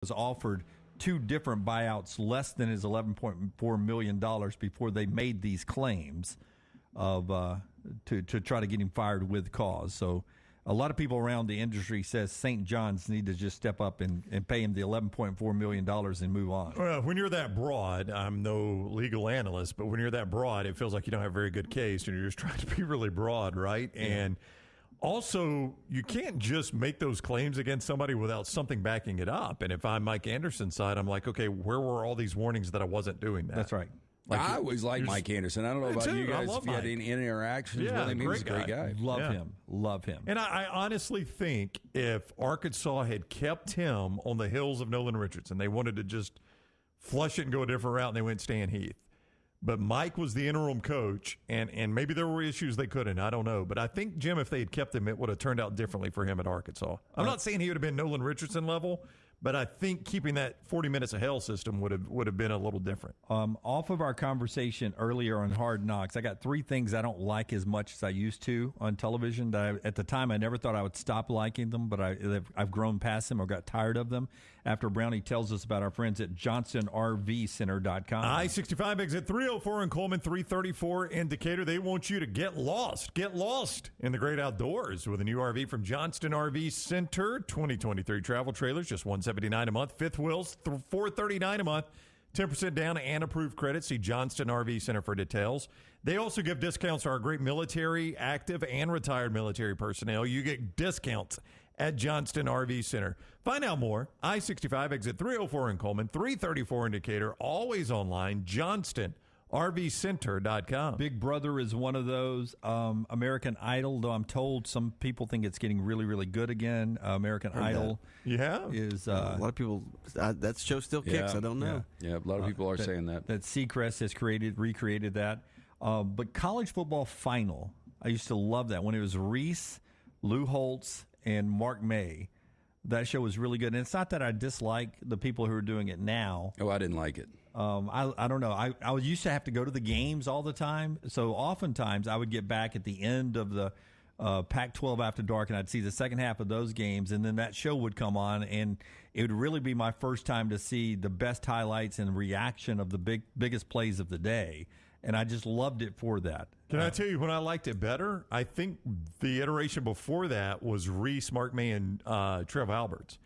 was offered two different buyouts less than his $11.4 million before they made these claims of to try to get him fired with cause. So a lot of people around the industry says St. John's need to just step up and pay him the $11.4 million and move on. Well, when you're that broad, I'm no legal analyst, but when you're that broad, it feels like you don't have a very good case and you're just trying to be really broad, right? Yeah. And also, you can't just make those claims against somebody without something backing it up. And if I'm Mike Anderson's side, I'm like, okay, where were all these warnings that I wasn't doing that? That's right. Like I always liked Mike Anderson. I don't know about you guys if you had any interactions with him. He was a great guy. Love him. And I honestly think if Arkansas had kept him on the heels of Nolan Richardson, they wanted to just flush it and go a different route, and they went Stan Heath. But Mike was the interim coach, and maybe there were issues they couldn't. I don't know. But I think, Jim, if they had kept him, it would have turned out differently for him at Arkansas. I'm not saying he would have been Nolan Richardson level, but I think keeping that 40 minutes of hell system would have been a little different. Off of our conversation earlier on Hard Knocks, I got three things I don't like as much as I used to on television. At the time, I never thought I would stop liking them, but I've grown past them or got tired of them after Brownie tells us about our friends at JohnstonRVCenter.com. I-65 exit 304 in Coleman, 334 in Decatur. They want you to get lost in the great outdoors with a new RV from Johnston RV Center. 2023 travel trailers, just $179 a month. Fifth wheels, $439 a month. 10% down and approved credit. See Johnston RV Center for details. They also give discounts to our great military, active, and retired military personnel. You get discounts at Johnston RV Center. Find out more. I-65 exit 304 in Coleman, 334 in Decatur. Always online, JohnstonRVCenter.com. Big Brother is one of those. American Idol, though I'm told some people think it's getting really, really good again. American Idol is... a lot of people... that show still kicks. I don't know. Yeah, a lot of people are saying that. That Seacrest has recreated that. But College Football Final, I used to love that. When it was Reese, Lou Holtz, and Mark May, that show was really good. And it's not that I dislike the people who are doing it now. Oh, I didn't like it. I don't know. I used to have to go to the games all the time. So oftentimes I would get back at the end of the Pac-12 After Dark, and I'd see the second half of those games, and then that show would come on, and it would really be my first time to see the best highlights and reaction of the biggest plays of the day. And I just loved it for that. Can I tell you when I liked it better? I think the iteration before that was Reese, Mark May, and Trev Alberts.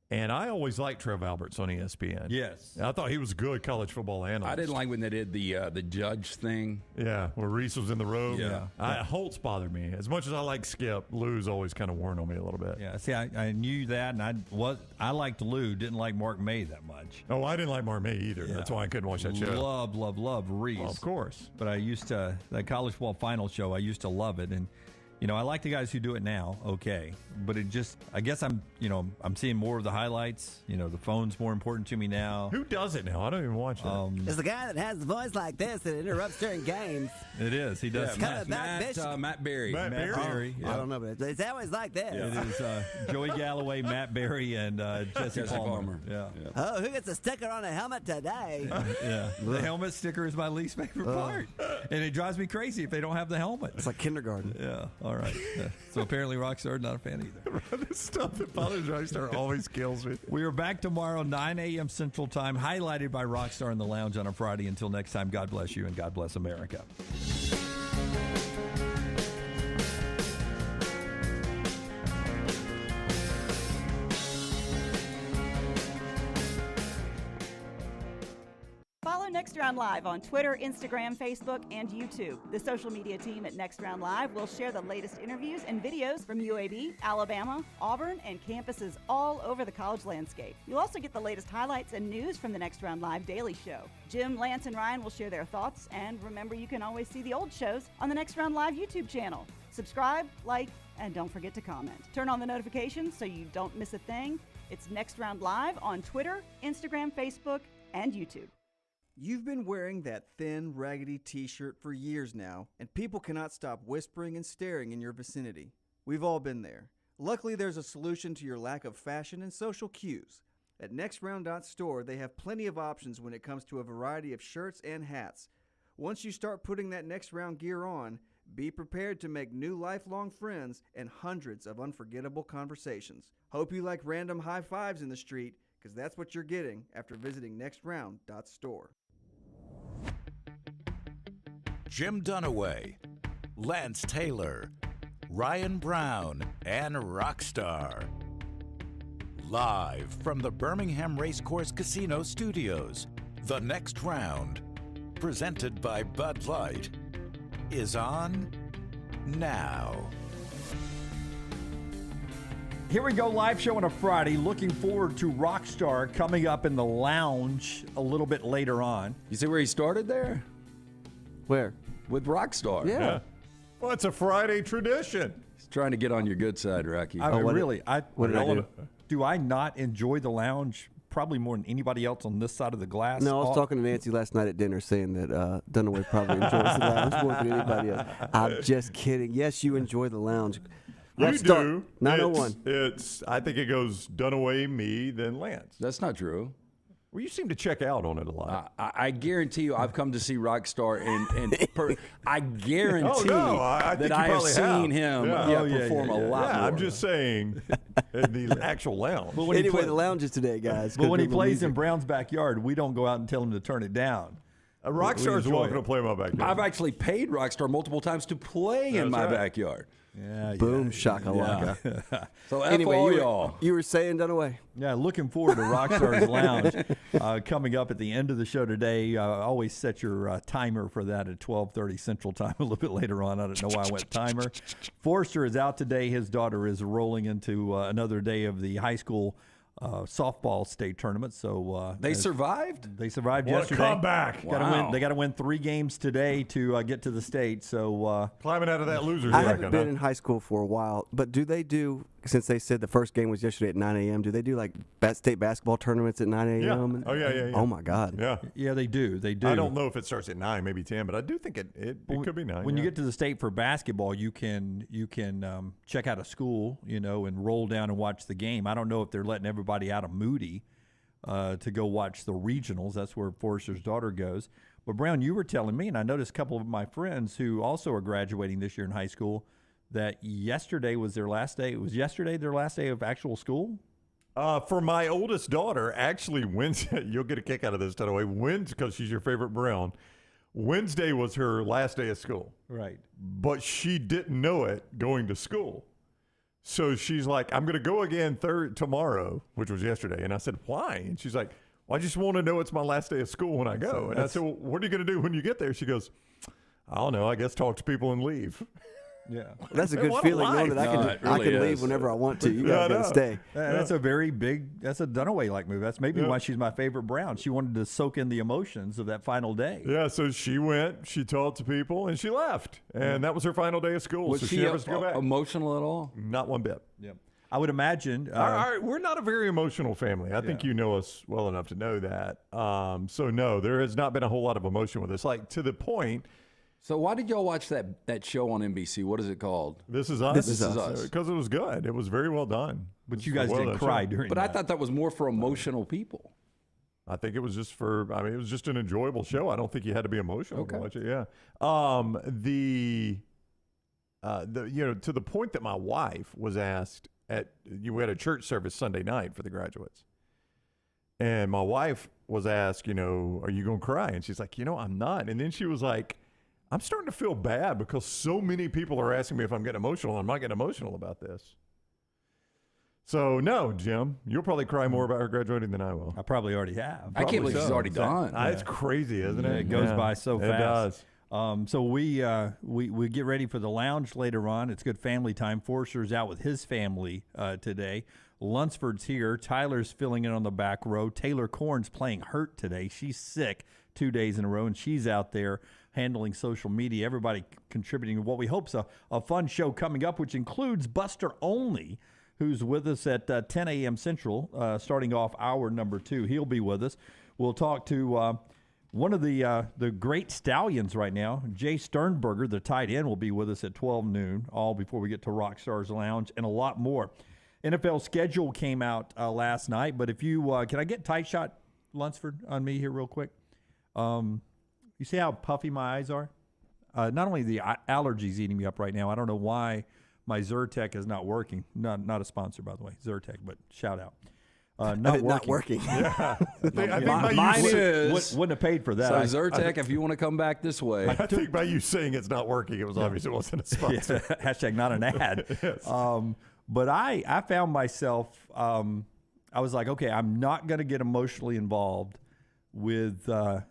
And I always liked Trev Alberts on ESPN. Yes. I thought he was a good college football analyst. I didn't like when they did the judge thing. Yeah, where Reese was in the robe. Yeah. Holtz bothered me. As much as I like Skip, Lou's always kind of worn on me a little bit. Yeah, see, I knew that, and I liked Lou, didn't like Mark May that much. Oh, I didn't like Mark May either. Yeah. That's why I couldn't watch that show. Love Reese. Well, of course. But I used to, that college football final show, I used to love it, and I like the guys who do it now, okay. But it just, I guess I'm seeing more of the highlights. The phone's more important to me now. Who does it now? I don't even watch that. It's the guy that has the voice like this that interrupts during games. It is. He does. Yeah, Matt Berry. Matt Berry. Yeah. I don't know, but it's always like this. Yeah. It is Joey Galloway, Matt Berry, and Jesse Palmer. Yeah. Oh, who gets a sticker on a helmet today? Yeah. The helmet sticker is my least favorite part. And it drives me crazy if they don't have the helmet. It's like kindergarten. Yeah. All right. Yeah. So apparently Rockstar not a fan either. This stuff that bothers Rockstar always kills me. We are back tomorrow, 9 a.m. Central Time, highlighted by Rockstar in the Lounge on a Friday. Until next time, God bless you and God bless America. Follow Next Round Live on Twitter, Instagram, Facebook, and YouTube. The social media team at Next Round Live will share the latest interviews and videos from UAB, Alabama, Auburn, and campuses all over the college landscape. You'll also get the latest highlights and news from the Next Round Live Daily Show. Jim, Lance, and Ryan will share their thoughts, and remember, you can always see the old shows on the Next Round Live YouTube channel. Subscribe, like, and don't forget to comment. Turn on the notifications so you don't miss a thing. It's Next Round Live on Twitter, Instagram, Facebook, and YouTube. You've been wearing that thin, raggedy t-shirt for years now, and people cannot stop whispering and staring in your vicinity. We've all been there. Luckily, there's a solution to your lack of fashion and social cues. At NextRound.store, they have plenty of options when it comes to a variety of shirts and hats. Once you start putting that Next Round gear on, be prepared to make new lifelong friends and hundreds of unforgettable conversations. Hope you like random high fives in the street, because that's what you're getting after visiting nextround.store. Jim Dunaway, Lance Taylor, Ryan Brown, and Rockstar. Live from the Birmingham Racecourse Casino Studios, the next round, presented by Bud Light, is on now. Here we go, live show on a Friday. Looking forward to Rockstar coming up in the lounge a little bit later on. You see where he started there? Where? With Rockstar. Yeah. Well, it's a Friday tradition. He's trying to get on your good side, Rocky. I what really, what did I do? Do I not enjoy the lounge probably more than anybody else on this side of the glass? No, I was talking to Nancy last night at dinner saying that Dunaway probably enjoys the lounge more than anybody else. I'm just kidding. Yes, you enjoy the lounge. You do. 901. I think it goes Dunaway, me, then Lance. That's not true. Well, you seem to check out on it a lot. I guarantee you, I've come to see Rockstar, and I guarantee I think that you I have probably seen him perform a lot more. I'm just saying, in the actual lounge. But when he Anyway, the lounge is today, guys. But when he Good plays music. in Brown's backyard, we don't go out and tell him to turn it down. Rockstar's enjoy welcome it. to play in my backyard. I've actually paid Rockstar multiple times to play in my backyard. Yeah, Boom, shakalaka. So Anyway, all you y'all. were, you were saying Dunaway. Yeah, looking forward to Rockstar's Lounge coming up at the end of the show today. Always set your timer for that at 12:30 Central Time a little bit later on. I don't know why I went timer. Forster is out today. His daughter is rolling into another day of the high school softball state tournament. So They survived? They survived What a yesterday. comeback. Wow. They got to win 3 games today to get to the state. So Climbing out of that loser's I bracket. haven't been in high school for a while, but do they do, since they said the first game was yesterday at 9 a.m., do they do like state basketball tournaments at 9 a.m.? Oh, yeah. Oh, my God. Yeah. yeah, they do. They do. I don't know if it starts at 9, maybe 10, but I do think it could be 9. When you get to the state for basketball, you can check out a school, and roll down and watch the game. I don't know if they're letting everybody out of Moody to go watch the regionals. That's where Forrester's daughter goes. But Brown, you were telling me, and I noticed a couple of my friends who also are graduating this year in high school, that yesterday was their last day. Was yesterday their last day of actual school? For my oldest daughter, actually Wednesday, you'll get a kick out of this, Dunaway, Wednesday, because she's your favorite Brown. Wednesday was her last day of school. Right. But she didn't know it going to school. So she's like, I'm going to go again tomorrow, which was yesterday. And I said, why? And she's like, well, I just want to know it's my last day of school when I go. And I said, well, what are you going to do when you get there? She goes, I don't know. I guess talk to people and leave. Yeah. That's a good What a feeling knowing life. that it I really can leave is. whenever I want to. You Yeah, I guys got to know. stay. That's a very big, that's a Dunaway-like move. That's maybe why she's my favorite Brown. She wanted to soak in the emotions of that final day. Yeah, so she went, she talked to people, and she left. And that was her final day of school. Was so she she never has to go back. emotional at all? Not one bit. Yeah. I would imagine. We're not a very emotional family. I think you know us well enough to know that. So, no, there has not been a whole lot of emotion with us. Like, to the point, So why did y'all watch that show on NBC? What is it called? This Is Us. This Is Us. Because it was good. It was very well done. but you guys didn't cry during But that. I thought that was more for emotional people. I think it was just it was just an enjoyable show. I don't think you had to be emotional to watch it. Yeah. To the point that my wife was asked we had a church service Sunday night for the graduates. And my wife was asked, are you going to cry? And she's like, I'm not. And then she was like, I'm starting to feel bad because so many people are asking me if I'm getting emotional. I'm not getting emotional about this. So, no, Jim, you'll probably cry more about her graduating than I will. I probably already have. I can't believe she's already gone. It's crazy, isn't it? It goes by so fast. It does. So we get ready for the lounge later on. It's good family time. Forster's out with his family today. Lunsford's here. Tyler's filling in on the back row. Taylor Korn's playing hurt today. She's sick 2 days in a row, and she's out there handling social media. Everybody contributing to what we hope's a fun show coming up, which includes Buster Olney, who's with us at 10 a.m. Central, starting off hour number 2. He'll be with us. We'll talk to one of the great stallions right now, Jace Sternberger, the tight end, will be with us at 12 noon, all before we get to Rockstar's Lounge, and a lot more. NFL schedule came out last night, but if you can I get tight shot Lunsford on me here real quick? You see how puffy my eyes are? Not only the allergies eating me up right now, I don't know why my Zyrtec is not working. Not a sponsor, by the way, Zyrtec, but shout out. Not working. Yeah. I think Mine is. Wouldn't have paid for that. So Zyrtec, if you want to come back this way. I think by you saying it's not working, it was obvious it wasn't a sponsor. Hashtag not an ad. Yes. But I found myself, I was like, okay, I'm not going to get emotionally involved with the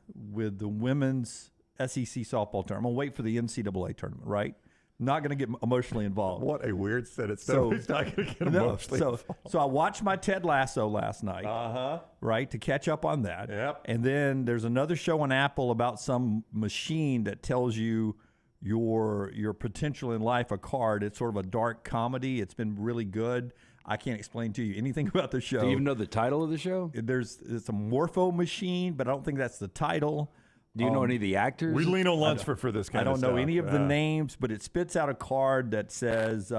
women's SEC softball tournament. I'm going to wait for the NCAA tournament, right? Not going to get emotionally involved. What a weird sentence. So he's not going to get emotionally involved. So I watched my Ted Lasso last night, right, to catch up on that. Yep. And then there's another show on Apple about some machine that tells you your potential in life, a card. It's sort of a dark comedy. It's been really good. I can't explain to you anything about the show. Do you even know the title of the show? It's a Morpho machine, but I don't think that's the title. Do you know any of the actors? We lean on Lunsford for this kind of stuff. I don't know any of the names, but it spits out a card that says,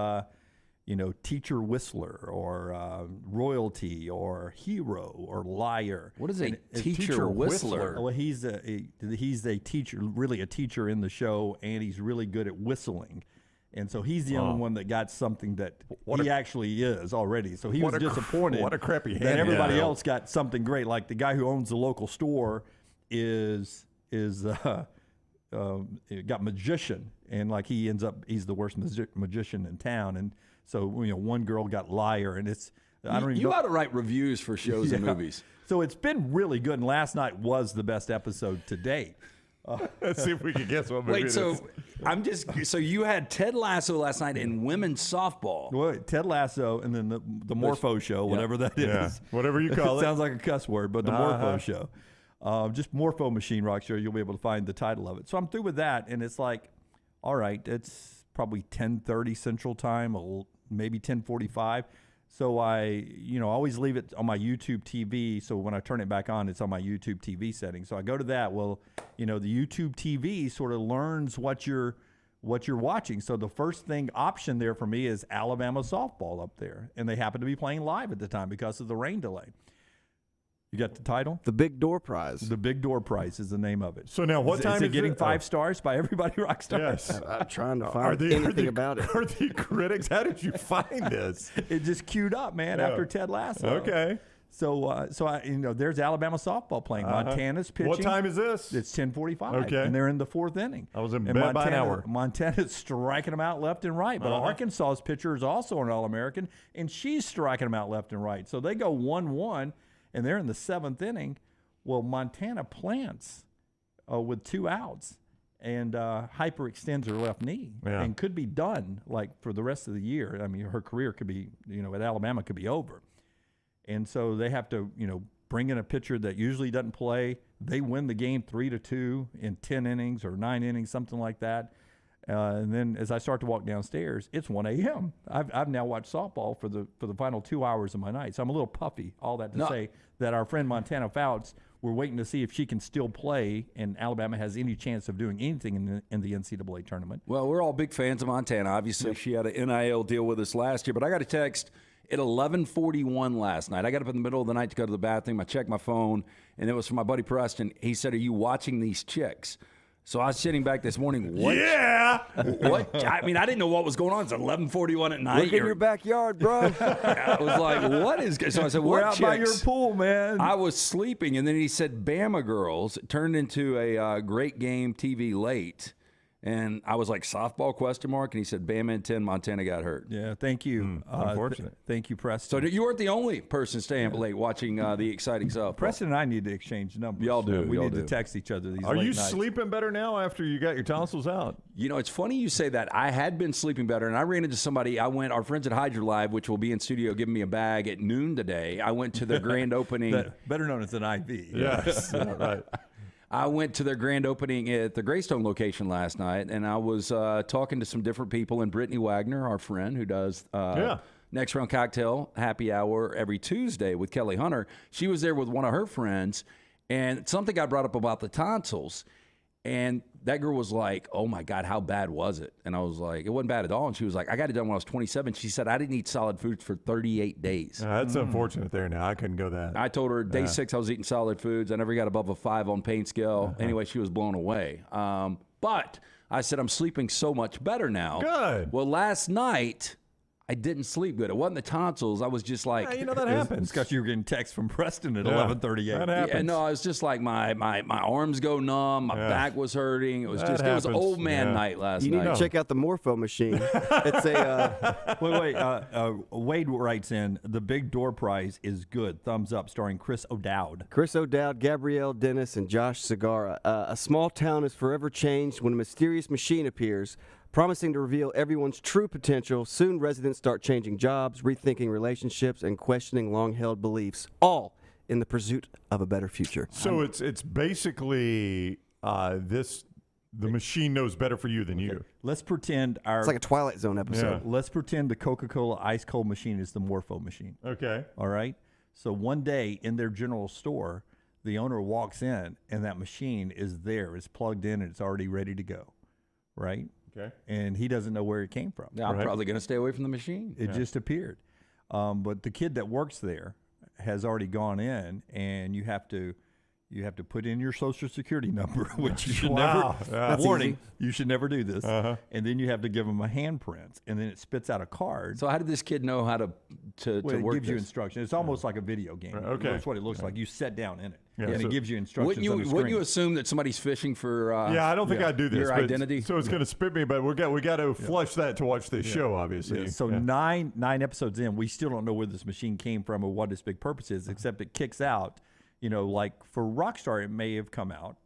teacher whistler or royalty or hero or liar. What is a teacher whistler? Well, he's a teacher, really a teacher in the show, and he's really good at whistling. And so he's the only one that got something that he actually is already. So he was disappointed. What a crappy hand. That everybody else got something great. Like the guy who owns the local store got magician, and like he's the worst magician in town. And so one girl got liar, and you ought to write reviews for shows and movies. So it's been really good. And last night was the best episode to date. Let's see if we can guess what movie it is. So you had Ted Lasso last night and women's softball. Well, Ted Lasso, and then the Morpho show, whatever that is. Whatever you call it. Sounds like a cuss word, but the Morpho show. Just Morpho Machine Rockstar, you'll be able to find the title of it. So I'm through with that, and it's like, all right, it's probably 10:30 Central Time, or maybe 10:45. So I always leave it on my YouTube TV. So when I turn it back on, it's on my YouTube TV setting. So I go to that. Well, the YouTube TV sort of learns what you're watching. So the first option there for me is Alabama softball up there, and they happen to be playing live at the time because of the rain delay. You got the title? The Big Door Prize. The Big Door Prize is the name of it. So now what time is it getting 5 stars by everybody Rockstar? Yes. I'm trying to find anything about it. Are the critics? How did you find this? It just queued up, man, after Ted Lasso. Okay. So there's Alabama softball playing. Montana's pitching. What time is this? It's 10:45. Okay. And they're in the 4th inning. I was in bed by an hour. Montana's striking them out left and right. But Arkansas's pitcher is also an All-American, and she's striking them out left and right. So they go 1-1, and they're in the 7th inning. Well, Montana plants with 2 outs and hyperextends her left knee and could be done like for the rest of the year. I mean, her career could be, at Alabama could be over. And so they have to, bring in a pitcher that usually doesn't play. They win the game 3-2 in 10 innings or 9 innings, something like that. And then as I start to walk downstairs, it's 1 a.m. I've now watched softball for the final 2 hours of my night. So I'm a little puffy. All that to say that our friend Montana Fouts, we're waiting to see if she can still play and Alabama has any chance of doing anything in the NCAA tournament. Well, we're all big fans of Montana. Obviously, she had an NIL deal with us last year. But I got a text at 11:41 last night. I got up in the middle of the night to go to the bathroom. I checked my phone, and it was from my buddy Preston. He said, "Are you watching these chicks?" So I was sitting back this morning. What? Yeah. What? I mean, I didn't know what was going on. It's 11:41 at night. Look in your backyard, bro. I was like, "What is?" So I said, "What We're out chicks?" by your pool, man. I was sleeping, and then he said, "Bama girls." It turned into a great game TV late. And I was like, softball question mark? And he said, Bama in 10, Montana got hurt. Yeah, thank you. Unfortunate. Thank you, Preston. So you weren't the only person staying up late watching the exciting softball. Preston and I need to exchange numbers. Y'all do. We need to text each other these Are late you nights. sleeping better now after you got your tonsils out? It's funny you say that. I had been sleeping better, and I ran into somebody. Our friends at Hydra Live, which will be in studio, giving me a bag at noon today. I went to their grand opening. Better known as an IV. Yes. Right. I went to their grand opening at the Greystone location last night, and I was talking to some different people. And Brittany Wagner, our friend who does Next Round Cocktail Happy Hour every Tuesday with Kelly Hunter, she was there with one of her friends, and something got brought up about the tonsils. And that girl was like, "Oh, my God, how bad was it?" And I was like, "It wasn't bad at all." And she was like, "I got it done when I was 27. She said, "I didn't eat solid foods for 38 days. That's unfortunate there now. I couldn't go that. I told her day 6 I was eating solid foods. I never got above a 5 on pain scale. Anyway, she was blown away. But I said, I'm sleeping so much better now. Good. Well, last night, I didn't sleep good. It wasn't the tonsils. I was just like, Yeah, that happens. It's because you were getting texts from Preston at Yeah, 11:38. that happens. yeah, no, I was just like my arms go numb, my back was hurting. It was That just it was happens. old man Yeah. night last You need night. to check out the Morpho machine. It's a Wait. Wade writes in, the Big Door Prize is good. Thumbs up, starring Chris O'Dowd. Chris O'Dowd, Gabrielle Dennis, and Josh Segarra. A small town is forever changed when a mysterious machine appears, promising to reveal everyone's true potential. Soon, residents start changing jobs, rethinking relationships, and questioning long-held beliefs, all in the pursuit of a better future. So it's basically the machine knows better for you than you. Let's pretend It's like a Twilight Zone episode. Let's pretend the Coca-Cola ice cold machine is the Morpho machine. Okay. All right. So one day in their general store, the owner walks in and that machine is there. It's plugged in and it's already ready to go. Right. Okay. And he doesn't know where it came from. Yeah, I'm probably going to stay away from the machine. It just appeared. But the kid that works there has already gone in, and you have to put in your social security number, which you should Wow. never. Yeah. Warning: you should never do this. And then you have to give them a handprint, and then it spits out a card. So how did this kid know how to Well, it work gives you this? instructions. It's almost like a video game. Okay. That's what it looks like. You sit down in it, Yeah, and so- it gives you instructions Wouldn't on the you screen. assume that somebody's fishing for? Yeah, I don't think I'd do this. Your but identity. So it's going to spit me, but we got to flush that to watch this show, obviously. Yeah, so nine episodes in, we still don't know where this machine came from or what its big purpose is, except it kicks out. Like for Rockstar, it may have come out.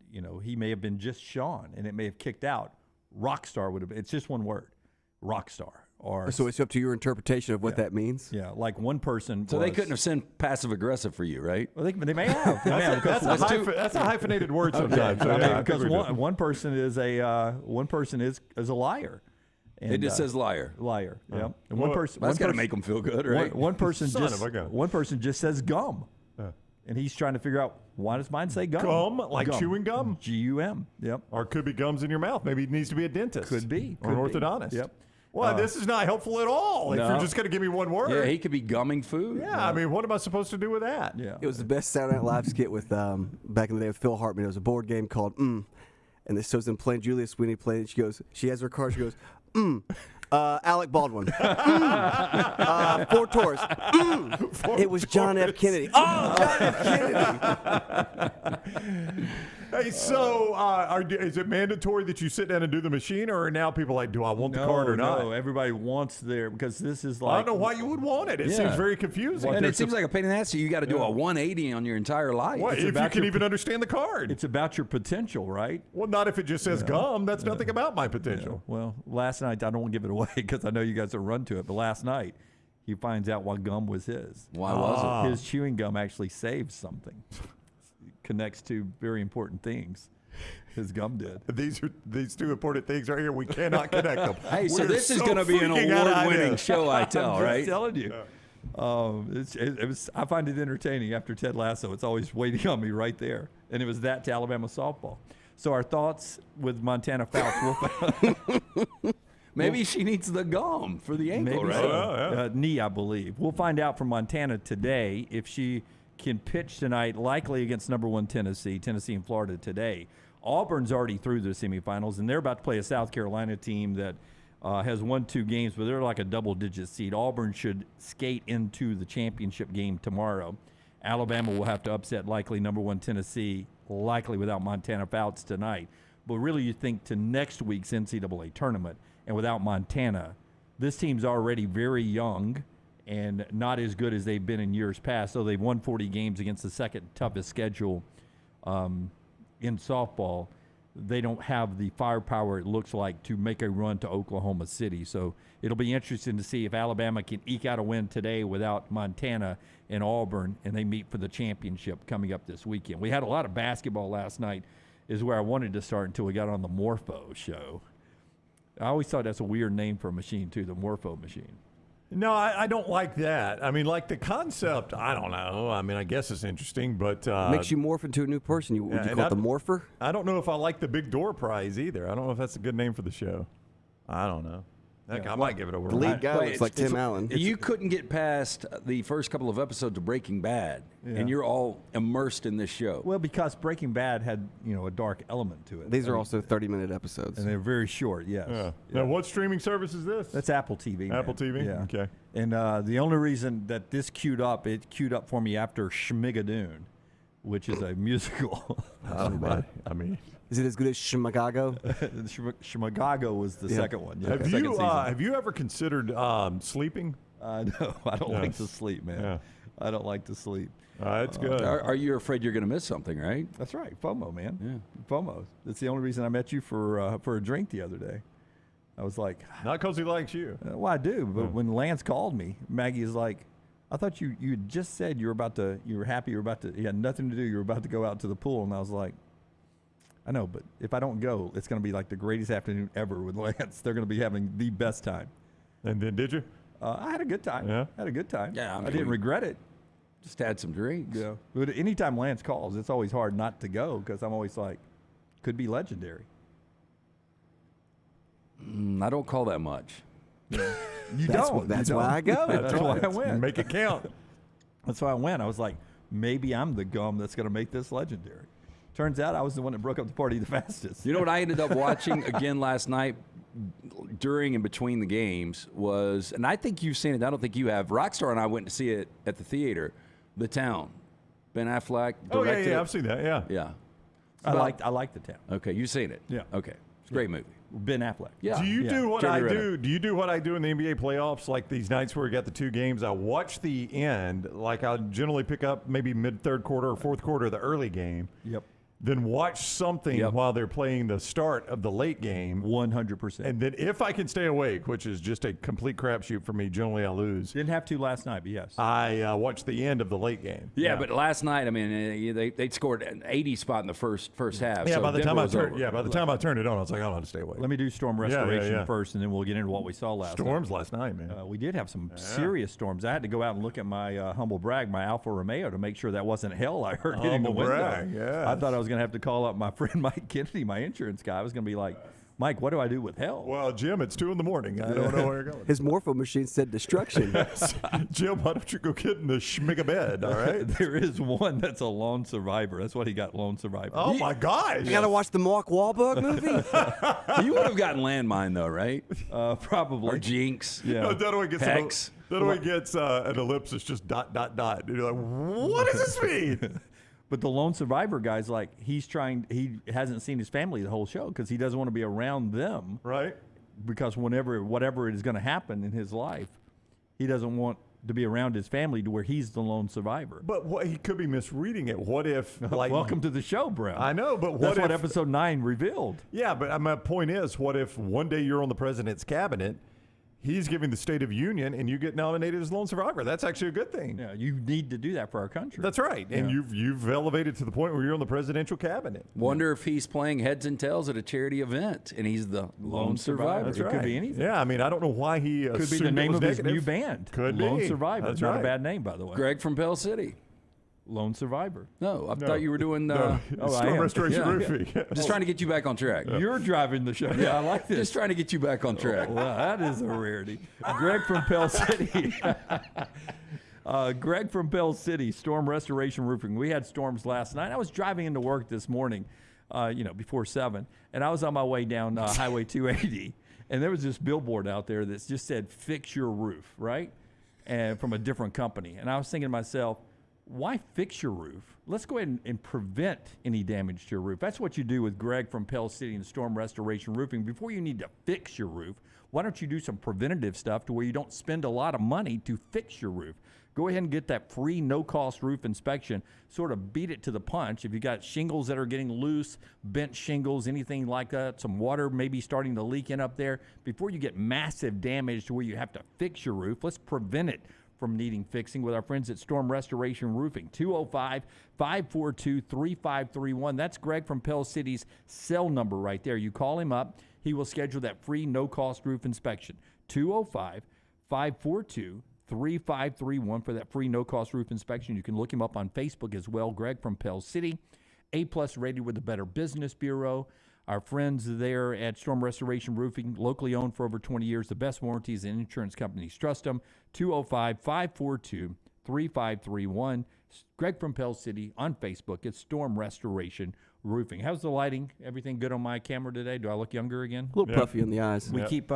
He may have been just Sean, and it may have kicked out. Rockstar would have. It's just one word, Rockstar. Or So it's up to your interpretation of what that means. yeah, like one person. So they couldn't have sent passive aggressive for you, right? Well, they may have. They may have, because That's a hyphenated word sometimes. So, I mean, yeah, I think because we do. one person is a liar. And, It just says liar. liar. Yeah, and Well, one person. That's one got to person- make them feel good, right? One person Son just of a gun. one person just says gum, and he's trying to figure out why does mine say gum? Gum? Like chewing gum? G-U-M. Yep. Or it could be gums in your mouth. Maybe it needs to be a dentist. Could be. Or an Could be. orthodontist. Yep. Well, this is not helpful at all. If No. you're just going to give me one word. Yeah, he could be gumming food. Yeah, I mean, what am I supposed to do with that? Yeah. It was the best Saturday Night Live skit with back in the day with Phil Hartman. It was a board game called And this shows them playing Julia Sweeney playing. She has her card. She goes, Alec Baldwin. 4 tours. It was John F. Kennedy. Oh, John F. Kennedy. Hey, so is it mandatory that you sit down and do the machine, or are now people like, do I want the card or not? No, everybody wants their because this is I like don't know why you would want it. It Yeah. seems very confusing. And it seems like a pain in the ass. So you got to do a 180 on your entire life. What, if you about can your- even understand the card? it's about your potential, right? Well, not if it just says gum. That's nothing about my potential. Well, last night I don't want to give it away because I know you guys will run to it. But last night he finds out why gum was his. Why was it? His chewing gum actually saves something. Connects to very important things. His gum did. These two important things right here. We cannot connect them. Hey, so We're this is so going to be an freaking out of award-winning ideas. show, I tell, I'm right? telling you. It was. I find it entertaining after Ted Lasso. It's always waiting on me right there, and it was that to Alabama softball. So our thoughts with Montana Fouts. Maybe she needs the gum for the ankle, Maybe right? so. Knee, I believe. We'll find out from Montana today if she can pitch tonight, likely against number 1 Tennessee and Florida today. Auburn's already through the semifinals, and they're about to play a South Carolina team that has won 2 games, but they're like a double-digit seed. Auburn should skate into the championship game tomorrow. Alabama will have to upset likely number 1 Tennessee, likely without Montana Fouts tonight. But really, you think to next week's NCAA tournament, and without Montana, this team's already very young and not as good as they've been in years past. So they've won 40 games against the second toughest schedule in softball. They don't have the firepower, it looks like, to make a run to Oklahoma City. So it'll be interesting to see if Alabama can eke out a win today without Montana and Auburn, and they meet for the championship coming up this weekend. We had a lot of basketball last night, is where I wanted to start until we got on the Morpho show. I always thought that's a weird name for a machine, too, the Morpho machine. No, I don't like that. I mean, like the concept, I don't know. I mean, I guess it's interesting, but Makes you morph into a new person. Would you and call it the I- morpher? I don't know if I like the Big Door Prize either. I don't know if that's a good name for the show. I don't know. Heck, I might give it a The whirl. lead guy But looks like Tim Allen. You couldn't get past the first couple of episodes of Breaking Bad, and you're all immersed in this show. Well, because Breaking Bad had a dark element to it. These are also 30-minute episodes. and they're very short. Yes. Yeah. Now, what streaming service is this? That's Apple TV. man. Apple TV? Yeah. Okay. And the only reason that this queued up for me after Schmigadoon, which is a musical. I mean, Is it as good as Chicago? Schmigago was the second one. Yeah, have second you season. have you ever considered sleeping? No, I don't like Yes. to sleep, man. Yeah. I don't like to sleep. It's good. Are you afraid you're going to miss something, right? That's right, FOMO, man. Yeah. FOMO. That's the only reason I met you for a drink the other day. I was like, Not because he likes you. well, I do, but when Lance called me, Maggie is like, I thought you had just said you were happy, you had nothing to do, you were about to go out to the pool, and I was like, I know, but if I don't go, it's going to be like the greatest afternoon ever with Lance. They're going to be having the best time. And then did you? I had a good time. Yeah? I had a good time. Yeah, I I mean, didn't regret it. Just had some drinks. Yeah. But anytime Lance calls, it's always hard not to go because I'm always like, could be legendary. I don't call that much. You That's don't. that's why I go. That's why I went. Make it count. That's why I went. I was like, maybe I'm the gum that's going to make this legendary. Turns out I was the one that broke up the party the fastest. You know what I ended up watching again last night during and between the games was, and I think you've seen it, I don't think you have. Rockstar and I went to see it at the theater, The Town. Ben Affleck directed Oh, yeah, it. yeah, I've seen that, yeah. Yeah. I liked the town. Okay, you've seen it? Yeah. Okay. It's a great movie. Ben Affleck. Yeah. Do you do what Jeremy I Renner. do? Do you do what I do in the NBA playoffs? Like these nights where we got the two games, I watch the end. Like I'll generally pick up maybe mid-third quarter or fourth quarter of the early game. Yep. Then watch something Yep. while they're playing the start of the late game. 100%. And then if I can stay awake, which is just a complete crapshoot for me, generally I lose. Didn't have to last night, but yes. I watch the end of the late game. Yeah, but last night, I mean, they scored an 80 spot in the first half. Yeah, so by the Denver time I was turned, over. by the time I turned it on, I was like, I don't want to stay awake. Let me do storm yeah, restoration yeah. first, and then we'll get into what we saw last Storms last night, man. night. We did have some serious storms. I had to go out and look at my humble brag, my Alfa Romeo, to make sure that wasn't hell I heard hitting the Humble window. brag, yes. I thought I was going to have to call up my friend Mike Kennedy, my insurance guy. I was going to be like, Mike, what do I do with hell? Well, Jim, it's 2 a.m. I don't know where you're going. His morpho machine said destruction. Jim, why don't you go get in the schmigga bed, all right? There is one that's a lone survivor. That's what he got, lone survivor. Oh, my gosh. You got to watch the Mark Wahlberg movie? You would have gotten Landmine, though, right? Probably. Or Jinx. Yeah. No, Dunaway gets, Hex. Dunaway gets an ellipsis, just ... And you're like, what does this mean? But the lone survivor guy's like, he hasn't seen his family the whole show because he doesn't want to be around them. Right? Because whatever is going to happen in his life, he doesn't want to be around his family to where he's the lone survivor. But he could be misreading it. What if, like... Welcome to the show, Brown. I know, but That's what if... episode 9 revealed. Yeah, but my point is, what if one day you're on the president's cabinet, he's giving the State of Union, and you get nominated as lone survivor? That's actually a good thing. Yeah, you need to do that for our country. That's right. And Yeah. you've elevated to the point where you're on the presidential cabinet. Wonder if he's playing heads and tails at a charity event, and he's the lone survivor. That's It could be anything. Yeah, I mean, I don't know why he Could be assumed the it name was of his negative. new band. Could Lone be. Survivor. That's Not right. a bad name, by the way. Greg from Pell City. Lone Survivor. No, I thought you were doing. No, Oh, I storm am. restoration Yeah. roofing. Just trying to get you back on track. You're driving the show. Yeah, I like this. Just trying to get you back on track. Well, that is a rarity. Greg from Pell City. Greg from Pell City, Storm Restoration Roofing. We had storms last night. I was driving into work this morning, before 7, and I was on my way down Highway 280, and there was this billboard out there that just said, "Fix your roof," right? And from a different company. And I was thinking to myself, why fix your roof? Let's go ahead and prevent any damage to your roof. That's what you do with Greg from Pell City and Storm Restoration Roofing. Before you need to fix your roof, why don't you do some preventative stuff to where you don't spend a lot of money to fix your roof? Go ahead and get that free no-cost roof inspection. Sort of beat it to the punch. If you got shingles that are getting loose, bent shingles, anything like that, some water maybe starting to leak in up there, before you get massive damage to where you have to fix your roof, let's prevent it from needing fixing with our friends at Storm Restoration Roofing. 205-542-3531. That's Greg from Pell City's cell number right there. You call him up. He will schedule that free no-cost roof inspection. 205-542-3531 for that free no-cost roof inspection. You can look him up on Facebook as well. Greg from Pell City, A+ rated with the Better Business Bureau. Our friends there at Storm Restoration Roofing, locally owned for over 20 years, the best warranties and insurance companies trust them. 205-542-3531. Greg from Pell City on Facebook. It's Storm Restoration Roofing. How's the lighting? Everything good on my camera today? Do I look younger again? A little puffy in the eyes. We keep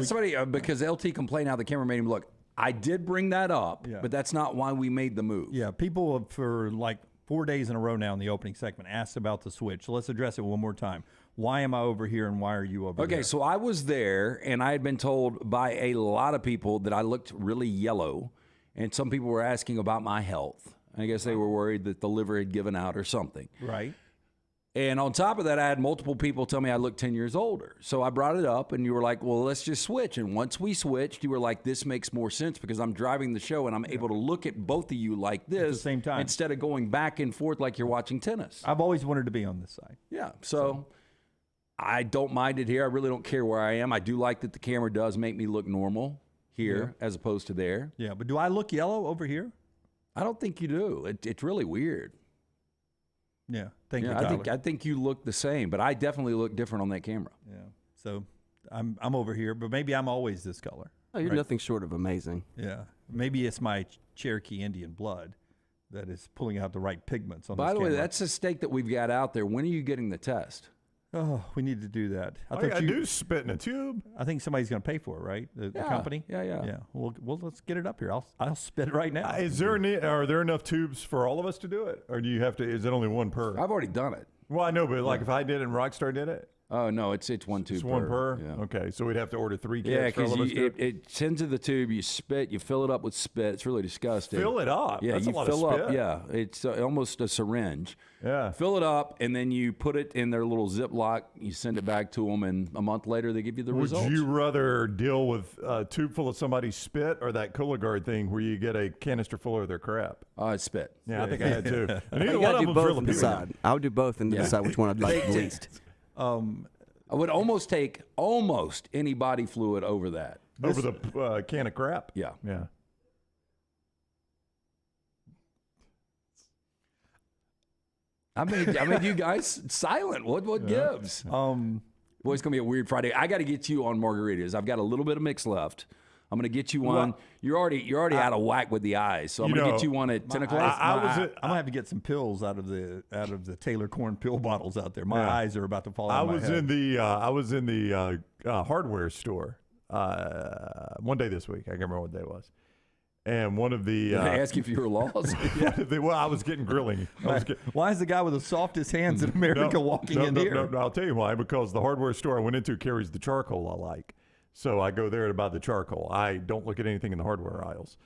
somebody because LT complained how the camera made him look. I did bring that up, but that's not why we made the move. Yeah, people have, for like 4 days in a row now in the opening segment, asked about the switch. So let's address it one more time. Why am I over here and why are you over there? Okay, so I was there, and I had been told by a lot of people that I looked really yellow, and some people were asking about my health. I guess they were worried that the liver had given out or something. Right. And on top of that, I had multiple people tell me I looked 10 years older. So I brought it up, and you were like, well, let's just switch. And once we switched, you were like, this makes more sense because I'm driving the show, and I'm able to look at both of you like this at the same time instead of going back and forth like you're watching tennis. I've always wanted to be on this side. Yeah, so I don't mind it here. I really don't care where I am. I do like that the camera does make me look normal here as opposed to there. Yeah, but do I look yellow over here? I don't think you do. It's really weird. Yeah, thank you, I Tyler. think you look the same, but I definitely look different on that camera. Yeah, so I'm over here, but maybe I'm always this color. Oh, you're nothing short of amazing. Yeah, maybe it's my Cherokee Indian blood that is pulling out the right pigments on By this the way, camera. that's a steak that we've got out there. When are you getting the test? Oh, we need to do that. I do spit in a tube. I think somebody's going to pay for it, right? The company. Yeah. Well, let's get it up here. I'll spit it right now. Are there enough tubes for all of us to do it, or do you have to? Is it only one per? I've already done it. Well, I know, but like if I did it and Rockstar did it, Oh no, it's one tube. it's one per. Yeah. Okay, so we'd have to order 3 Yeah, kits for all because of us to do it. it sends to the tube. You spit. You fill it up with spit. It's really disgusting. Fill it up. Yeah, That's you a lot fill of spit. up. Yeah, it's almost a syringe. Yeah. Fill it up, and then you put it in their little Ziploc. You send it back to them, and a month later they give you the Would results. you rather deal with a tube full of somebody's spit or that Cooligard thing where you get a canister full of their crap? It's spit. Yeah, I think I had two. And either You one gotta of do them's both really and big. decide. I would do both and decide which one I'd like the least. I would almost take almost any body fluid over that. Over the can of crap? Yeah. Yeah. I made you guys silent. What gives? Boy, it's gonna be a weird Friday. I got to get you on margaritas. I've got a little bit of mix left. I'm gonna get you one. You're already out of whack with the eyes, so I'm gonna get you one at 10 o'clock. I'm gonna have to get some pills out of the Taylor Corn pill bottles out there. My eyes are about to fall out of my head. I was in the hardware store one day this week. I can't remember what day it was. And one of the Did I ask you if you were lost? well, I was getting grilling. Why is the guy with the softest hands in America walking in here? No, I'll tell you why. Because the hardware store I went into carries the charcoal I like. So I go there to buy the charcoal. I don't look at anything in the hardware aisles.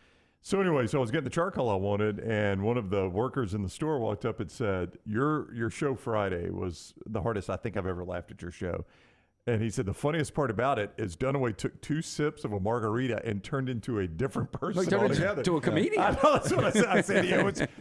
So anyway, so I was getting the charcoal I wanted, and one of the workers in the store walked up and said, your show Friday was the hardest I think I've ever laughed at your show. And he said the funniest part about it is Dunaway took 2 sips of a margarita and turned into a different person altogether. To a comedian. I know, that's what I said.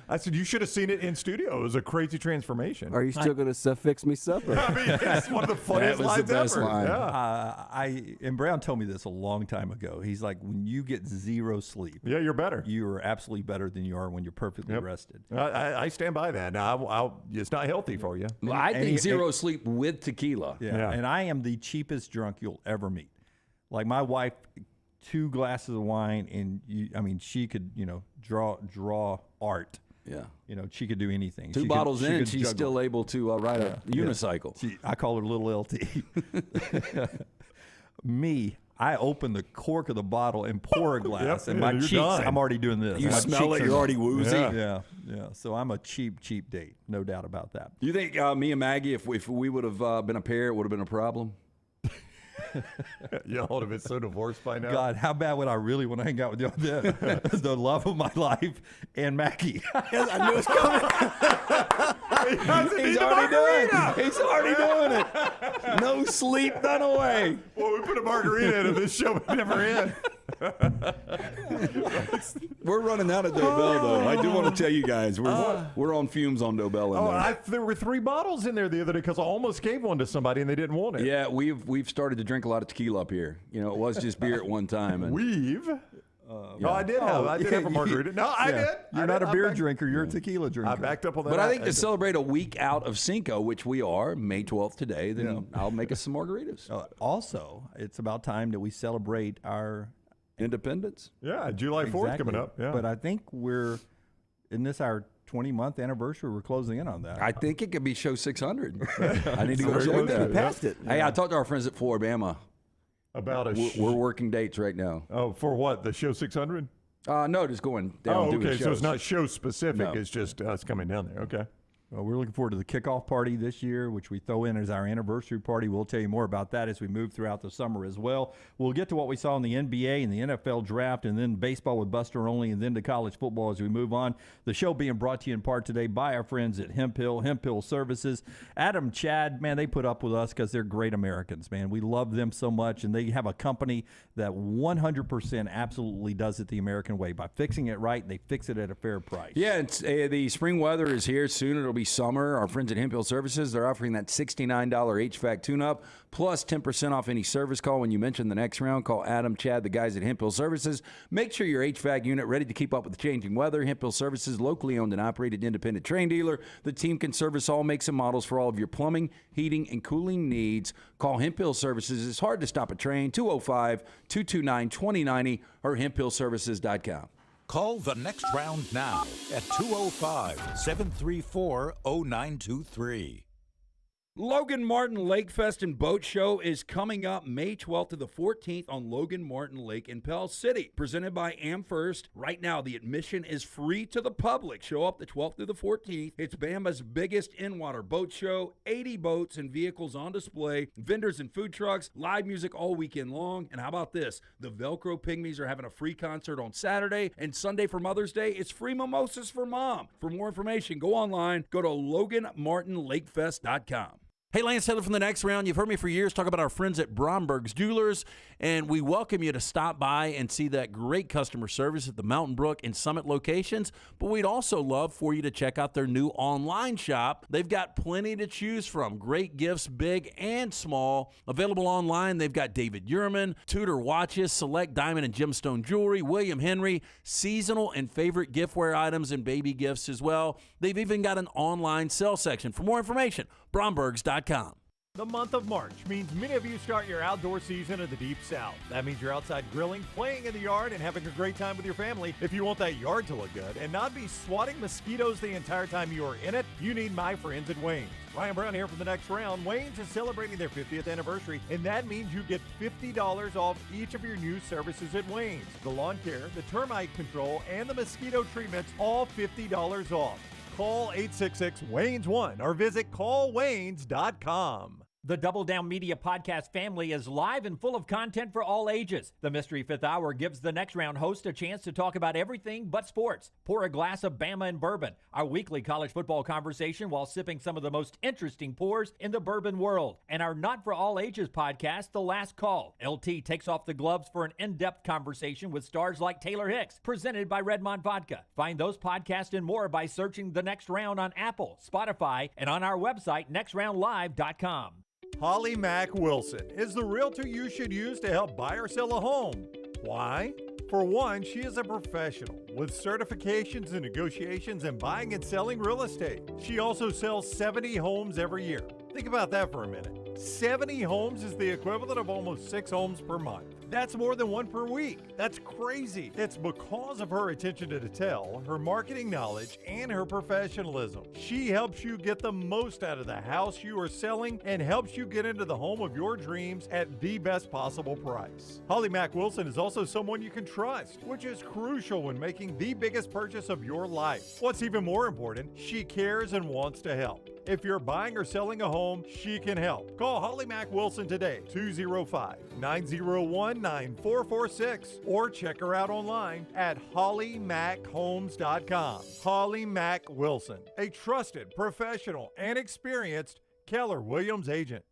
I said, you should have seen it in studio. It was a crazy transformation. Are you still going to suffix me supper? I mean, it's one of the funniest That was the lines best ever. line. Yeah. And Brown told me this a long time ago. He's like, when you get 0 sleep, Yeah, you're better. you are absolutely better than you are when you're perfectly rested. I stand by that. Now, it's not healthy for you. Well, I think zero sleep with tequila. Yeah. And I am the cheapest drunk you'll ever meet. Like my wife, 2 glasses of wine, and she could, draw art. Yeah. She could do anything. 2 She bottles could, she in, could she's juggle. still able to ride a unicycle. I call her Little LT. Me, I open the cork of the bottle and pour a glass, and my you're cheeks, dying. I'm already doing this. You My smell cheeks it, are- you're already woozy. Yeah. Yeah. So I'm a cheap date, no doubt about that. You think me and Maggie, if we would have been a pair, it would have been a problem? Y'all would have been so divorced by now. God, how bad would I really want to hang out with y'all then? The love of my life and Mackie. I knew it was coming. He's already doing it. No sleep, none away. Well, we put a margarita in, and this show would never end. We're running out of Dobell, though. I do want to tell you guys, we're on fumes on Dobell in there. There were 3 bottles in there the other day because I almost gave one to somebody and they didn't want it. Yeah, we've started to drink a lot of tequila up here. It was just beer at one time. And We've? No, I did have a margarita. No, I did. You're not a beer drinker. You're a tequila drinker. I backed up on that. But I think to celebrate a week out of Cinco, which we are, May 12th today, then Yeah. I'll make us some margaritas. Also, it's about time that we celebrate our Independence? Yeah, July 4th coming up. Yeah. But I think isn't this our 20-month anniversary? We're closing in on that. I think it could be show 600. I need to go Very check good. that. We passed it. Hey, I talked to our friends at Floribama. About We're working dates right now. Oh, for what? The show 600? No, just going down Oh, doing okay. shows. So it's not show specific. No. It's just us coming down there. Okay. Well, we're looking forward to the kickoff party this year, which we throw in as our anniversary party. We'll tell you more about that as we move throughout the summer as well. We'll get to what we saw in the NBA and the NFL draft, and then baseball with Buster Olney, and then to college football as we move on. The show being brought to you in part today by our friends at Hemp Hill Services. Adam, Chad, man, they put up with us because they're great Americans, man. We love them so much, and they have a company that 100% absolutely does it the American way. By fixing it right, they fix it at a fair price. Yeah, it's, the spring weather is here. Soon it'll be summer. Our friends at Hemp Hill Services, they're offering that $69 HVAC tune-up plus 10% off any service call. When you mention the next round, call Adam, Chad, the guys at Hemp Hill Services. Make sure your HVAC unit ready to keep up with the changing weather. Hemp Hill Services, locally owned and operated independent train dealer. The team can service all makes and models for all of your plumbing, heating, and cooling needs. Call Hemp Hill Services. It's hard to stop a train. 205-229-2090 or hemphillservices.com. Call the next round now at 205-734-0923. Logan Martin Lake Fest and Boat Show is coming up May 12th to the 14th on Logan Martin Lake in Pell City. Presented by AmFirst. Right now, the admission is free to the public. Show up the 12th through the 14th. It's Bama's biggest in-water boat show. 80 boats and vehicles on display. Vendors and food trucks. Live music all weekend long. And how about this? The Velcro Pygmies are having a free concert on Saturday. And Sunday for Mother's Day, it's free mimosas for mom. For more information, go online. Go to LoganMartinLakeFest.com. Hey, Lance Taylor from The Next Round. You've heard me for years talk about our friends at Bromberg's Jewelers, and we welcome you to stop by and see that great customer service at the Mountain Brook and Summit locations, but we'd also love for you to check out their new online shop. They've got plenty to choose from. Great gifts, big and small. Available online, they've got David Yurman, Tudor watches, select diamond and gemstone jewelry, William Henry, seasonal and favorite giftware items and baby gifts as well. They've even got an online sale section. For more information, Brombergs.com. The month of March means many of you start your outdoor season in the Deep South. That means you're outside grilling, playing in the yard, and having a great time with your family. If you want that yard to look good and not be swatting mosquitoes the entire time you are in it, you need my friends at Wayne's. Ryan Brown here for The Next Round. Wayne's is celebrating their 50th anniversary, and that means you get $50 off each of your new services at Wayne's. The lawn care, the termite control, and the mosquito treatments, all $50 off. Call 866-WAYNES1 or visit callwaynes.com. The Double Down Media podcast family is live and full of content for all ages. The Mystery Fifth Hour gives the Next Round host a chance to talk about everything but sports. Pour a glass of Bama and bourbon, our weekly college football conversation while sipping some of the most interesting pours in the bourbon world. And our Not For All Ages podcast, The Last Call. LT takes off the gloves for an in-depth conversation with stars like Taylor Hicks, presented by Redmond Vodka. Find those podcasts and more by searching The Next Round on Apple, Spotify, and on our website, nextroundlive.com. Holly Mack Wilson is the realtor you should use to help buy or sell a home. Why? For one, she is a professional with certifications in negotiations and buying and selling real estate. She also sells 70 homes every year. Think about that for a minute. 70 homes is the equivalent of almost 6 homes per month. That's more than 1 per week. That's crazy. It's because of her attention to detail, her marketing knowledge, and her professionalism. She helps you get the most out of the house you are selling and helps you get into the home of your dreams at the best possible price. Holly Mack Wilson is also someone you can trust, which is crucial when making the biggest purchase of your life. What's even more important, she cares and wants to help. If you're buying or selling a home, she can help. Call Holly Mack Wilson today, 205-901-9446, or check her out online at hollymackhomes.com. Holly Mack Wilson, a trusted, professional, and experienced Keller Williams agent.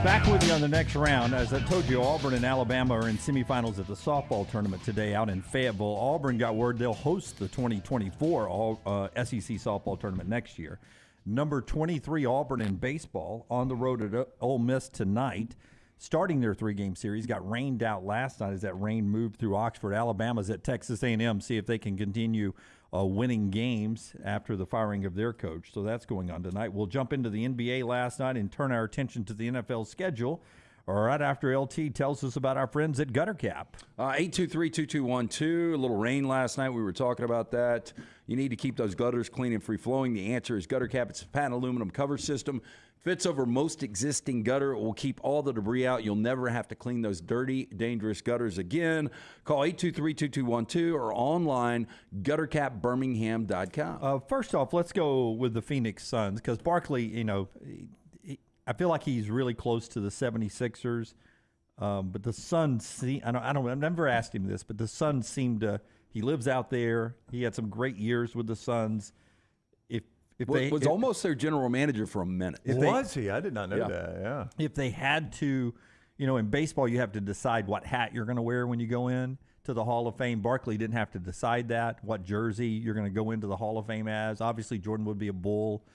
Back with you on the next round. As I told you, Auburn and Alabama are in semifinals at the softball tournament today out in Fayetteville. Auburn got word they'll host the 2024 SEC softball tournament next year. Number 23 Auburn in baseball on the road at Ole Miss tonight, starting their 3-game series. Got rained out last night as that rain moved through Oxford. Alabama's at Texas A&M, see if they can continue winning games after the firing of their coach. So that's going on tonight. We'll jump into the NBA last night and turn our attention to the NFL schedule right after LT tells us about our friends at Gutter Cap. 823-2212. A little rain last night. We were talking about that. You need to keep those gutters clean and free-flowing. The answer is Gutter Cap. It's a patent aluminum cover system. Fits over most existing gutter. It will keep all the debris out. You'll never have to clean those dirty, dangerous gutters again. Call 823-2212 or online, guttercapbirmingham.com. First off, let's go with the Phoenix Suns because Barkley, I feel like he's really close to the 76ers. But the Suns, I've never asked him this, but the Suns he lives out there. He had some great years with the Suns. Was almost their general manager for a minute. Was he? I did not know that, yeah. If they had to, in baseball, you have to decide what hat you're going to wear when you go in to the Hall of Fame. Barkley didn't have to decide that, what jersey you're going to go into the Hall of Fame as. Obviously, Jordan would be a Bull.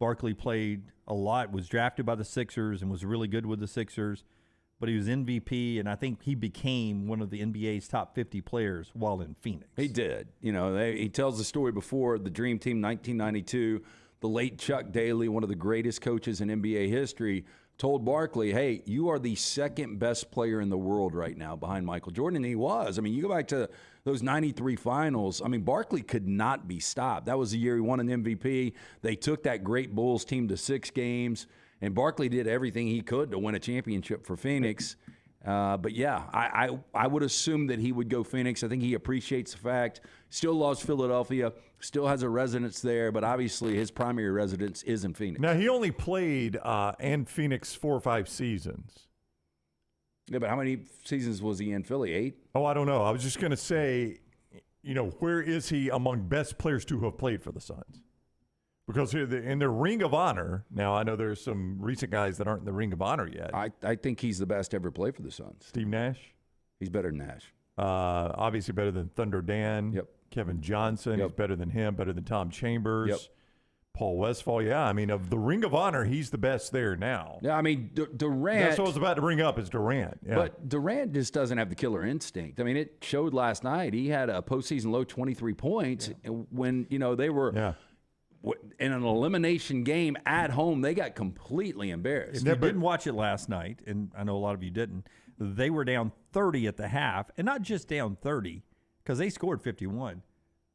Barkley played a lot, was drafted by the Sixers, and was really good with the Sixers. But he was MVP, and I think he became one of the NBA's top 50 players while in Phoenix. He did. He tells the story before the Dream Team 1992. The late Chuck Daly, one of the greatest coaches in NBA history, told Barkley, hey, you are the second best player in the world right now behind Michael Jordan. And he was. I mean, you go back to those 93 finals. I mean, Barkley could not be stopped. That was the year he won an MVP. They took that great Bulls team to 6 games. And Barkley did everything he could to win a championship for Phoenix. But, yeah, I would assume that he would go Phoenix. I think he appreciates the fact, still loves Philadelphia, still has a residence there, but obviously his primary residence is in Phoenix. Now, he only played in Phoenix 4 or 5 seasons. Yeah, but how many seasons was he in Philly? 8? Oh, I don't know. I was just going to say, where is he among best players to have played for the Suns? Because in their Ring of Honor, now I know there's some recent guys that aren't in the Ring of Honor yet. I think he's the best to ever play for the Suns. Steve Nash? He's better than Nash. Obviously better than Thunder Dan. Yep. Kevin Johnson. Yep. He's better than him, better than Tom Chambers. Yep. Paul Westphal. Yeah, I mean, of the Ring of Honor, he's the best there now. Yeah, I mean, Durant. That's what I was about to bring up is Durant. Yeah. But Durant just doesn't have the killer instinct. I mean, it showed last night. He had a postseason low 23 points when, they were – in an elimination game at home, they got completely embarrassed. If you didn't watch it last night, and I know a lot of you didn't, they were down 30 at the half, and not just down 30 because they scored 51.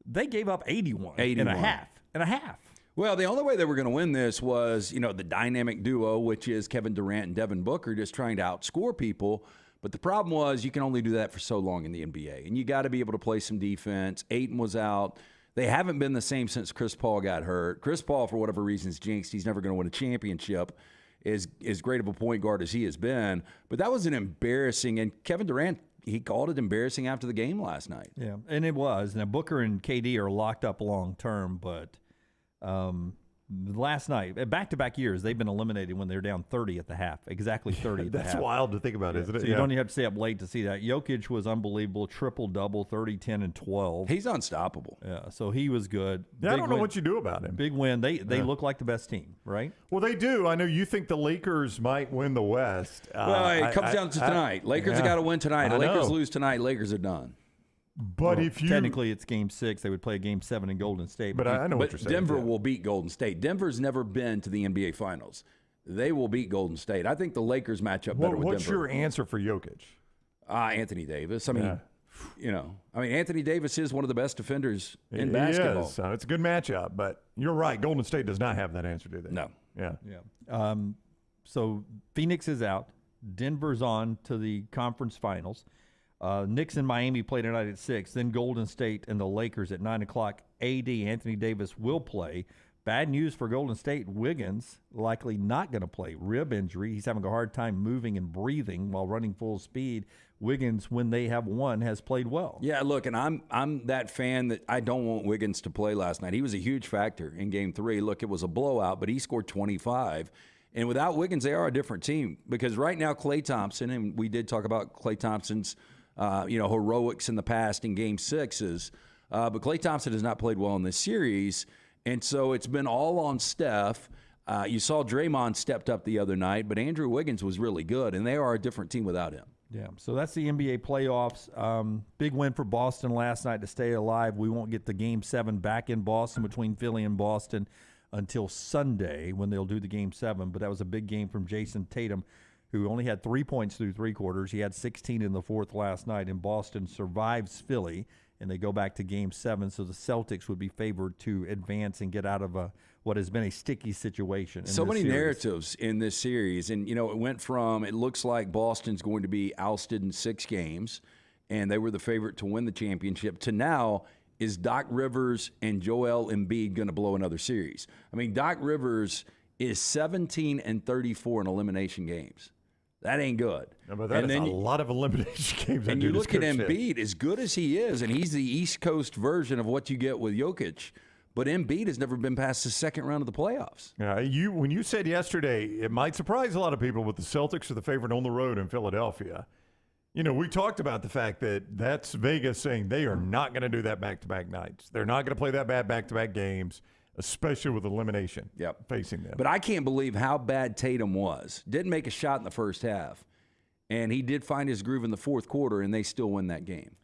They gave up 81 and a half. Well, the only way they were going to win this was, the dynamic duo, which is Kevin Durant and Devin Booker, just trying to outscore people. But the problem was you can only do that for so long in the NBA, and you got to be able to play some defense. Ayton was out. They haven't been the same since Chris Paul got hurt. Chris Paul, for whatever reason, is jinxed. He's never going to win a championship, as great of a point guard as he has been. But that was an embarrassing, and Kevin Durant, he called it embarrassing after the game last night. Yeah, and it was. Now, Booker and KD are locked up long term, but last night, back-to-back years, they've been eliminated when they're down 30 at the half, exactly 30 at the half. That's wild to think about, isn't it? So you don't even have to stay up late to see that. Jokic was unbelievable, triple-double, 30, 10, and 12. He's unstoppable. Yeah, so he was good. Yeah, I don't know what you do about him. Big win. They look like the best team, right? Well, they do. I know you think the Lakers might win the West. Well, it comes down to tonight. Lakers have got to win tonight. Lakers lose tonight, Lakers are done. But if you technically it's Game 6, they would play Game 7 in Golden State. But I know what you're saying. Denver will beat Golden State. Denver's never been to the NBA Finals. They will beat Golden State. I think the Lakers match up better with Denver. What's your answer for Jokic? Anthony Davis. I mean, Anthony Davis is one of the best defenders in basketball. Is. It's a good matchup, but you're right. Golden State does not have that answer, do they? No. Yeah. So Phoenix is out. Denver's on to the conference finals. Knicks and Miami play tonight at 6. Then Golden State and the Lakers at 9 o'clock. Anthony Davis will play. Bad news for Golden State. Wiggins likely not going to play. Rib injury. He's having a hard time moving and breathing while running full speed. Wiggins, when they have won, has played well. Yeah, look, and I'm that fan that I don't want Wiggins to play last night. He was a huge factor in Game 3. Look, it was a blowout, but he scored 25. And without Wiggins, they are a different team because right now Klay Thompson, and we did talk about Klay Thompson's heroics in the past in Game 6s, but Klay Thompson has not played well in this series. And so it's been all on Steph. You saw Draymond stepped up the other night, but Andrew Wiggins was really good, and they are a different team without him. Yeah, so that's the NBA playoffs. Big win for Boston last night to stay alive. We won't get the Game 7 back in Boston between Philly and Boston until Sunday when they'll do the Game 7. But that was a big game from Jason Tatum, who only had 3 points through three quarters. He had 16 in the fourth last night, and Boston survives Philly, and they go back to Game 7. So the Celtics would be favored to advance and get out of what has been a sticky situation. So many narratives in this series. And, it went from it looks like Boston's going to be ousted in 6 games, and they were the favorite to win the championship, to now is Doc Rivers and Joel Embiid going to blow another series? I mean, Doc Rivers is 17-34 in elimination games. That ain't good. No, but that is a lot of elimination games. And you look at Embiid, as good as he is, and he's the East Coast version of what you get with Jokic, but Embiid has never been past the second round of the playoffs. Yeah, when you said yesterday, it might surprise a lot of people, but the Celtics are the favorite on the road in Philadelphia. We talked about the fact that that's Vegas saying they are not going to do that back-to-back nights. They're not going to play that bad back-to-back games, especially with elimination facing them. But I can't believe how bad Tatum was. Didn't make a shot in the first half, and he did find his groove in the fourth quarter, and they still win that game.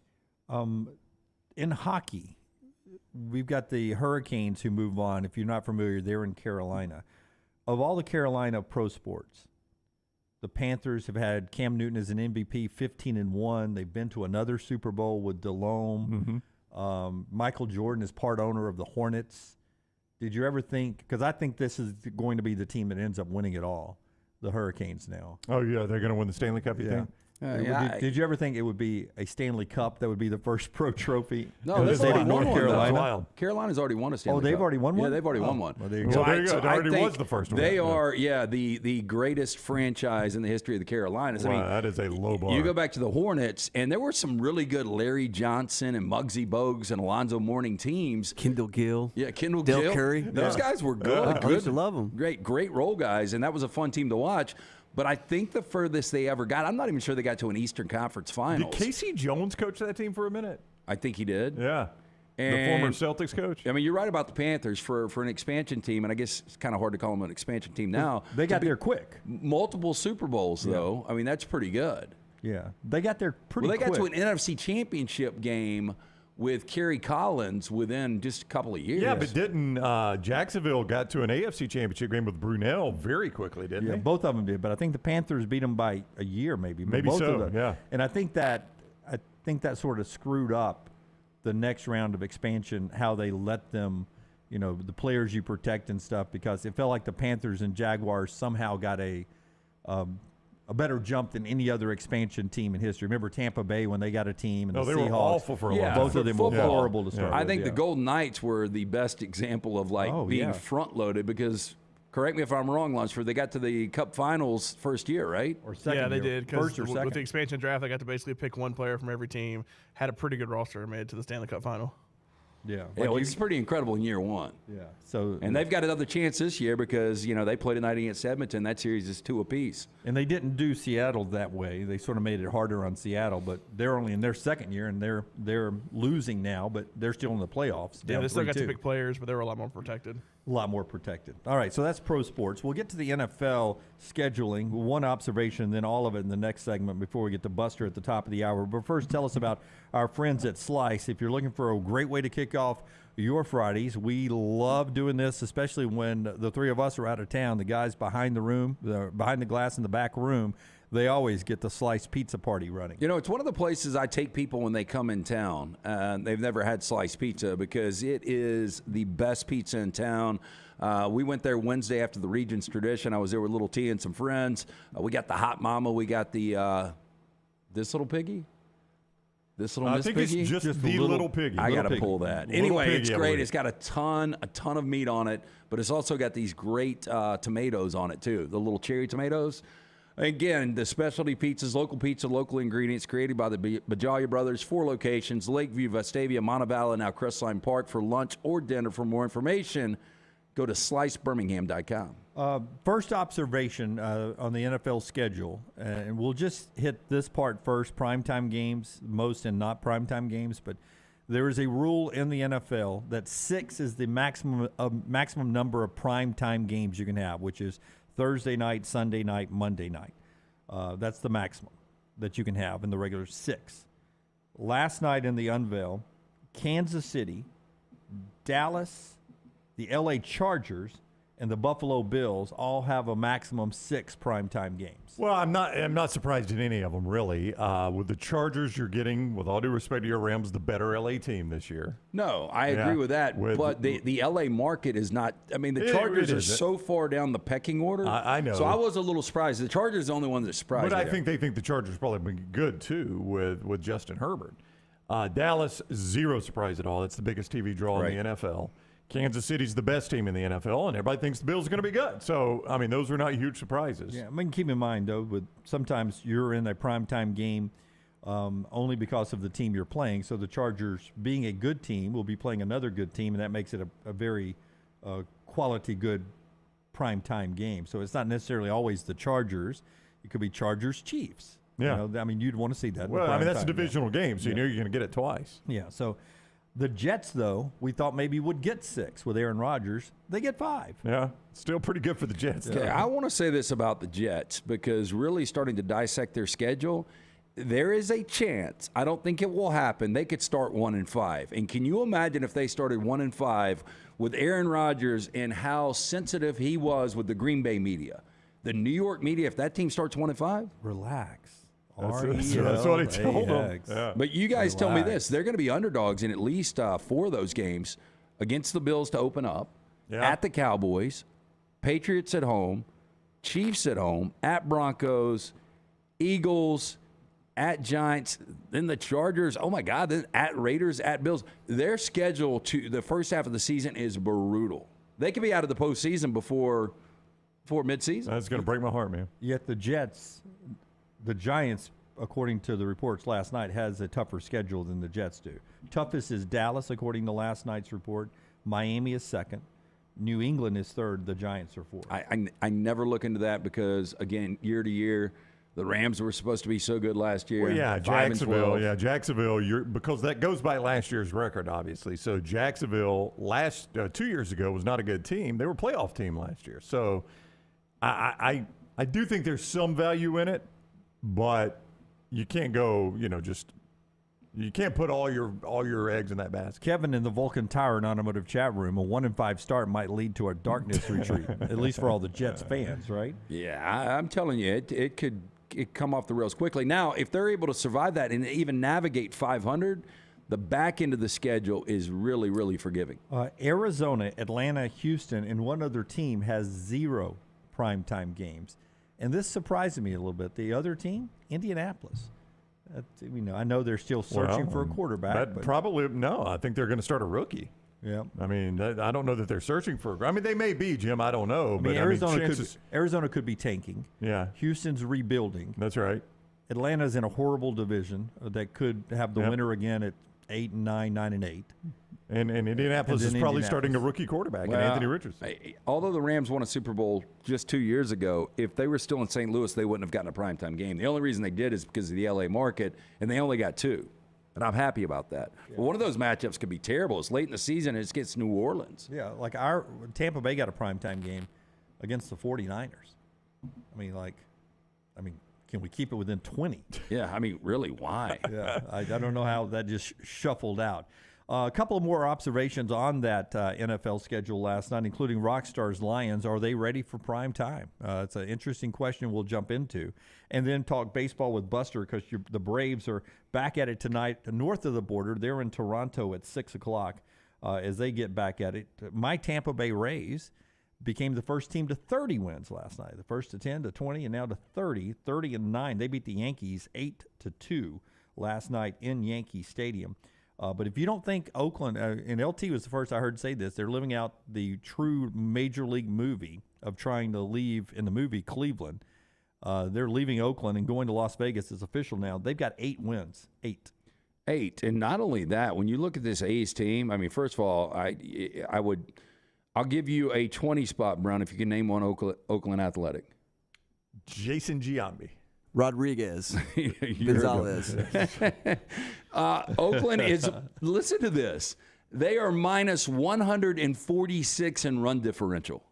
In hockey, we've got the Hurricanes who move on. If you're not familiar, they're in Carolina. Of all the Carolina pro sports, the Panthers have had Cam Newton as an MVP, 15-1. They've been to another Super Bowl with Delhomme. Michael Jordan is part owner of the Hornets. Did you ever think, because I think this is going to be the team that ends up winning it all, the Hurricanes now. Oh, yeah, they're going to win the Stanley Cup, you think? Did you ever think it would be a Stanley Cup that would be the first pro trophy? No, they've already won North one. Carolina. Carolina's already won a Stanley Cup. Oh, they've already won one? Yeah, they've already won one. Well, there you go. So there you go. It already was the first one. They are, the greatest franchise in the history of the Carolinas. Wow, I mean, that is a low bar. You go back to the Hornets, and there were some really good Larry Johnson and Muggsy Bogues and Alonzo Mourning teams. Kendall Gill. Yeah, Kendall Del Gill. Curry. Those guys were good. I used to love them. Great role guys, and that was a fun team to watch. But I think the furthest they ever got, I'm not even sure they got to an Eastern Conference Finals. Did Casey Jones coach that team for a minute? I think he did. Yeah. And, the former Celtics coach? I mean, you're right about the Panthers for an expansion team, and I guess it's kind of hard to call them an expansion team now. They got there quick. Multiple Super Bowls, though. I mean, that's pretty good. Yeah. They got there pretty quick. Well, they got to an NFC championship game with Kerry Collins within just a couple of years. Yeah, but didn't Jacksonville got to an AFC championship game with Brunell very quickly, didn't they? Both of them did, but I think the Panthers beat them by a year maybe. Maybe both so, of them. yeah. And I think that sort of screwed up the next round of expansion, how they let them, the players you protect and stuff, because it felt like the Panthers and Jaguars somehow got a better jump than any other expansion team in history. Remember Tampa Bay when they got a team, and the they Seahawks. were awful for a long time. Both of them were horrible to start with. I think the Golden Knights were the best example of being front-loaded because, correct me if I'm wrong, Lunsford, they got to the Cup Finals first year, right? Or second Yeah, they year. did. Because First or second. with the expansion draft, they got to basically pick one player from every team, had a pretty good roster, and made it to the Stanley Cup final. Yeah. It's pretty incredible in year one. Yeah. And they've got another chance this year because, they played tonight against Edmonton. That series is 2 apiece. And they didn't do Seattle that way. They sort of made it harder on Seattle, but they're only in their second year, and they're losing now, but they're still in the playoffs. Yeah, they still got 3-2. to pick players, but they were a lot more protected. A lot more protected. All right, so that's pro sports. We'll get to the NFL scheduling. One observation, then all of it in the next segment before we get to Buster at the top of the hour. But first, tell us about our friends at Slice. If you're looking for a great way to kick off your Fridays, we love doing this, especially when the three of us are out of town. The guys behind the glass in the back room, they always get the Slice pizza party running. It's one of the places I take people when they come in town. They've never had Slice Pizza because it is the best pizza in town. We went there Wednesday after the Regions tradition. I was there with Little T and some friends. We got the Hot Mama. We got the this little piggy. This little Miss Piggy? Piggy? It's just the little piggy. I got to Little pull piggy. that. Little Anyway, piggy, it's I great. believe. It's got a ton of meat on it, but it's also got these great tomatoes on it too. The little cherry tomatoes. Again, the specialty pizzas, local pizza, local ingredients, created by the Bajalia Brothers. 4 locations: Lakeview, Vestavia, Montevallo, now Crestline Park. For lunch or dinner. For more information, go to slicebirmingham.com. First observation on the NFL schedule, and we'll just hit this part first, primetime games, most and not primetime games, but There is a rule in the NFL that 6 is the maximum number of primetime games you can have, which is Thursday night, Sunday night, Monday night. That's the maximum that you can have in the regular 6. Last night in the unveil, Kansas City, Dallas, the LA Chargers, and the Buffalo Bills all have a maximum 6 primetime games. Well, I'm not surprised at any of them, really. With the Chargers, you're getting, with all due respect to your Rams, the better LA team this year. No, I agree with that. But the LA market is not. I mean, the Chargers are so far down the pecking order. I know. So I was a little surprised. The Chargers are the only one that surprised me. But I think they think the Chargers probably been good too with Justin Herbert. Dallas, zero surprise at all. It's the biggest TV draw in the NFL. Kansas City's the best team in the NFL, and everybody thinks the Bills are going to be good. So, I mean, those are not huge surprises. Yeah, I mean, keep in mind, though, sometimes you're in a primetime game only because of the team you're playing. So the Chargers, being a good team, will be playing another good team, and that makes it a very quality, good primetime game. So it's not necessarily always the Chargers. It could be Chargers-Chiefs. Yeah. You know, I mean, you'd want to see that. Well, I mean, that's a divisional game, so you know you're going to get it twice. Yeah, so the Jets, though, we thought maybe would get 6 with Aaron Rodgers. They get 5. Yeah, still pretty good for the Jets. Okay, I want to say this about the Jets because really starting to dissect their schedule, there is a chance. I don't think it will happen. They could start 1-5. And can you imagine if they started 1-5 with Aaron Rodgers and how sensitive he was with the Green Bay media? The New York media, if that team starts 1-5? Relax. That's what he told them. Yeah. But you guys tell me this. They're going to be underdogs in at least 4 of those games against the Bills to open up, at the Cowboys, Patriots at home, Chiefs at home, at Broncos, Eagles, at Giants, then the Chargers. Oh, my God, then at Raiders, at Bills. Their schedule to the first half of the season is brutal. They could be out of the postseason before midseason. That's going to break my heart, man. Yet the Giants, according to the reports last night, has a tougher schedule than the Jets do. Toughest is Dallas, according to last night's report. Miami is second. New England is third. The Giants are fourth. I never look into that because, again, year to year, the Rams were supposed to be so good last year. Well, yeah, Jacksonville. Yeah, Jacksonville. Because that goes by last year's record, obviously. So Jacksonville 2 years ago was not a good team. They were a playoff team last year. So I do think there's some value in it, but you can't go. You can't put all your eggs in that basket. Kevin in the Vulcan Tower and Automotive chat room, a 1-5 start might lead to a darkness retreat, at least for all the Jets fans, right? Yeah, I'm telling you, it could come off the rails quickly. Now, if they're able to survive that and even navigate 500, the back end of the schedule is really, really forgiving. Arizona, Atlanta, Houston, and one other team has 0 primetime games. And this surprised me a little bit. The other team, Indianapolis. I know they're still searching for a quarterback. I think they're going to start a rookie. Yeah. I mean, I don't know that they're searching for. I mean, they may be, Jim. I don't know. Arizona could be tanking. Yeah. Houston's rebuilding. That's right. Atlanta's in a horrible division that could have the winner again at 8-9, 9-8. And Indianapolis is probably starting a rookie quarterback, Anthony Richardson. Although the Rams won a Super Bowl just 2 years ago, if they were still in St. Louis, they wouldn't have gotten a primetime game. The only reason they did is because of the L.A. market, and they only got 2. And I'm happy about that. Yeah. But one of those matchups could be terrible. It's late in the season, and it gets New Orleans. Yeah, like our Tampa Bay got a primetime game against the 49ers. Can we keep it within 20? Yeah, really, why? Yeah, I don't know how that just shuffled out. A couple of more observations on that NFL schedule last night, including Rockstar's Lions. Are they ready for prime time? It's an interesting question we'll jump into. And then talk baseball with Buster because the Braves are back at it tonight north of the border. They're in Toronto at 6 o'clock as they get back at it. My Tampa Bay Rays became the first team to 30 wins last night. The first to 10 to 20 and now to 30-9. They beat the Yankees 8-2 last night in Yankee Stadium. But if you don't think Oakland, and LT was the first I heard say this, they're living out the true major league movie of trying to leave in the movie Cleveland. They're leaving Oakland and going to Las Vegas. It's official now. They've got 8 wins. 8. And not only that, when you look at this A's team, first of all, I'll give you a 20 spot, Brown, if you can name one Oakland Athletic. Jason Giambi. Rodriguez. Gonzalez. Oakland is, listen to this. They are minus 146 in run differential.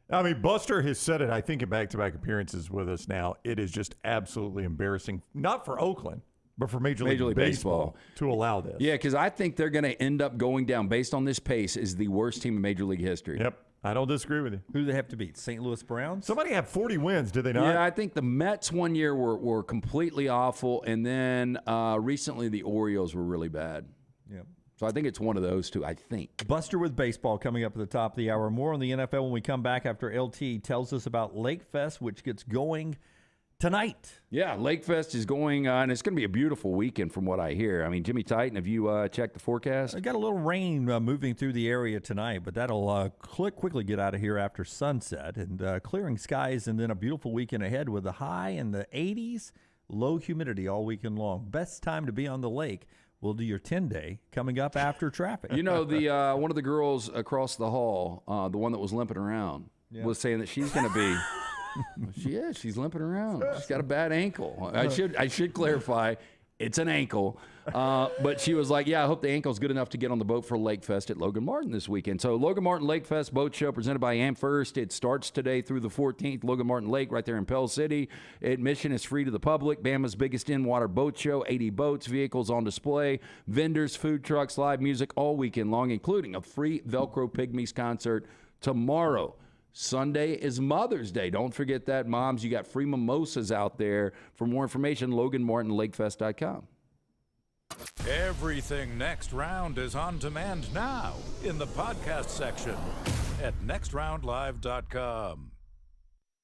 I mean, Buster has said it, I think, in back-to-back appearances with us now. It is just absolutely embarrassing, not for Oakland, but for Major League Baseball to allow this. Yeah, because I think they're going to end up going down, based on this pace, is the worst team in Major League history. Yep. I don't disagree with you. Who do they have to beat? St. Louis Browns? Somebody had 40 wins, did they not? Yeah, I think the Mets one year were completely awful, and then recently the Orioles were really bad. Yeah. So I think it's one of those two, I think. Buster with baseball coming up at the top of the hour. More on the NFL when we come back after LT tells us about Lake Fest, which gets going tonight. Yeah, Lake Fest is going, and it's going to be a beautiful weekend from what I hear. I mean, Jimmy Titan, have you checked the forecast? I got a little rain moving through the area tonight, but that'll quickly get out of here after sunset and clearing skies, and then a beautiful weekend ahead with a high in the 80s, low humidity all weekend long. Best time to be on the lake. We'll do your 10-day coming up after traffic. You know, the one of the girls across the hall, the one that was limping around, was saying that she's going to be. She's limping around. She's got a bad ankle. I should clarify, it's an ankle. But she was like, yeah, I hope the ankle's good enough to get on the boat for Lake Fest at Logan Martin this weekend. So Logan Martin Lake Fest Boat Show presented by Amherst. It starts today through the 14th. Logan Martin Lake right there in Pell City. Admission is free to the public. Bama's biggest in-water boat show. 80 boats, vehicles on display, vendors, food trucks, live music all weekend long, including a free Velcro Pygmies concert tomorrow. Sunday is Mother's Day. Don't forget that, moms. You got free mimosas out there. For more information, LoganMartinLakeFest.com. Everything Next Round is on demand now in the podcast section at nextroundlive.com.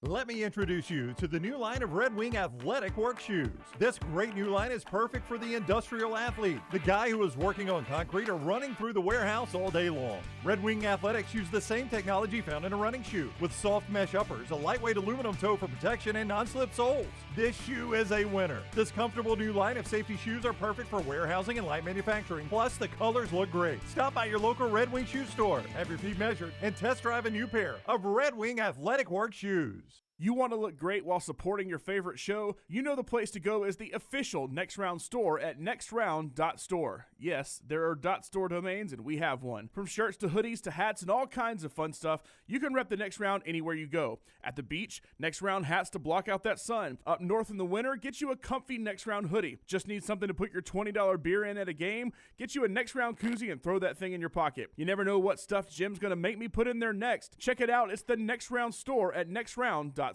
Let me introduce you to the new line of Red Wing athletic work shoes. This great new line is perfect for the industrial athlete, the guy who is working on concrete or running through the warehouse all day long. Red Wing Athletics use the same technology found in a running shoe, with soft mesh uppers, a lightweight aluminum toe for protection, and non-slip soles. This shoe is a winner. This comfortable new line of safety shoes are perfect for warehousing and light manufacturing. Plus, the colors look great. Stop by your local Red Wing shoe store, have your feet measured, and test drive a new pair of Red Wing athletic work shoes. You want to look great while supporting your favorite show? You know the place to go is the official Next Round store at nextround.store. Yes, there are .store domains, and we have one. From shirts to hoodies to hats and all kinds of fun stuff, you can rep the Next Round anywhere you go. At the beach, Next Round hats to block out that sun. Up north in the winter, get you a comfy Next Round hoodie. Just need something to put your $20 beer in at a game? Get you a Next Round koozie and throw that thing in your pocket. You never know what stuff Jim's going to make me put in there next. Check it out. It's the Next Round store at nextround.store.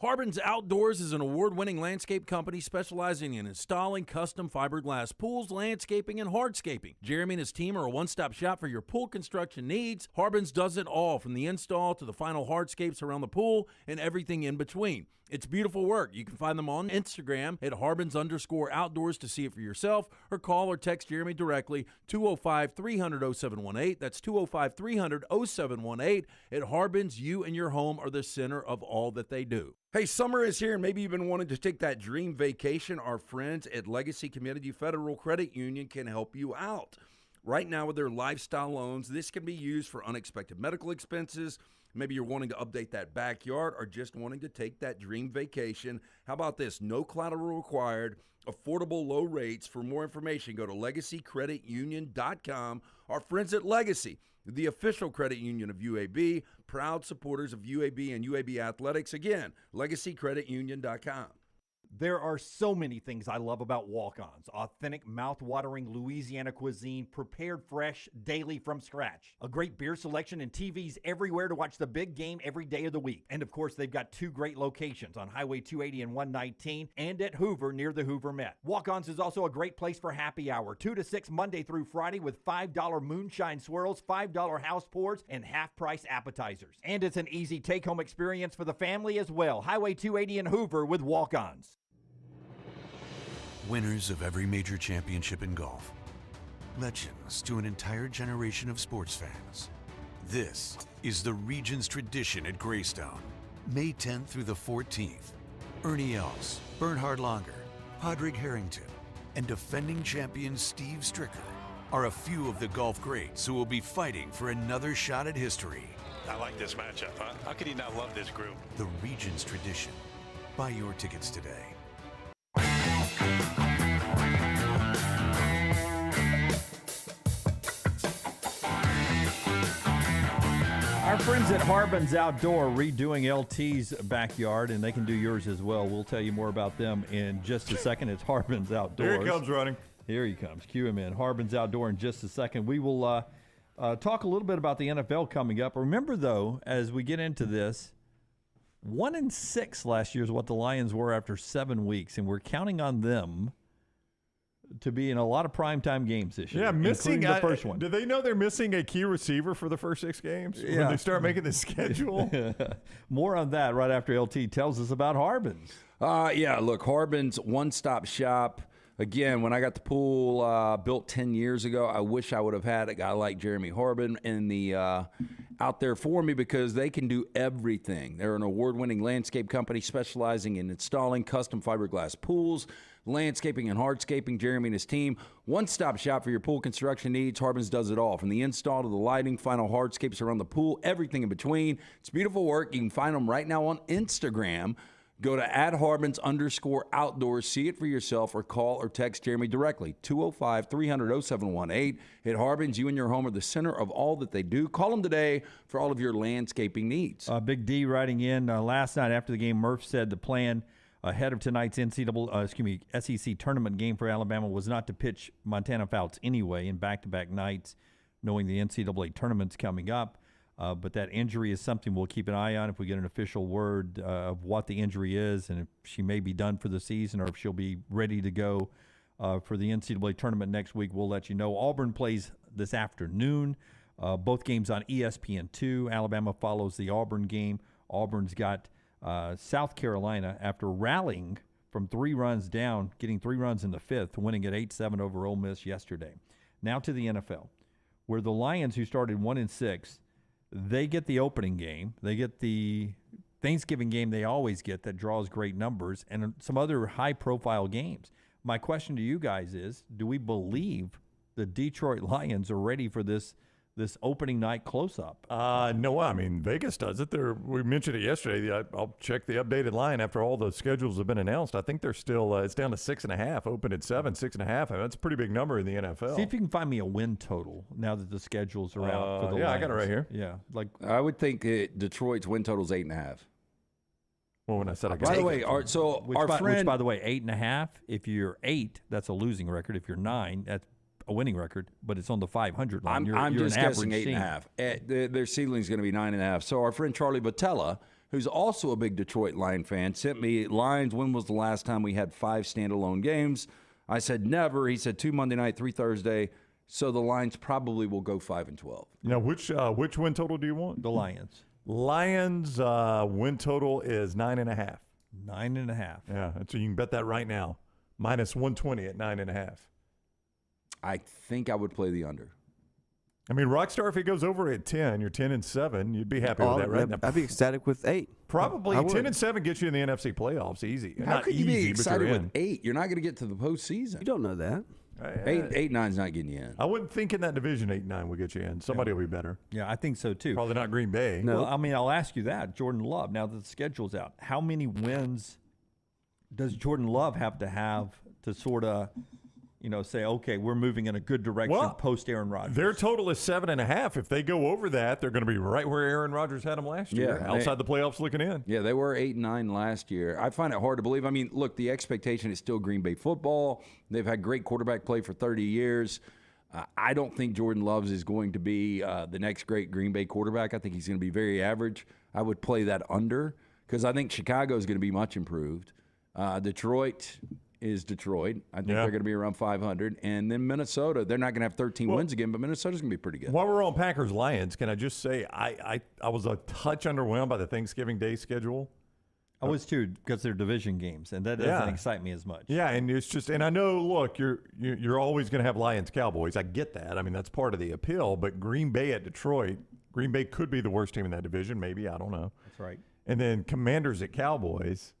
Harbin's Outdoors is an award-winning landscape company specializing in installing custom fiberglass pools, landscaping, and hardscaping. Jeremy and his team are a one-stop shop for your pool construction needs. Harbin's does it all, from the install to the final hardscapes around the pool and everything in between. It's beautiful work. You can find them on Instagram at Harbins_outdoors to see it for yourself, or call or text Jeremy directly, 205-300-0718. That's 205-300-0718. At Harbins, you and your home are the center of all that they do. Hey, summer is here, and maybe you've been wanting to take that dream vacation. Our friends at Legacy Community Federal Credit Union can help you out. Right now with their lifestyle loans, this can be used for unexpected medical expenses. Maybe you're wanting to update that backyard or just wanting to take that dream vacation. How about this? No collateral required, affordable low rates. For more information, go to legacycreditunion.com. Our friends at Legacy, the official credit union of UAB, proud supporters of UAB and UAB athletics. Again, legacycreditunion.com. There are so many things I love about walk-ons. Authentic, mouth-watering Louisiana cuisine, prepared fresh, daily from scratch. A great beer selection and TVs everywhere to watch the big game every day of the week. And of course, they've got two great locations on Highway 280 and 119 and at Hoover near the Hoover Met. Walk-ons is also a great place for happy hour, 2 to 6 Monday through Friday with $5 moonshine swirls, $5 house pours, and half-price appetizers. And it's an easy take-home experience for the family as well. Highway 280 and Hoover with walk-ons. Winners of every major championship in golf. Legends to an entire generation of sports fans. This is the region's tradition at Greystone. May 10th through the 14th. Ernie Els, Bernhard Langer, Padraig Harrington, and defending champion Steve Stricker are a few of the golf greats who will be fighting for another shot at history. I like this matchup, huh? How could he not love this group? The region's tradition. Buy your tickets today. Our friends at Harbin's Outdoor redoing LT's backyard, and they can do yours as well. We'll tell you more about them in just a second. It's Harbin's Outdoors. Here he comes running. Here he comes. Cue him in. Harbin's Outdoor in just a second. We will talk a little bit about the NFL coming up. Remember, though, as we get into this, 1-6 last year is what the Lions were after 7 weeks, and we're counting on them to be in a lot of primetime games this year. Yeah, missing the first one. Do they know they're missing a key receiver for the first 6 games when they start making the schedule? More on that right after LT tells us about Harbin's. Yeah, look, Harbin's one-stop shop. Again, when I got the pool built 10 years ago, I wish I would have had a guy like Jeremy Harbin in the out there for me, because they can do everything. They're an award-winning landscape company specializing in installing custom fiberglass pools, landscaping and hardscaping. Jeremy and his team, one-stop shop for your pool construction needs. Harbin's does it all, from the install to the lighting, final hardscapes around the pool, everything in between. It's beautiful work. You can find them right now on Instagram. Go to @Harbins_outdoors. See it for yourself, or call or text Jeremy directly, 205-300-0718. At Harbins, you and your home are the center of all that they do. Call them today for all of your landscaping needs. Big D writing in last night after the game, Murph said the plan ahead of tonight's SEC tournament game for Alabama was not to pitch Montana Fouts anyway in back-to-back nights, knowing the NCAA tournament's coming up. But that injury is something we'll keep an eye on if we get an official word of what the injury is, and if she may be done for the season or if she'll be ready to go for the NCAA tournament next week. We'll let you know. Auburn plays this afternoon. Both games on ESPN2. Alabama follows the Auburn game. Auburn's got South Carolina after rallying from 3 runs down, getting 3 runs in the 5th, winning at 8-7 over Ole Miss yesterday. Now to the NFL, where the Lions, who started 1-6, they get the opening game. They get the Thanksgiving game they always get that draws great numbers, and some other high-profile games. My question to you guys is, do we believe the Detroit Lions are ready for this opening night close-up? No, I mean, Vegas does it. We mentioned it yesterday. I'll check the updated line after all the schedules have been announced. I think they're still it's down to 6.5, open at 7, 6.5. That's a pretty big number in the NFL. See if you can find me a win total now that the schedules are out for the Lions. I got it right here. Yeah, I would think Detroit's win total is 8.5. Well, when I said by the way, which, by the way, 8.5. If you're 8, that's a losing record. If you're 9, that's a winning record, but it's on the 500 line. I'm just guessing 8.5. Their ceiling is going to be 9.5. So our friend Charlie Batella, who's also a big Detroit Lion fan, sent me Lions. When was the last time we had 5 standalone games? I said never. He said 2 Monday night, 3 Thursday. So the Lions probably will go 5-12. Now, which win total do you want? The Lions. Lions win total is 9.5. 9.5. Yeah, so you can bet that right now. Minus 120 at 9.5. I think I would play the under. I mean, Rockstar, if it goes over at 10, you're 10-7, you'd be happy with that, right? I'd be ecstatic with 8. Probably 10-7 gets you in the NFC playoffs easy. How could you be excited with 8? You're not going to get to the postseason. You don't know that. 8-9's not getting you in. I wouldn't think in that division 8-9 would get you in. Somebody will be better. Yeah, I think so too. Probably not Green Bay. No. Well, I mean, I'll ask you that. Jordan Love, now that the schedule's out, how many wins does Jordan Love have to sort of, say, okay, we're moving in a good direction post Aaron Rodgers? Their total is 7.5. If they go over that, they're going to be right where Aaron Rodgers had them last year, outside the playoffs looking in. Yeah, they were 8-9 last year. I find it hard to believe. I mean, look, the expectation is still Green Bay football. They've had great quarterback play for 30 years. I don't think Jordan Love is going to be the next great Green Bay quarterback. I think he's going to be very average. I would play that under because I think Chicago is going to be much improved. Detroit is Detroit. I think they're going to be around 500. And then Minnesota, they're not going to have 13 wins again, but Minnesota's going to be pretty good. While we're on Packers-Lions, can I just say I was a touch underwhelmed by the Thanksgiving Day schedule. I was too, because they're division games, and that doesn't excite me as much. Yeah, and it's just, and I know, look, you're always going to have Lions-Cowboys. I get that. I mean, that's part of the appeal. But Green Bay at Detroit, Green Bay could be the worst team in that division, maybe. I don't know. That's right. And then Commanders at Cowboys.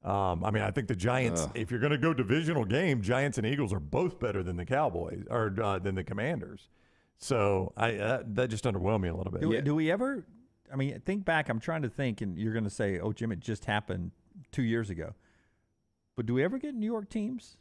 I mean, I think the Giants, if you're going to go divisional game, Giants and Eagles are both better than the Cowboys, or than the Commanders. So that just underwhelmed me a little bit. Do we ever, I mean, think back, I'm trying to think, and you're going to say, oh, Jim, it just happened 2 years ago. But do we ever get New York teams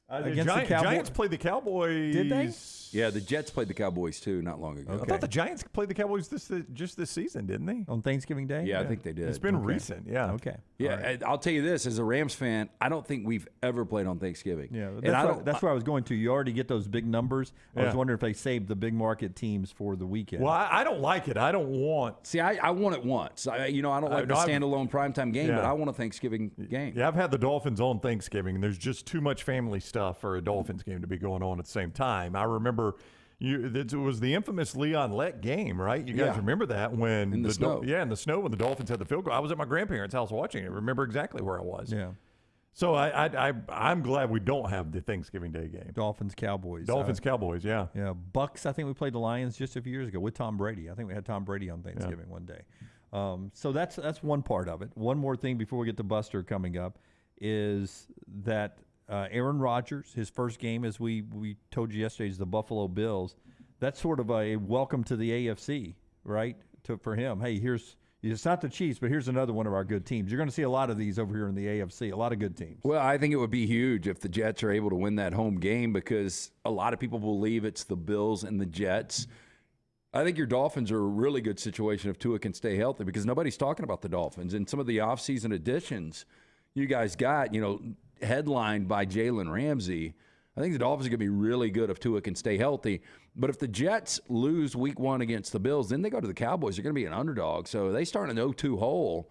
against the Cowboys? Giants played the Cowboys. Did they? Yeah, the Jets played the Cowboys too not long ago. I thought the Giants played the Cowboys just this season, didn't they? On Thanksgiving Day? Yeah, I think they did. It's been recent, yeah. Okay. Yeah, and I'll tell you this, as a Rams fan, I don't think we've ever played on Thanksgiving. Yeah, and that's where I was going to. You already get those big numbers. I was wondering if they saved the big market teams for the weekend. Well, I don't like it. I don't want. See, I want it once. I don't like the standalone primetime game, but I want a Thanksgiving game. Yeah, I've had the Dolphins on Thanksgiving, and there's just too much family stuff for a Dolphins game to be going on at the same time. I remember it was the infamous Leon Lett game, right? You guys remember that when in the snow? In the snow when the Dolphins had the field goal. I was at my grandparents' house watching it. I remember exactly where I was. Yeah. So I'm glad we don't have the Thanksgiving Day game. Dolphins Cowboys. Cowboys. Yeah. Yeah. Bucks. I think we played the Lions just a few years ago with Tom Brady. I think we had Tom Brady on Thanksgiving one day. So that's one part of it. One more thing before we get to Buster coming up is that Aaron Rodgers, his first game, as we told you yesterday, is the Buffalo Bills. That's sort of a welcome to the AFC, right? For him. Hey, it's not the Chiefs, but here's another one of our good teams. You're going to see a lot of these over here in the AFC, a lot of good teams. Well, I think it would be huge if the Jets are able to win that home game because a lot of people believe it's the Bills and the Jets. I think your Dolphins are a really good situation if Tua can stay healthy because nobody's talking about the Dolphins. And some of the offseason additions you guys got, headlined by Jalen Ramsey, I think the Dolphins are going to be really good if Tua can stay healthy. But if the Jets lose week 1 against the Bills, then they go to the Cowboys. They're going to be an underdog. So they start an 0-2 hole.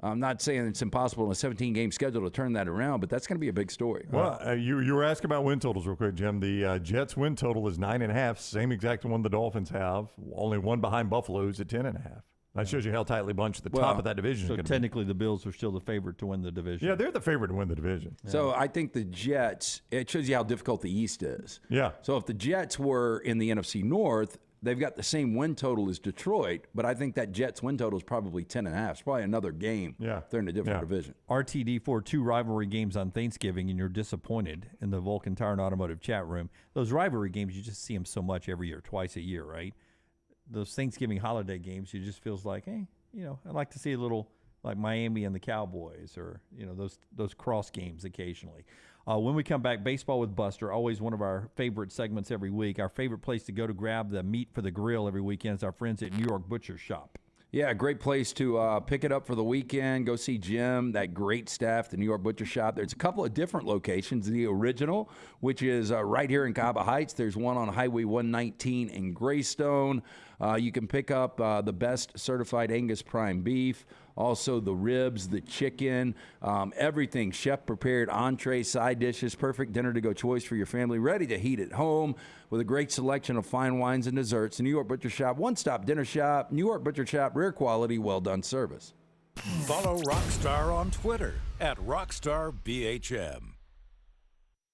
I'm not saying it's impossible in a 17-game schedule to turn that around, but that's going to be a big story. Well, you were asking about win totals real quick, Jim. The Jets' win total is 9.5, same exact one the Dolphins have. Only one behind Buffalo's at 10.5. That shows you how tightly bunched the top of that division is going to be. So technically the Bills are still the favorite to win the division. Yeah, they're the favorite to win the division. Yeah. So I think the Jets, it shows you how difficult the East is. Yeah. So if the Jets were in the NFC North, they've got the same win total as Detroit, but I think that Jets win total is probably 10.5. It's probably another game if they're in a different division. RTD for 2 rivalry games on Thanksgiving, and you're disappointed in the Vulcan Tire and Automotive chat room. Those rivalry games, you just see them so much every year, twice a year, right? Those Thanksgiving holiday games, it just feels like, hey, I'd like to see a little like Miami and the Cowboys or, those cross games occasionally. When we come back, baseball with Buster, always one of our favorite segments every week. Our favorite place to go to grab the meat for the grill every weekend is our friends at New York Butcher Shop. Yeah, great place to pick it up for the weekend. Go see Jim, that great staff, the New York Butcher Shop. There's a couple of different locations. The original, which is right here in Cabo Heights. There's one on Highway 119 in Greystone. You can pick up the best certified Angus prime beef, also the ribs, the chicken, everything chef-prepared entree, side dishes, perfect dinner-to-go choice for your family, ready to heat at home with a great selection of fine wines and desserts. The New York Butcher Shop, one-stop dinner shop. New York Butcher Shop, rare quality, well-done service. Follow Rockstar on Twitter @RockstarBHM.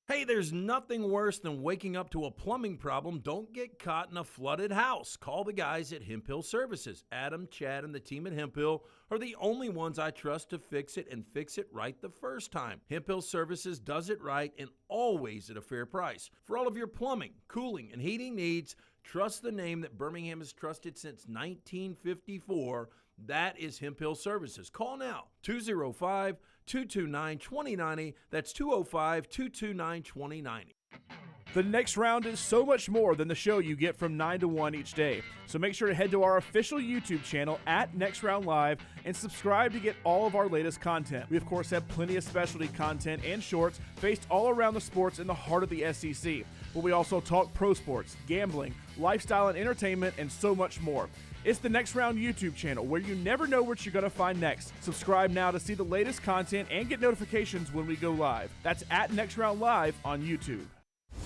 Hey, there's nothing worse than waking up to a plumbing problem. Don't get caught in a flooded house. Call the guys at Hemp Hill Services. Adam, Chad, and the team at Hemp Hill are the only ones I trust to fix it and fix it right the first time. Hemp Hill Services does it right and always at a fair price. For all of your plumbing, cooling, and heating needs, trust the name that Birmingham has trusted since 1954. That is Hemp Hill Services. Call now, 205-229-2090. That's 205-229-2090. The Next Round is so much more than the show you get from 9 to 1 each day. So make sure to head to our official YouTube channel @NextRoundLive and subscribe to get all of our latest content. We, of course, have plenty of specialty content and shorts based all around the sports in the heart of the SEC. But we also talk pro sports, gambling, lifestyle and entertainment, and so much more. It's the Next Round YouTube channel where you never know what you're going to find next. Subscribe now to see the latest content and get notifications when we go live. That's @NextRoundLive on YouTube.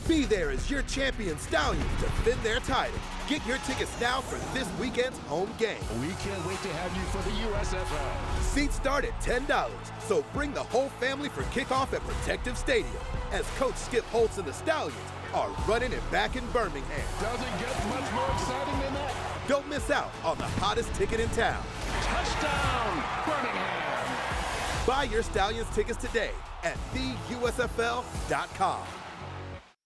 Be there as your champion Stallions defend their title. Get your tickets now for this weekend's home game. We can't wait to have you for the USFL. Seats start at $10, so bring the whole family for kickoff at Protective Stadium as Coach Skip Holtz and the Stallions are running it back in Birmingham. Doesn't get much more exciting than that. Don't miss out on the hottest ticket in town. Touchdown, Birmingham! Buy your Stallions tickets today at theusfl.com.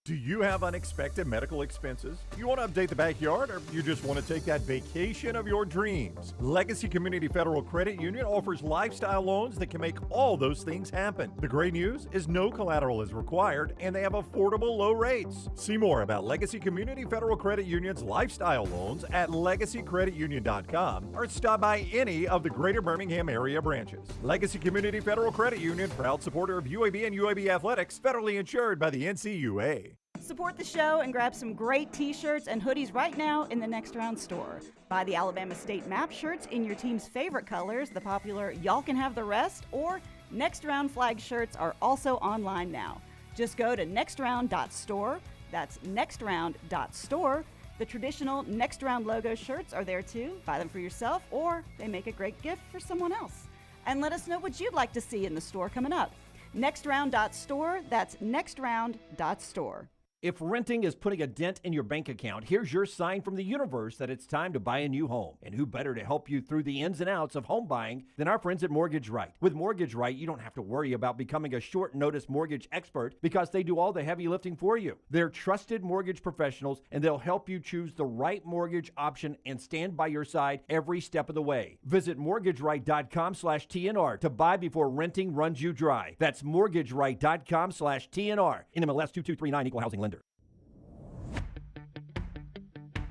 Do you have unexpected medical expenses? You want to update the backyard, or you just want to take that vacation of your dreams? Legacy Community Federal Credit Union offers lifestyle loans that can make all those things happen. The great news is no collateral is required, and they have affordable low rates. See more about Legacy Community Federal Credit Union's lifestyle loans at legacycreditunion.com or stop by any of the greater Birmingham area branches. Legacy Community Federal Credit Union, proud supporter of UAB and UAB athletics, federally insured by the NCUA. Support the show and grab some great t-shirts and hoodies right now in the Next Round store. Buy the Alabama State map shirts in your team's favorite colors, the popular Y'all Can Have the Rest, or Next Round flag shirts are also online now. Just go to nextround.store. That's nextround.store. The traditional Next Round logo shirts are there too. Buy them for yourself, or they make a great gift for someone else. And let us know what you'd like to see in the store coming up. Nextround.store. That's nextround.store. If renting is putting a dent in your bank account, here's your sign from the universe that it's time to buy a new home. And who better to help you through the ins and outs of home buying than our friends at Mortgage Right. With Mortgage Right, you don't have to worry about becoming a short notice mortgage expert because they do all the heavy lifting for you. They're trusted mortgage professionals, and they'll help you choose the right mortgage option and stand by your side every step of the way. Visit mortgageright.com/TNR to buy before renting runs you dry. That's mortgageright.com/TNR. NMLS 2239, Equal Housing Lender.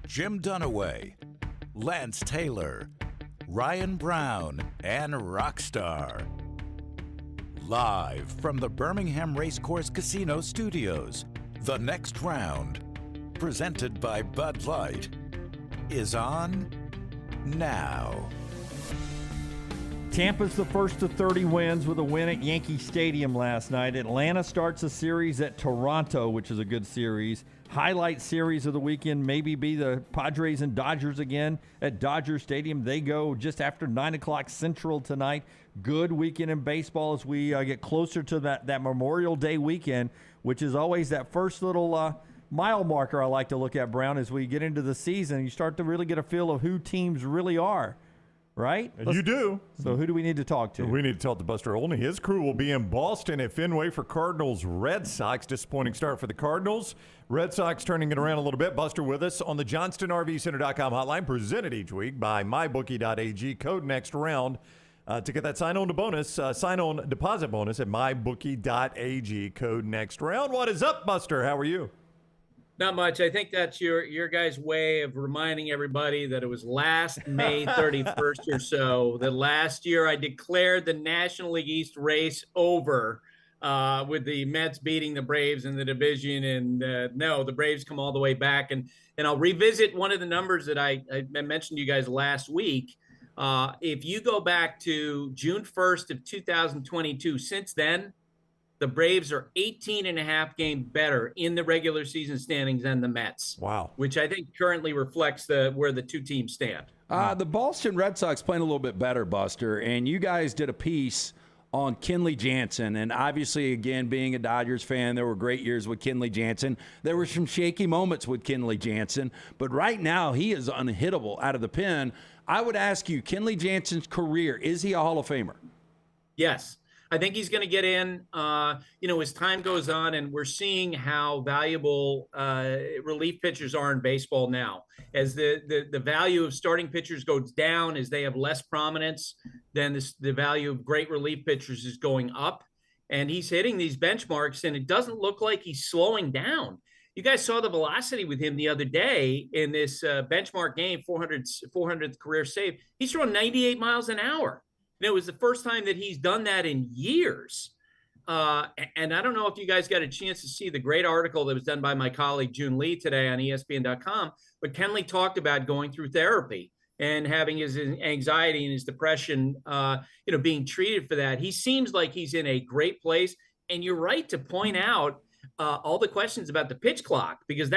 Jim Dunaway, Lance Taylor, Ryan Brown, and Rockstar. Live from the Birmingham Racecourse Casino Studios, the next round, presented by Bud Light, is on now. Tampa's the first of 30 wins with a win at Yankee Stadium last night. Atlanta starts a series at Toronto, which is a good series. Highlight series of the weekend maybe be the Padres and Dodgers again at Dodger Stadium. They go just after 9 o'clock Central tonight. Good weekend in baseball as we get closer to that Memorial Day weekend, which is always that first little mile marker I like to look at, Brown, as we get into the season. You start to really get a feel of who teams really are. Right? You do. So who do we need to talk to? We need to talk to Buster Olney. His crew will be in Boston at Fenway for Cardinals Red Sox. Disappointing start for the Cardinals. Red Sox turning it around a little bit. Buster with us on the JohnstonRVCenter.com hotline, presented each week by MyBookie.ag. Code next round to get that sign-on deposit bonus at MyBookie.ag. Code next round. What is up, Buster? How are you? Not much. I think that's your guys' way of reminding everybody that it was last May 31st or so, that last year I declared the National League East race over with the Mets beating the Braves in the division. And no, the Braves come all the way back. And I'll revisit one of the numbers that I mentioned to you guys last week. If you go back to June 1st of 2022, since then, the Braves are 18.5 games better in the regular season standings than the Mets. Wow. Which I think currently reflects where the two teams stand. The Boston Red Sox playing a little bit better, Buster, and you guys did a piece on Kenley Jansen, and obviously, again, being a Dodgers fan, there were great years with Kenley Jansen. There were some shaky moments with Kenley Jansen, but right now he is unhittable out of the pen. I would ask you, Kenley Jansen's career, is he a Hall of Famer? Yes. I think he's going to get in, as time goes on, and we're seeing how valuable relief pitchers are in baseball now. As the value of starting pitchers goes down, as they have less prominence, then the value of great relief pitchers is going up. And he's hitting these benchmarks, and it doesn't look like he's slowing down. You guys saw the velocity with him the other day in this benchmark game, 400th career save. He's throwing 98 miles an hour. And it was the first time that he's done that in years. And I don't know if you guys got a chance to see the great article that was done by my colleague June Lee today on ESPN.com, but Kenley talked about going through therapy and having his anxiety and his depression, being treated for that. He seems like he's in a great place. And you're right to point out all the questions about the pitch clock, because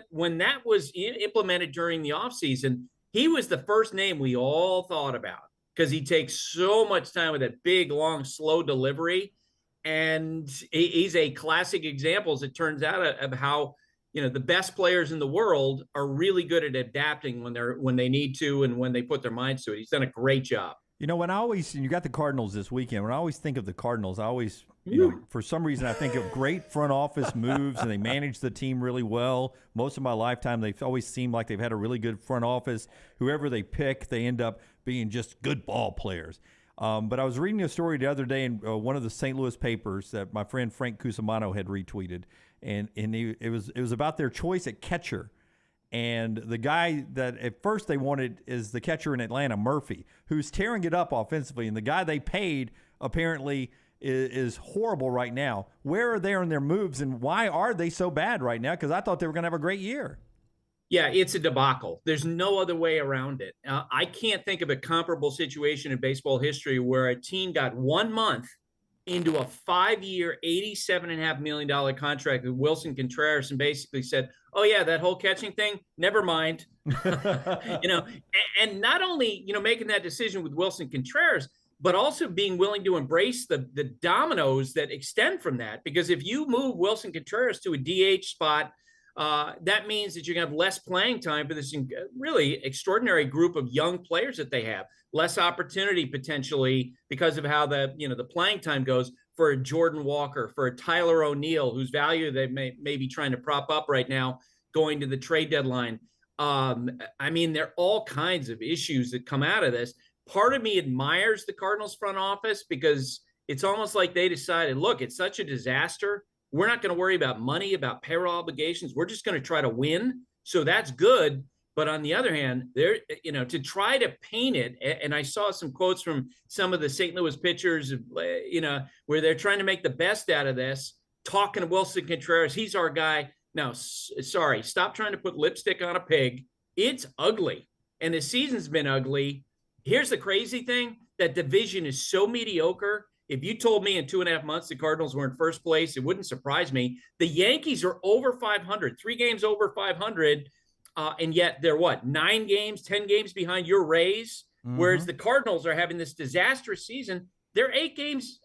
when that was implemented during the offseason, he was the first name we all thought about, because he takes so much time with that big, long, slow delivery. And he's a classic example, as it turns out, of how, the best players in the world are really good at adapting when they need to and when they put their minds to it. He's done a great job. When you got the Cardinals this weekend, when I always think of the Cardinals, I always, for some reason, I think of great front office moves, and they manage the team really well. Most of my lifetime, they've always seemed like they've had a really good front office. Whoever they pick, they end up being just good ball players. But I was reading a story the other day in one of the St. Louis papers that my friend Frank Cusimano had retweeted, and it was about their choice at catcher. And the guy that at first they wanted is the catcher in Atlanta, Murphy, who's tearing it up offensively. And the guy they paid apparently is horrible right now. Where are they in their moves, and why are they so bad right now? Because I thought they were going to have a great year. Yeah, it's a debacle. There's no other way around it. I can't think of a comparable situation in baseball history where a team got 1 month into a 5-year, $87.5 million contract with Wilson Contreras and basically said, oh, yeah, that whole catching thing, never mind. And not only, making that decision with Wilson Contreras, but also being willing to embrace the dominoes that extend from that. Because if you move Wilson Contreras to a DH spot, that means that you're going to have less playing time for this really extraordinary group of young players that they have. Less opportunity potentially because of how the playing time goes for a Jordan Walker, for a Tyler O'Neill, whose value they may be trying to prop up right now going to the trade deadline. There are all kinds of issues that come out of this. Part of me admires the Cardinals front office because it's almost like they decided, look, it's such a disaster. We're not going to worry about money, about payroll obligations. We're just going to try to win. So that's good. But on the other hand, to try to paint it, and I saw some quotes from some of the St. Louis pitchers, where they're trying to make the best out of this, talking to Wilson Contreras. He's our guy. Now, sorry, stop trying to put lipstick on a pig. It's ugly. And the season's been ugly. Here's the crazy thing. That division is so mediocre. If you told me in 2.5 months the Cardinals were in first place, it wouldn't surprise me. The Yankees are over 500, 3 games over 500. And yet they're 9 games, 10 games behind your Rays, whereas the Cardinals are having this disastrous season. They're 8 games,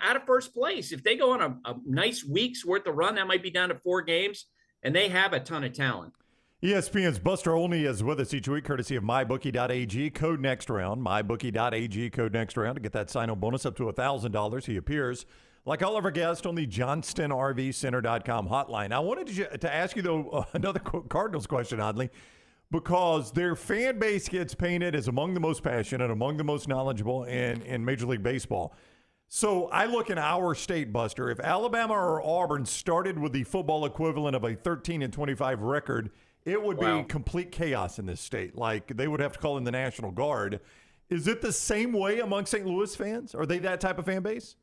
out of first place. If they go on a nice week's worth of run, that might be down to 4 games, and they have a ton of talent. ESPN's Buster Olney is with us each week, courtesy of MyBookie.ag, code NEXTROUND, MyBookie.ag, code NEXTROUND, to get that sign-on bonus up to $1,000. He appears, like all of our guests, on the JohnstonRVCenter.com hotline. I wanted to ask you, though, another Cardinals question, oddly, because their fan base gets painted as among the most passionate, among the most knowledgeable in Major League Baseball. So I look in our state, Buster. If Alabama or Auburn started with the football equivalent of a 13-25 record, it would be complete chaos in this state. Like, they would have to call in the National Guard. Is it the same way among St. Louis fans? Are they that type of fan base?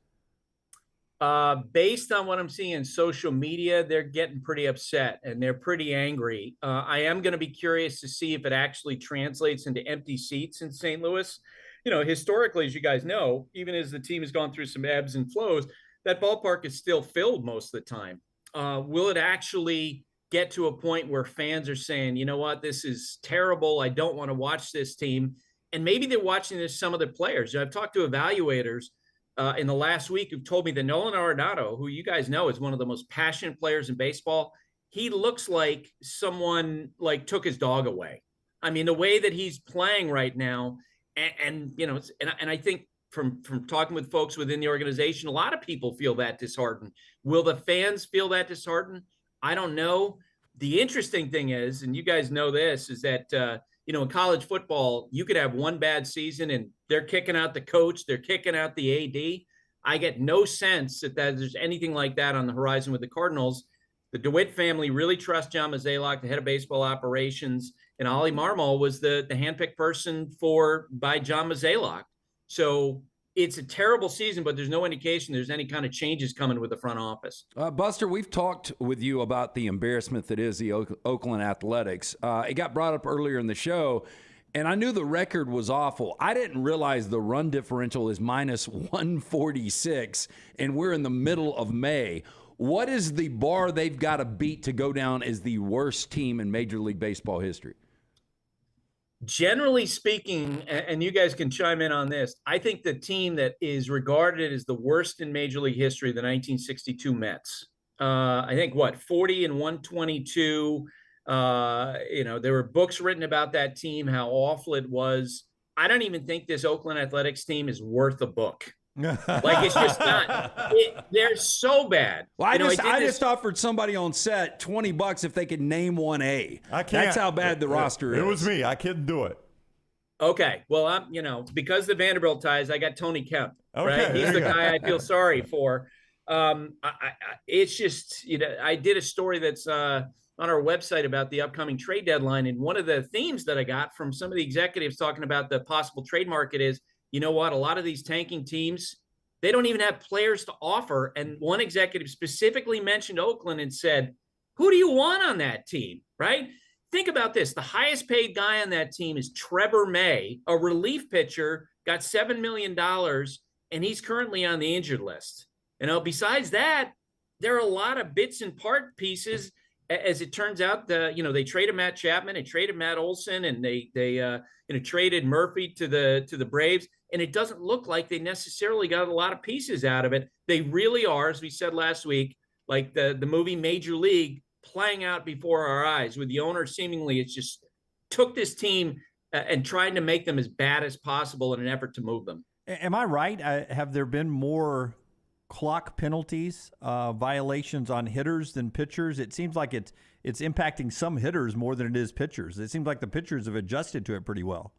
Based on what I'm seeing in social media, they're getting pretty upset and they're pretty angry. I am going to be curious to see if it actually translates into empty seats in St. Louis. Historically, as you guys know, even as the team has gone through some ebbs and flows, that ballpark is still filled most of the time. Will it actually get to a point where fans are saying, you know what, this is terrible. I don't want to watch this team. And maybe they're watching this some of the players. I've talked to evaluators in the last week who've told me that Nolan Arenado, who you guys know is one of the most passionate players in baseball, he looks like someone took his dog away. I mean, the way that he's playing right now, and I think from talking with folks within the organization, a lot of people feel that disheartened. Will the fans feel that disheartened? I don't know. The interesting thing is, and you guys know this, is that, in college football, you could have one bad season and they're kicking out the coach, they're kicking out the AD. I get no sense that there's anything like that on the horizon with the Cardinals. The DeWitt family really trusts John Mozeliak, the head of baseball operations, and Ollie Marmol was the handpicked person by John Mozeliak. So it's a terrible season, but there's no indication there's any kind of changes coming with the front office. Buster, we've talked with you about the embarrassment that is the Oakland Athletics. It got brought up earlier in the show, and I knew the record was awful. I didn't realize the run differential is minus 146, and we're in the middle of May. What is the bar they've got to beat to go down as the worst team in Major League Baseball history? Generally speaking, and you guys can chime in on this, I think the team that is regarded as the worst in Major League history, the 1962 Mets. I think 40 and 122. There were books written about that team, how awful it was. I don't even think this Oakland Athletics team is worth a book. Like, it's just not. They're so bad. Well, I just offered somebody on set $20 if they could name 1A. I can't. That's how bad the roster is. It was me. I couldn't do it. Okay. Well, I'm, because the Vanderbilt ties, I got Tony Kemp. Okay, right? He's the guy I feel sorry for. It's just, I did a story that's on our website about the upcoming trade deadline. And one of the themes that I got from some of the executives talking about the possible trade market is, you know what? A lot of these tanking teams, they don't even have players to offer. And one executive specifically mentioned Oakland and said, who do you want on that team, right? Think about this. The highest paid guy on that team is Trevor May, a relief pitcher, got $7 million, and he's currently on the injured list. Besides that, there are a lot of bits and part pieces. As it turns out, they traded Matt Chapman and traded Matt Olson, and they traded Murphy to the Braves. And it doesn't look like they necessarily got a lot of pieces out of it. They really are, as we said last week, like the movie Major League playing out before our eyes, with the owner seemingly it's just took this team and tried to make them as bad as possible in an effort to move them. Am I right? Have there been more clock penalties, violations on hitters than pitchers? It seems like it's impacting some hitters more than it is pitchers. It seems like the pitchers have adjusted to it pretty well.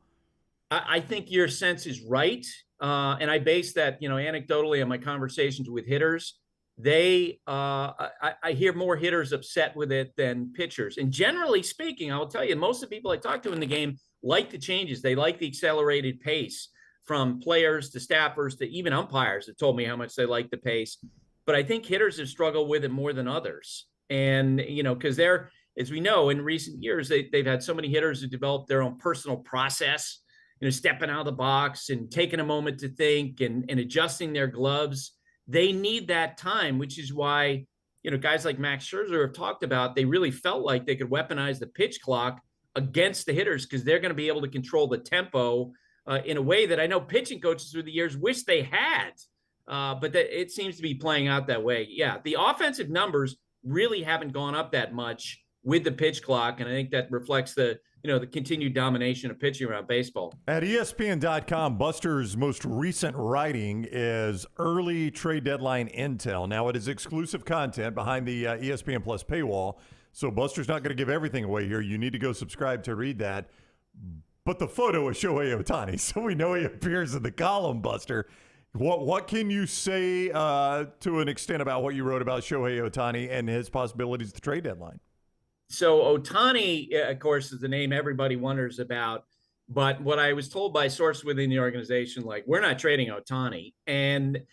I think your sense is right. And I base that, anecdotally on my conversations with hitters. I hear more hitters upset with it than pitchers. And generally speaking, I will tell you, most of the people I talk to in the game like the changes. They like the accelerated pace, from players to staffers to even umpires that told me how much they like the pace. But I think hitters have struggled with it more than others. And, because they're, as we know, in recent years, they've had so many hitters who developed their own personal process, stepping out of the box and taking a moment to think and adjusting their gloves. They need that time, which is why, guys like Max Scherzer have talked about, they really felt like they could weaponize the pitch clock against the hitters because they're going to be able to control the tempo in a way that I know pitching coaches through the years wish they had. But that it seems to be playing out that way. Yeah, the offensive numbers really haven't gone up that much with the pitch clock, and I think that reflects the continued domination of pitching around baseball. At ESPN.com, Buster's most recent writing is early trade deadline intel. Now, it is exclusive content behind the ESPN Plus paywall, so Buster's not going to give everything away here. You need to go subscribe to read that. But the photo is Shohei Ohtani, so we know he appears in the column, Buster. What can you say to an extent about what you wrote about Shohei Ohtani and his possibilities at the trade deadline? So Ohtani, of course, is the name everybody wonders about. But what I was told by sources within the organization, we're not trading Ohtani. And,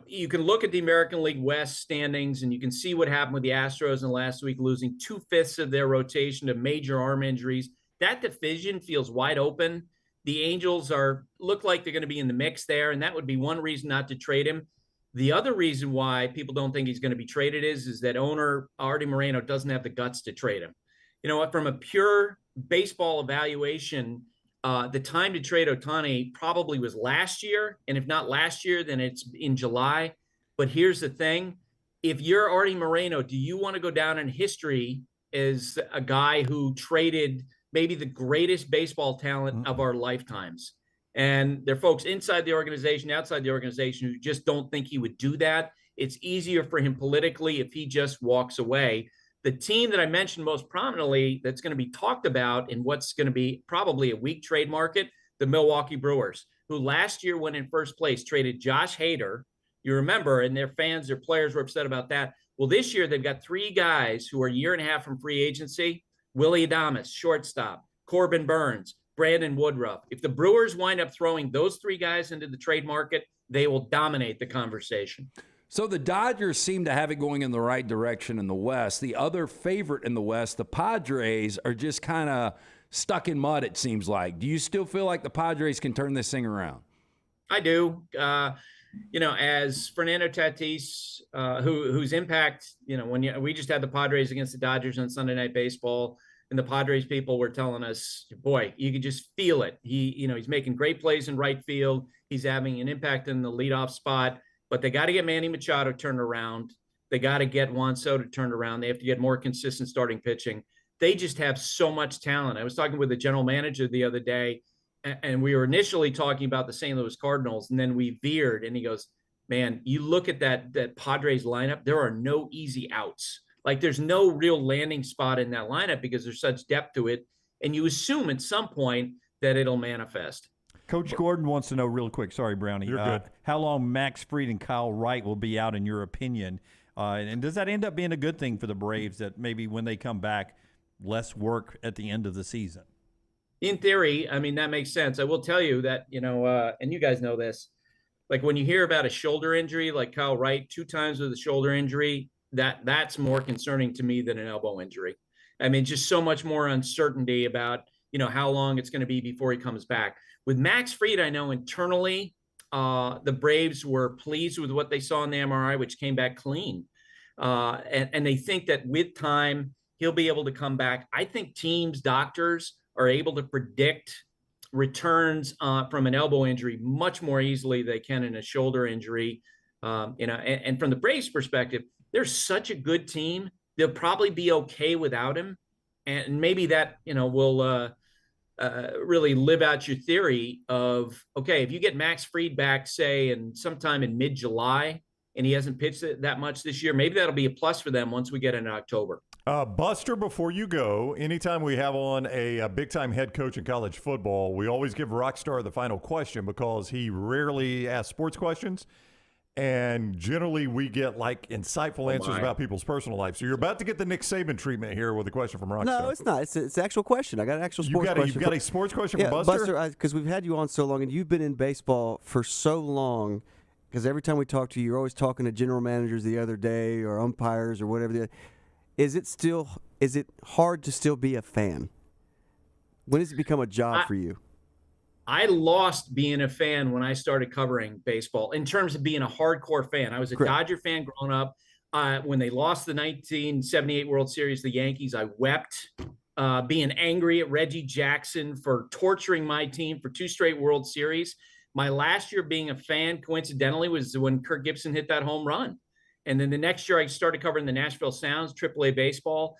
you can look at the American League West standings and you can see what happened with the Astros in last week, losing 2/5 of their rotation to major arm injuries. That division feels wide open. The Angels look like they're going to be in the mix there, and that would be one reason not to trade him. The other reason why people don't think he's going to be traded is that owner Artie Moreno doesn't have the guts to trade him. You know what? From a pure baseball evaluation, the time to trade Ohtani probably was last year, and if not last year, then it's in July. But here's the thing. If you're Artie Moreno, do you want to go down in history as a guy who traded maybe the greatest baseball talent of our lifetimes? And there are folks inside the organization, outside the organization, who just don't think he would do that. It's easier for him politically if he just walks away. The team that I mentioned most prominently that's going to be talked about in what's going to be probably a weak trade market, the Milwaukee Brewers, who last year went in first place, traded Josh Hader. You remember, and their fans, their players were upset about that. Well, this year they've got 3 guys who are a year and a half from free agency. Willie Adames, shortstop, Corbin Burns, Brandon Woodruff. If the Brewers wind up throwing those 3 guys into the trade market, they will dominate the conversation. So the Dodgers seem to have it going in the right direction in the West. The other favorite in the West, the Padres, are just kind of stuck in mud, it seems like. Do you still feel like the Padres can turn this thing around? I do. As Fernando Tatis, whose impact, we just had the Padres against the Dodgers on Sunday Night Baseball, and the Padres people were telling us, boy, you could just feel it. He's making great plays in right field. He's having an impact in the leadoff spot, but they got to get Manny Machado turned around. They got to get Juan Soto turned around. They have to get more consistent starting pitching. They just have so much talent. I was talking with the general manager the other day, and we were initially talking about the St. Louis Cardinals, and then we veered, and he goes, man, you look at that Padres lineup, there are no easy outs. Like there's no real landing spot in that lineup because there's such depth to it. And you assume at some point that it'll manifest. Coach Gordon wants to know real quick. Sorry, Brownie. You're good. How long Max Fried and Kyle Wright will be out in your opinion? And does that end up being a good thing for the Braves that maybe when they come back, less work at the end of the season? In theory, I mean, that makes sense. I will tell you that, and you guys know this, like when you hear about a shoulder injury, like Kyle Wright, 2 times with a shoulder injury, that's more concerning to me than an elbow injury. I mean, just so much more uncertainty about, how long it's going to be before he comes back. With Max Fried, I know internally, the Braves were pleased with what they saw in the MRI, which came back clean. And they think that with time, he'll be able to come back. I think teams, doctors are able to predict returns from an elbow injury much more easily than they can in a shoulder injury. And from the Braves perspective, they're such a good team. They'll probably be okay without him. And maybe that, will really live out your theory of, okay, if you get Max Fried back, say, sometime in mid-July, and he hasn't pitched it that much this year, maybe that'll be a plus for them once we get into October. Buster, before you go, anytime we have on a big-time head coach in college football, we always give Rockstar the final question because he rarely asks sports questions, and generally we get, insightful answers about people's personal life. So you're about to get the Nick Saban treatment here with a question from Rockstar. No, it's not. It's an actual question. I got an actual sports question. You've got a sports question for Buster? Buster, because we've had you on so long, and you've been in baseball for so long, because every time we talk to you, you're always talking to general managers the other day or umpires or whatever. Is it hard to still be a fan? When does it become a job for you? I lost being a fan when I started covering baseball in terms of being a hardcore fan. I was a Dodger fan growing up. When they lost the 1978 World Series, the Yankees, I wept, being angry at Reggie Jackson for torturing my team for 2 straight World Series. My last year being a fan, coincidentally, was when Kirk Gibson hit that home run. And then the next year I started covering the Nashville Sounds, AAA baseball,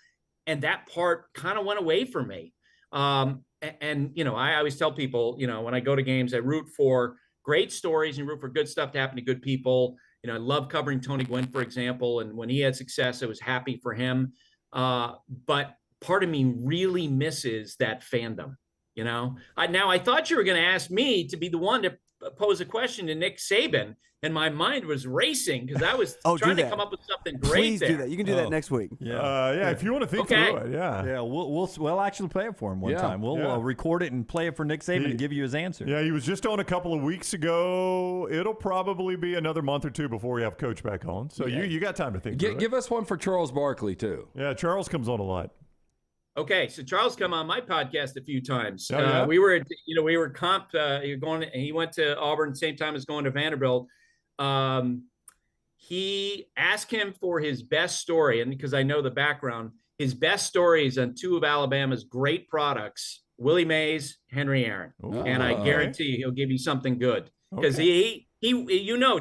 and that part kind of went away from me. And I always tell people, when I go to games, I root for great stories and root for good stuff to happen to good people. I love covering Tony Gwynn, for example, and when he had success, I was happy for him. But part of me really misses that fandom. I thought you were going to ask me to be the one to pose a question to Nick Saban, and my mind was racing because I was trying to come up with something great. Please do that. You can do that next week. Yeah, if you want to think through it. Yeah, we'll actually play it for him one time. We'll record it and play it for Nick Saban and give you his answer. Yeah, he was just on a couple of weeks ago. It'll probably be another month or 2 before we have Coach back on. So you got time to think. Give us one for Charles Barkley too. Yeah, Charles comes on a lot. Okay, so Charles come on my podcast a few times. Oh, yeah? We were comp. He went to Auburn same time as going to Vanderbilt. He asked him for his best story, and because I know the background, his best stories on 2 of Alabama's great products: Willie Mays, Henry Aaron. And I guarantee you, he'll give you something good because he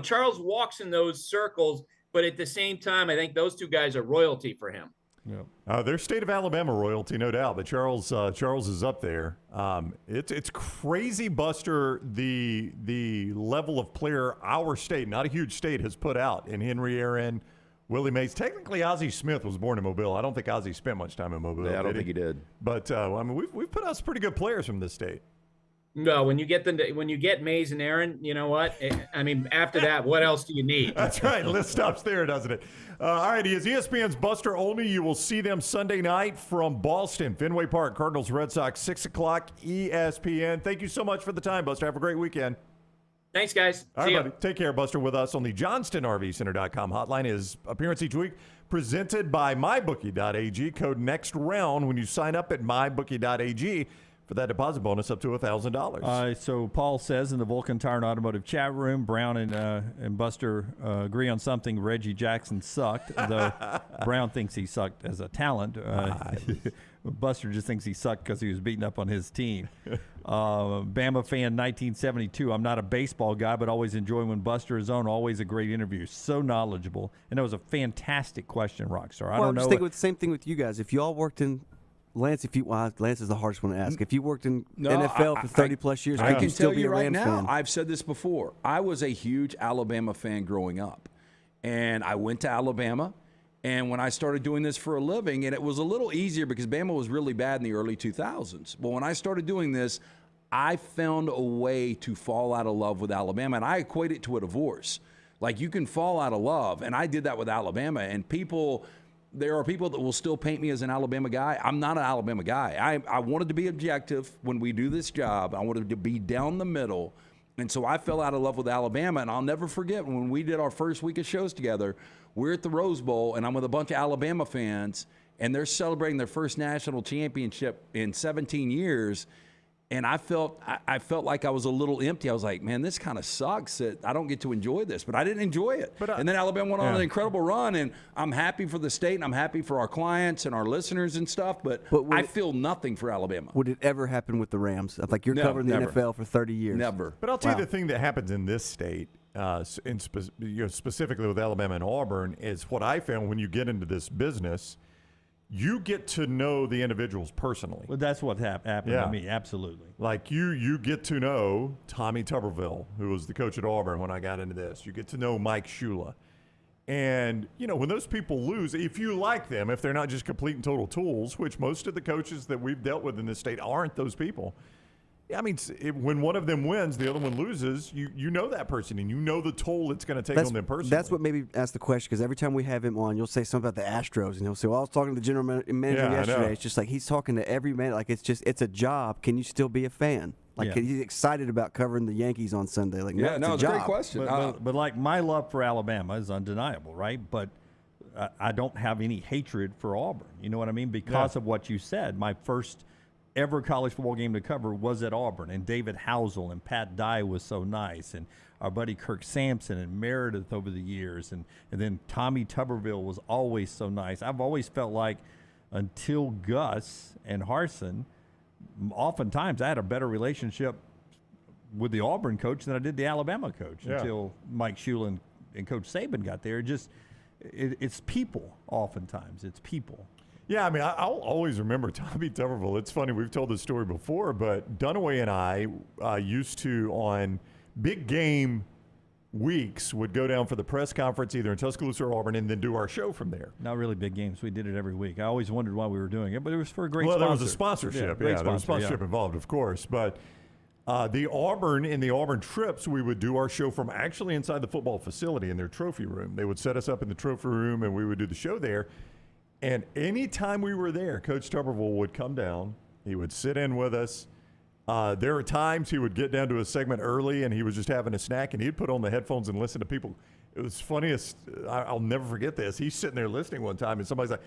Charles walks in those circles, but at the same time, I think those 2 guys are royalty for him. Yeah. Their state of Alabama royalty, no doubt, but Charles is up there. It's crazy, Buster, the level of player our state, not a huge state, has put out in Henry Aaron, Willie Mays. Technically, Ozzie Smith was born in Mobile. I don't think Ozzie spent much time in Mobile. Yeah, I don't think he did. But we've put out some pretty good players from this state. No, when you get Mays and Aaron, you know what? I mean, after that, what else do you need? That's right. The list stops there, doesn't it? All right, he is ESPN's Buster Olney. You will see them Sunday night from Boston, Fenway Park, Cardinals, Red Sox, 6 o'clock, ESPN. Thank you so much for the time, Buster. Have a great weekend. Thanks, guys. All right, buddy. Take care. Buster with us on the JohnstonRVCenter.com hotline. His appearance each week presented by MyBookie.ag. Code NEXTROUND when you sign up at MyBookie.ag. For that deposit bonus up to $1,000. So Paul says in the Vulcan Tire and Automotive chat room, Brown and Buster agree on something. Reggie Jackson sucked, though Brown thinks he sucked as a talent. Buster just thinks he sucked because he was beating up on his team. Bama fan 1972. I'm not a baseball guy, but always enjoy when Buster is on. Always a great interview. So knowledgeable. And that was a fantastic question, Rockstar. I don't know. I'm just thinking the same thing with you guys. If you all worked in Lance, Lance is the hardest one to ask. If you worked in NFL for 30-plus years, I can still tell be you a right Rams now, fan? I've said this before. I was a huge Alabama fan growing up, and I went to Alabama. And when I started doing this for a living, and it was a little easier because Bama was really bad in the early 2000s. But when I started doing this, I found a way to fall out of love with Alabama, and I equate it to a divorce. Like, you can fall out of love, and I did that with Alabama. And there are people that will still paint me as an Alabama guy. I'm not an Alabama guy. I wanted to be objective when we do this job. I wanted to be down the middle. And so I fell out of love with Alabama, and I'll never forget when we did our first week of shows together, we're at the Rose Bowl, and I'm with a bunch of Alabama fans, and they're celebrating their first national championship in 17 years. And I felt like I was a little empty. I was like, man, this kind of sucks that I don't get to enjoy this. But I didn't enjoy it. And then Alabama went on an incredible run, and I'm happy for the state, and I'm happy for our clients and our listeners and stuff. But I feel nothing for Alabama. Would it ever happen with the Rams? Like, you're covering the NFL for 30 years. Never. But I'll tell you the thing that happens in this state, specifically with Alabama and Auburn, is what I found when you get into this business. You get to know the individuals personally. Well, that's what happened to me, absolutely. Like, you get to know Tommy Tuberville, who was the coach at Auburn when I got into this. You get to know Mike Shula. And, when those people lose, if you like them, if they're not just complete and total tools, which most of the coaches that we've dealt with in this state aren't those people. I mean, when one of them wins, the other one loses, you know that person, and you know the toll it's going to take on them personally. That's what made me ask the question, because every time we have him on, you'll say something about the Astros, and he'll say, well, I was talking to the general manager yesterday. It's just like he's talking to every man. Like, it's a job. Can you still be a fan? Like, he's excited about covering the Yankees on Sunday. Like, it's a job. Great question. But like, my love for Alabama is undeniable, right? But I don't have any hatred for Auburn. You know what I mean? Because of what you said. My first ever college football game to cover was at Auburn, and David Housel and Pat Dye was so nice, and our buddy Kirk Sampson and Meredith over the years, and then Tommy Tuberville was always so nice. I've always felt like until Gus and Harsin, oftentimes I had a better relationship with the Auburn coach than I did the Alabama coach until Mike Shula and Coach Saban got there. It's people oftentimes. It's people. Yeah, I mean, I'll always remember Tommy Tuberville. It's funny, we've told this story before, but Dunaway and I used to, on big game weeks, would go down for the press conference either in Tuscaloosa or Auburn and then do our show from there. Not really big games. We did it every week. I always wondered why we were doing it, but it was for a great sponsor. sponsor. There was a sponsorship. There was sponsorship involved, of course. But the Auburn trips, we would do our show from actually inside the football facility in their trophy room. They would set us up in the trophy room, and we would do the show there. And anytime we were there, Coach Tuberville would come down. He would sit in with us. There were times he would get down to a segment early, and he was just having a snack, and he'd put on the headphones and listen to people. It was funniest. I'll never forget this. He's sitting there listening one time, and somebody's like,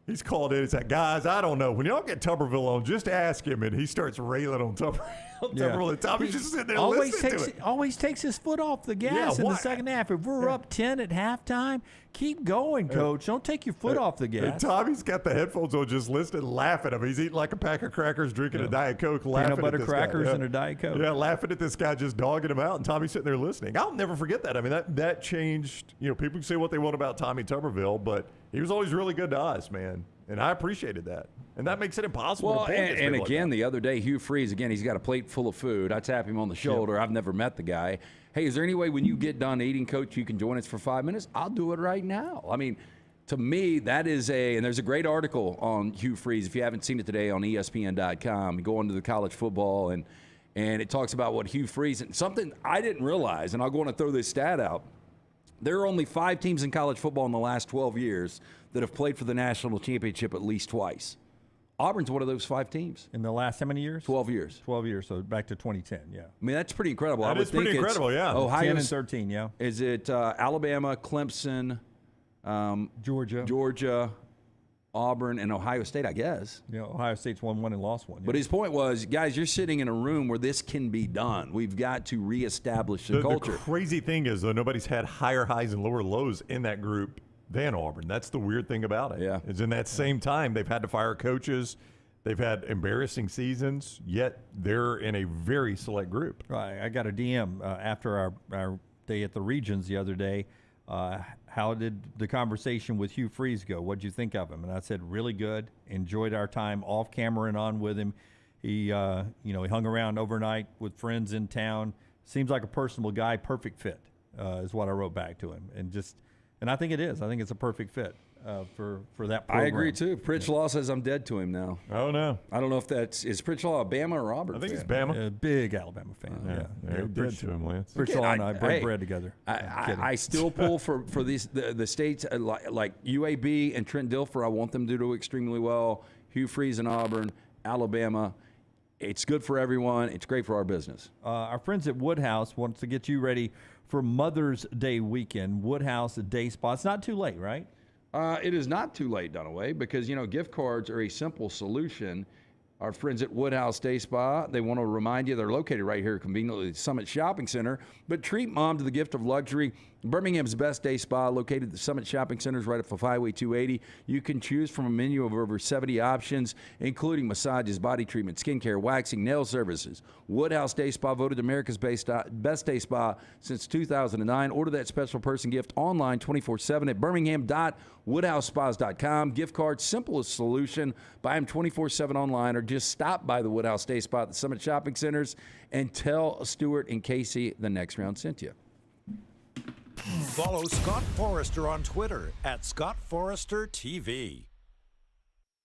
he's called in. He's like, guys, I don't know. When y'all get Tuberville on, just ask him. And he starts railing on Tuberville. And Tommy's just sitting there listening to it. Always takes his foot off the gas in the second half. If we're up 10 at halftime, keep going, Coach. Don't take your foot off the gas. And Tommy's got the headphones on, just listening, laughing at him. He's eating like a pack of crackers, drinking a Diet Coke, laughing Peanut butter at this crackers guy. and a Diet Coke. Yeah, laughing at this guy, just dogging him out. And Tommy's sitting there listening. I'll never forget that. I mean, that changed. People can say what they want about Tommy Tuberville, but he was always really good to us, man. And I appreciated that. And that makes it impossible to pull and again, the other day, Hugh Freeze, again, he's got a plate full of food. I tap him on the shoulder. I've never met the guy. Hey, is there any way when you get done eating, Coach, you can join us for 5 minutes? I'll do it right now. I mean, to me, that is and there's a great article on Hugh Freeze. If you haven't seen it today on ESPN.com, go into the college football, and it talks about what Hugh Freeze, and something I didn't realize, and I'll go on and throw this stat out. There are only 5 teams in college football in the last 12 years that have played for the national championship at least twice. Auburn's one of those 5 teams. In the last how many years? 12 years. 12 years, so back to 2010, yeah. I mean, that's pretty incredible. That is pretty incredible, yeah. Ohio 10 and 13, yeah. Is it Alabama, Clemson, Georgia, Auburn, and Ohio State, I guess. Yeah, Ohio State's won 1 and lost 1. Yeah. But his point was, guys, you're sitting in a room where this can be done. We've got to reestablish the culture. The crazy thing is, though, nobody's had higher highs and lower lows in that group than Auburn. That's the weird thing about it. Yeah. Is in that same time, they've had to fire coaches. They've had embarrassing seasons, yet they're in a very select group. Right. I got a DM after our day at the Regions the other day. how did the conversation with Hugh Freeze go? What'd you think of him? And I said, really good. Enjoyed our time off camera and on with him. He, he hung around overnight with friends in town. Seems like a personable guy. Perfect fit is what I wrote back to him. And I think it is. I think it's a perfect fit for that program. I agree, too. Pritchlaw says I'm dead to him now. Oh, no. I don't know if is Pritchlaw Alabama or Auburn? I think fan? he's Bama. Big Alabama fan. You're dead to him, Lance. Pritchlaw and I break bread together. I still pull for the states like UAB and Trent Dilfer. I want them to do extremely well. Hugh Freeze and Auburn, Alabama. It's good for everyone. It's great for our business. Our friends at Woodhouse wants to get you ready for Mother's Day weekend. Woodhouse Day Spa. It's not too late, right? It is not too late, Dunaway, because, gift cards are a simple solution. Our friends at Woodhouse Day Spa, they want to remind you they're located right here conveniently at the Summit Shopping Center. But treat mom to the gift of luxury. Birmingham's best day spa, located at the Summit Shopping Centers right off of Highway 280. You can choose from a menu of over 70 options, including massages, body treatment, skincare, waxing, nail services. Woodhouse Day Spa, voted America's best day spa since 2009. Order that special person gift online 24/7 at birmingham.woodhousespas.com. Gift card, simplest solution. Buy them 24/7 online or just stop by the Woodhouse Day Spa at the Summit Shopping Centers and tell Stuart and Casey the next round sent you. Follow Scott Forrester on Twitter at Scott Forrester TV.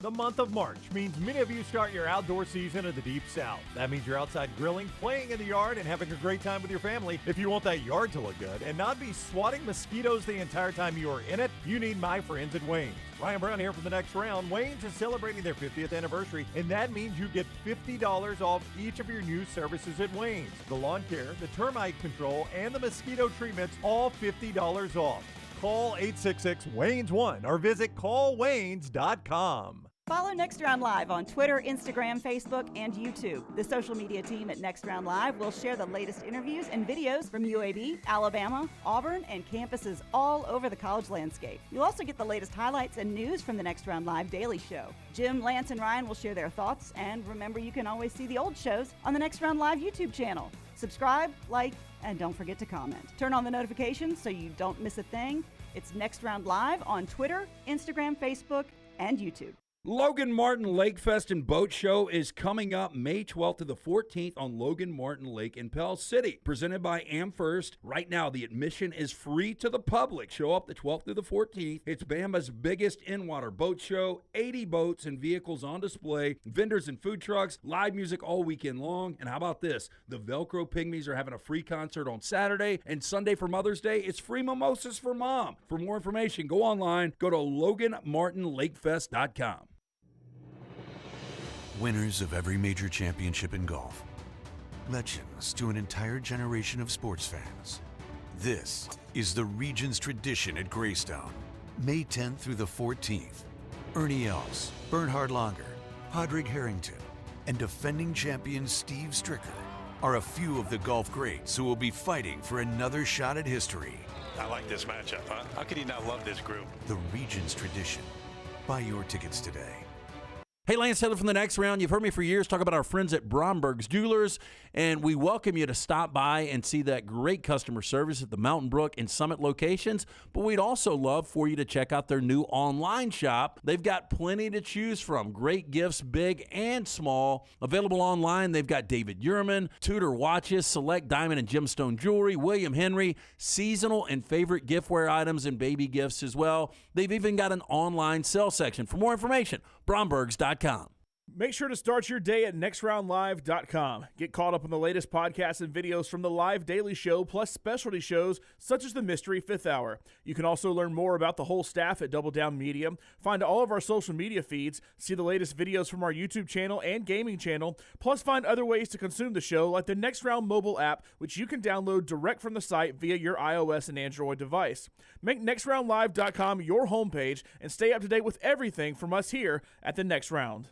The month of March means many of you start your outdoor season in the Deep South. That means you're outside grilling, playing in the yard, and having a great time with your family. If you want that yard to look good and not be swatting mosquitoes the entire time you are in it, you need my friends at Wayne's. Ryan Brown here for the next round. Wayne's is celebrating their 50th anniversary, and that means you get $50 off each of your new services at Wayne's. The lawn care, the termite control, and the mosquito treatments, all $50 off. Call 866-WAYNES1 or visit callwaynes.com. Follow Next Round Live on Twitter, Instagram, Facebook, and YouTube. The social media team at Next Round Live will share the latest interviews and videos from UAB, Alabama, Auburn, and campuses all over the college landscape. You'll also get the latest highlights and news from the Next Round Live Daily Show. Jim, Lance, and Ryan will share their thoughts, and remember, you can always see the old shows on the Next Round Live YouTube channel. Subscribe, like, and don't forget to comment. Turn on the notifications so you don't miss a thing. It's Next Round Live on Twitter, Instagram, Facebook, and YouTube. Logan Martin Lake Fest and Boat Show is coming up May 12th to the 14th on Logan Martin Lake in Pell City. Presented by AmFirst. Right now, the admission is free to the public. Show up the 12th through the 14th. It's Bama's biggest in-water boat show. 80 boats and vehicles on display. Vendors and food trucks. Live music all weekend long. And how about this? The Velcro Pygmies are having a free concert on Saturday. And Sunday for Mother's Day, it's free mimosas for mom. For more information, go online. Go to LoganMartinLakeFest.com. Winners of every major championship in golf. Legends to an entire generation of sports fans. This is the region's tradition at Greystone. May 10th through the 14th. Ernie Els, Bernhard Langer, Padraig Harrington, and defending champion Steve Stricker are a few of the golf greats who will be fighting for another shot at history. I like this matchup, huh? How could you not love this group? The region's tradition. Buy your tickets today. Hey, Lance Taylor from the Next Round. You've heard me for years talk about our friends at Bromberg's Jewelers, and we welcome you to stop by and see that great customer service at the Mountain Brook and Summit locations. But we'd also love for you to check out their new online shop. They've got plenty to choose from. Great gifts, big and small. Available online, they've got David Yurman, Tudor watches, select diamond and gemstone jewelry, William Henry, seasonal and favorite giftware items and baby gifts as well. They've even got an online sale section. For more information, Brombergs.com. Make sure to start your day at nextroundlive.com. Get caught up on the latest podcasts and videos from the Live Daily Show, plus specialty shows such as the Mystery Fifth Hour. You can also learn more about the whole staff at Double Down Media, find all of our social media feeds, see the latest videos from our YouTube channel and gaming channel, plus find other ways to consume the show like the Next Round mobile app, which you can download direct from the site via your iOS and Android device. Make nextroundlive.com your homepage and stay up to date with everything from us here at the Next Round.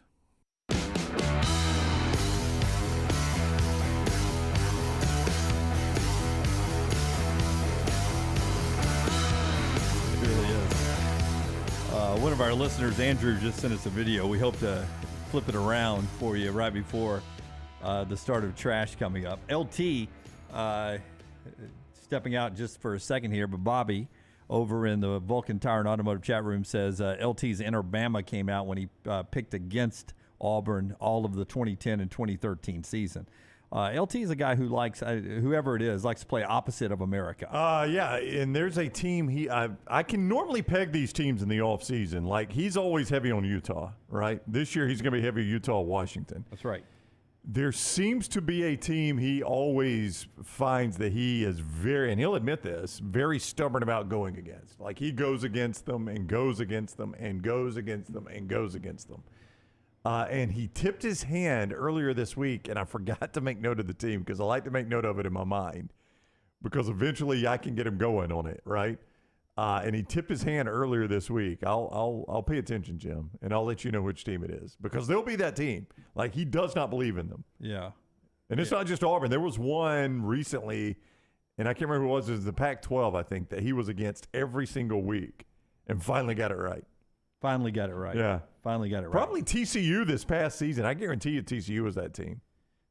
One of our listeners, Andrew, just sent us a video. We hope to flip it around for you right before the start of trash coming up. LT, stepping out just for a second here, but Bobby over in the Vulcan Tire and Automotive chat room says LT's Inter Bama came out when he picked against Auburn all of the 2010 and 2013 season. LT is a guy who likes, whoever it is, likes to play opposite of America. Yeah, and there's a team I can normally peg these teams in the offseason. Like, he's always heavy on Utah, right? This year he's going to be heavy Utah, Washington. That's right. There seems to be a team he always finds that he is very, and he'll admit this, very stubborn about going against. Like, he goes against them and goes against them and goes against them and goes against them. And he tipped his hand earlier this week, and I forgot to make note of the team because I like to make note of it in my mind because eventually I can get him going on it, right? And he tipped his hand earlier this week. I'll pay attention, Jim, and I'll let you know which team it is because they'll be that team. Like, he does not believe in them. Yeah. And it's not just Auburn. There was one recently, and I can't remember who it was the Pac-12, I think, that he was against every single week and finally got it right. Finally got it right. Yeah. Finally got it right. Probably TCU this past season. I guarantee you TCU was that team.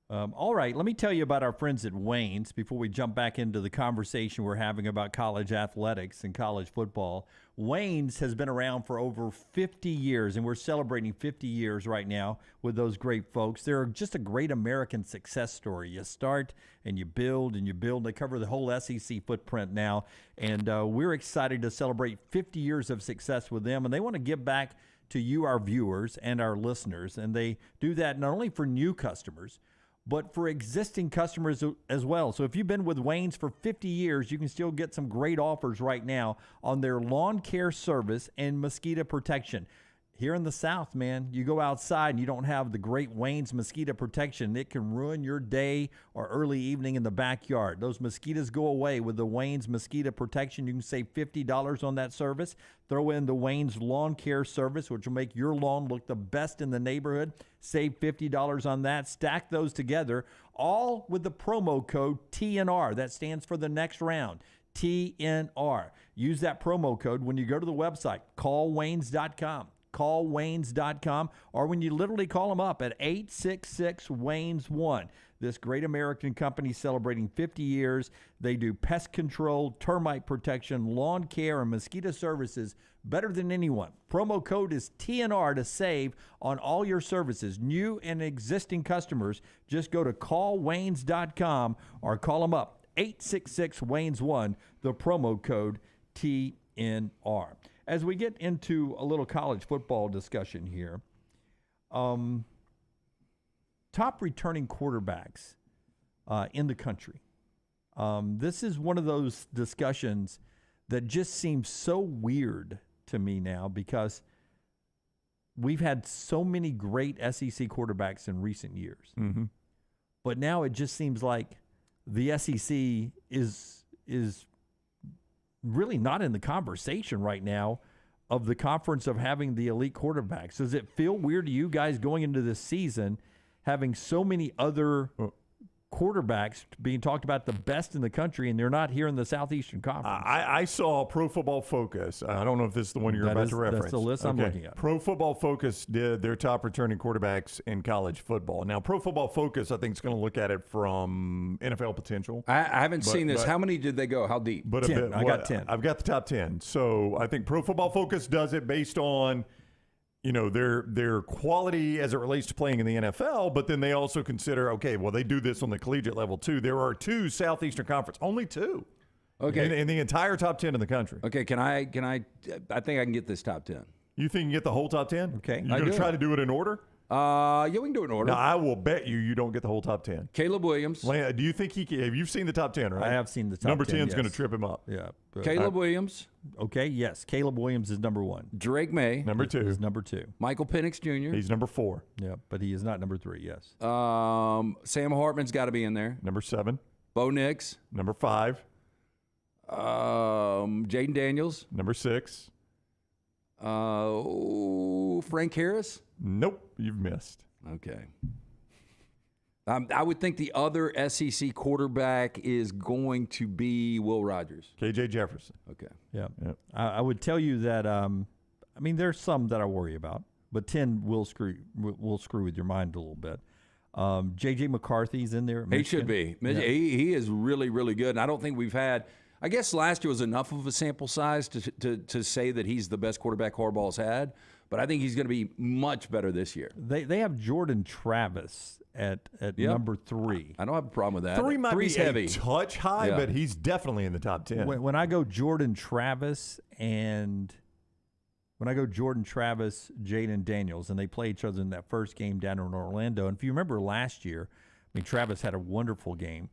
All right, let me tell you about our friends at Wayne's before we jump back into the conversation we're having about college athletics and college football. Wayne's has been around for over 50 years, and we're celebrating 50 years right now with those great folks. They're just a great American success story. You start and you build and you build. They cover the whole SEC footprint now, and we're excited to celebrate 50 years of success with them, and they want to give back to you, our viewers, and our listeners, and they do that not only for new customers, but for existing customers as well. So if you've been with Wayne's for 50 years, you can still get some great offers right now on their lawn care service and mosquito protection. Here in the South, man, you go outside and you don't have the great Wayne's mosquito protection. It can ruin your day or early evening in the backyard. Those mosquitoes go away with the Wayne's mosquito protection. You can save $50 on that service. Throw in the Wayne's lawn care service, which will make your lawn look the best in the neighborhood. Save $50 on that. Stack those together, all with the promo code TNR. That stands for the next round, TNR. Use that promo code when you go to the website, callwaynes.com. callwaynes.com, or when you literally call them up at 866-WAYNES-1. This great American company celebrating 50 years. They do pest control, termite protection, lawn care, and mosquito services better than anyone. Promo code is TNR to save on all your services. New and existing customers, just go to callwaynes.com or call them up, 866-WAYNES-1, the promo code TNR. As we get into a little college football discussion here, top returning quarterbacks in the country. This is one of those discussions that just seems so weird to me now because we've had so many great SEC quarterbacks in recent years. Mm-hmm. But now it just seems like the SEC is really not in the conversation right now of the conference of having the elite quarterbacks. Does it feel weird to you guys going into this season having so many other quarterbacks being talked about the best in the country, and they're not here in the Southeastern Conference? I saw Pro Football Focus. I don't know if this is the one you're about to reference. That's the list I'm looking at. Pro Football Focus did their top returning quarterbacks in college football. Now, Pro Football Focus, I think, is going to look at it from NFL potential. I haven't seen this. How many did they go? How deep? 10. I got 10. I've got the top 10. So I think Pro Football Focus does it based on their quality as it relates to playing in the NFL, but then they also consider, okay, well, they do this on the collegiate level too. There are 2 Southeastern Conference, only 2. Okay. In the entire top 10 in the country. Okay, I think I can get this top 10. You think you can get the whole top 10? Okay. You're going to try to do it in order? Yeah, we can do it in order. Now, I will bet you don't get the whole top 10. Caleb Williams. Do you think he can? Have you seen the top 10, right? I have seen the top number 10. Number 10 is going to trip him up. Yeah. Caleb Williams. Okay, yes. Caleb Williams is number 1. Drake May. Number 2. Is number 2. Michael Penix Jr. He's number 4. Yeah, but he is not number 3, yes. Sam Hartman's got to be in there. Number 7. Bo Nix. Number 5. Jaden Daniels. Number 6. Frank Harris. Nope, you've missed. Okay. I would think the other SEC quarterback is going to be Will Rogers. KJ Jefferson. Okay. Yeah. Yep. I would tell you that, there's some that I worry about, but 10 will screw with your mind a little bit. J.J. McCarthy's in there. He should be. Yeah. He is really, really good. And I don't think we've had I guess last year was enough of a sample size to say that he's the best quarterback Harbaugh's had, but I think he's going to be much better this year. They have Jordan Travis at number 3. I don't have a problem with that. 3 might Three's be heavy. a touch high, but he's definitely in the top 10. When I go Jordan Travis, Jaden Daniels, and they play each other in that first game down in Orlando. And if you remember last year, I mean, Travis had a wonderful game.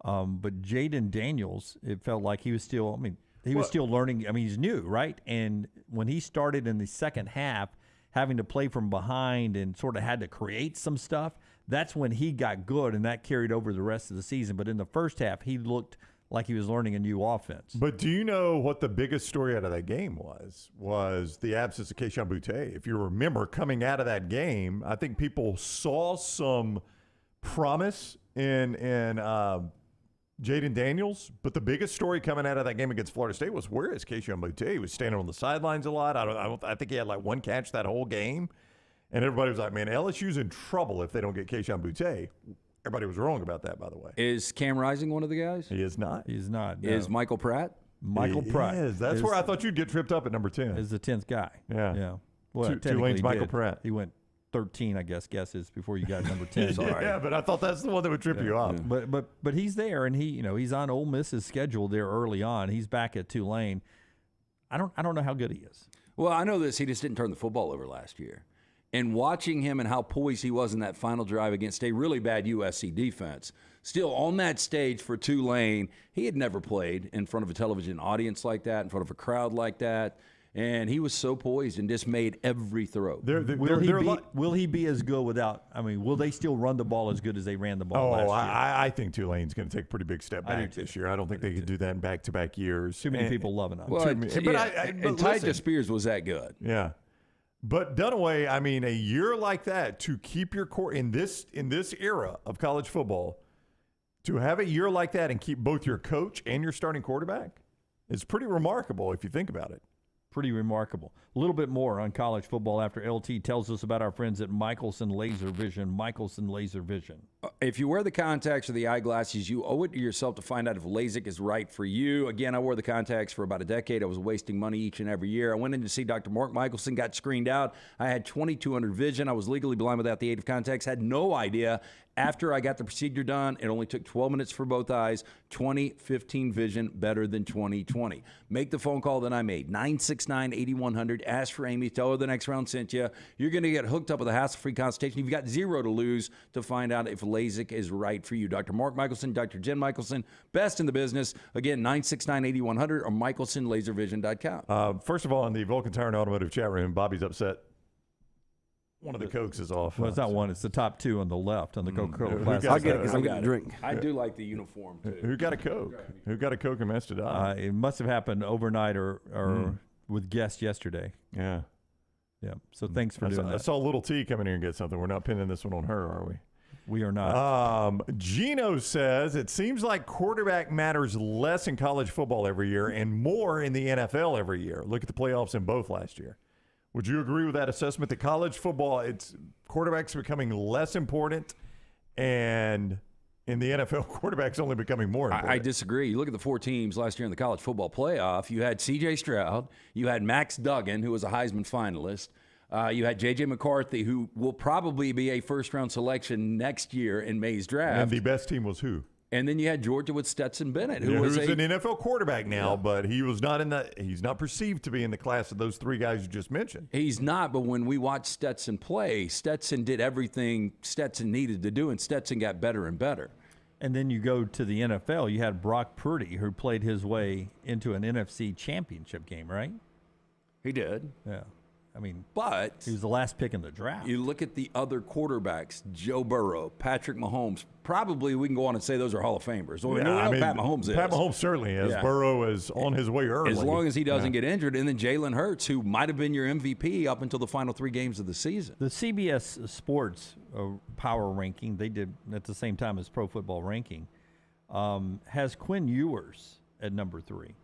But Jaden Daniels, it felt like he was still, was still learning. I mean, he's new, right? And when he started in the second half, having to play from behind and sort of had to create some stuff, that's when he got good, and that carried over the rest of the season. But in the first half, he looked like he was learning a new offense. But do you know what the biggest story out of that game was? Was the absence of Keyshawn Boutte. If you remember, coming out of that game, I think people saw some promise in Jaden Daniels, but the biggest story coming out of that game against Florida State was, where is Keyshawn Boutte? He was standing on the sidelines a lot. I think he had like one catch that whole game, and everybody was like, "Man, LSU's in trouble if they don't get Keyshawn Boutte." Everybody was wrong about that, by the way. Is Cam Rising one of the guys? He is not. He's not. No. Is Michael Pratt? Michael Pratt. Yes, that's where I thought you'd get tripped up at number 10. Is the 10th guy. Yeah. Well, Tulane's Michael Pratt. He went 13, I guesses before you got number 10. Sorry. Yeah, but I thought that's the one that would trip you up. But he's there, and he's on Ole Miss's schedule there early on. He's back at Tulane. I don't know how good he is. Well, I know this. He just didn't turn the football over last year. And watching him and how poised he was in that final drive against a really bad USC defense, still on that stage for Tulane, he had never played in front of a television audience like that, in front of a crowd like that. And he was so poised and just made every throw. Will he be as good without? I mean, will they still run the ball as good as they ran the ball last year? I think Tulane's going to take a pretty big step back this year. I don't think they could do that in back-to-back years. Too many people loving him. Well, and Ty Spears was that good. Yeah. But Dunaway, I mean, a year like that, to keep your core in this era of college football, to have a year like that and keep both your coach and your starting quarterback, is pretty remarkable if you think about it. Pretty remarkable. A little bit more on college football after LT tells us about our friends at Michelson Laser Vision. Michelson Laser Vision. If you wear the contacts or the eyeglasses, you owe it to yourself to find out if LASIK is right for you. Again, I wore the contacts for about a decade. I was wasting money each and every year. I went in to see Dr. Mark Michelson, got screened out. I had 2200 vision. I was legally blind without the aid of contacts. Had no idea. After I got the procedure done, it only took 12 minutes for both eyes. 20/15 vision, better than 20/20. Make the phone call that I made. 969-8100. Ask for Amy. Tell her the next round sent you. You're going to get hooked up with a hassle-free consultation. You've got $0 to lose to find out if LASIK is right for you. Dr. Mark Michelson, Dr. Jen Michelson, best in the business. Again, 969-8100 or michelsonlaservision.com. First of all, in the Vulcan Tire and Automotive chat room, Bobby's upset. One of the Cokes is off. Well, it's not one. It's the top two on the left on the Coca-Cola Classic. I'll get it because I'm getting a drink. I do like the uniform, too. Who got a Coke? Who got a Coke and messed it up? It must have happened overnight or with guests yesterday. Yeah. Yeah. So thanks for doing that. I saw Little T come in here and get something. We're not pinning this one on her, are we? We are not. Gino says, it seems like quarterback matters less in college football every year and more in the NFL every year. Look at the playoffs in both last year. Would you agree with that assessment? That college football, it's quarterbacks becoming less important, and in the NFL, quarterbacks only becoming more important. I disagree. You look at the 4 teams last year in the college football playoff. You had C.J. Stroud. You had Max Duggan, who was a Heisman finalist. You had J.J. McCarthy, who will probably be a first-round selection next year in May's draft. And the best team was who? And then you had Georgia with Stetson Bennett, who who's an NFL quarterback now, but he was not he's not perceived to be in the class of those 3 guys you just mentioned. He's not, but when we watched Stetson play, Stetson did everything Stetson needed to do, and Stetson got better and better. And then you go to the NFL, you had Brock Purdy, who played his way into an NFC championship game, right? He did. Yeah. I mean, but he was the last pick in the draft. You look at the other quarterbacks, Joe Burrow, Patrick Mahomes. Probably we can go on and say those are Hall of Famers. Well, I mean, Pat Mahomes is. Pat Mahomes certainly is. Yeah. Burrow is on his way early. As long as he doesn't get injured. And then Jalen Hurts, who might have been your MVP up until the final 3 games of the season. The CBS Sports Power Ranking, they did at the same time as Pro Football Ranking, has Quinn Ewers at number 3.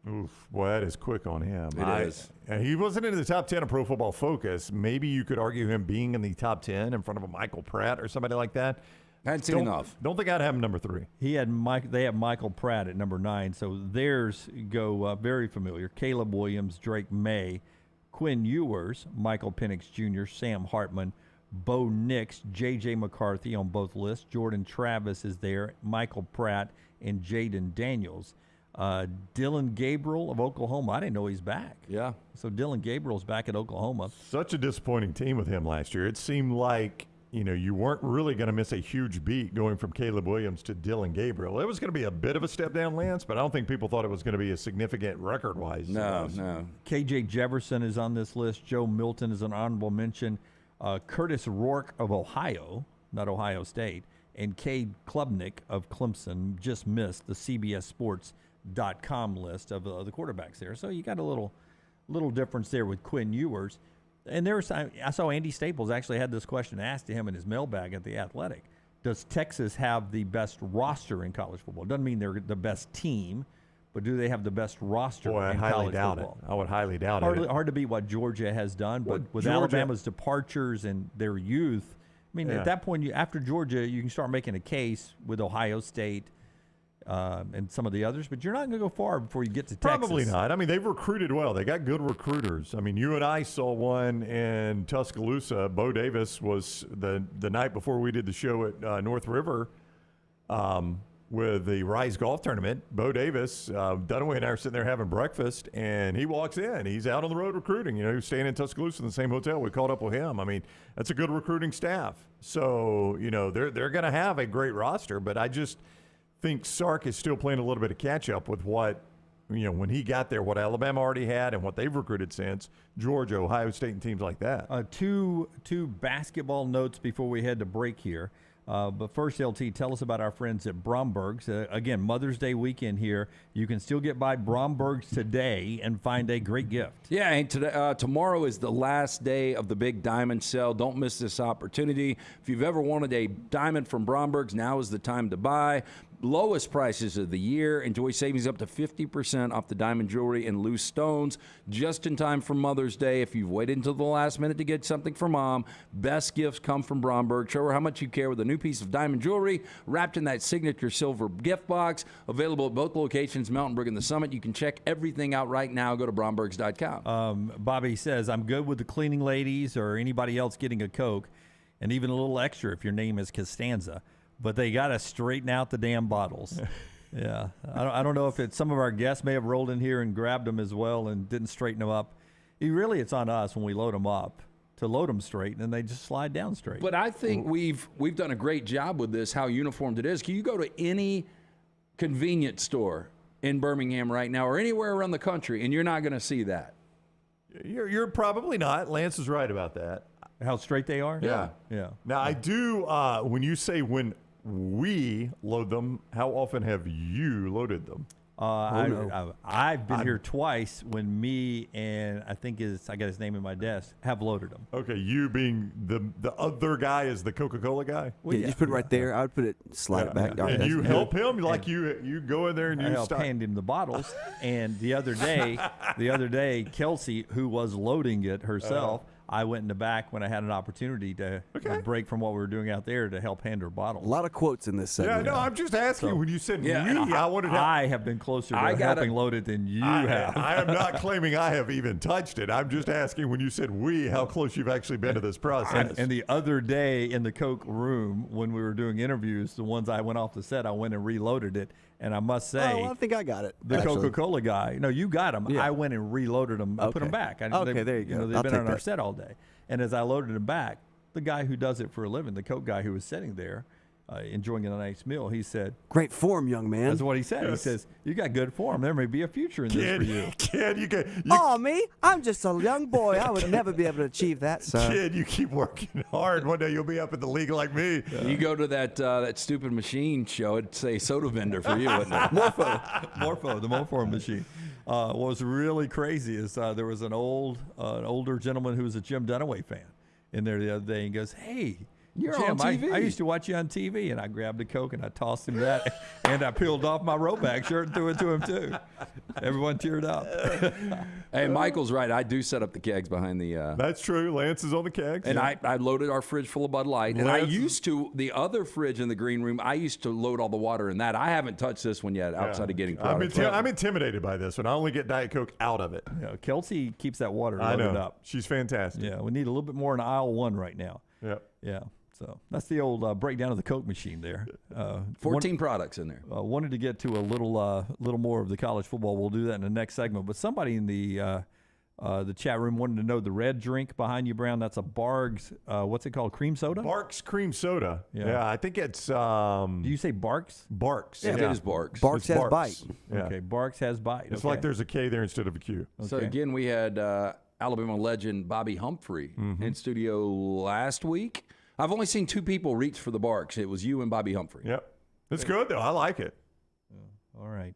Oof, boy, that is quick on him. It is. He wasn't in the top 10 of Pro Football Focus. Maybe you could argue him being in the top 10 in front of a Michael Pratt or somebody like that. Hadn't seen enough. Don't think I'd have him number 3. They had Michael Pratt at number 9, so theirs go very familiar. Caleb Williams, Drake May, Quinn Ewers, Michael Penix Jr., Sam Hartman, Bo Nix, J.J. McCarthy on both lists. Jordan Travis is there, Michael Pratt, and Jaden Daniels. Dylan Gabriel of Oklahoma. I didn't know he's back. Yeah. So Dylan Gabriel's back at Oklahoma. Such a disappointing team with him last year. It seemed like, you weren't really going to miss a huge beat going from Caleb Williams to Dylan Gabriel. It was going to be a bit of a step down, Lance, but I don't think people thought it was going to be a significant record-wise. No. KJ Jefferson is on this list. Joe Milton is an honorable mention. Curtis Rourke of Ohio, not Ohio State, and Cade Klubnik of Clemson just missed the CBSSports.com list of the quarterbacks there. So you got a little difference there with Quinn Ewers. And I saw Andy Staples actually had this question asked to him in his mailbag at The Athletic. Does Texas have the best roster in college football? Doesn't mean they're the best team, but do they have the best roster in college football? I would highly doubt it. Hard to beat what Georgia has done, but with Alabama's departures and their youth, I mean, at that point, after Georgia, you can start making a case with Ohio State and some of the others, but you're not going to go far before you get to Texas. Probably not. I mean, they've recruited well. They got good recruiters. I mean, you and I saw one in Tuscaloosa. Bo Davis was the night before we did the show at North River with the Rise Golf Tournament. Bo Davis, Dunaway and I are sitting there having breakfast, and he walks in. He's out on the road recruiting. He was staying in Tuscaloosa in the same hotel. We caught up with him. I mean, that's a good recruiting staff. So, they're going to have a great roster, but I just think Sark is still playing a little bit of catch up with what, when he got there, what Alabama already had and what they've recruited since, Georgia, Ohio State, and teams like that. Two basketball notes before we head to break here. But first, LT, tell us about our friends at Bromberg's. Again, Mother's Day weekend here. You can still get by Bromberg's today and find a great gift. Yeah, and tomorrow is the last day of the big diamond sale. Don't miss this opportunity. If you've ever wanted a diamond from Bromberg's, now is the time to buy. Lowest prices of the year. Enjoy savings up to 50% off the diamond jewelry and loose stones just in time for Mother's Day. If you've waited until the last minute to get something for Mom, best gifts come from Bromberg. Show her how much you care with a new piece of diamond jewelry wrapped in that signature silver gift box. Available at both locations, Mountain Brook and the Summit. You can check everything out right now. Go to brombergs.com. Bobby says, I'm good with the cleaning ladies or anybody else getting a Coke, and even a little extra if your name is Costanza. But they got to straighten out the damn bottles. Yeah. I don't know if some of our guests may have rolled in here and grabbed them as well and didn't straighten them up. It's on us when we load them up to load them straight, and then they just slide down straight. But I think we've done a great job with this, how uniformed it is. Can you go to any convenience store in Birmingham right now or anywhere around the country, and you're not going to see that? You're probably not. Lance is right about that. How straight they are? Yeah. Now, I do, when you say when we load them, how often have you loaded them? I've been here twice when me and I got his name in my desk, have loaded them. Okay, you being the other guy is the Coca-Cola guy? Well, just put it right there. I would put it, slide it back. And you help him? Like you go in there and you help hand him the bottles. And the other day, Kelsey, who was loading it herself, I went in the back when I had an opportunity to break from what we were doing out there to help hand her bottles. A lot of quotes in this segment. Yeah, no, I'm just asking when you said we, I have been closer to helping load it than you have. I am not claiming I have even touched it. I'm just asking when you said we, how close you've actually been to this process. And the other day in the Coke room when we were doing interviews, the ones I went off the set, I went and reloaded it. And I must say, I think I got it. The Coca-Cola guy. No, you got them. Yeah. I went and reloaded them and put them back. There you go. They've been on our set all day. And as I loaded them back, the guy who does it for a living, the Coke guy who was sitting there enjoying a nice meal, he said, "Great form, young man." That's what he said. Yes. He says, "You got good form. There may be a future in this for you." Kid, oh, me? I'm just a young boy. I would never be able to achieve that, son. Kid, you keep working hard. One day you'll be up in the league like me. You go to that stupid machine show, it'd say soda vendor for you, wouldn't it? Morpho, the Morpho machine. What was really crazy is there was an older gentleman who was a Jim Dunaway fan in there the other day, and goes, "Hey, You're Jim, on TV. I used to watch you on TV, and I grabbed a Coke and I tossed him that, and I peeled off my Roback shirt and threw it to him too. Everyone teared up. Hey, Michael's right. I do set up the kegs behind the. That's true. Lance is on the kegs. And I loaded our fridge full of Bud Light. And I used to, the other fridge in the green room, I used to load all the water in that. I haven't touched this one yet outside of getting product. I'm intimidated by this one. I only get Diet Coke out of it. Yeah, Kelsey keeps that water I loaded know. up. She's fantastic. Yeah, we need a little bit more in aisle 1 right now. Yep. Yeah. So that's the old breakdown of the Coke machine there. 14 products in there. Wanted to get to a little more of the college football. We'll do that in the next segment. But somebody in the chat room wanted to know the red drink behind you, Brown. That's a Barks. What's it called? Cream soda? Barks cream soda. Yeah, I think it's. Do you say Barks? Barks. Yeah, it is Barks. Barks has bite. Yeah. Okay, Barks has bite. It's like there's a K there instead of a Q. So again, we had Alabama legend Bobby Humphrey in studio last week. I've only seen 2 people reach for the Barks. It was you and Bobby Humphrey. Yep. It's good, though. I like it. All right.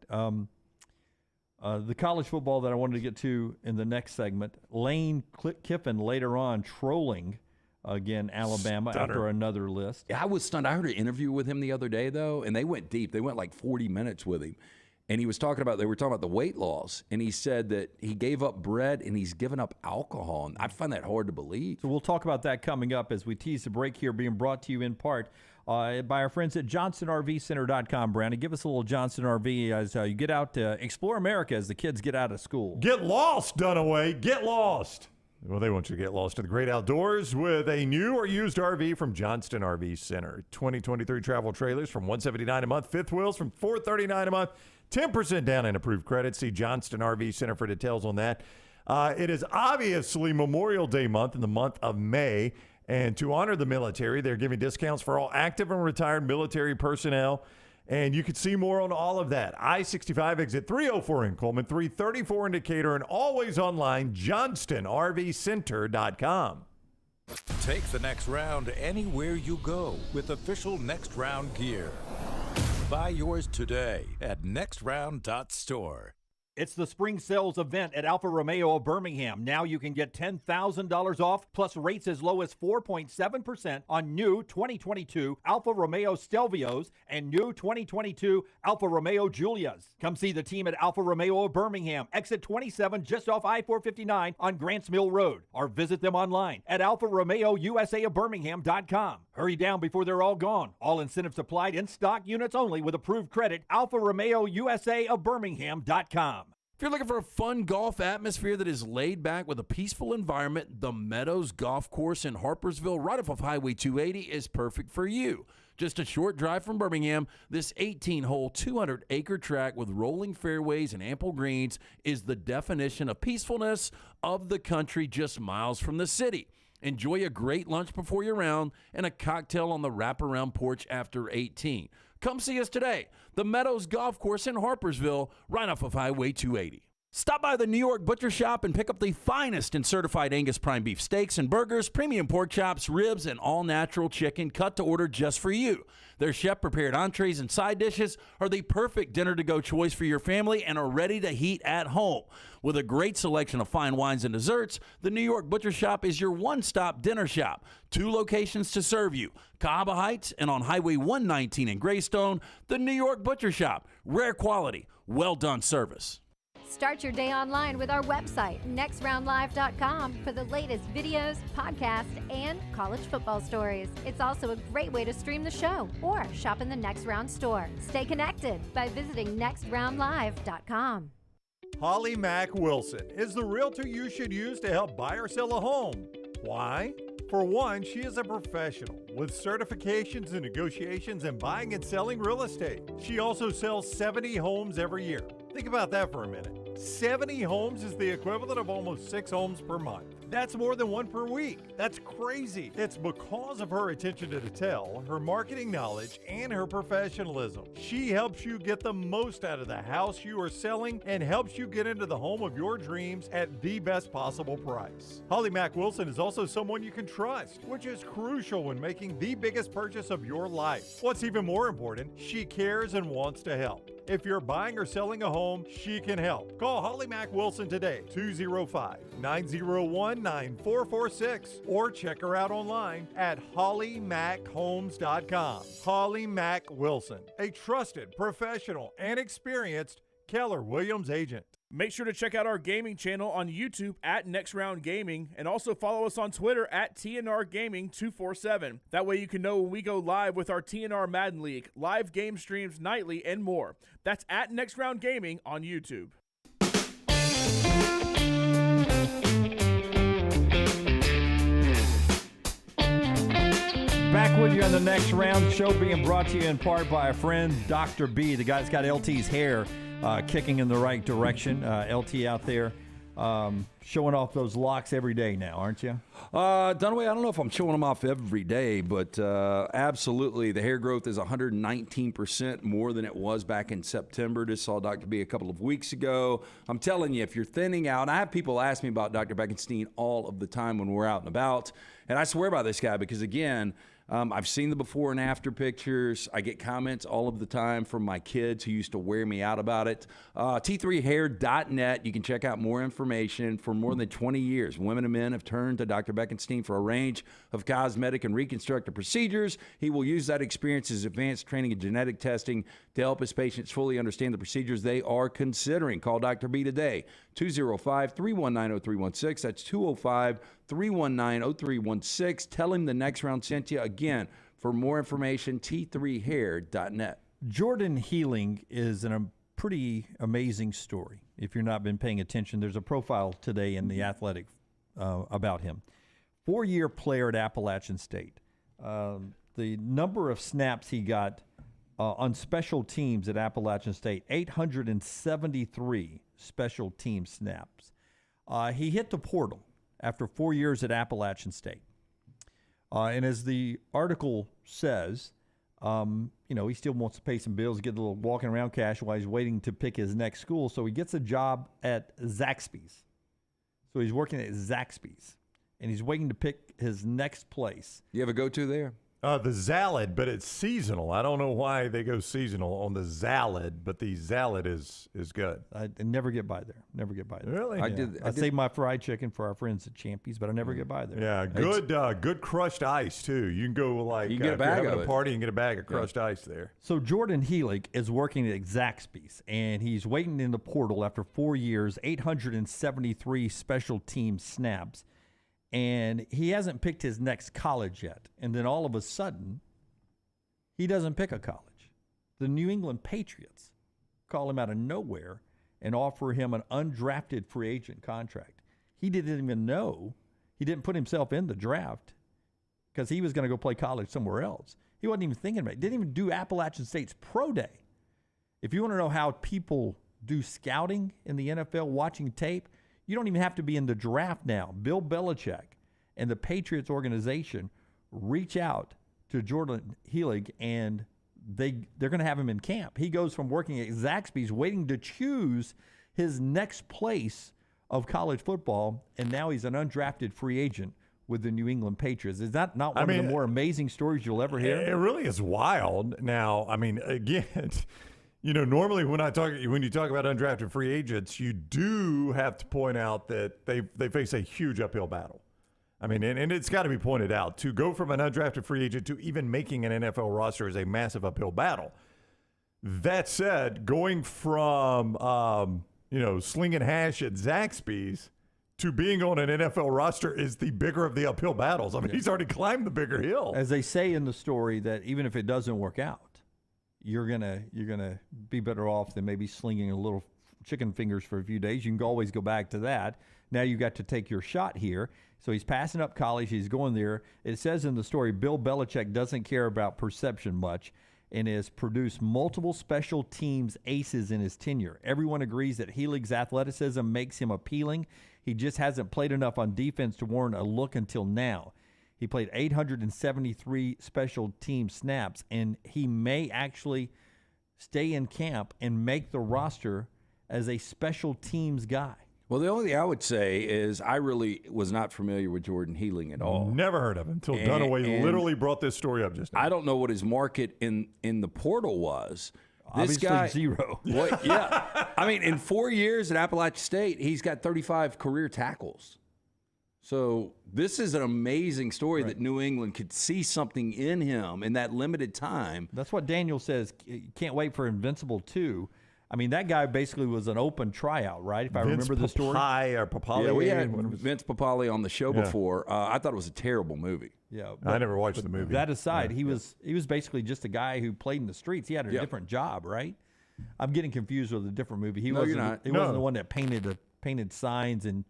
The college football that I wanted to get to in the next segment, Lane Kiffin later on trolling, again, Alabama after another list. Yeah, I was stunned. I heard an interview with him the other day, though, and they went deep. They went like 40 minutes with him. And he was they were talking about the weight loss, and he said that he gave up bread and he's given up alcohol. And I find that hard to believe. So we'll talk about that coming up as we tease the break here, being brought to you in part by our friends at JohnsonRVCenter.com. Brownie, give us a little Johnson RV as you get out to explore America as the kids get out of school. Get lost, Dunaway. Get lost. Well, they want you to get lost in the great outdoors with a new or used RV from Johnston RV Center. 2023 travel trailers from $179 a month, fifth wheels from $439 a month, 10% down in approved credit. See Johnston RV Center for details on that. It is obviously Memorial Day month in the month of May, and to honor the military, they're giving discounts for all active and retired military personnel. And you can see more on all of that. I-65 exit 304 in Coleman, 334 in Decatur, and always online, JohnstonRVCenter.com. Take the next round anywhere you go with official Next Round gear. Buy yours today at nextround.store. It's the spring sales event at Alfa Romeo of Birmingham. Now you can get $10,000 off plus rates as low as 4.7% on new 2022 Alfa Romeo Stelvios and new 2022 Alfa Romeo Giulias. Come see the team at Alfa Romeo of Birmingham, exit 27 just off I-459 on Grants Mill Road, or visit them online at alfaromeousa of Birmingham.com. Hurry down before they're all gone. All incentives applied in stock units only with approved credit. alfaromeousa of Birmingham.com. If you're looking for a fun golf atmosphere that is laid back with a peaceful environment, the Meadows Golf Course in Harpersville, right off of Highway 280, is perfect for you. Just a short drive from Birmingham, this 18-hole, 200-acre track with rolling fairways and ample greens is the definition of peacefulness of the country just miles from the city. Enjoy a great lunch before your round and a cocktail on the wraparound porch after 18. Come see us today. The Meadows Golf Course in Harpersville, right off of Highway 280. Stop by the New York Butcher Shop and pick up the finest in certified Angus prime beef steaks and burgers, premium pork chops, ribs, and all-natural chicken cut to order just for you. Their chef-prepared entrees and side dishes are the perfect dinner-to-go choice for your family and are ready to heat at home. With a great selection of fine wines and desserts, the New York Butcher Shop is your one-stop dinner shop. 2 locations to serve you, Cahaba Heights and on Highway 119 in Greystone, the New York Butcher Shop. Rare quality, well-done service. Start your day online with our website, nextroundlive.com, for the latest videos, podcasts, and college football stories. It's also a great way to stream the show or shop in the Next Round store. Stay connected by visiting nextroundlive.com. Holly Mack Wilson is the realtor you should use to help buy or sell a home. Why? For one, she is a professional with certifications in negotiations and buying and selling real estate. She also sells 70 homes every year. Think about that for a minute. 70 homes is the equivalent of almost 6 homes per month. That's more than 1 per week. That's crazy. It's because of her attention to detail, her marketing knowledge, and her professionalism. She helps you get the most out of the house you are selling and helps you get into the home of your dreams at the best possible price. Holly Mack Wilson is also someone you can trust, which is crucial when making the biggest purchase of your life. What's even more important, she cares and wants to help. If you're buying or selling a home, she can help. Call Holly Mack Wilson today, 205-901-9446, or check her out online at hollymachomes.com. Holly Mack Wilson, a trusted, professional, and experienced Keller Williams agent. Make sure to check out our gaming channel on YouTube at Next Round Gaming, and also follow us on Twitter at TNR Gaming 247. That way you can know when we go live with our TNR Madden League, live game streams nightly, and more. That's at Next Round Gaming on YouTube. Back with you on the Next Round show, being brought to you in part by a friend, Dr. B, the guy that's got LT's hair kicking in the right direction. LT out there showing off those locks every day now, aren't you? Dunaway, I don't know if I'm showing them off every day, but absolutely the hair growth is 119% more than it was back in September. Just saw Dr. B a couple of weeks ago. I'm telling you, if you're thinning out, I have people ask me about Dr. Beckenstein all of the time when we're out and about, and I swear by this guy because, again, I've seen the before and after pictures. I get comments all of the time from my kids who used to wear me out about it. T3hair.net. You can check out more information. For more than 20 years, women and men have turned to Dr. Beckenstein for a range of cosmetic and reconstructive procedures. He will use that experience, his advanced training and genetic testing to help his patients fully understand the procedures they are considering. Call Dr. B today, 205-319-0316. That's 205-319-0316. Tell him the Next Round sent you. Again, for more information, T3hair.net. Jordan Healing is a pretty amazing story. If you've not been paying attention, there's a profile today in The Athletic about him. 4-year player at Appalachian State. The number of snaps he got on special teams at Appalachian State, 873 special team snaps. He hit the portal after 4 years at Appalachian State. And as the article says, he still wants to pay some bills, get a little walking around cash while he's waiting to pick his next school. So he gets a job at Zaxby's. So he's working at Zaxby's, and he's waiting to pick his next place. You have a go-to there? The Zalad, but it's seasonal. I don't know why they go seasonal on the Zalad, but the Zalad is good. I never get by there. Really? I save my fried chicken for our friends at Champy's, but I never get by there. Yeah, good crushed ice too. You can go you can get a bag of a party and get a bag of crushed ice there. So Jordan Healing is working at Zaxby's, and he's waiting in the portal after 4 years, 873 special team snaps. And he hasn't picked his next college yet. And then all of a sudden, he doesn't pick a college. The New England Patriots call him out of nowhere and offer him an undrafted free agent contract. He didn't even know. He didn't put himself in the draft because he was going to go play college somewhere else. He wasn't even thinking about it. Didn't even do Appalachian State's pro day. If you want to know how people do scouting in the NFL, watching tape, you don't even have to be in the draft now. Bill Belichick and the Patriots organization reach out to Jordan Healing, and they're going to have him in camp. He goes from working at Zaxby's, waiting to choose his next place of college football, and now he's an undrafted free agent with the New England Patriots. Is that not one of the more amazing stories you'll ever hear? It really is wild. Now, again... normally when you talk about undrafted free agents, you do have to point out that they face a huge uphill battle. And it's got to be pointed out, to go from an undrafted free agent to even making an NFL roster is a massive uphill battle. That said, going from slinging hash at Zaxby's to being on an NFL roster is the bigger of the uphill battles. He's already climbed the bigger hill. As they say in the story, that even if it doesn't work out, you're gonna be better off than maybe slinging a little chicken fingers for a few days. You can always go back to that. Now you got to take your shot here. So he's passing up college. He's going there. It says in the story, Bill Belichick doesn't care about perception much and has produced multiple special teams aces in his tenure. Everyone agrees that Healing's athleticism makes him appealing. He just hasn't played enough on defense to warrant a look until now. He played 873 special team snaps, and he may actually stay in camp and make the roster as a special teams guy. Well, the only thing I would say is I really was not familiar with Jordan Healing at all. Never heard of him until Dunaway literally brought this story up just now. I don't know what his market in the portal was. This Obviously guy, 0. What, yeah. I mean, in 4 years at Appalachian State, he's got 35 career tackles. So this is an amazing story that New England could see something in him in that limited time. That's what Daniel says. Can't wait for Invincible 2. I mean, that guy basically was an open tryout, right? If I remember the story. Papali. Yeah, we had Vince Papali on the show before. I thought it was a terrible movie. Yeah, I never watched the movie. That aside, he was basically just a guy who played in the streets. He had a different job, right? I'm getting confused with a different movie. He wasn't the one that painted signs and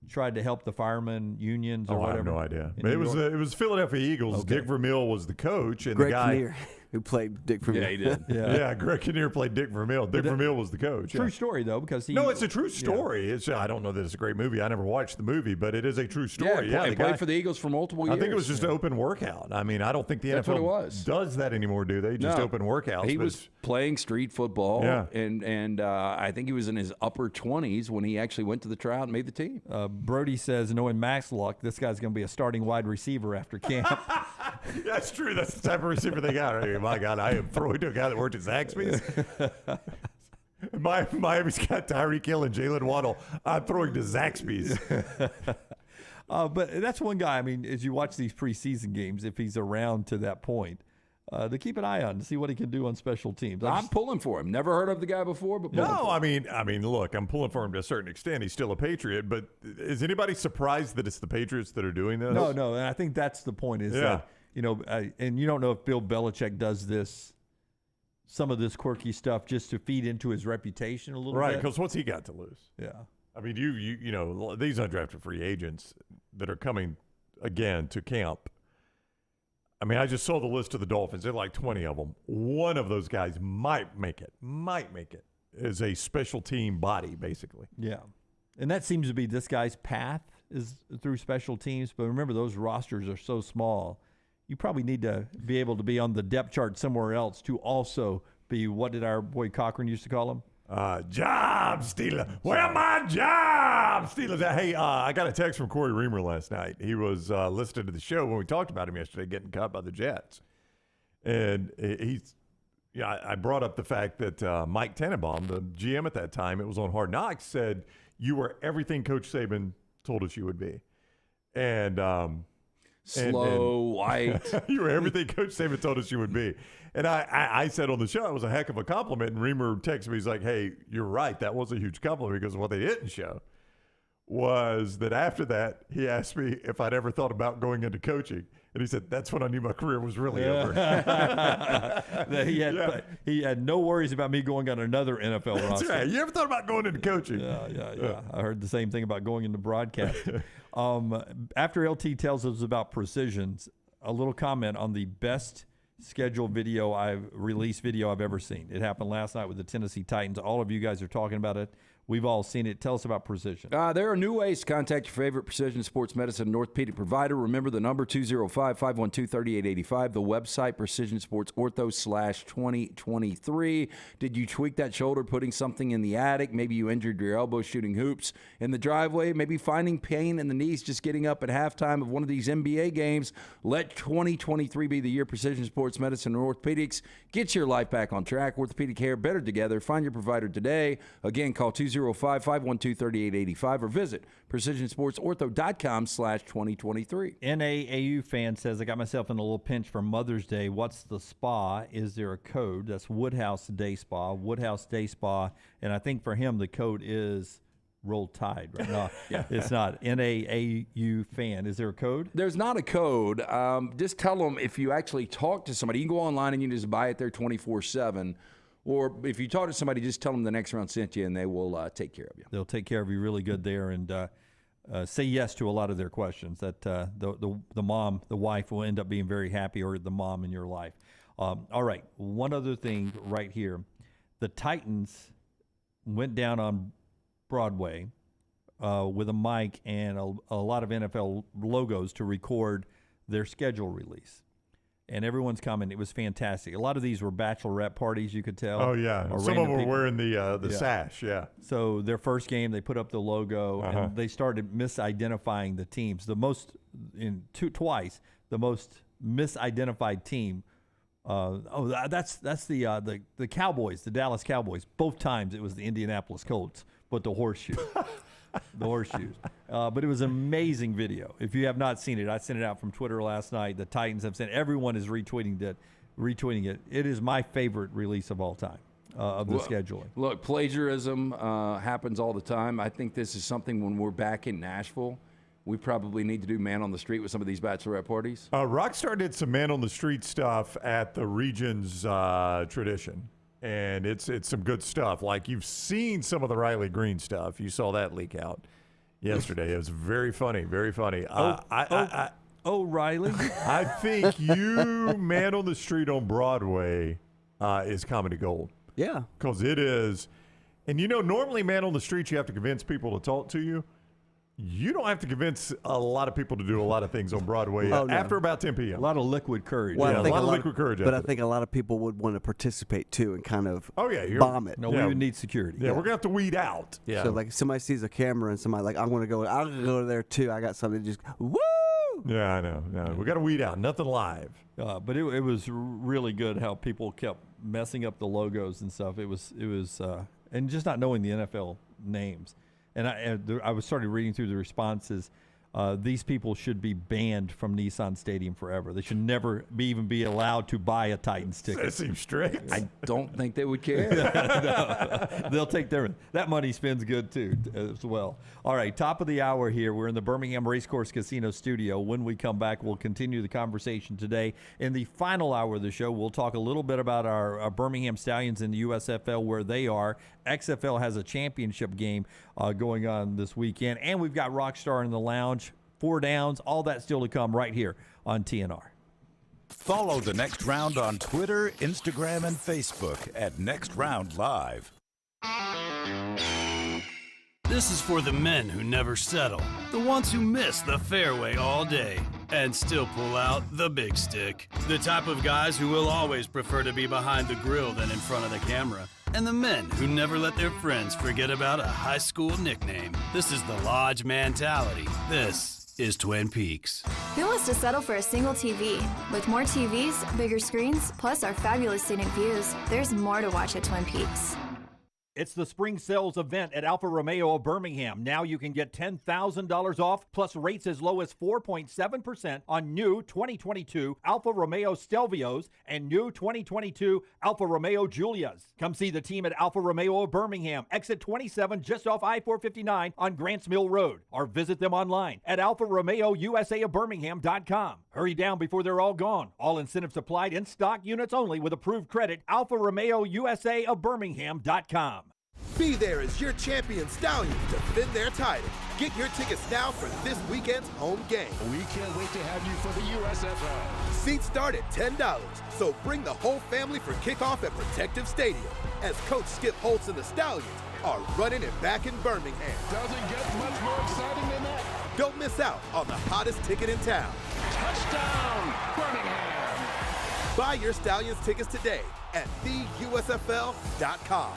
tried to help the firemen unions or whatever. I have no idea. But it was Philadelphia Eagles. Okay. Dick Vermeil was the coach, and Greg the guy Kinnear, who played Dick Vermeil. Yeah, he did. yeah, Greg Kinnear played Dick Vermeil. Dick Vermeil was the coach. True story though, because he. No, it's a true story. It's I don't know that it's a great movie. I never watched the movie, but it is a true story. He played for the Eagles for multiple years. I think it was just an open workout. I mean, I don't think the That's what it NFL was. does that anymore, do they? Just open workouts. He was playing street football, and I think he was in his upper 20s when he actually went to the tryout and made the team. Brody says, knowing Max luck, this guy's going to be a starting wide receiver after camp. That's true. That's the type of receiver they got. My God, I am throwing to a guy that worked at Zaxby's. Miami's got Tyreek Hill and Jalen Waddle. I'm throwing to Zaxby's. But that's one guy, I mean, as you watch these preseason games, if he's around to that point, to keep an eye on to see what he can do on special teams. I'm pulling for him. Never heard of the guy before, but I mean, look, I'm pulling for him to a certain extent. He's still a Patriot, but is anybody surprised that it's the Patriots that are doing this? No, and I think that's the point. Is that and you don't know if Bill Belichick does some of this quirky stuff just to feed into his reputation a little bit, right? Because what's he got to lose? Yeah, I mean, you know these undrafted free agents that are coming again to camp. I mean, I just saw the list of the Dolphins. There are like 20 of them. One of those guys might make it as a special team body, basically. Yeah. And that seems to be this guy's path is through special teams. But remember, those rosters are so small. You probably need to be able to be on the depth chart somewhere else to also be, what did our boy Cochran used to call him? Job stealer. Where my job stealers at? Hey, I got a text from Corey Reamer last night. He was listening to the show when we talked about him yesterday getting cut by the Jets. And I brought up the fact that Mike Tannenbaum, the GM at that time, it was on Hard Knocks, said you were everything Coach Saban told us you would be. And white. You were everything Coach Saban told us you would be. And I said on the show it was a heck of a compliment. And Reamer texted me, he's like, hey, you're right. That was a huge compliment, because what they didn't show was that after that, he asked me if I'd ever thought about going into coaching. And he said, that's when I knew my career was really over. He had no worries about me going on another NFL roster. That's right. You ever thought about going into coaching? Yeah. I heard the same thing about going into broadcasting. After LT tells us about precisions, a little comment on the best scheduled video release video I've ever seen. It happened last night with the Tennessee Titans. All of you guys are talking about it. We've all seen it. Tell us about Precision. There are new ways to contact your favorite precision sports medicine and orthopedic provider. Remember the number 205-512-3885. The website precisionsportsortho/2023. Did you tweak that shoulder putting something in the attic? Maybe you injured your elbow shooting hoops in the driveway. Maybe finding pain in the knees just getting up at halftime of one of these NBA games. Let 2023 be the year precision sports medicine and orthopedics. Get your life back on track. Orthopedic care better together. Find your provider today. Again, call 205-512-3885 or visit precisionsportsortho.com/2023. NAAU fan says, I got myself in a little pinch for Mother's Day. What's the spa? Is there a code? That's Woodhouse Day Spa. Woodhouse Day Spa. And I think for him, the code is Roll Tide. Right? No, it's not. NAAU fan. Is there a code? There's not a code. Just tell them if you actually talk to somebody. You can go online and you can just buy it there 24/7. Or if you talk to somebody, just tell them the Next Round sent you, and they will take care of you. They'll take care of you really good there, and say yes to a lot of their questions. That the mom, the wife, will end up being very happy, or the mom in your life. All right, one other thing right here. The Titans went down on Broadway with a mic and a lot of NFL logos to record their schedule release. And everyone's commenting. It was fantastic. A lot of these were bachelorette parties, you could tell. Oh, yeah. Some of them were wearing the sash, yeah. So their first game, they put up the logo, and they started misidentifying the teams. Twice, the most misidentified team That's the Cowboys, the Dallas Cowboys. Both times it was the Indianapolis Colts, but the horseshoe. The horseshoes. But it was an amazing video. If you have not seen it, I sent it out from Twitter last night. The Titans have sent. Everyone is retweeting it. It is my favorite release of all time of the scheduling. Look, plagiarism happens all the time. I think this is something when we're back in Nashville, we probably need to do man on the street with some of these bachelorette parties. Rockstar did some man on the street stuff at the Regions tradition. And it's some good stuff. Like, you've seen some of the Riley Green stuff. You saw that leak out yesterday. It was very funny, very funny. Riley. I think you man on the street on Broadway is comedy gold. Yeah. Because it is. And, normally man on the street, you have to convince people to talk to you. You don't have to convince a lot of people to do a lot of things on Broadway after about 10 p.m. A lot of liquid courage. Well, a lot of liquid courage. But I think a lot of people would want to participate too and kind of bomb it. No, we would need security. Yeah, we're going to have to weed out. Yeah. So, like, if somebody sees a camera and somebody I'm going to go there too. I got something to just, woo! Yeah, I know. No, we got to weed out. Nothing live. But it was really good how people kept messing up the logos and stuff. It was and just not knowing the NFL names. And I was started reading through the responses. These people should be banned from Nissan Stadium forever. They should never even be allowed to buy a Titans ticket. That seems strict. I don't think they would care. No, they'll take that money spends good too as well. All right, top of the hour here. We're in the Birmingham Racecourse Casino studio. When we come back, we'll continue the conversation today. In the final hour of the show, we'll talk a little bit about our Birmingham Stallions in the USFL, where they are. XFL has a championship game going on this weekend, and we've got Rockstar in the lounge. 4 downs, all that still to come right here on TNR. Follow The Next Round on Twitter, Instagram, and Facebook at Next Round Live. This is for the men who never settle, the ones who miss the fairway all day and still pull out the big stick, the type of guys who will always prefer to be behind the grill than in front of the camera, and the men who never let their friends forget about a high school nickname. This is the Lodge mentality. This is Twin Peaks. Who wants to settle for a single TV? With more TVs, bigger screens, plus our fabulous scenic views, there's more to watch at Twin Peaks. It's the spring sales event at Alfa Romeo of Birmingham. Now you can get $10,000 off, plus rates as low as 4.7% on new 2022 Alfa Romeo Stelvios and new 2022 Alfa Romeo Giulias. Come see the team at Alfa Romeo of Birmingham, exit 27 just off I-459 on Grants Mill Road, or visit them online at alfaromeousaofbirmingham.com. Hurry down before they're all gone. All incentives applied, in stock units only with approved credit. alfaromeousaofbirmingham.com. Be there as your champion Stallions defend their title. Get your tickets now for this weekend's home game. We can't wait to have you for the USFL. Seats start at $10, so bring the whole family for kickoff at Protective Stadium as Coach Skip Holtz and the Stallions are running it back in Birmingham. Doesn't get much more exciting than that. Don't miss out on the hottest ticket in town. Touchdown, Birmingham! Buy your Stallions tickets today at theusfl.com.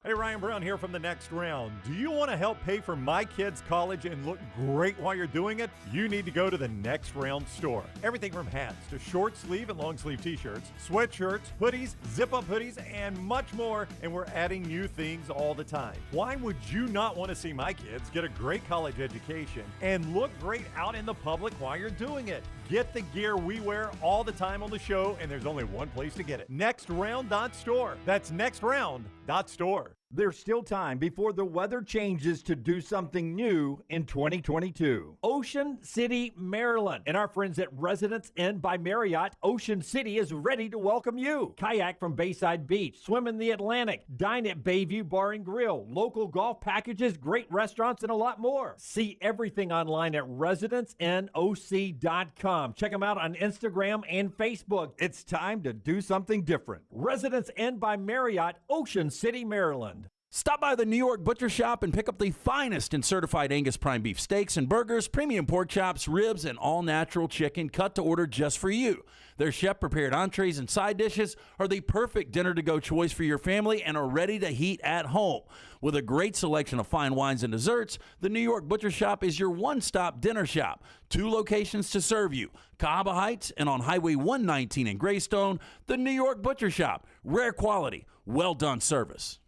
Hey, Ryan Brown here from The Next Round. Do you want to help pay for my kids' college and look great while you're doing it? You need to go to The Next Round store. Everything from hats to short sleeve and long sleeve t-shirts, sweatshirts, hoodies, zip-up hoodies, and much more. And we're adding new things all the time. Why would you not want to see my kids get a great college education and look great out in the public while you're doing it? Get the gear we wear all the time on the show, and there's only one place to get it. NextRound.store. That's NextRound.store. There's still time before the weather changes to do something new in 2022. Ocean City, Maryland, and our friends at Residence Inn by Marriott, Ocean City is ready to welcome you. Kayak from Bayside Beach, swim in the Atlantic, dine at Bayview Bar and Grill, local golf packages, great restaurants, and a lot more. See everything online at residenceinnoc.com. Check them out on Instagram and Facebook. It's time to do something different. Residence Inn by Marriott, Ocean City, Maryland. Stop by the New York Butcher Shop and pick up the finest in certified Angus prime beef steaks and burgers, premium pork chops, ribs, and all-natural chicken cut to order just for you. Their chef-prepared entrees and side dishes are the perfect dinner-to-go choice for your family and are ready to heat at home. With a great selection of fine wines and desserts, the New York Butcher Shop is your one-stop dinner shop. 2 locations to serve you, Cahaba Heights and on Highway 119 in Greystone. The New York Butcher Shop. Rare quality, well-done service.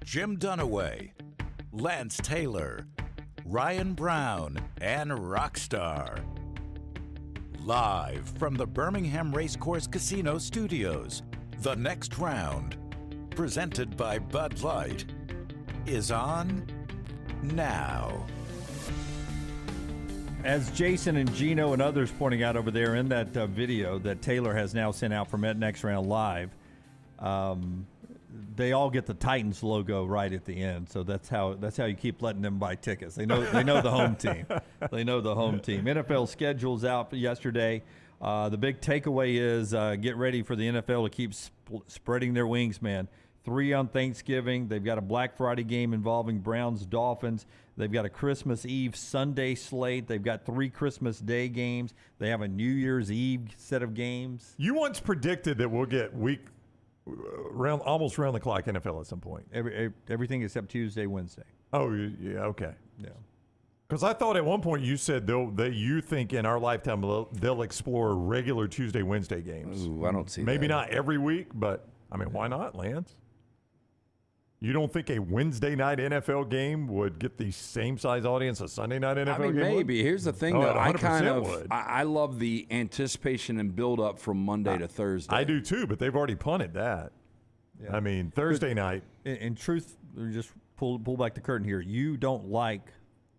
Jim Dunaway, Lance Taylor, Ryan Brown, and Rockstar. Live from the Birmingham Racecourse Casino Studios, the next round, presented by Bud Light, is on now. As Jason and Gino and others pointing out over there in that video that Taylor has now sent out from Next Round Live, they all get the Titans logo right at the end, so that's how you keep letting them buy tickets. They know the home team. They know the home team. NFL schedule's out yesterday. The big takeaway is get ready for the NFL to keep spreading their wings, man. 3 on Thanksgiving. They've got a Black Friday game involving Browns Dolphins. They've got a Christmas Eve Sunday slate. They've got 3 Christmas Day games. They have a New Year's Eve set of games. You once predicted that we'll get almost round the clock NFL at some point. Everything except Tuesday, Wednesday. Oh, yeah, okay. Yeah. Because I thought at one point you said that you think in our lifetime they'll explore regular Tuesday, Wednesday games. Ooh, I don't see Maybe that. not every week, but, I mean, why not, Lance? You don't think a Wednesday night NFL game would get the same size audience a Sunday night NFL game maybe. would? Here's the thing, though. I love the anticipation and build up from Monday to Thursday. I do too, but they've already punted that. Yeah. I mean, Thursday night. In truth, just pull back the curtain here. You don't like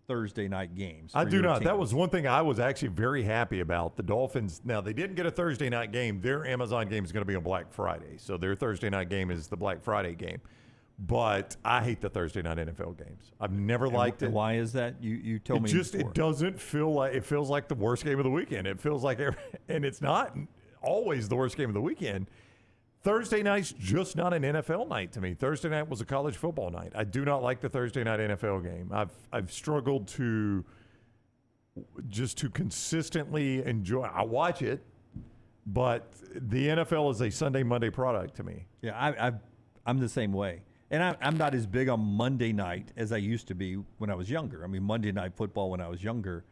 Thursday night games. I do not. That was one thing I was actually very happy about. The Dolphins, now they didn't get a Thursday night game. Their Amazon game is going to be on Black Friday. So their Thursday night game is the Black Friday game. But I hate the Thursday night NFL games. I've never liked it. Why is that? You told me before. It doesn't feel like, it feels like the worst game of the weekend. It feels like, and it's not always the worst game of the weekend. Thursday night's just not an NFL night to me. Thursday night was a college football night. I do not like the Thursday night NFL game. I've struggled to consistently enjoy. I watch it, but the NFL is a Sunday, Monday product to me. Yeah, I'm the same way. And I'm not as big on Monday night as I used to be when I was younger. I mean, Monday night football when I was younger,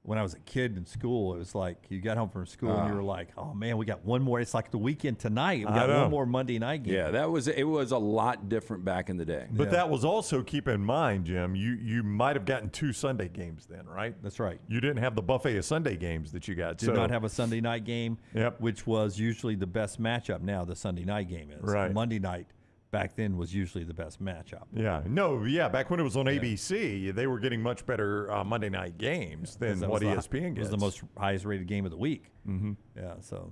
when I was a kid in school, it was like you got home from school and you were like, oh, man, we got one more. It's like the weekend tonight. We got one more Monday night game. Yeah, it was a lot different back in the day. But that was also, keep in mind, Jim, you might have gotten 2 Sunday games then, right? That's right. You didn't have the buffet of Sunday games that you got. Did not have a Sunday night game, which was usually the best matchup. Now the Sunday night game is. Right. Monday night back then was usually the best matchup. Back when it was on ABC, they were getting much better Monday night games than what ESPN gets. It was the most highest rated game of the week. Mm-hmm. Yeah, so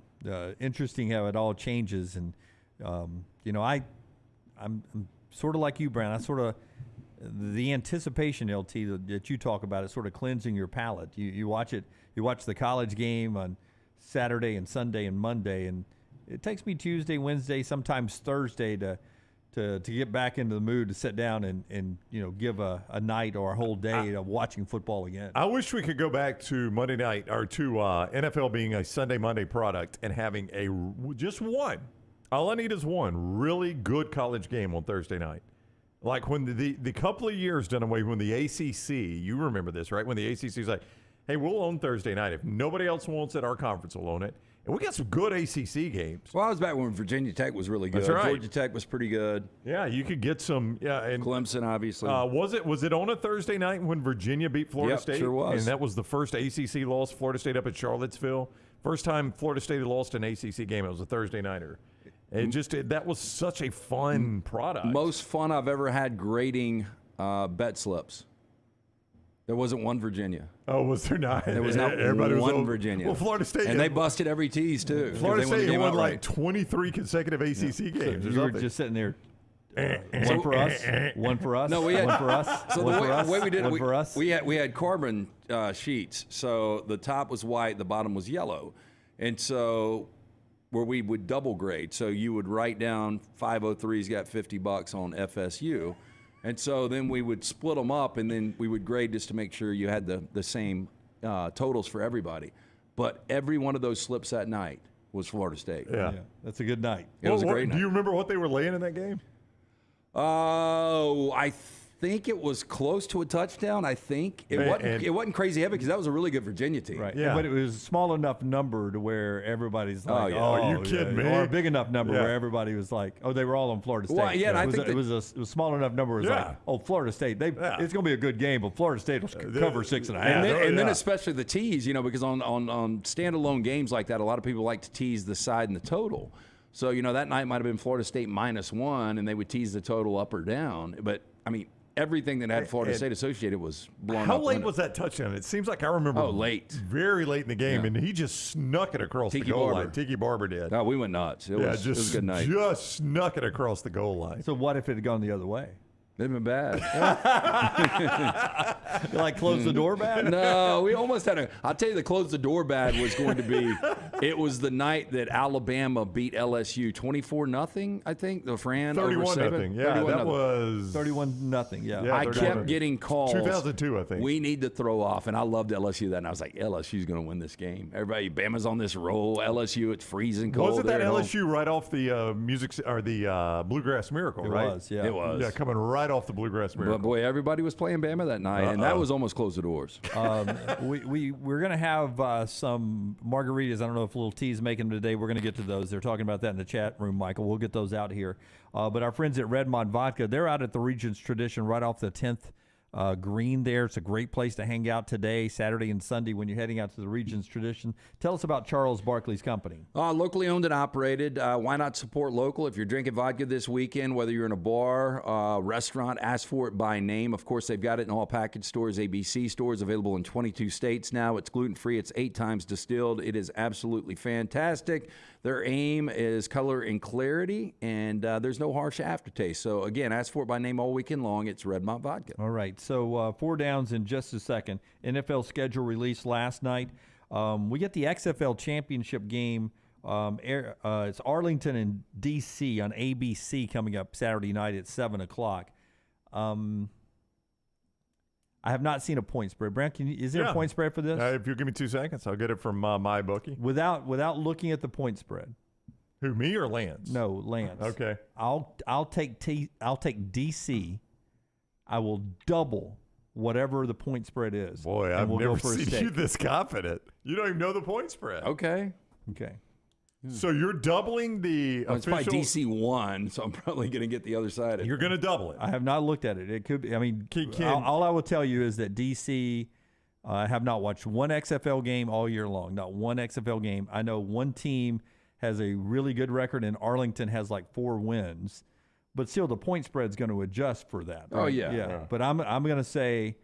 interesting how it all changes. And, I'm sort of like you, Brown. I sort of, the anticipation, LT, that you talk about, is sort of cleansing your palate. You watch it, you watch the college game on Saturday and Sunday and Monday, and it takes me Tuesday, Wednesday, sometimes Thursday to get back into the mood to sit down and give a night or a whole day of watching football again. I wish we could go back to Monday night, or to NFL being a Sunday, Monday product and having just one. All I need is one really good college game on Thursday night. Like when the couple of years done away when the ACC, you remember this, right? When the ACC is like, hey, we'll own Thursday night. If nobody else wants it, our conference will own it. And we got some good ACC games. Well, I was back when Virginia Tech was really good. That's right. Georgia Tech was pretty good. Yeah, you could get some. Yeah, and Clemson, obviously. Was it on a Thursday night when Virginia beat Florida State? Sure was. And that was the first ACC loss. Florida State up at Charlottesville. First time Florida State had lost an ACC game. It was a Thursday nighter. That was such a fun product. Most fun I've ever had grading bet slips. There wasn't one Virginia. Oh, was there not? There was not one Virginia. Well, Florida State. And they busted every tease, too. Florida State won like 23 consecutive Acc games. You were just sitting there. One for us. One for us. No, we had one for us. So one the for us. way we did it, one for us. we had carbon sheets. So the top was white, the bottom was yellow, and so where we would double grade. So you would write down 503's got $50 on FSU. And so then we would split them up, and then we would grade just to make sure you had the same totals for everybody. But every one of those slips that night was Florida State. Yeah. That's a good night. It was a great night. Do you remember what they were laying in that game? Oh, I think it was close to a touchdown. I think it wasn't crazy heavy because that was a Florida State Virginia team. Right. Yeah. But it was a small enough number to where everybody's like, Are you kidding me? Or a big enough number where everybody was like, oh, they were all on Florida State. Well, yeah, it was a small enough number. It was like, oh, Florida State. It's going to be a good game, but Florida State will cover 6.5. And then especially the tease, because on standalone games like that, a lot of people like to tease the side and the total. So, that night might have been Florida State -1, and they would tease the total up or down. But, I mean, everything that had Florida State associated was blown up. How late was that touchdown? It seems like I remember. Oh, late. Very late in the game, and he just snuck it across the goal line. Tiki Barber did. No, we went nuts. It was a good night. Just snuck it across the goal line. So what if it had gone the other way? They've been bad. You like close the door bad? No, we almost had I'll tell you, the close the door bad was going to be. It was the night that Alabama beat LSU 24-0. I think the Fran 31-0. Yeah, that was 31-0. Yeah, I kept getting calls. 2002, I think. We need to throw off, and I loved LSU then. I was like, LSU's going to win this game. Everybody, Bama's on this roll. LSU, it's freezing cold. Wasn't that LSU right off the Bluegrass Miracle? Right? It was. Yeah, it was. Yeah, coming right off the Bluegrass Miracle. But boy, everybody was playing Bama that night, and that was almost close the doors. We're going to have some margaritas. I don't know if Little T's making them today. We're going to get to those. They're talking about that in the chat room, Michael. We'll get those out here. But our friends at Redmond Vodka, they're out at the Regent's Tradition right off the 10th green there. It's a great place to hang out today, Saturday and Sunday when you're heading out to the Regent's Tradition. Tell us about Charles Barkley's company. Locally owned and operated. Why not support local? If you're drinking vodka this weekend, whether you're in a bar, restaurant, ask for it by name. Of course, they've got it in all package stores, ABC stores, available in 22 states now. It's gluten-free. It's 8 times distilled. It is absolutely fantastic. Their aim is color and clarity, and there's no harsh aftertaste. So, again, ask for it by name all weekend long. It's Redmont Vodka. All right. So, 4 downs in just a second. NFL schedule released last night. We get the XFL championship game. It's Arlington and D.C. on ABC coming up Saturday night at 7 o'clock. I have not seen a point spread. Brent, is there a point spread for this? If you give me 2 seconds, I'll get it from MyBookie. Without looking at the point spread. Who, me or Lance? No, Lance. Okay. I'll take DC. I will double whatever the point spread is. Boy, I've never seen you this confident. You don't even know the point spread. Okay. So you're doubling the official. It's by DC 1, so I'm probably going to get the other side of it. You're going to double it. I have not looked at it. It could be. I mean, all I will tell you is that DC have not watched one XFL game all year long. Not one XFL game. I know one team has a really good record, and Arlington has like 4 wins. But still, the point spread's going to adjust for that. Right? Oh, yeah. But I'm going to say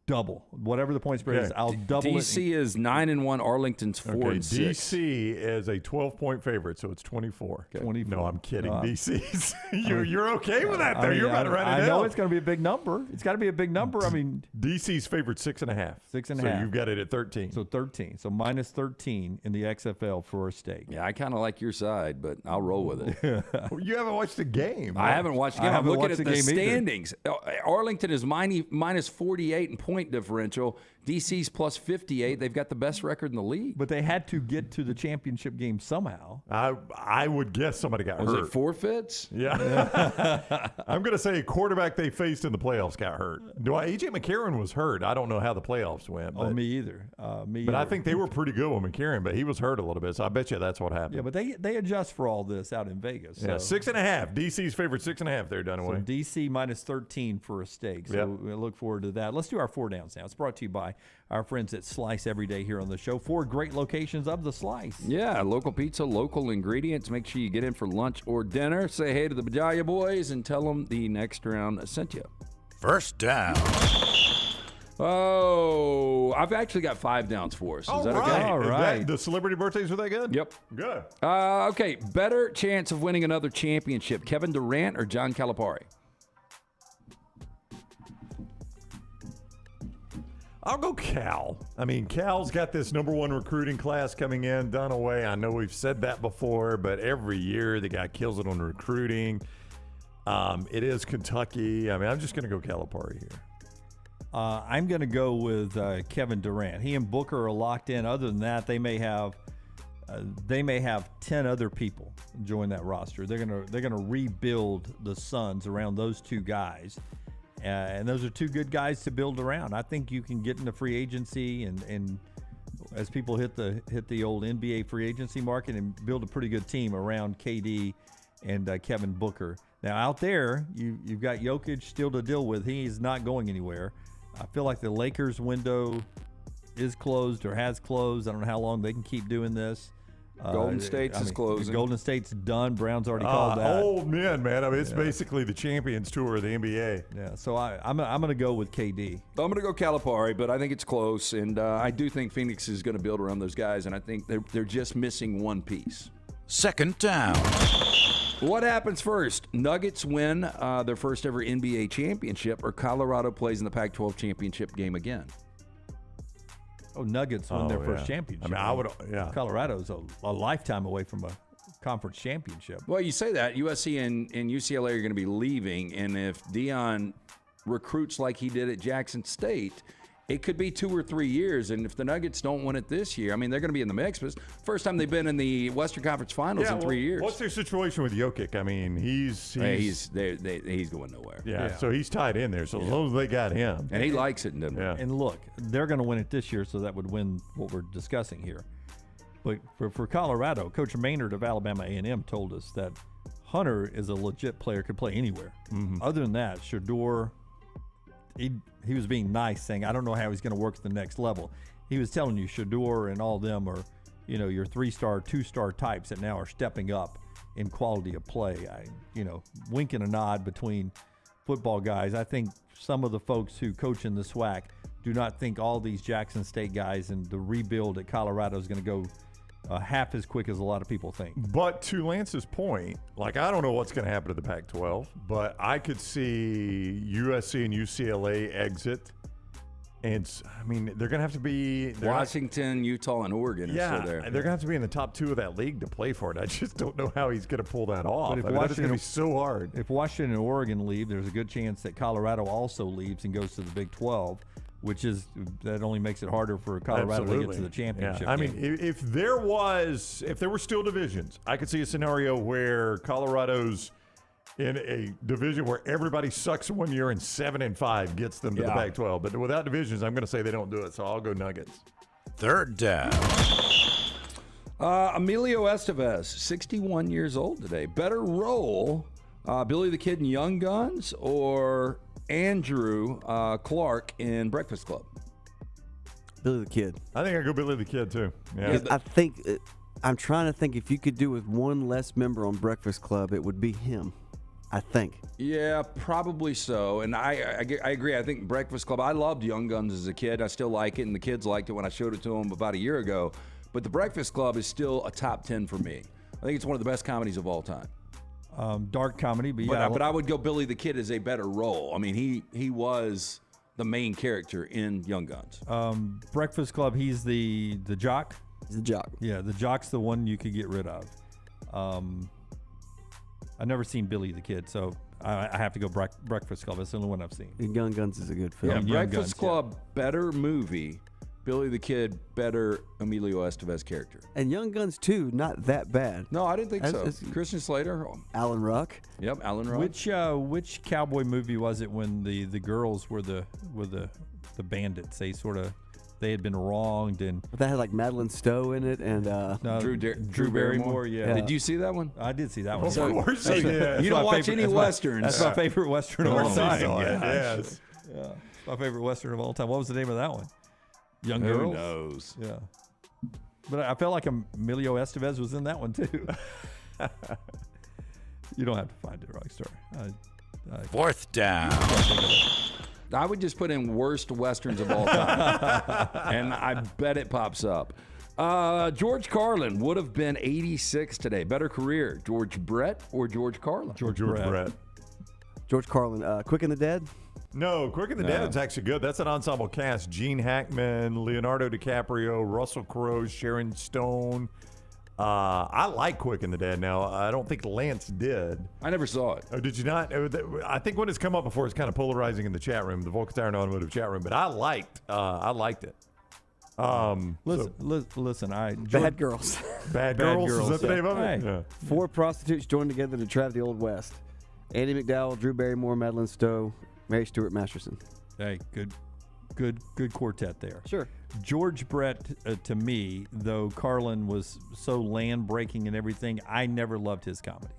double. Whatever the point spread is, I'll double it. DC is 9-1. Arlington's 4-6. DC is a 12-point favorite, so it's 24. 24. No, I'm kidding. DC's. You're okay with that, though. You're about to write it down. I know it's going to be a big number. It's got to be a big number. I mean, DC's favorite 6.5. 6.5. So you've got it at 13. So 13. So minus 13 in the XFL for a stake. Yeah, I kind of like your side, but I'll roll with it. Well, you haven't watched the game. I haven't watched the game. I'm looking at the standings. Either. Arlington is minus 48 in point differential. DC's plus 58. They've got the best record in the league. But they had to get to the championship game somehow. I would guess somebody got hurt. Was it forfeits? Yeah. I'm going to say a quarterback they faced in the playoffs got hurt. A.J. McCarron was hurt. I don't know how the playoffs went. But, me either. But I think they were pretty good with McCarron, but he was hurt a little bit, so I bet you that's what happened. Yeah, but they adjust for all this out in Vegas. So. Yeah, 6.5. DC's favorite 6.5 there, Dunaway. So DC minus 13 for a stake. So we look forward to that. Let's do our 4 downs now. It's brought to you by our friends at Slice Every Day here on the show. 4 great locations of the Slice. Yeah, local pizza, local ingredients. Make sure you get in for lunch or dinner. Say hey to the Bajaya boys and tell them the next round sent you. First down. Oh, I've actually got 5 downs for us. Is that okay? All right. The celebrity birthdays were that good? Yep. Good. Okay, better chance of winning another championship, Kevin Durant or John Calipari? I'll go Cal. I mean, Cal's got this number one recruiting class coming in. Dunaway, I know we've said that before, but every year the guy kills it on recruiting. It is Kentucky. I mean, I'm just going to go Calipari here. I'm going to go with Kevin Durant. He and Booker are locked in. Other than that, they may have 10 other people join that roster. They're gonna rebuild the Suns around those two guys, and those are two good guys to build around. I think you can get into free agency and as people hit the old NBA free agency market and build a pretty good team around KD and Kevin Booker. Now out there, you've got Jokic still to deal with. He is not going anywhere. I feel like the Lakers window is closed or has closed. I don't know how long they can keep doing this. Golden State's is closing. Golden State's done. Brown's already called that. Old men, man. I mean, it's basically the Champions Tour of the NBA. Yeah, so I'm going to go with KD. I'm going to go Calipari, but I think it's close, and I do think Phoenix is going to build around those guys, and I think they're just missing one piece. Second down. What happens first? Nuggets win their first ever NBA championship, or Colorado plays in the Pac-12 championship game again? Oh, Nuggets win their first championship. I mean, Colorado's a lifetime away from a conference championship. Well, you say that. USC and UCLA are going to be leaving, and if Dion recruits like he did at Jackson State, it could be 2 or 3 years. And if the Nuggets don't win it this year, I mean, they're going to be in the mix. But first time they've been in the Western Conference Finals in 3 years. What's their situation with Jokic? I mean, he's going nowhere. Yeah, so he's tied in there. So as long as they got him, and he likes it in Denver. Yeah. And look, they're going to win it this year, so that would win what we're discussing here. But for Colorado, Coach Maynard of Alabama A&M told us that Hunter is a legit player, could play anywhere. Mm-hmm. Other than that, Shedeur, he was being nice, saying, I don't know how he's going to work at the next level. He was telling you Shedeur and all them are, your 3-star, 2-star types that now are stepping up in quality of play. Wink and a nod between football guys. I think some of the folks who coach in the SWAC do not think all these Jackson State guys and the rebuild at Colorado is going to go half as quick as a lot of people think. But to Lance's point, I don't know what's going to happen to the Pac-12, but I could see USC and UCLA exit. And, I mean, they're going to have to be... Washington, Utah, and Oregon are still there. They're going to have to be in the top 2 of that league to play for it. I just don't know how he's going to pull that off. But that is going to be so hard. If Washington and Oregon leave, there's a good chance that Colorado also leaves and goes to the Big 12. That only makes it harder for Colorado to get to the championship. Yeah. I mean, if there were still divisions, I could see a scenario where Colorado's in a division where everybody sucks 1 year and 7-5 gets them to the Pac-12. But without divisions, I'm going to say they don't do it. So I'll go Nuggets. Third down. Emilio Estevez, 61 years old today. Better role, Billy the Kid in Young Guns or Andrew Clark in Breakfast Club? Billy the Kid. I think I go Billy the Kid too. Yeah. I think I'm trying to think if you could do with one less member on Breakfast Club, it would be him. I think. Yeah, probably so. And I agree. I think Breakfast Club. I loved Young Guns as a kid. I still like it, and the kids liked it when I showed it to them about a year ago. But the Breakfast Club is still a top 10 for me. I think it's one of the best comedies of all time. Dark comedy, but I would go Billy the Kid as a better role. I mean, he was the main character in Young Guns. Breakfast Club, he's the jock. He's the jock. Yeah, the jock's the one you could get rid of. I've never seen Billy the Kid, so I have to go Breakfast Club. That's the only one I've seen. Young Guns is a good film. Yeah, Breakfast Club, better movie. Billy the Kid, better Emilio Estevez character. And Young Guns 2, not that bad. No, I didn't think so. Christian Slater. Alan Ruck. Yep, Alan Ruck. Which cowboy movie was it when the girls were the bandits? They had been wronged and that had like Madeline Stowe in it and Drew Barrymore. Yeah. Did you see that one? I did see that one. Of course you did. You don't watch any westerns. That's my favorite western of all time. Yes. Yeah, it's my favorite western of all time. What was the name of that one? Young Who Girls? knows? Yeah. But I felt like Emilio Estevez was in that one too. You don't have to find it, Rockstar. Fourth down. I would just put in worst westerns of all time, and I bet it pops up. George Carlin would have been 86 today. Better career, George Brett or George Carlin? George Brett. George Carlin, Quick and the Dead? No, Quick and the Dead is actually good. That's an ensemble cast. Gene Hackman, Leonardo DiCaprio, Russell Crowe, Sharon Stone. I like Quick and the Dead now. I don't think Lance did. I never saw it. Oh, did you not? I think when it's come up before, it's kind of polarizing in the chat room, the Volkswagen Tire and Automotive chat room. But I liked it. Listen. Bad Girls. Bad Girls. Is that the name of it? Hey. Yeah. 4 prostitutes joined together to trap the Old West. Andy McDowell, Drew Barrymore, Madeline Stowe, Mary Stuart Masterson. Hey, good quartet there. Sure. George Brett, to me, though Carlin was so land-breaking and everything, I never loved his comedy.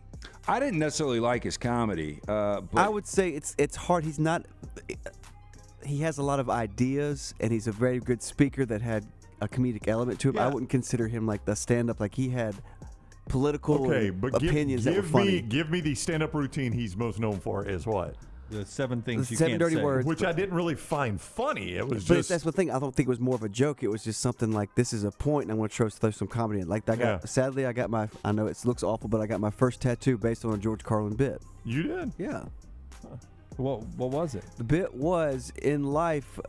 I didn't necessarily like his comedy. But I would say it's hard. He has a lot of ideas, and he's a very good speaker that had a comedic element to him. Yeah. I wouldn't consider him like the stand-up. Like he had political opinions that were funny. Give me the stand-up routine he's most known for is what? The 7 things The you 7 can't dirty say. words. Which I didn't really find funny. It was But just... that's the thing. I don't think it was more of a joke. It was just something like, this is a point, and I'm going to throw some comedy in. Like, sadly, I know it looks awful, but I got my first tattoo based on a George Carlin bit. You did? Yeah. What was it? The bit was, in life,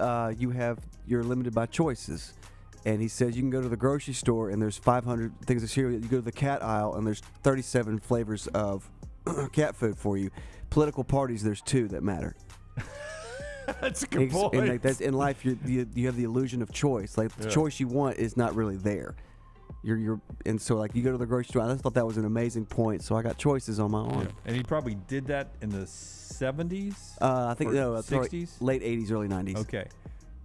you're limited by choices. And he says you can go to the grocery store and there's 500 things of cereal. You go to the cat aisle and there's 37 flavors of cat food for you. Political parties, there's 2 that matter. That's a good point. And like that's, in life, you have the illusion of choice. Like the choice you want is not really there. And so like you go to the grocery store. I just thought that was an amazing point. So I got choices on my arm. Yeah. And he probably did that in the 70s. I think 60s, late 80s, early 90s. Okay.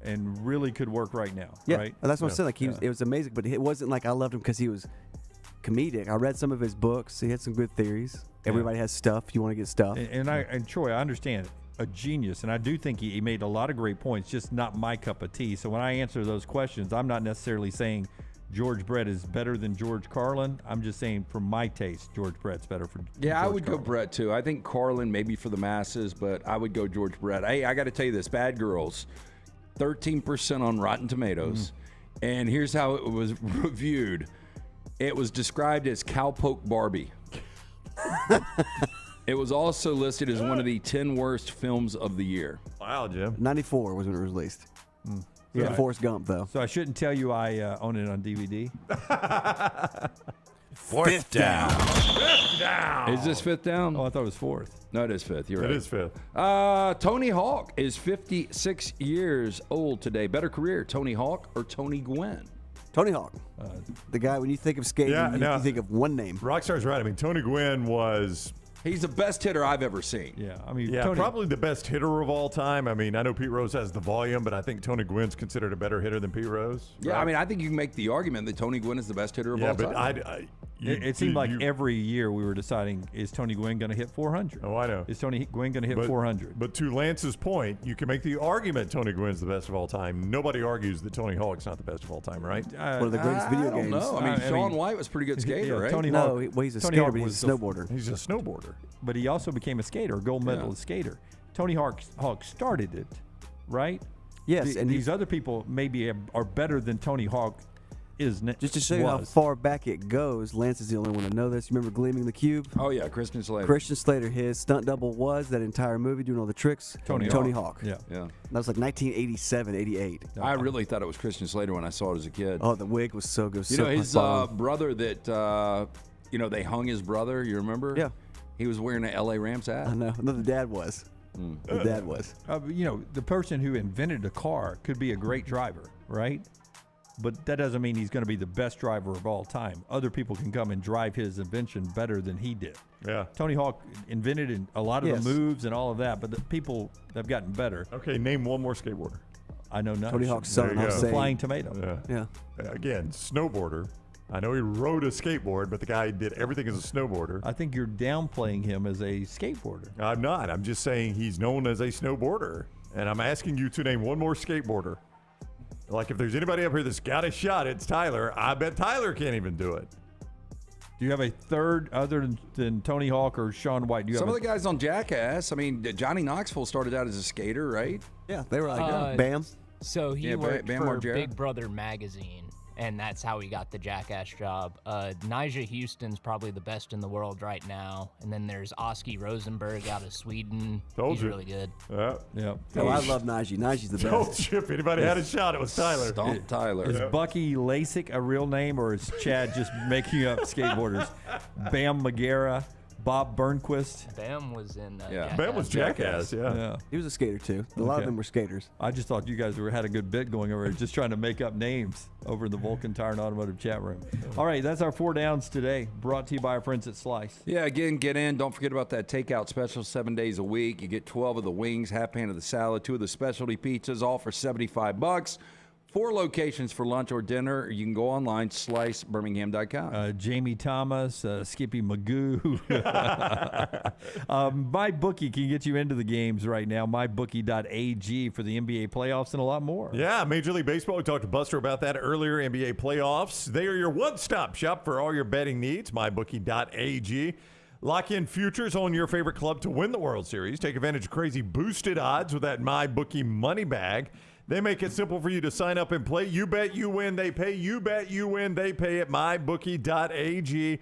And really could work right now. Yeah, right? That's what I'm saying. Like it was amazing, but it wasn't like I loved him because he was comedic. I read some of his books. He had some good theories. Everybody has stuff. You want to get stuff. And Troy, I understand, a genius, and I do think he made a lot of great points. Just not my cup of tea. So when I answer those questions, I'm not necessarily saying George Brett is better than George Carlin. I'm just saying, for my taste, George Brett's better for. Yeah, George I would Carlin. go Brett too. I think Carlin maybe for the masses, but I would go George Brett. Hey, I got to tell you this: Bad Girls, 13% on Rotten Tomatoes, and here's how it was reviewed. It was described as cowpoke Barbie. It was also listed as one of the 10 worst films of the year. Wow, Jim. 94 was when it was released. Yeah, Forrest Gump though. So I shouldn't tell you I own it on DVD. Fifth down. Is this fifth down? Oh, I thought it was fourth. No, it is fifth. You're right. It is fifth. Tony Hawk is 56 years old today. Better career, Tony Hawk or Tony Gwynn? Tony Hawk. The guy, when you think of skating, you think of one name. Rockstar's right. I mean, Tony Gwynn was... He's the best hitter I've ever seen. Yeah, I mean, Yeah, probably the best hitter of all time. I mean, I know Pete Rose has the volume, but I think Tony Gwynn's considered a better hitter than Pete Rose. Yeah, right? I mean, I think you can make the argument that Tony Gwynn is the best hitter of all time. But it seemed like every year we were deciding, is Tony Gwynn going to hit 400? Oh, I know. Is Tony Gwynn going to hit 400? But to Lance's point, you can make the argument Tony Gwynn's the best of all time. Nobody argues that Tony Hawk's not the best of all time, right? One of the greatest video games. No, I mean, Shaun White was a pretty good skater, right? Tony No, Hawk, he's a Tony skater, Hawk but he's was a snowboarder. He's a snowboarder. But he also became a skater, a gold medalist skater. Tony Hawk started it, right? Yes, and these other people maybe are better than Tony Hawk is. Just to show you how far back it goes, Lance is the only one to know this. You remember Gleaming the Cube? Oh, yeah, Christian Slater. Christian Slater, his stunt double was that entire movie doing all the tricks. Tony Hawk. Yeah. That was like 1987, 88. I really thought it was Christian Slater when I saw it as a kid. Oh, the wig was so good. You know, his brother that, they hung his brother, you remember? Yeah. He was wearing an L.A. Rams hat. I know. No, the dad was. The dad was. The person who invented a car could be a great driver, right? But that doesn't mean he's going to be the best driver of all time. Other people can come and drive his invention better than he did. Yeah. Tony Hawk invented a lot of the moves and all of that, but the people have gotten better. Okay, name one more skateboarder. I know none. Tony Hawk's son, the Flying Tomato. Yeah. Again, snowboarder. I know he rode a skateboard, but the guy did everything as a snowboarder. I think you're downplaying him as a skateboarder. I'm not. I'm just saying he's known as a snowboarder. And I'm asking you to name one more skateboarder. Like, if there's anybody up here that's got a shot, it's Tyler. I bet Tyler can't even do it. Do you have a third other than Tony Hawk or Shaun White? Do you Some have of the guys on Jackass. I mean, Johnny Knoxville started out as a skater, right? Yeah, they were like Bam. So he worked Bam for Margera. Big Brother magazine, and that's how he got the Jackass job. Nyjah Houston's probably the best in the world right now, and then there's Oski Rosenberg out of Sweden. He's really good. Yeah. Oh, I love Nyjah. Nyjah's the best. Told you if anybody had a shot, it was Tyler. Stomp Tyler. Is Bucky Lasik a real name, or is Chad just making up skateboarders? Bam Margera, Bob Burnquist. Bam was in Bam was Jackass, yeah. He was a skater, too. A lot of them were skaters. I just thought you guys had a good bit going over here, just trying to make up names over in the Vulcan Tire and Automotive chat room. All right, that's our 4 downs today, brought to you by our friends at Slice. Yeah, again, get in. Don't forget about that takeout special 7 days a week. You get 12 of the wings, half pan of the salad, 2 of the specialty pizzas, all for $75. 4 locations for lunch or dinner. You can go online, slicebirmingham.com. Jamie Thomas, Skippy Magoo. MyBookie can get you into the games right now. MyBookie.ag for the NBA playoffs and a lot more. Yeah, Major League Baseball. We talked to Buster about that earlier. NBA playoffs. They are your one-stop shop for all your betting needs. MyBookie.ag. Lock in futures on your favorite club to win the World Series. Take advantage of crazy boosted odds with that MyBookie money bag. They make it simple for you to sign up and play. You bet, you win, they pay. You bet, you win, they pay at mybookie.ag.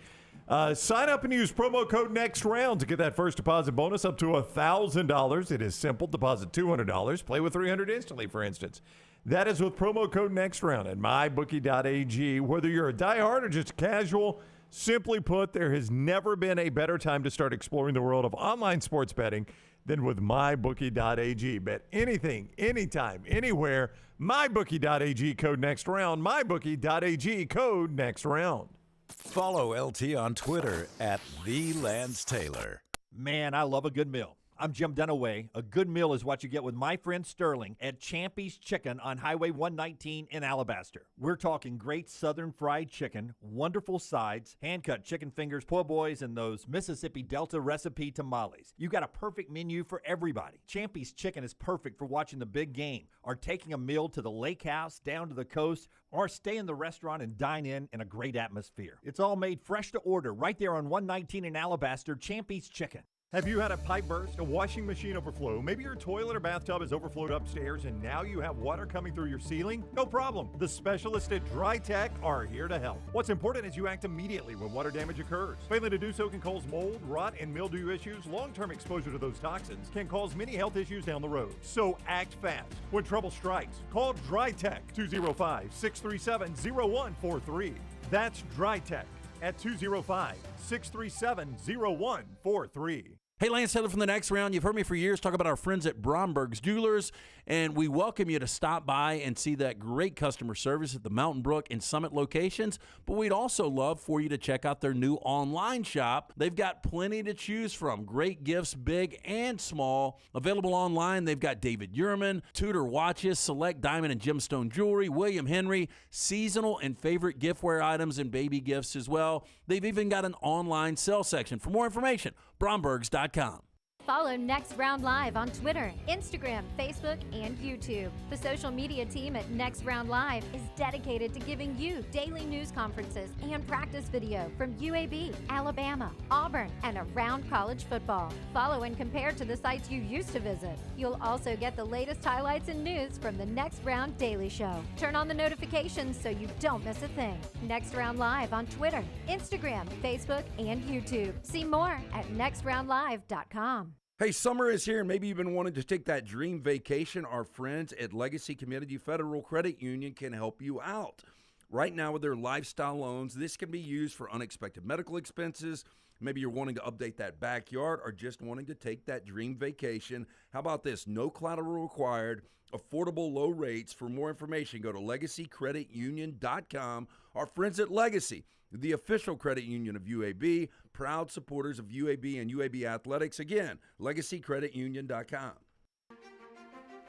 Sign up and use promo code NEXTROUND to get that first deposit bonus up to $1,000. It is simple. Deposit $200. Play with $300 instantly, for instance. That is with promo code NEXTROUND at mybookie.ag. Whether you're a diehard or just casual, simply put, there has never been a better time to start exploring the world of online sports betting than with mybookie.ag. Bet anything, anytime, anywhere. Mybookie.ag, code NEXTROUND. Mybookie.ag, code NEXTROUND. Follow LT on Twitter at @TheLanceTaylor. Man, I love a good meal. I'm Jim Dunaway. A good meal is what you get with my friend Sterling at Champy's Chicken on Highway 119 in Alabaster. We're talking great southern fried chicken, wonderful sides, hand-cut chicken fingers, po' boys, and those Mississippi Delta recipe tamales. You got a perfect menu for everybody. Champy's Chicken is perfect for watching the big game, or taking a meal to the lake house, down to the coast, or stay in the restaurant and dine in a great atmosphere. It's all made fresh to order right there on 119 in Alabaster, Champy's Chicken. Have you had a pipe burst, a washing machine overflow? Maybe your toilet or bathtub has overflowed upstairs and now you have water coming through your ceiling? No problem. The specialists at Dry Tech are here to help. What's important is you act immediately when water damage occurs. Failing to do so can cause mold, rot, and mildew issues. Long-term exposure to those toxins can cause many health issues down the road. So act fast. When trouble strikes, call Dry Tech 205-637-0143. That's Dry Tech at 205-637-0143. Hey, Lance Taylor from the Next Round. You've heard me for years talk about our friends at Bromberg's Jewelers, and we welcome you to stop by and see that great customer service at the Mountain Brook and Summit locations. But we'd also love for you to check out their new online shop. They've got plenty to choose from. Great gifts, big and small. Available online, they've got David Yurman, Tudor watches, select diamond and gemstone jewelry, William Henry, seasonal and favorite giftware items and baby gifts as well. They've even got an online sale section. For more information, brombergs.com. Follow Next Round Live on Twitter, Instagram, Facebook, and YouTube. The social media team at Next Round Live is dedicated to giving you daily news conferences and practice video from UAB, Alabama, Auburn, and around college football. Follow and compare to the sites you used to visit. You'll also get the latest highlights and news from the Next Round Daily Show. Turn on the notifications so you don't miss a thing. Next Round Live on Twitter, Instagram, Facebook, and YouTube. See more at nextroundlive.com. Hey, summer is here, and maybe you've been wanting to take that dream vacation. Our friends at Legacy Community Federal Credit Union can help you out. Right now with their lifestyle loans, this can be used for unexpected medical expenses. Maybe you're wanting to update that backyard or just wanting to take that dream vacation. How about this? No collateral required, affordable low rates. For more information, go to legacycreditunion.com. Our friends at Legacy, the official credit union of UAB, proud supporters of UAB and UAB athletics. Again, legacycreditunion.com.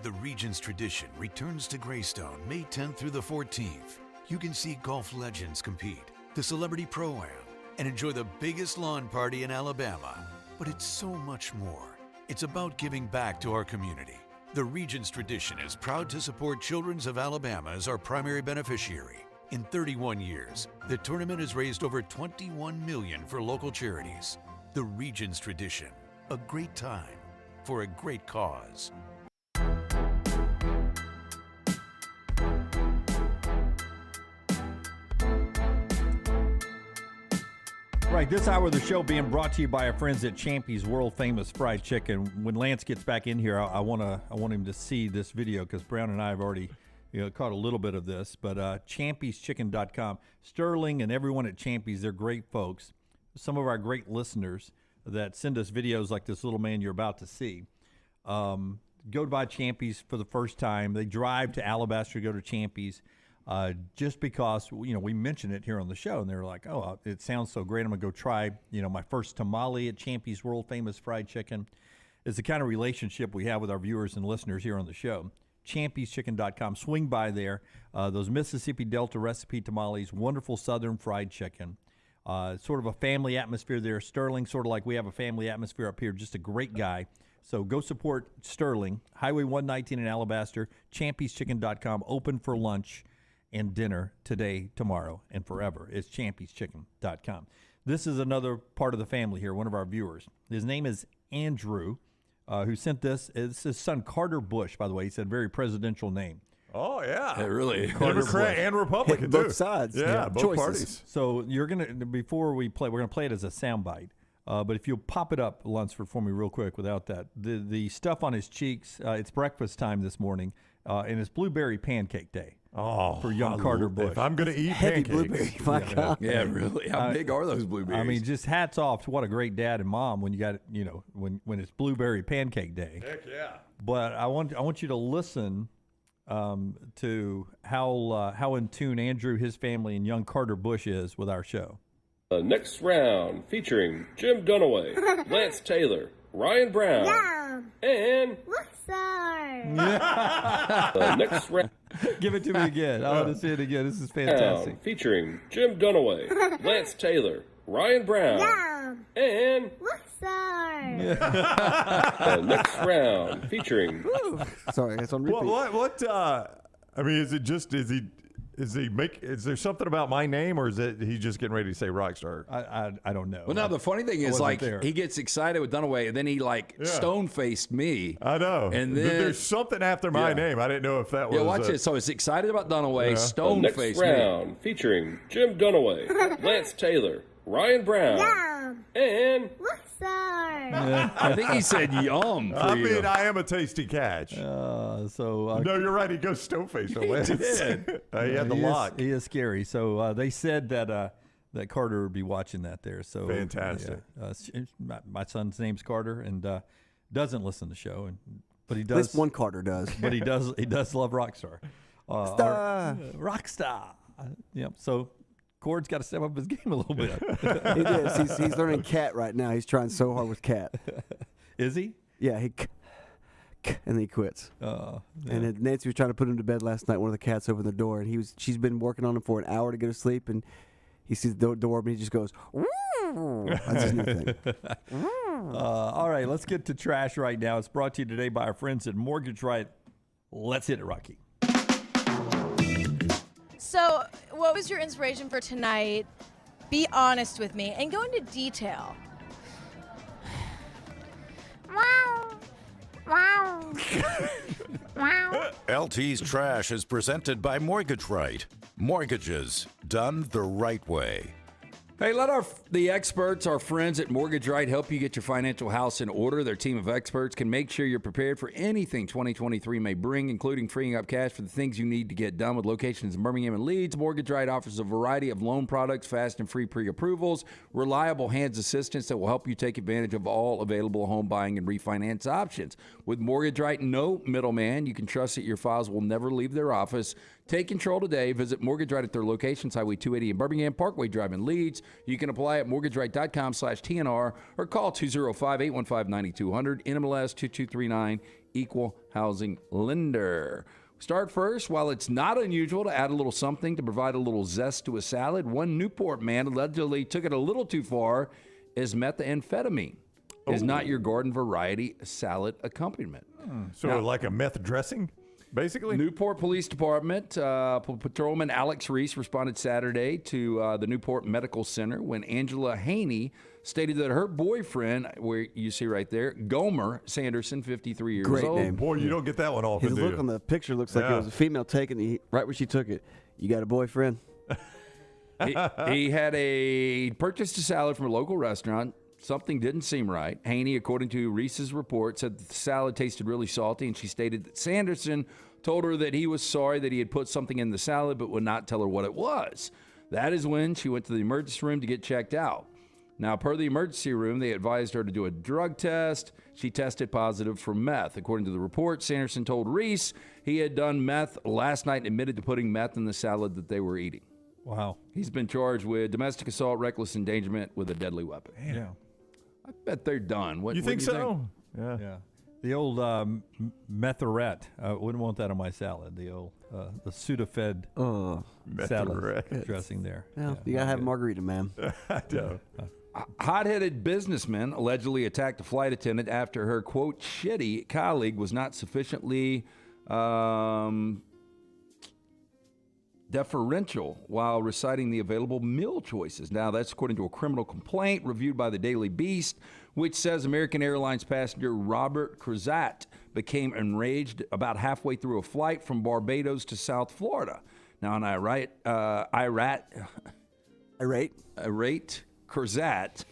The Regions tradition returns to Greystone May 10th through the 14th. You can see golf legends compete, the Celebrity Pro-Am, and enjoy the biggest lawn party in Alabama. But it's so much more. It's about giving back to our community. The Regions tradition is proud to support Children's of Alabama as our primary beneficiary. In 31 years, the tournament has raised over $21 million for local charities. The Regions tradition, a great time for a great cause. Right, this hour of the show being brought to you by our friends at Champy's World Famous Fried Chicken. When Lance gets back in here, I want him to see this video because Brown and I have already caught a little bit of this. But champy'schicken.com. Sterling and everyone at Champy's, they're great folks. Some of our great listeners that send us videos like this little man you're about to see. Go to buy Champy's for the first time. They drive to Alabaster to go to Champy's. Just because, we mentioned it here on the show, and they were like, oh, it sounds so great. I'm going to go try, my first tamale at Champy's World Famous Fried Chicken. It's the kind of relationship we have with our viewers and listeners here on the show. Champy'sChicken.com. Swing by there. Those Mississippi Delta recipe tamales, wonderful Southern fried chicken. Sort of a family atmosphere there. Sterling, sort of like we have a family atmosphere up here. Just a great guy. So go support Sterling. Highway 119 in Alabaster. Champy'sChicken.com. Open for lunch and dinner today, tomorrow, and forever. It's champy'schicken.com. This is another part of the family here, one of our viewers. His name is Andrew, who sent this. It's his son, Carter Bush, by the way. He said very presidential name. Oh, yeah. Really. Democrat and Republican, both sides. Yeah, both choices. parties. So before we play, we're going to play it as a soundbite. But if you'll pop it up, Lunsford, for me real quick without that. The stuff on his cheeks, it's breakfast time this morning, and it's blueberry pancake day. Oh, for young Carter Bush. If I'm going to eat Heavy pancakes. blueberry. My God. Yeah, really. How big are those blueberries? I mean, just hats off to what a great dad and mom when you got, when it's blueberry pancake day. Heck yeah. But I want you to listen to how in tune Andrew, his family, and young Carter Bush is with our show. Next round featuring Jim Dunaway, Lance Taylor, Ryan Brown, and Rockstar. Next round. Give it to me again. I want to see it again. This is fantastic. Featuring Jim Dunaway, Lance Taylor, Ryan Brown, and Rockstar. Next round featuring. Sorry, that's on repeat. What? I mean, is it just is there something about my name, or is it he just getting ready to say Rockstar? I don't know. Well, now the funny thing is, like, he gets excited with Dunaway, and then he stone-faced me. I know. And then there's something after my name. I didn't know if that was. Yeah, watch it. So he's excited about Dunaway, stone-faced Next me. round featuring Jim Dunaway, Lance Taylor, Ryan Brown, and I think he said yum for you. mean, I am a tasty catch. No, you're right. He goes stone-faced on Lance. He did. He had the lock. He is scary. So they said that Carter would be watching that there. So fantastic. My son's name's Carter and doesn't listen to the show, but he does. At least one Carter does. But he does love Rockstar. Rockstar. Yep. So Cord's got to step up his game a little bit. He is. He's learning cat right now. He's trying so hard with cat. Is he? Yeah, and then he quits. Yeah. And then Nancy was trying to put him to bed last night. One of the cats opened the door, and she's been working on him for an hour to go to sleep, and he sees the door open, and he just goes, "Woo!" That's his new thing. All right, let's get to trash right now. It's brought to you today by our friends at Mortgage Right. Let's hit it, Rocky. So, what was your inspiration for tonight? Be honest with me and go into detail. LT's Trash is presented by Mortgage Right. Mortgages done the right way. Hey, let the experts, our friends at Mortgage Right, help you get your financial house in order. Their team of experts can make sure you're prepared for anything 2023 may bring, including freeing up cash for the things you need to get done. With locations in Birmingham and Leeds, Mortgage Right offers a variety of loan products, fast and free pre-approvals, reliable hands assistance that will help you take advantage of all available home buying and refinance options. With Mortgage Right, no middleman. You can trust that your files will never leave their office. Take control today. Visit Mortgage Right at their locations, Highway 280 in Birmingham, Parkway Drive in Leeds. You can apply at mortgageright.com/TNR or call 205-815-9200, NMLS 2239, Equal Housing Lender. Start first. While it's not unusual to add a little something to provide a little zest to a salad, one Newport man allegedly took it a little too far as methamphetamine is not your garden variety salad accompaniment. So Now, like a meth dressing? Basically, Newport Police Department Patrolman Alex Reese responded Saturday to the Newport Medical Center when Angela Haney stated that her boyfriend, where you see right there, Gomer Sanderson, 53 years Great old. name. Boy, you don't get that one often, His do look you? on the picture looks like it was a female taking it right where she took it. You got a boyfriend? He purchased a salad from a local restaurant. Something didn't seem right. Haney, according to Reese's report, said the salad tasted really salty, and she stated that Sanderson told her that he was sorry that he had put something in the salad but would not tell her what it was. That is when she went to the emergency room to get checked out. Now, per the emergency room, they advised her to do a drug test. She tested positive for meth. According to the report, Sanderson told Reese he had done meth last night and admitted to putting meth in the salad that they were eating. Wow. He's been charged with domestic assault, reckless endangerment with a deadly weapon. Yeah. I bet they're done. You think so? Yeah. The old metharette. I wouldn't want that on my salad. The old the Sudafed salad dressing there. Well, you got to have a margarita, man. I do. Hot-headed businessman allegedly attacked a flight attendant after her, quote, shitty colleague was not sufficiently deferential while reciting the available meal choices. Now, that's according to a criminal complaint reviewed by the Daily Beast, which says American Airlines passenger Robert Cruzat became enraged about halfway through a flight from Barbados to South Florida. Now, an irate Cruzat,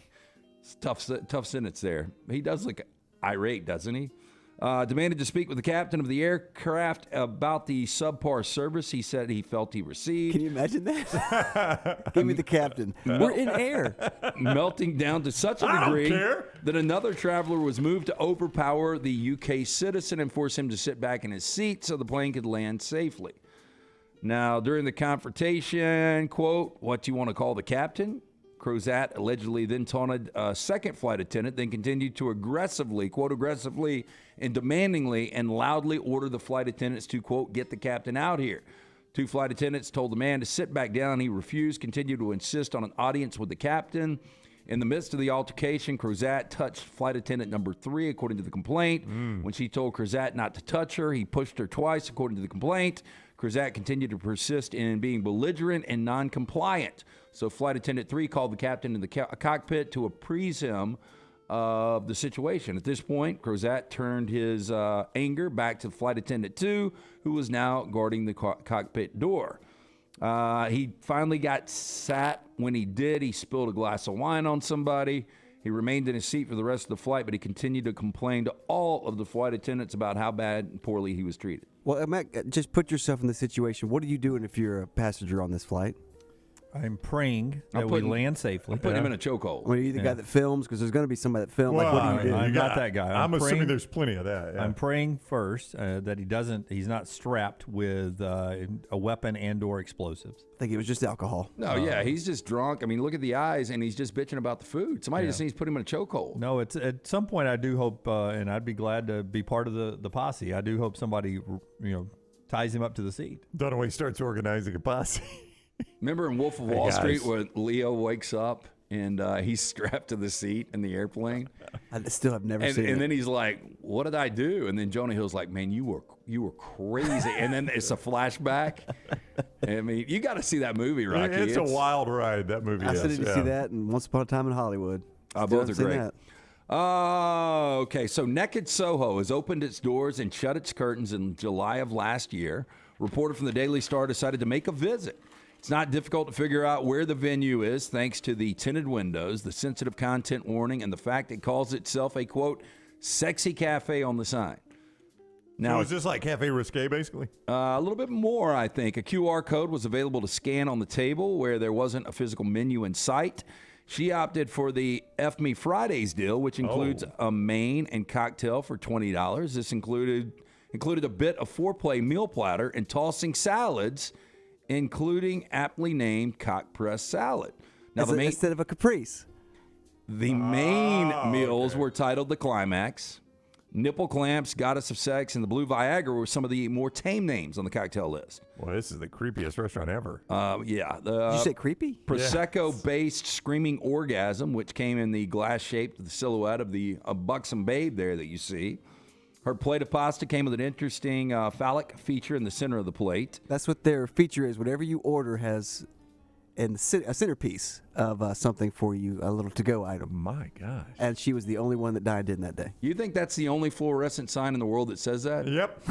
tough sentence there. He does look irate, doesn't he? Demanded to speak with the captain of the aircraft about the subpar service he said he felt he received. Can you imagine that? Give me the captain. We're in air. Melting down to such a degree that another traveler was moved to overpower the UK citizen and force him to sit back in his seat so the plane could land safely. Now, during the confrontation, quote, what do you want to call the captain? Crozat allegedly then taunted a second flight attendant, then continued to aggressively, quote, aggressively and demandingly and loudly order the flight attendants to, quote, get the captain out here. Two flight attendants told the man to sit back down. He refused, continued to insist on an audience with the captain. In the midst of the altercation, Crozat touched flight attendant number 3, according to the complaint. When she told Crozat not to touch her, he pushed her twice, according to the complaint. Crozat continued to persist in being belligerent and non-compliant. So flight attendant 3 called the captain in the cockpit to apprise him of the situation. At this point, Crozat turned his anger back to flight attendant 2, who was now guarding the cockpit door. He finally got sat. When he did, he spilled a glass of wine on somebody. He remained in his seat for the rest of the flight, but he continued to complain to all of the flight attendants about how bad and poorly he was treated. Well, Matt, just put yourself in the situation. What are you doing if you're a passenger on this flight? I'm praying that we land safely. I'm putting him in a chokehold. Well, you're the guy that films, because there's going to be somebody that films. Well, what do you do? I'm not that guy. I'm assuming there's plenty of that. Yeah. I'm praying first that he's not strapped with a weapon and/or explosives. I think it was just alcohol. No, yeah, he's just drunk. I mean, look at the eyes, and he's just bitching about the food. Somebody just needs to put him in a chokehold. No, it's at some point I do hope, and I'd be glad to be part of the posse. I do hope somebody, ties him up to the seat. Dunaway starts organizing a posse. Remember in Wolf of Wall Street when Leo wakes up and he's strapped to the seat in the airplane? I still have never seen it. And then he's like, what did I do? And then Jonah Hill's like, man, you were crazy. And then it's a flashback. I mean, you got to see that movie, Rocky. It's a wild ride, that movie. I still need to see that, and Once Upon a Time in Hollywood. Both are great. Okay, so Naked Soho has opened its doors and shut its curtains in July of last year. Reporter from the Daily Star decided to make a visit. It's not difficult to figure out where the venue is thanks to the tinted windows, the sensitive content warning, and the fact it calls itself a, quote, sexy cafe on the sign. Now, is this like Cafe Risque, basically? A little bit more, I think. A QR code was available to scan on the table where there wasn't a physical menu in sight. She opted for the F Me Fridays deal, which includes a main and cocktail for $20. This included a bit of foreplay meal platter and tossing salads, including aptly named cock press salad. Now, instead of a caprice. The main meals were titled The Climax. Nipple Clamps, Goddess of Sex, and the Blue Viagra were some of the more tame names on the cocktail list. Well, this is the creepiest restaurant ever. Yeah. Did you say creepy? Prosecco-based Screaming Orgasm, which came in the glass-shaped silhouette of the buxom babe there that you see. Her plate of pasta came with an interesting phallic feature in the center of the plate. That's what their feature is. Whatever you order has a centerpiece of something for you, a little to-go item. My gosh. And she was the only one that dined in that day. You think that's the only fluorescent sign in the world that says that? Yep.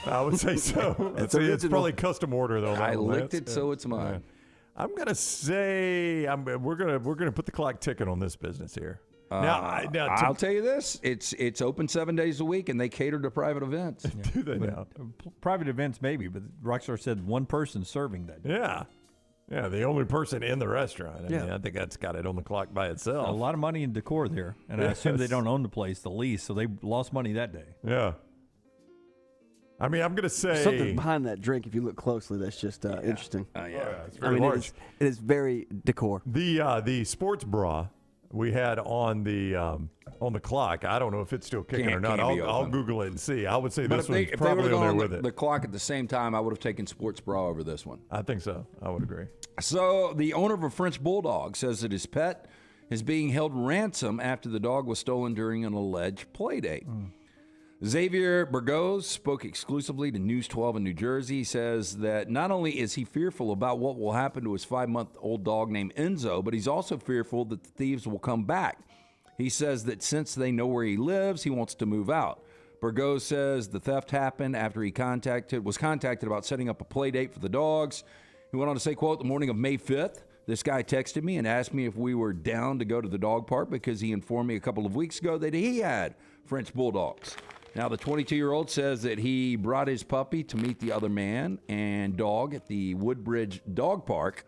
I would say so. It's probably custom order, though. I licked it, so it's mine. I'm gonna say we're gonna put the clock ticking on this business here. I'll tell you this: it's open 7 days a week, and they cater to private events. Do they now? Private events, maybe, but Rockstar said one person serving that day. Yeah, the only person in the restaurant. I mean, I think that's got it on the clock by itself. A lot of money in decor there, and I assume they don't own the place, the lease, so they lost money that day. Yeah. I mean, I'm going to say There's something behind that drink. If you look closely, that's just interesting. It's very large. It is very decor. The sports bra we had on the clock. I don't know if it's still kicking or not. I'll Google it and see. I would say this one's probably on there with it. The clock at the same time, I would have taken sports bra over this one. I think so. I would agree. So the owner of a French bulldog says that his pet is being held ransom after the dog was stolen during an alleged play date. Xavier Burgos spoke exclusively to News 12 in New Jersey. He says that not only is he fearful about what will happen to his 5-month-old dog named Enzo, but he's also fearful that the thieves will come back. He says that since they know where he lives, he wants to move out. Burgos says the theft happened after he was contacted about setting up a play date for the dogs. He went on to say, quote, the morning of May 5th, this guy texted me and asked me if we were down to go to the dog park because he informed me a couple of weeks ago that he had French bulldogs. Now, the 22-year-old says that he brought his puppy to meet the other man and dog at the Woodbridge Dog Park.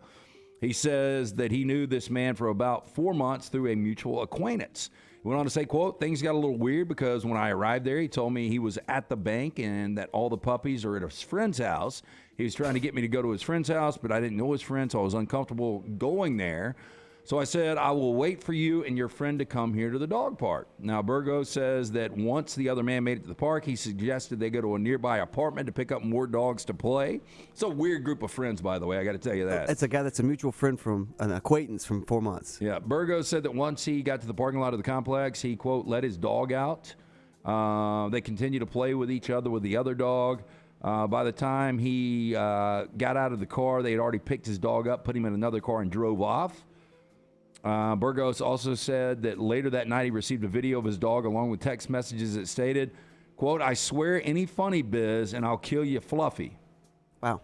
He says that he knew this man for about 4 months through a mutual acquaintance. He went on to say, quote, things got a little weird because when I arrived there, he told me he was at the bank and that all the puppies are at his friend's house. He was trying to get me to go to his friend's house, but I didn't know his friend, so I was uncomfortable going there. So I said, I will wait for you and your friend to come here to the dog park. Now, Burgos says that once the other man made it to the park, he suggested they go to a nearby apartment to pick up more dogs to play. It's a weird group of friends, by the way. I got to tell you that. It's a guy that's a mutual friend from an acquaintance from 4 months. Yeah. Burgos said that once he got to the parking lot of the complex, he, quote, let his dog out. They continued to play with each other with the other dog. By the time he got out of the car, they had already picked his dog up, put him in another car, and drove off. Burgos also said that later that night he received a video of his dog along with text messages that stated, quote, I swear any funny biz and I'll kill you, Fluffy. Wow.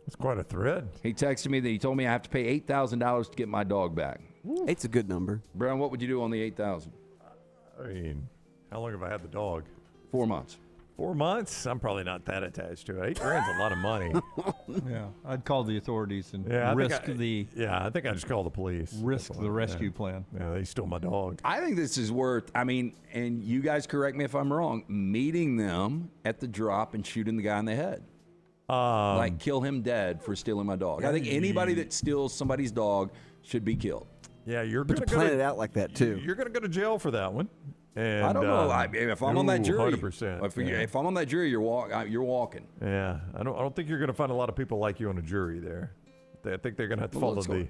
That's quite a threat. He texted me that he told me I have to pay $8,000 to get my dog back. Eight's a good number. Brown, what would you do on the $8,000? I mean, how long have I had the dog? 4 months. 4 months? I'm probably not that attached to it. $8,000's a lot of money. Yeah, I'd call the authorities and I think I just call the police. Risk the rescue plan. Yeah, they stole my dog. I think this is worth, and you guys correct me if I'm wrong, meeting them at the drop and shooting the guy in the head. Like kill him dead for stealing my dog. I think anybody that steals somebody's dog should be killed. Yeah, you're going to plan it out like that too. You're going to go to jail for that one. And, I don't know. If I'm on that jury, 100%. If I'm on that jury, you're walking. Yeah, I don't think you're going to find a lot of people like you on a jury there. I think they're going to have to follow the.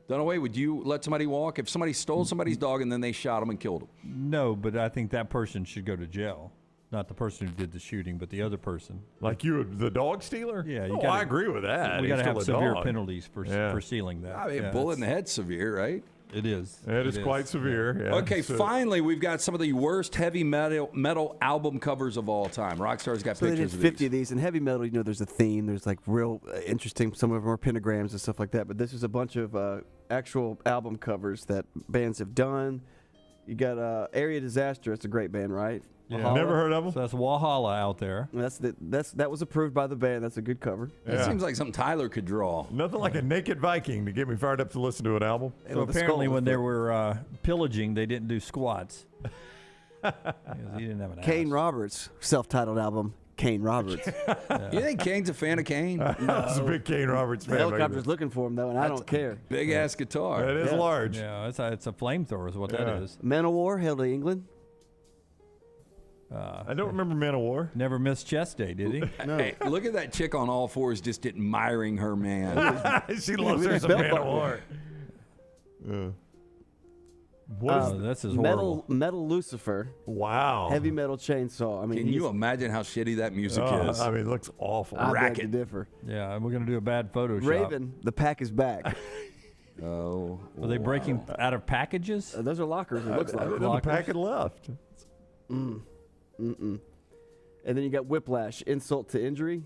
Dunaway, would you let somebody walk if somebody stole somebody's dog and then they shot him and killed him? No, but I think that person should go to jail. Not the person who did the shooting, but the other person. Like you, the dog stealer? Yeah, I agree with that. We got to have severe penalties for stealing that. I mean, bullet in the head's severe, right? It is. It is quite severe. Yeah. Okay, finally, we've got some of the worst heavy metal album covers of all time. Rockstar's got so pictures of 50 of these. In heavy metal, there's a theme. There's like real interesting, some of them are pentagrams and stuff like that. But this is a bunch of actual album covers that bands have done. You got Area Disaster. It's a great band, right? Yeah. Never heard of them. So that's Walhalla out there. That was approved by the band. That's a good cover. It seems like something Tyler could draw. Nothing like a naked Viking to get me fired up to listen to an album. So apparently when they were pillaging, they didn't do squats. He didn't have an Kane ass. Roberts, self-titled album, Kane Roberts. You think Kane's a fan of Kane? I was a big Kane Roberts fan. The helicopter's looking for him, though, and I don't care. Big-ass guitar. It is large. Yeah, it's a flamethrower is what that is. Manowar, hailed to England. I don't remember Manowar. Never missed chest day, did he? No. Hey, look at that chick on all fours just admiring her man. She loves her some Manowar. This is horrible. Metal Lucifer. Wow. Heavy metal chainsaw. I mean, Can you imagine how shitty that music is? I mean, it looks awful. I beg to differ. Yeah, and we're going to do a bad Photoshop. Raven, the pack is back. Oh. Are they breaking out of packages? Those are lockers, it looks like. There's a packet left. And then you got Whiplash, Insult to Injury.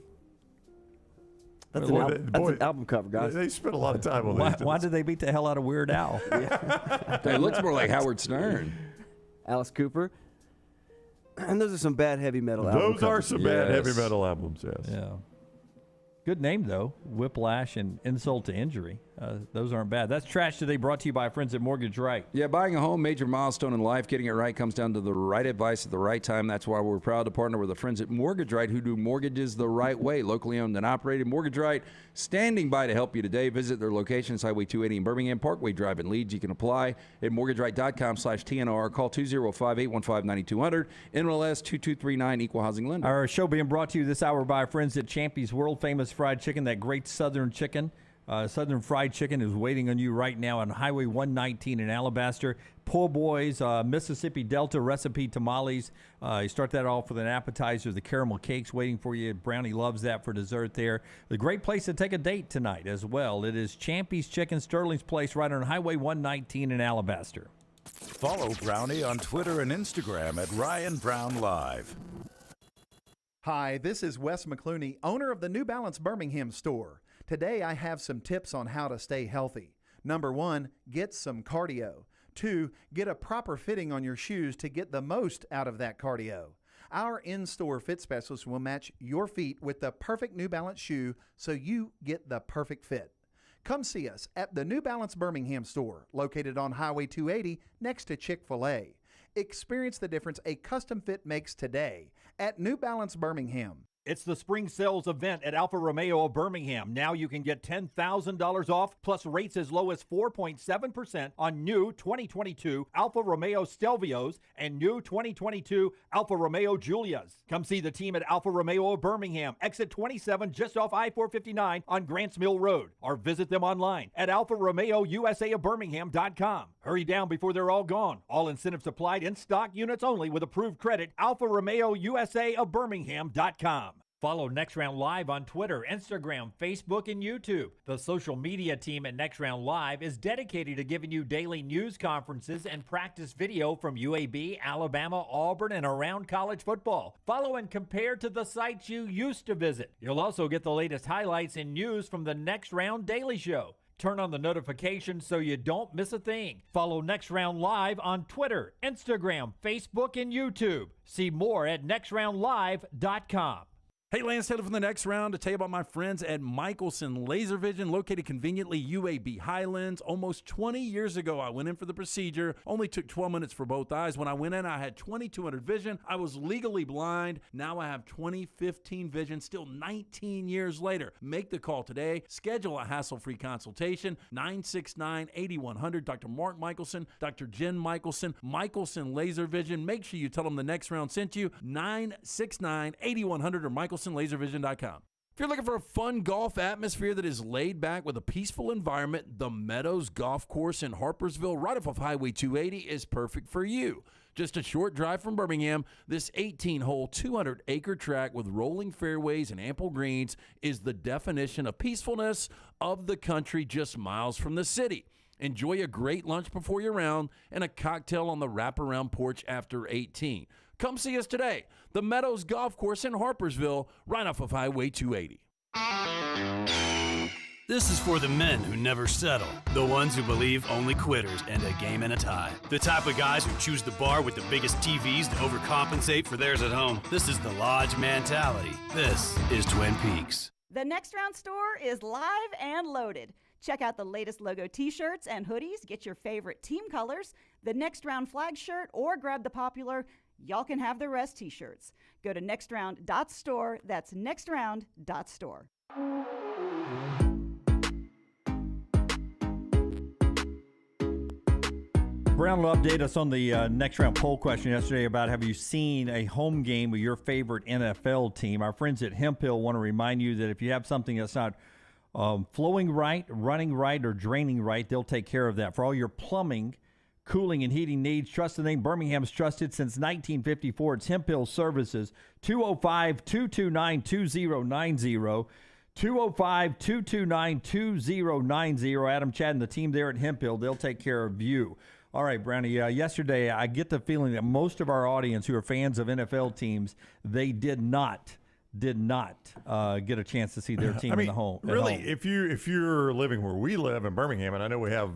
That's an album cover, guys. They spent a lot of time on these. Why did they beat the hell out of Weird Al? It looks more like Howard Stern. Alice Cooper. And those are some bad heavy metal albums. Those are some bad heavy metal albums, yes. Yeah. Good name, though. Whiplash and Insult to Injury. Those aren't bad. That's Trash Today, brought to you by our friends at Mortgage Right. Yeah, buying a home, major milestone in life. Getting it right comes down to the right advice at the right time. That's why we're proud to partner with the friends at Mortgage Right, who do mortgages the right way. Locally owned and operated. Mortgage Right, standing by to help you today. Visit their locations, Highway 280 in Birmingham, Parkway Drive in Leeds. You can apply at mortgageright.com/TNR. Call 205-815-9200. NMLS 2239, Equal Housing Lender. Our show being brought to you this hour by our friends at Champy's World Famous Fried Chicken, that great Southern chicken. Southern Fried Chicken is waiting on you right now on Highway 119 in Alabaster. Po' Boys, Mississippi Delta recipe tamales. You start that off with an appetizer. The caramel cake's waiting for you. Brownie loves that for dessert there. The great place to take a date tonight as well. It is Champy's Chicken, Sterling's Place, right on Highway 119 in Alabaster. Follow Brownie on Twitter and Instagram at Ryan Brown Live. Hi, this is Wes McClooney, owner of the New Balance Birmingham store. Today I have some tips on how to stay healthy. Number 1, get some cardio. 2, get a proper fitting on your shoes to get the most out of that cardio. Our in-store fit specialist will match your feet with the perfect New Balance shoe so you get the perfect fit. Come see us at the New Balance Birmingham store, located on Highway 280 next to Chick-fil-A. Experience the difference a custom fit makes today at New Balance Birmingham. It's the spring sales event at Alfa Romeo of Birmingham. Now you can get $10,000 off, plus rates as low as 4.7% on new 2022 Alfa Romeo Stelvios and new 2022 Alfa Romeo Giulias. Come see the team at Alfa Romeo of Birmingham, exit 27 just off I-459 on Grants Mill Road, or visit them online at alfaromeousa of Hurry down before they're all gone. All incentives applied, in stock units only with approved credit. alfaromeousa of Birmingham.com. Follow Next Round Live on Twitter, Instagram, Facebook, and YouTube. The social media team at Next Round Live is dedicated to giving you daily news conferences and practice video from UAB, Alabama, Auburn, and around college football. Follow and compare to the sites you used to visit. You'll also get the latest highlights and news from the Next Round Daily Show. Turn on the notifications so you don't miss a thing. Follow Next Round Live on Twitter, Instagram, Facebook, and YouTube. See more at nextroundlive.com. Hey, Lance Taylor from the Next Round to tell you about my friends at Michelson Laser Vision, located conveniently UAB Highlands. Almost 20 years ago, I went in for the procedure. Only took 12 minutes for both eyes. When I went in, I had 2200 vision. I was legally blind. Now I have 20/15 vision, still 19 years later. Make the call today. Schedule a hassle-free consultation, 969-8100. Dr. Mark Michelson, Dr. Jen Michelson, Michelson Laser Vision. Make sure you tell them the Next Round sent you, 969-8100 or MichelsonLaserVision.com. If you're looking for a fun golf atmosphere that is laid back with a peaceful environment, the Meadows Golf Course in Harpersville, right off of Highway 280, is perfect for you. Just a short drive from Birmingham, this 18-hole, 200-acre track with rolling fairways and ample greens is the definition of peacefulness of the country, just miles from the city. Enjoy a great lunch before your round and a cocktail on the wraparound porch after 18. Come see us today. The Meadows Golf Course in Harpersville, right off of Highway 280. This is for the men who never settle, the ones who believe only quitters end a game in a tie, the type of guys who choose the bar with the biggest TVs to overcompensate for theirs at home. This is the Lodge mentality. This is Twin Peaks. The Next Round store is live and loaded. Check out the latest logo t-shirts and hoodies. Get your favorite team colors, the Next Round flag shirt, or grab the popular Y'all Can Have the Rest t-shirts. Go to nextround.store. That's nextround.store. Brown will update us on the Next Round poll question yesterday about have you seen a home game with your favorite NFL team. Our friends at Hemp Hill want to remind you that if you have something that's not flowing right, running right, or draining right, they'll take care of that. For all your plumbing, cooling, and heating needs, trust the name Birmingham's trusted since 1954. It's Hemp Hill Services, 205-229-2090. 205-229-2090. Adam, Chad, and the team there at Hemp Hill, they'll take care of you. All right, Brownie, yesterday I get the feeling that most of our audience who are fans of NFL teams, they did not did not get a chance to see their team in the home. Really, if you're living where we live in Birmingham, and I know we have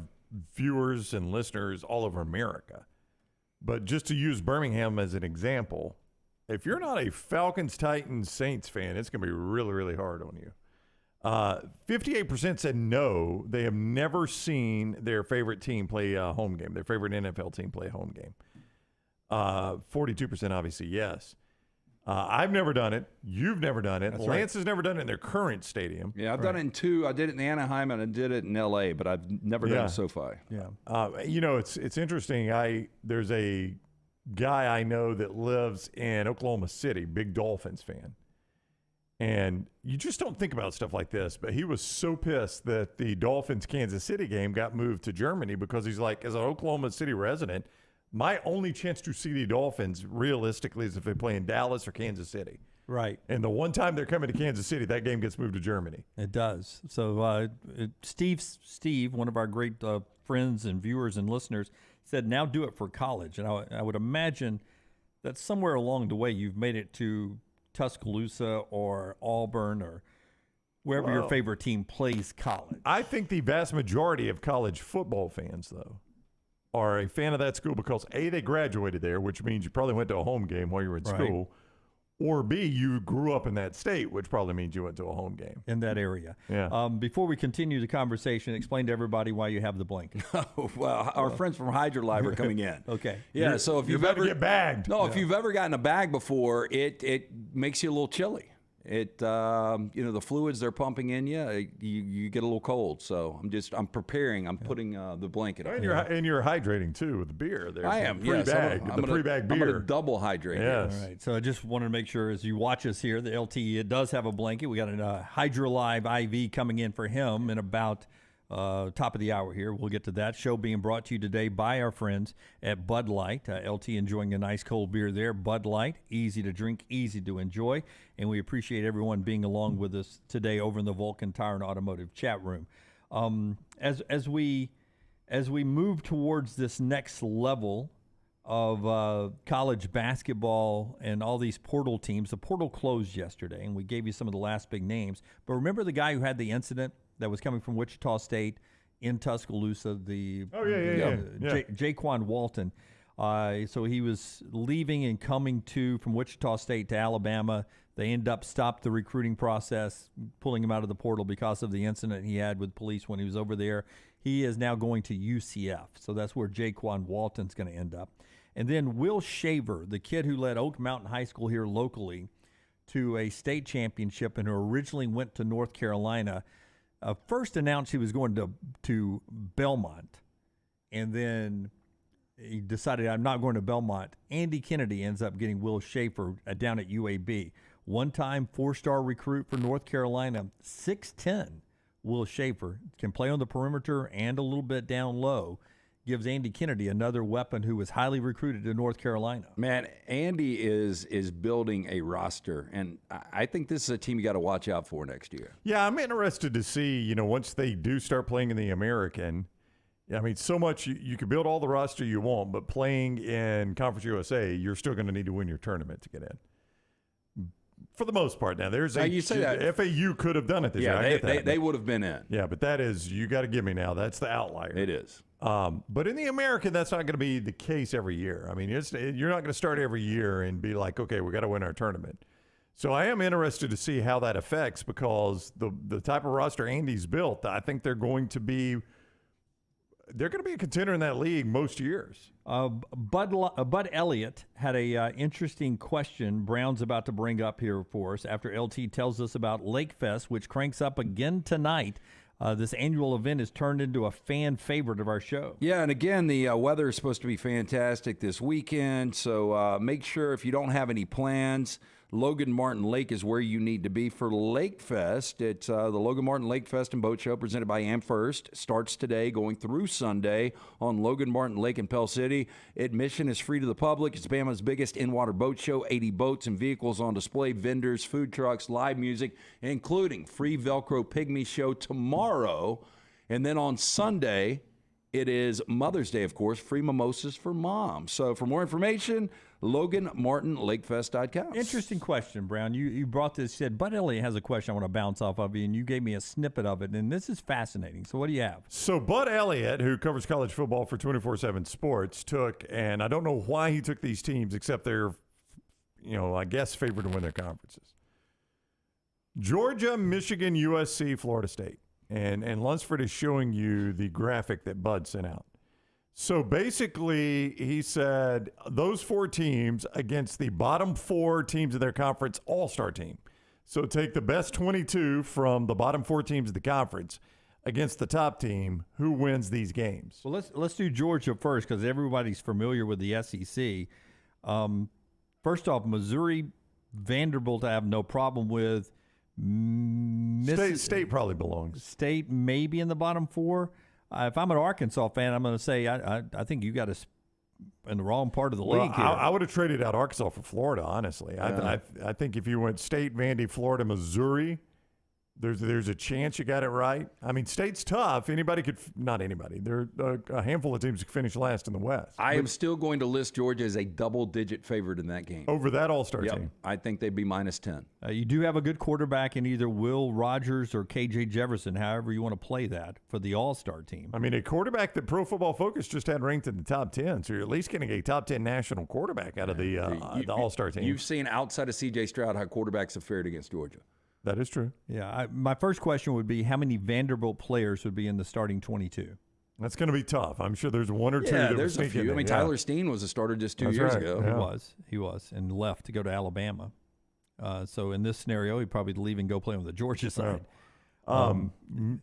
viewers and listeners all over America, but just to use Birmingham as an example, if you're not a Falcons, Titans, Saints fan, it's going to be really, really hard on you. 58% said no, they have never seen their favorite team play a home game, their favorite NFL team play a home game. 42% obviously yes. I've never done it. You've never done it. That's Lance right. has never done it in their current stadium. Yeah, I've done it in two. I did it in Anaheim and I did it in L.A., but I've never done it in SoFi. Yeah. It's interesting. There's a guy I know that lives in Oklahoma City, big Dolphins fan. And you just don't think about stuff like this, but he was so pissed that the Dolphins-Kansas City game got moved to Germany because he's like, as an Oklahoma City resident, my only chance to see the Dolphins realistically is if they play in Dallas or Kansas City. Right. And the one time they're coming to Kansas City, that game gets moved to Germany. It does. So Steve, one of our great friends and viewers and listeners, said, now do it for college. And I would imagine that somewhere along the way you've made it to Tuscaloosa or Auburn or wherever your favorite team plays college. I think the vast majority of college football fans, though, are a fan of that school because, A, they graduated there, which means you probably went to a home game while you were in school, or B, you grew up in that state, which probably means you went to a home game. In that area. Yeah. Before we continue the conversation, explain to everybody why you have the blanket. Well, our friends from Hydro Live are coming in. Okay. Yeah, so if you're you've about to ever get bagged. No, if you've ever gotten a bag before, it makes you a little chilly. The fluids they're pumping in you get a little cold. So I'm preparing. I'm putting the blanket on. And you're hydrating too with the beer. There's I am. Pre-bag, I'm pre-bag beer. I'm going to double hydrate. Yes. All right. So I just wanted to make sure as you watch us here, the LTE does have a blanket. We got a Hydro Live IV coming in for him in about top of the hour here. We'll get to that. Show being brought to you today by our friends at Bud Light. LT enjoying a nice cold beer there. Bud Light, easy to drink, easy to enjoy. And we appreciate everyone being along with us today over in the Vulcan Tire and Automotive chat room. As we move towards this next level of college basketball and all these portal teams, the portal closed yesterday, and we gave you some of the last big names. But remember the guy who had the incident that was coming from Wichita State in Tuscaloosa, Jaquan Walton. So he was leaving and coming from Wichita State to Alabama. They end up stopped the recruiting process, pulling him out of the portal because of the incident he had with police when he was over there. He is now going to UCF. So that's where Jaquan Walton's going to end up. And then Will Shaver, the kid who led Oak Mountain High School here locally to a state championship and who originally went to North Carolina, first announced he was going to Belmont, and then he decided, I'm not going to Belmont. Andy Kennedy ends up getting Will Shaver down at UAB. One-time four-star recruit for North Carolina, 6'10". Will Shaver can play on the perimeter and a little bit down low. Gives Andy Kennedy another weapon who was highly recruited to North Carolina. Man, Andy is building a roster, and I think this is a team you got to watch out for next year. Yeah, I'm interested to see, once they do start playing in the American, I mean, so much you can build all the roster you want, but playing in Conference USA, you're still going to need to win your tournament to get in. For the most part. Now, you say that. FAU could have done it this year. They would have been in. Yeah, but that is, you got to give me now. That's the outlier. It is. But in the American, that's not going to be the case every year. I mean, you're not going to start every year and be like, okay, we got to win our tournament. So I am interested to see how that affects because the type of roster Andy's built, I think they're going to be a contender in that league most years. Bud Elliott had a interesting question Brown's about to bring up here for us after LT tells us about Lake Fest, which cranks up again tonight. This annual event is turned into a fan favorite of our show. Yeah, and again, the weather is supposed to be fantastic this weekend, so make sure if you don't have any plans, Logan Martin Lake is where you need to be for Lake Fest. It's the Logan Martin Lake Fest and Boat Show presented by AmFirst. Starts today, going through Sunday on Logan Martin Lake in Pell City. Admission is free to the public. It's Bama's biggest in-water boat show. 80 boats and vehicles on display, vendors, food trucks, live music, including free Velcro Pygmy show tomorrow. And then on Sunday, It is Mother's Day, of course, free mimosas for mom. So for more information, LoganMartinLakefest.com. Interesting question, Brown. You brought this, said Bud Elliott has a question I want to bounce off of you, and you gave me a snippet of it, and this is fascinating. So what do you have? So Bud Elliott, who covers college football for 24/7 Sports, took, and I don't know why he took these teams, except they're, I guess favored to win their conferences. Georgia, Michigan, USC, Florida State. And Lunsford is showing you the graphic that Bud sent out. So basically, he said those 4 teams against the bottom 4 teams of their conference all-star team. So take the best 22 from the bottom 4 teams of the conference against the top team. Who wins these games? Well, let's do Georgia first because everybody's familiar with the SEC. First off, Missouri, Vanderbilt I have no problem with. State probably belongs. State maybe in the bottom 4. If I'm an Arkansas fan, I'm going to say I think you got us in the wrong part of the league here. I would have traded out Arkansas for Florida, honestly. Yeah. I think if you went State, Vandy, Florida, Missouri, there's a chance you got it right. I mean, State's tough. Not anybody. There are a handful of teams who finish last in the West. I am still going to list Georgia as a double-digit favorite in that game. Over that all-star team. I think they'd be -10. You do have a good quarterback in either Will Rogers or KJ Jefferson, however you want to play that for the all-star team. I mean, a quarterback that Pro Football Focus just had ranked in the top 10, so you're at least getting a top 10 national quarterback out of the all-star team. You've seen outside of C.J. Stroud how quarterbacks have fared against Georgia. That is true. Yeah. My first question would be how many Vanderbilt players would be in the starting 22? That's going to be tough. I'm sure there's one or two. Yeah, there's a few. I mean, Tyler Steen was a starter just 2 years ago. Yeah. He was, and left to go to Alabama. So in this scenario, he'd probably leave and go play on the Georgia side.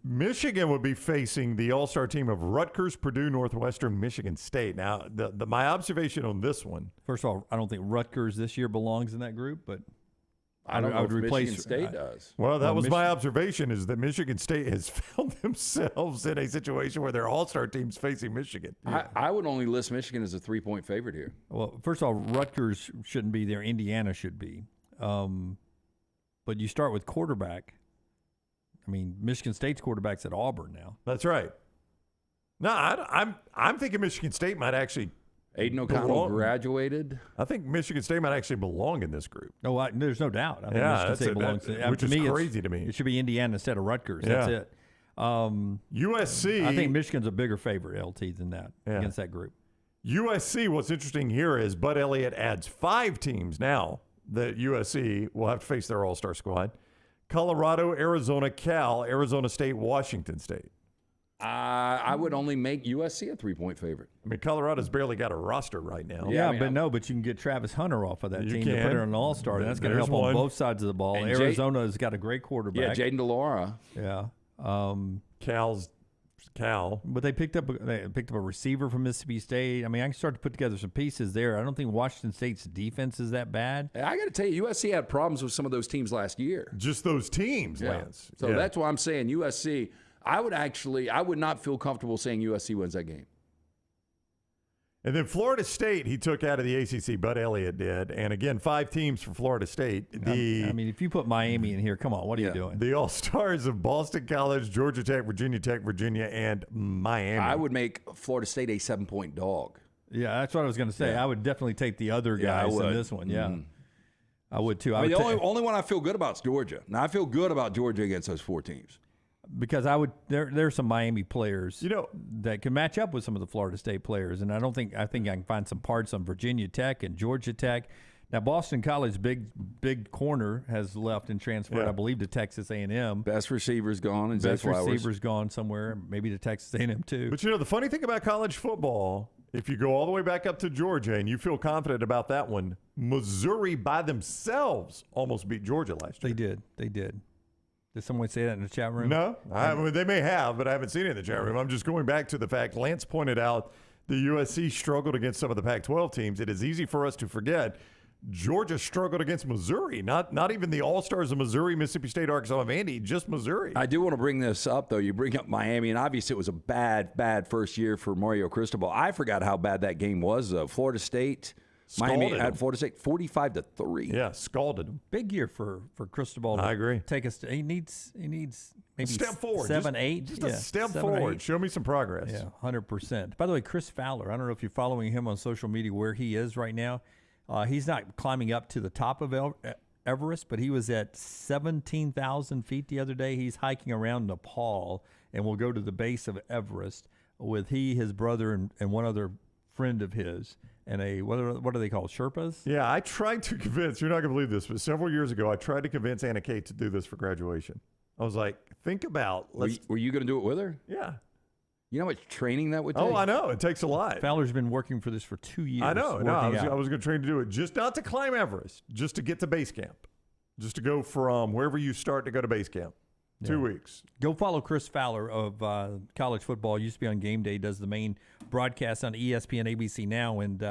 Michigan would be facing the all-star team of Rutgers, Purdue, Northwestern, Michigan State. Now, my observation on this one. First of all, I don't think Rutgers this year belongs in that group, but I don't know would if replace Michigan State does. Well, that was my observation, is that Michigan State has found themselves in a situation where their all-star team's facing Michigan. I would only list Michigan as a 3-point favorite here. Well, first of all, Rutgers shouldn't be there. Indiana should be. But you start with quarterback. I mean, Michigan State's quarterback's at Auburn now. That's right. No, I'm thinking Michigan State might actually. Aiden O'Connell graduated. I think Michigan State might actually belong in this group. No, there's no doubt. I think Michigan State belongs. Which is crazy to me. It should be Indiana instead of Rutgers. That's it. USC. I think Michigan's a bigger favorite, LT, than that against that group. USC, what's interesting here is Bud Elliott adds 5 teams now that USC will have to face their all-star squad. Colorado, Arizona, Cal, Arizona State, Washington State. I would only make USC a 3-point favorite. I mean, Colorado's barely got a roster right now. Yeah, but you can get Travis Hunter off of that team to put her in an all-star, and that's going to help on both sides of the ball. And Arizona's got a great quarterback. Yeah, Jaden DeLaura. Yeah. Cal. But they picked up a receiver from Mississippi State. I mean, I can start to put together some pieces there. I don't think Washington State's defense is that bad. I got to tell you, USC had problems with some of those teams last year. Just those teams, Lance. So that's why I'm saying USC. I would not feel comfortable saying USC wins that game. And then Florida State, he took out of the ACC, Bud Elliott did. And again, 5 teams for Florida State. I mean, if you put Miami in here, come on, what are you doing? The All-Stars of Boston College, Georgia Tech, Virginia, and Miami. I would make Florida State a 7-point dog. Yeah, that's what I was going to say. I would definitely take the other guys in this one. Yeah, I would too. The only one I feel good about is Georgia. Now, I feel good about Georgia against those 4 teams. Because there's some Miami players that can match up with some of the Florida State players, and I think I can find some parts on Virginia Tech and Georgia Tech. Now Boston College big corner has left and transferred, I believe, to Texas A&M. Best receiver's gone, and best receiver's gone somewhere, maybe to Texas A&M too. But the funny thing about college football, if you go all the way back up to Georgia and you feel confident about that one, Missouri by themselves almost beat Georgia last year. They did. Did someone say that in the chat room? No. They may have, but I haven't seen it in the chat room. I'm just going back to the fact Lance pointed out the USC struggled against some of the Pac-12 teams. It is easy for us to forget Georgia struggled against Missouri. Not even the All-Stars of Missouri, Mississippi State, Arkansas, and Vandy, just Missouri. I do want to bring this up, though. You bring up Miami, and obviously it was a bad first year for Mario Cristobal. I forgot how bad that game was, though. Florida State Miami at Florida State, 45-3. Yeah, scalded them. Big year for Cristobal. To I agree. Take us. He needs maybe a step forward, 7, just, 8. Just a step forward. Show me some progress. Yeah, 100%. By the way, Chris Fowler. I don't know if you're following him on social media where he is right now. He's not climbing up to the top of Everest, but he was at 17,000 feet the other day. He's hiking around Nepal and will go to the base of Everest with his brother, and one other friend of his. And what are they called? Sherpas? Yeah, I tried to convince, you're not going to believe this, but several years ago, I tried to convince Anna Kate to do this for graduation. I was like, think about. Were you going to do it with her? Yeah. You know how much training that would take? Oh, I know. It takes a lot. Fowler's been working for this for 2 years. I know. No, I was going to train to do it, just not to climb Everest, just to get to base camp. Just to go from wherever you start to go to base camp. 2 weeks. Go follow Chris Fowler of college football. Used to be on Game Day. Does the main broadcast on ESPN, ABC now, and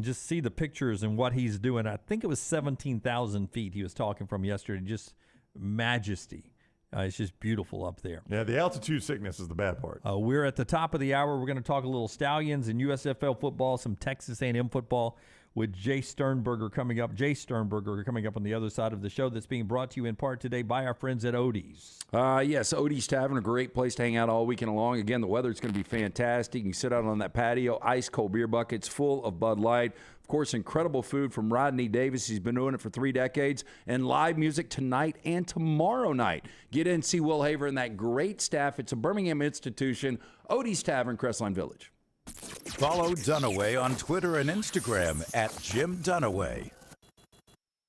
just see the pictures and what he's doing. I think it was 17,000 feet he was talking from yesterday. Just majesty. It's just beautiful up there. Yeah, the altitude sickness is the bad part. We're at the top of the hour. We're going to talk a little Stallions and USFL football, some Texas A&M football with Jace Sternberger coming up. Jace Sternberger coming up on the other side of the show, that's being brought to you in part today by our friends at Odie's. Yes, Odie's Tavern, a great place to hang out all weekend long. Again, the weather's going to be fantastic. You can sit out on that patio, ice cold beer buckets full of Bud Light. Of course, incredible food from Rodney Davis. He's been doing it for 3 decades. And live music tonight and tomorrow night. Get in, see Will Haver and that great staff. It's a Birmingham institution. Odie's Tavern, Crestline Village. Follow Dunaway on Twitter and Instagram at Jim Dunaway.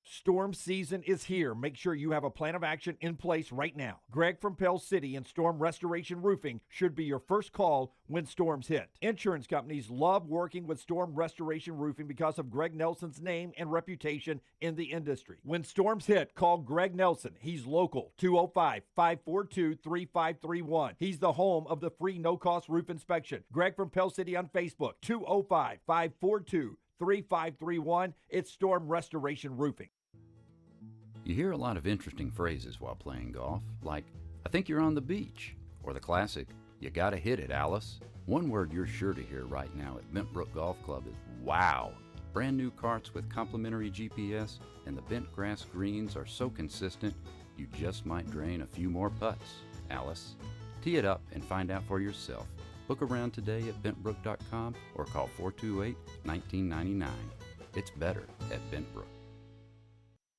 Storm season is here. Make sure you have a plan of action in place right now. Greg from Pell City and Storm Restoration Roofing should be your first call when storms hit. Insurance companies love working with Storm Restoration Roofing because of Greg Nelson's name and reputation in the industry. When storms hit, call Greg Nelson. He's local, 205-542-3531. He's the home of the free no-cost roof inspection. Greg from Pell City on Facebook, 205-542-3531. It's Storm Restoration Roofing. You hear a lot of interesting phrases while playing golf, like, I think you're on the beach, or the classic, you gotta hit it, Alice. One word you're sure to hear right now at Bentbrook Golf Club is wow. Brand new carts with complimentary GPS, and the bent grass greens are so consistent, you just might drain a few more putts, Alice. Tee it up and find out for yourself. Book around today at bentbrook.com or call 428-1999. It's better at Bentbrook.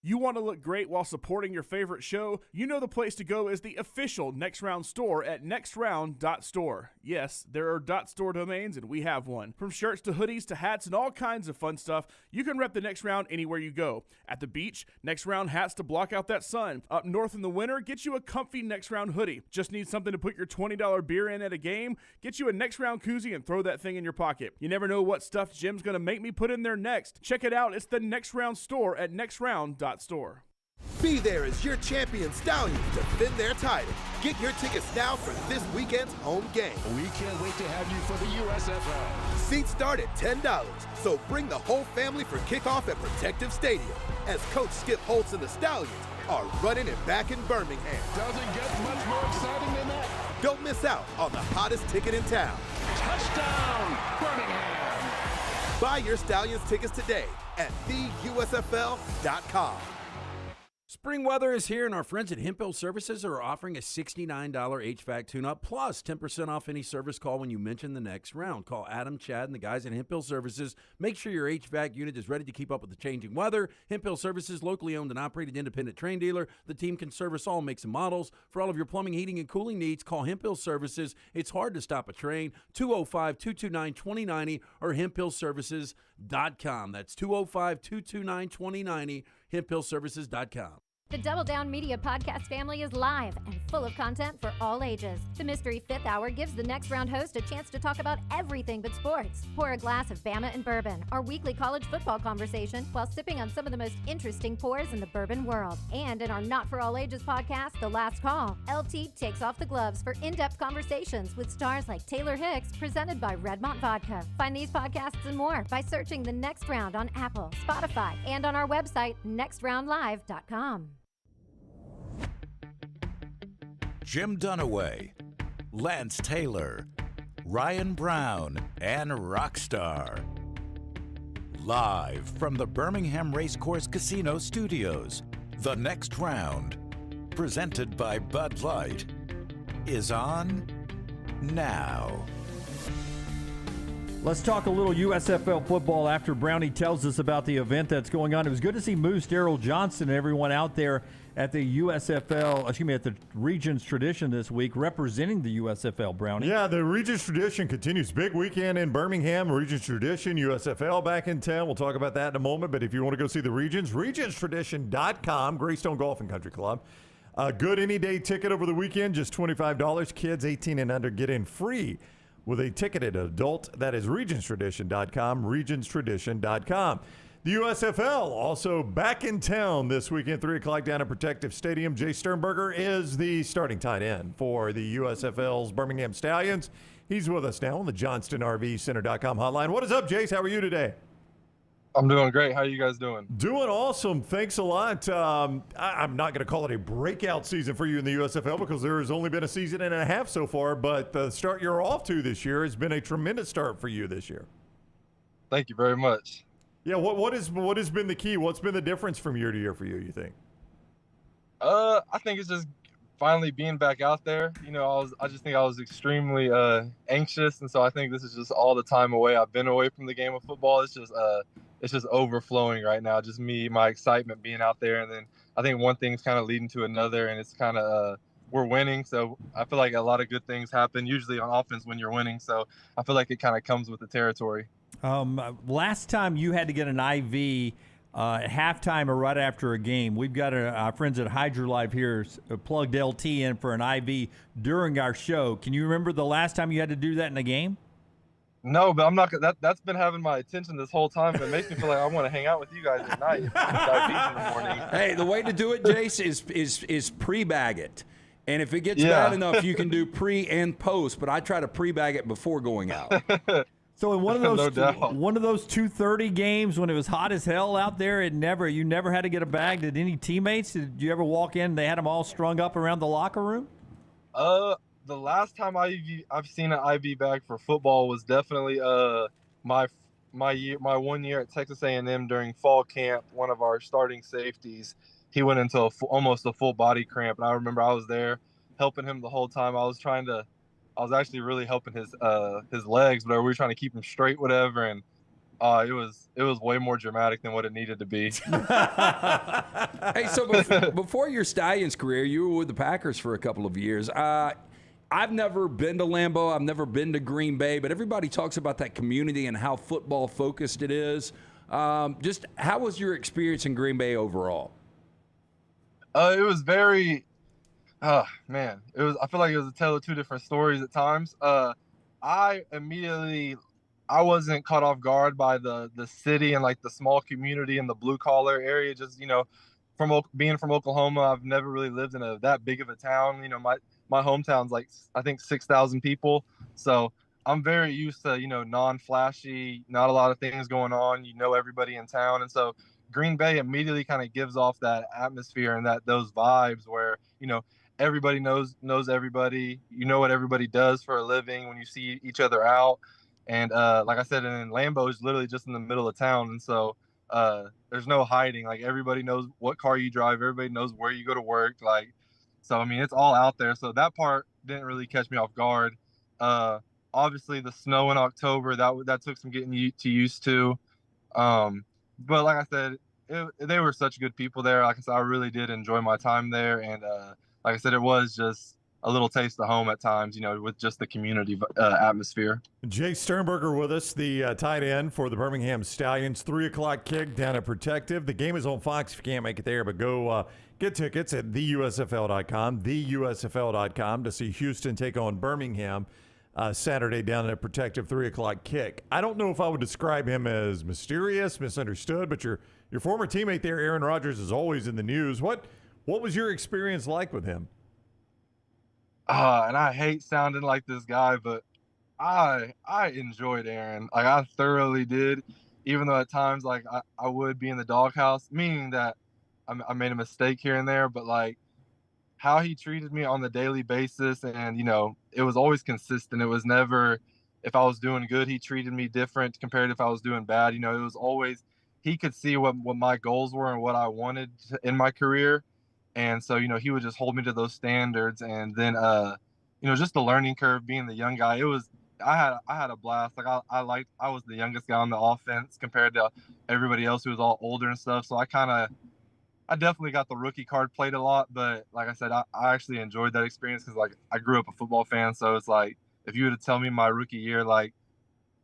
You want to look great while supporting your favorite show? You know the place to go is the official Next Round store at nextround.store. Yes, there are .store domains, and we have one. From shirts to hoodies to hats and all kinds of fun stuff, you can rep the Next Round anywhere you go. At the beach, Next Round hats to block out that sun. Up north in the winter, get you a comfy Next Round hoodie. Just need something to put your $20 beer in at a game? Get you a Next Round koozie and throw that thing in your pocket. You never know what stuff Jim's going to make me put in there next. Check it out. It's the Next Round store at nextround.store. Be there as your champion Stallions defend their title. Get your tickets now for this weekend's home game. We can't wait to have you for the USFL. Seats start at $10, so bring the whole family for kickoff at Protective Stadium as Coach Skip Holtz and the Stallions are running it back in Birmingham. Doesn't get much more exciting than that. Don't miss out on the hottest ticket in town. Touchdown, Birmingham. Buy your Stallions tickets today at theusfl.com. Spring weather is here, and our friends at Hemphill Services are offering a $69 HVAC tune-up plus 10% off any service call when you mention the Next Round. Call Adam, Chad, and the guys at Hemphill Services. Make sure your HVAC unit is ready to keep up with the changing weather. Hemphill Services, locally owned and operated independent train dealer. The team can service all makes and models. For all of your plumbing, heating, and cooling needs, call Hemphill Services. It's hard to stop a train. 205-229-2090 or hemphillservices.com. That's 205-229-2090, hemphillservices.com. The Double Down Media podcast family is live and full of content for all ages. The Mystery Fifth Hour gives the Next Round host a chance to talk about everything but sports. Pour a glass of Bama and bourbon, our weekly college football conversation, while sipping on some of the most interesting pours in the bourbon world. And in our Not For All Ages podcast, The Last Call, LT takes off the gloves for in-depth conversations with stars like Taylor Hicks, presented by Redmont Vodka. Find these podcasts and more by searching The Next Round on Apple, Spotify, and on our website, nextroundlive.com. Jim Dunaway, Lance Taylor, Ryan Brown, and Rockstar. Live from the Birmingham Racecourse Casino Studios, the next round, presented by Bud Light, is on now. Let's talk a little USFL football after Brownie tells us about the event that's going on. It was good to see Moose Darrell Johnson and everyone out there at the at the Regions Tradition this week representing the USFL, Brownie. Yeah, the Regions Tradition continues. Big weekend in Birmingham. Regions Tradition, USFL back in town. We'll talk about that in a moment. But if you want to go see the Regions, regionstradition.com, Greystone Golf and Country Club. A good any day ticket over the weekend, just $25. Kids 18 and under get in free with a ticketed adult. That is regionstradition.com, regionstradition.com. The USFL also back in town this weekend, 3 o'clock down at Protective Stadium. Jace Sternberger is the starting tight end for the USFL's Birmingham Stallions. He's with us now on the JohnstonRVCenter.com hotline. What is up, Jace? How are you today? I'm doing great. How are you guys doing? Doing awesome. Thanks a lot. I'm not going to call it a breakout season for you in the USFL because there has only been a season and a half so far, but the start you're off to this year has been a tremendous start for you this year. Thank you very much. Yeah, what has been the key? What's been the difference from year to year for you think? I think it's just finally being back out there. You know, I just think I was extremely anxious, and so I think this is just all the time away I've been away from the game of football. It's just overflowing right now. Just my excitement being out there, and then I think one thing's kind of leading to another, and it's kind of we're winning, so I feel like a lot of good things happen usually on offense when you're winning. So I feel like it kind of comes with the territory. Last time you had to get an IV at halftime or right after a game, we've got our friends at HydroLife here plugged LT in for an IV during our show. Can you remember the last time you had to do that in a game? No, but I'm not. That's been having my attention this whole time. It makes me feel like I want to hang out with you guys at night. In the morning. Hey, the way to do it, Jace, is pre-bag it. And if it gets bad enough, you can do pre and post. But I try to pre-bag it before going out. So in one of those 2:30 games when it was hot as hell out there, you never had to get a bag. Did any teammates? Did you ever walk in? They had them all strung up around the locker room. The last time I've seen an IV bag for football was definitely my 1 year at Texas A&M during fall camp. One of our starting safeties, he went into almost a full body cramp, and I remember I was there helping him the whole time. I was actually really helping his legs, but we were trying to keep him straight, whatever, and it was way more dramatic than what it needed to be. Hey, so before your Stallions career, you were with the Packers for a couple of years. I've never been to Lambeau. I've never been to Green Bay, but everybody talks about that community and how football focused it is. Just how was your experience in Green Bay overall? It was very, man. I feel like it was a tale of two different stories at times. I wasn't caught off guard by the city and like the small community and the blue collar area. Just, from being from Oklahoma, I've never really lived in that big of a town. My hometown's like, I think 6,000 people. So I'm very used to, non-flashy, not a lot of things going on, everybody in town. And so Green Bay immediately kind of gives off that atmosphere and those vibes where, everybody knows everybody, what everybody does for a living when you see each other out. And like I said, in Lambeau is literally just in the middle of town. And so there's no hiding. Like everybody knows what car you drive. Everybody knows where you go to work. So, I mean, it's all out there. So that part didn't really catch me off guard. Obviously, the snow in October, that took some getting used to. But like I said, they were such good people there. Like I said, I really did enjoy my time there. And like I said, it was just a little taste of home at times, with just the community atmosphere. Jace Sternberger with us, the tight end for the Birmingham Stallions. 3 o'clock kick down at Protective. The game is on Fox if you can't make it there, but go get tickets at theusfl.com, theusfl.com to see Houston take on Birmingham Saturday down at Protective, 3 o'clock kick. I don't know if I would describe him as mysterious, misunderstood, but your former teammate there, Aaron Rodgers, is always in the news. What was your experience like with him? And I hate sounding like this guy, but I enjoyed Aaron. Like, I thoroughly did, even though at times, like, I would be in the doghouse, meaning that I made a mistake here and there, but, like, how he treated me on the daily basis, and, it was always consistent. It was never, if I was doing good, he treated me different compared to if I was doing bad. You know, it was always, he could see what my goals were and what I wanted in my career. And so, you know, he would just hold me to those standards. And then, you know, just the learning curve, being the young guy, I had a blast. Like I was the youngest guy on the offense compared to everybody else who was all older and stuff. So I definitely got the rookie card, played a lot, but like I said, I actually enjoyed that experience because like I grew up a football fan. So it's like, if you were to tell me my rookie year, like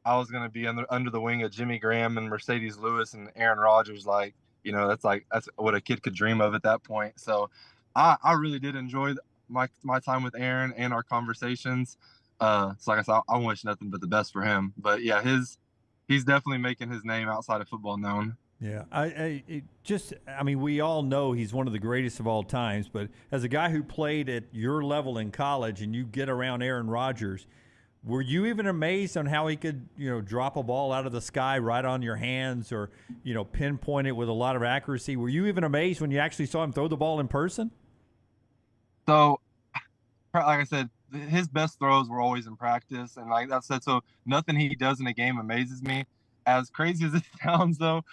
I was going to be under the wing of Jimmy Graham and Mercedes Lewis and Aaron Rodgers, like, you know, that's what a kid could dream of at that point. So I really did enjoy my time with Aaron and our conversations. So like I said, I wish nothing but the best for him. But yeah, he's definitely making his name outside of football known. Yeah, I mean, we all know he's one of the greatest of all times, but as a guy who played at your level in college and you get around Aaron Rodgers, were you even amazed on how he could, you know, drop a ball out of the sky right on your hands or, you know, pinpoint it with a lot of accuracy? Were you even amazed when you actually saw him throw the ball in person? So, like I said, his best throws were always in practice. And like I said, so nothing he does in a game amazes me. As crazy as it sounds, though,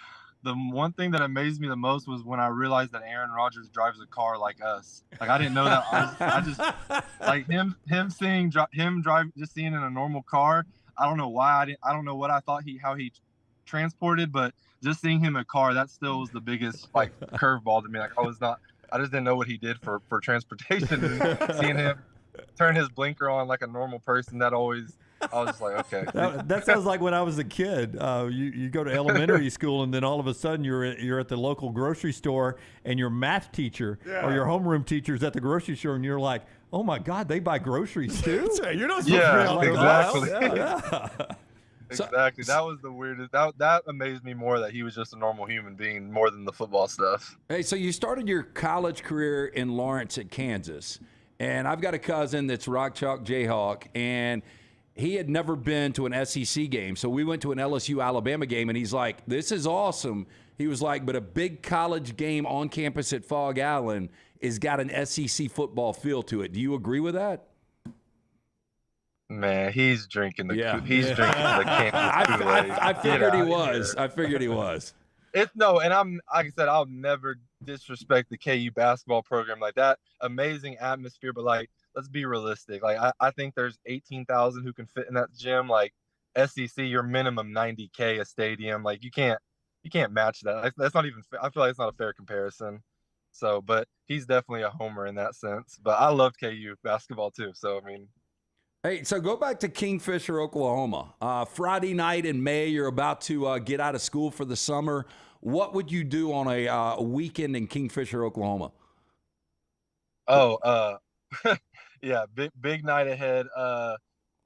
the one thing that amazed me the most was when I realized that Aaron Rodgers drives a car like us. Like I didn't know that. I just like him seeing him drive, just seeing in a normal car. I don't know why I don't know what I thought how he transported, but just seeing him in a car, that still was the biggest like curveball to me. Like I just didn't know what he did for transportation. And seeing him turn his blinker on like a normal person, I was just like, okay. That sounds like when I was a kid. You go to elementary school, and then all of a sudden you're at the local grocery store, and your math teacher or your homeroom teacher's at the grocery store, and you're like, oh my God, they buy groceries too? You're not supposed to be out exactly. Yeah. Exactly. That was the weirdest. That amazed me more that he was just a normal human being more than the football stuff. Hey, so you started your college career in Lawrence at Kansas, and I've got a cousin that's Rock Chalk Jayhawk, and he had never been to an SEC game. So we went to an LSU Alabama game, and he's like, this is awesome. He was like, but a big college game on campus at Fog Allen has got an SEC football feel to it. Do you agree with that? Man, he's drinking the Kansas Kool-Aid. I figured he was. I figured he was. And I'm like I said, I'll never disrespect the KU basketball program like that. Amazing atmosphere, but like, let's be realistic. Like I think there's 18,000 who can fit in that gym. Like SEC, your minimum 90K a stadium. Like you can't match that. That's not even. I feel like it's not a fair comparison. So, but he's definitely a homer in that sense. But I love KU basketball too. So I mean. Hey, so go back to Kingfisher, Oklahoma. Friday night in May, you're about to get out of school for the summer. What would you do on a weekend in Kingfisher, Oklahoma? Oh, yeah, big night ahead.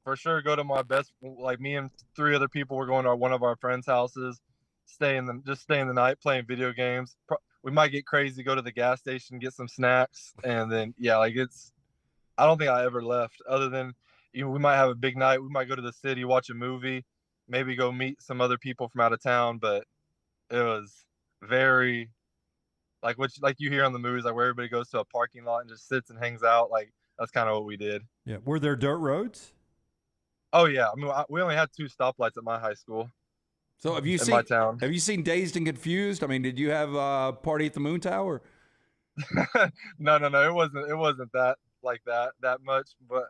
For sure, go to my best. Like me and 3 other people, we're going to one of our friends' houses. Stay in the night, playing video games. We might get crazy, go to the gas station, get some snacks, and then I don't think I ever left other than. We might have a big night. We might go to the city, watch a movie, maybe go meet some other people from out of town. But it was very like you hear on the movies, like where everybody goes to a parking lot and just sits and hangs out. Like that's kind of what we did. Yeah. Were there dirt roads? Oh yeah. I mean, we only had 2 stoplights at my high school. So have you seen Dazed and Confused? I mean, did you have a party at the Moon Tower? No. It wasn't that like that much, but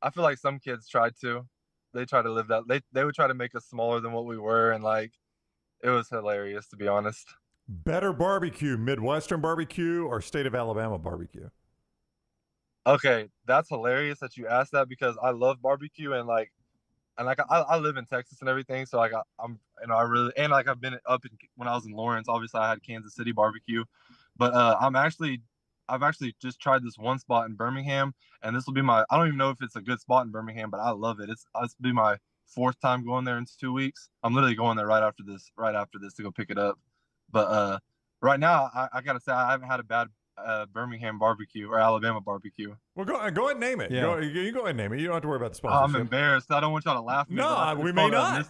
I feel like some kids tried to. They try to live that. They would try to make us smaller than what we were, and like, it was hilarious to be honest. Better barbecue, Midwestern barbecue or state of Alabama barbecue? Okay, that's hilarious that you asked that because I love barbecue and I live in Texas and everything, so like I've been when I was in Lawrence. Obviously, I had Kansas City barbecue, but I've actually just tried this one spot in Birmingham, and this will be I don't even know if it's a good spot in Birmingham, but I love it. This will be my 4th time going there in 2 weeks. I'm literally going there right after this to go pick it up. But right now, I gotta say I haven't had a bad Birmingham barbecue or Alabama barbecue. Well, go ahead and name it. Yeah. You go ahead and name it. You don't have to worry about the sponsorship. I'm embarrassed. I don't want y'all to laugh at me. No, we may not.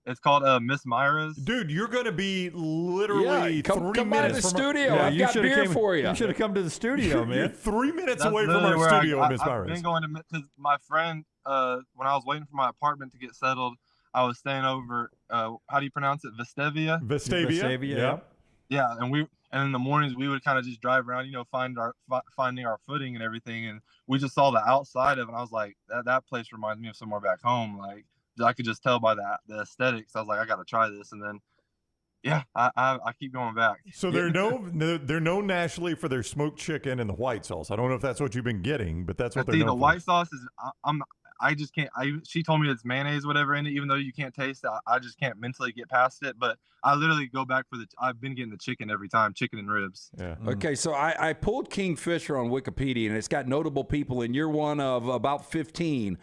It's called Miss Myra's. Dude, you're going to be literally come 3 by minutes the from studio. I've got beer for you. You should have come to the studio, man. You're 3 minutes That's away from literally our where studio at Miss I've Myra's. been going to, because my friend, when I was waiting for my apartment to get settled, I was staying over, how do you pronounce it? Vestavia? Vestavia, yeah. Yeah, and in the mornings we would kind of just drive around, finding our footing and everything, and we just saw the outside of it, and I was like, that place reminds me of somewhere back home. Like, I could just tell by the aesthetics. I was like, I got to try this, and then, yeah, I keep going back. So they're known nationally for their smoked chicken and the white sauce. I don't know if that's what you've been getting, but that's what they're known for. The white sauce is I just can't. She told me it's mayonnaise, whatever in it, even though you can't taste it. I just can't mentally get past it. But I literally go back for I've been getting the chicken every time, chicken and ribs. Yeah. Okay, so I pulled Kingfisher on Wikipedia, and it's got notable people, and you're one of about 15.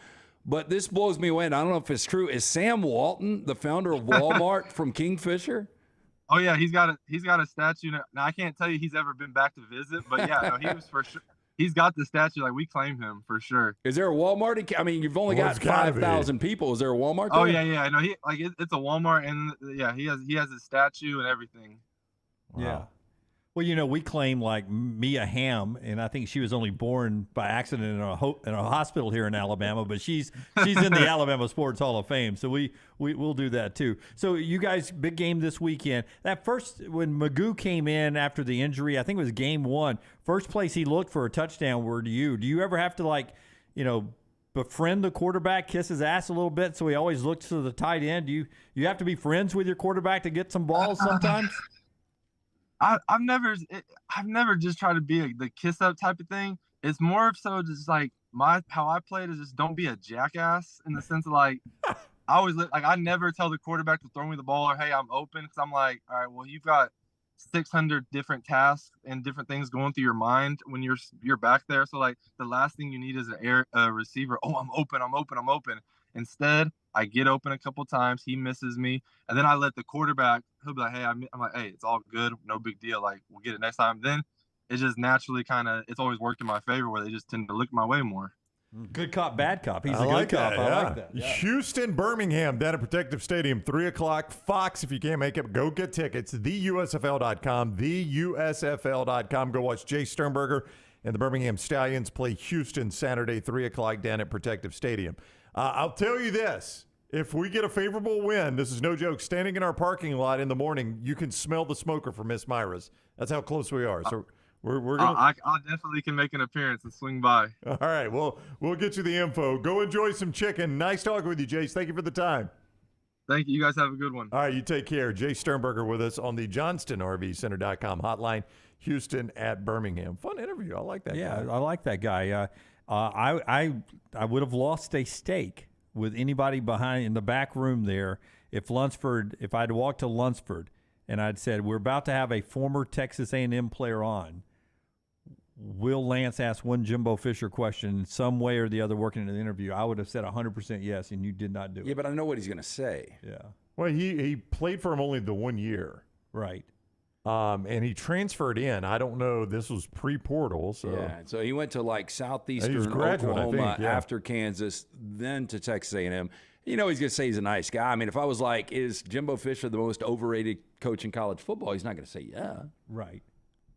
But this blows me away, and I don't know if it's true. Is Sam Walton, the founder of Walmart, from Kingfisher? Oh yeah, he's got a statue. Now I can't tell you he's ever been back to visit, but yeah, no, he was for sure. He's got the statue. Like, we claim him for sure. Is there a Walmart? I mean, you've only got 5,000 people. Is there a Walmart there? Oh yeah. No, it's a Walmart, and yeah, he has his statue and everything. Wow. Yeah. Well, we claim like Mia Hamm, and I think she was only born by accident in a hospital here in Alabama, but she's in the Alabama Sports Hall of Fame, so we'll do that too. So you guys, big game this weekend. That first, when Magoo came in after the injury, I think it was game 1. First place he looked for a touchdown were to you. Do you ever have to befriend the quarterback, kiss his ass a little bit, so he always looks to the tight end? Do you have to be friends with your quarterback to get some balls sometimes? I've never just tried to be the kiss up type of thing. It's more of so just like how I played is just don't be a jackass, in the sense of like I always I never tell the quarterback to throw me the ball or hey, I'm open, because I'm like, all right, well, you've got 600 different tasks and different things going through your mind when you're back there. So like the last thing you need is a receiver. Oh, I'm open. Instead, I get open a couple times. He misses me, and then I let the quarterback. He'll be like, "Hey, I'm like, hey, it's all good, no big deal. Like, we'll get it next time." Then it just naturally it's always worked in my favor, where they just tend to look my way more. Good cop, bad cop. He's a good cop. Yeah. I like that. Yeah. Houston, Birmingham, down at Protective Stadium, 3:00. Fox, if you can't make it, go get tickets. TheUSFL.com. TheUSFL.com. Go watch Jace Sternberger and the Birmingham Stallions play Houston Saturday, 3:00 down at Protective Stadium. I'll tell you this. If we get a favorable win, this is no joke, standing in our parking lot in the morning, you can smell the smoker from Miss Myra's. That's how close we are. So we're gonna. I definitely can make an appearance and swing by. All right. Well, we'll get you the info. Go enjoy some chicken. Nice talking with you, Jace. Thank you for the time. Thank you. You guys have a good one. All right. You take care. Jace Sternberger with us on the JohnstonRVCenter.com hotline. Houston at Birmingham. Fun interview. I like that guy. Yeah, I like that guy. I would have lost a steak with anybody behind in the back room there if I had walked to Lunsford and I'd said, we're about to have a former Texas A&M player on. Will Lance ask one Jimbo Fisher question some way or the other working in the interview? I would have said 100% yes, and you did not do it. Yeah, but I know what he's going to say. Yeah. Well, he played for him only the 1 year. Right. And he transferred in. I don't know. This was pre-portal. So. Yeah, so he went to like Southeastern Oklahoma after Kansas, then to Texas A&M. He's going to say he's a nice guy. I mean, if I was like, is Jimbo Fisher the most overrated coach in college football? He's not going to say yeah. Right.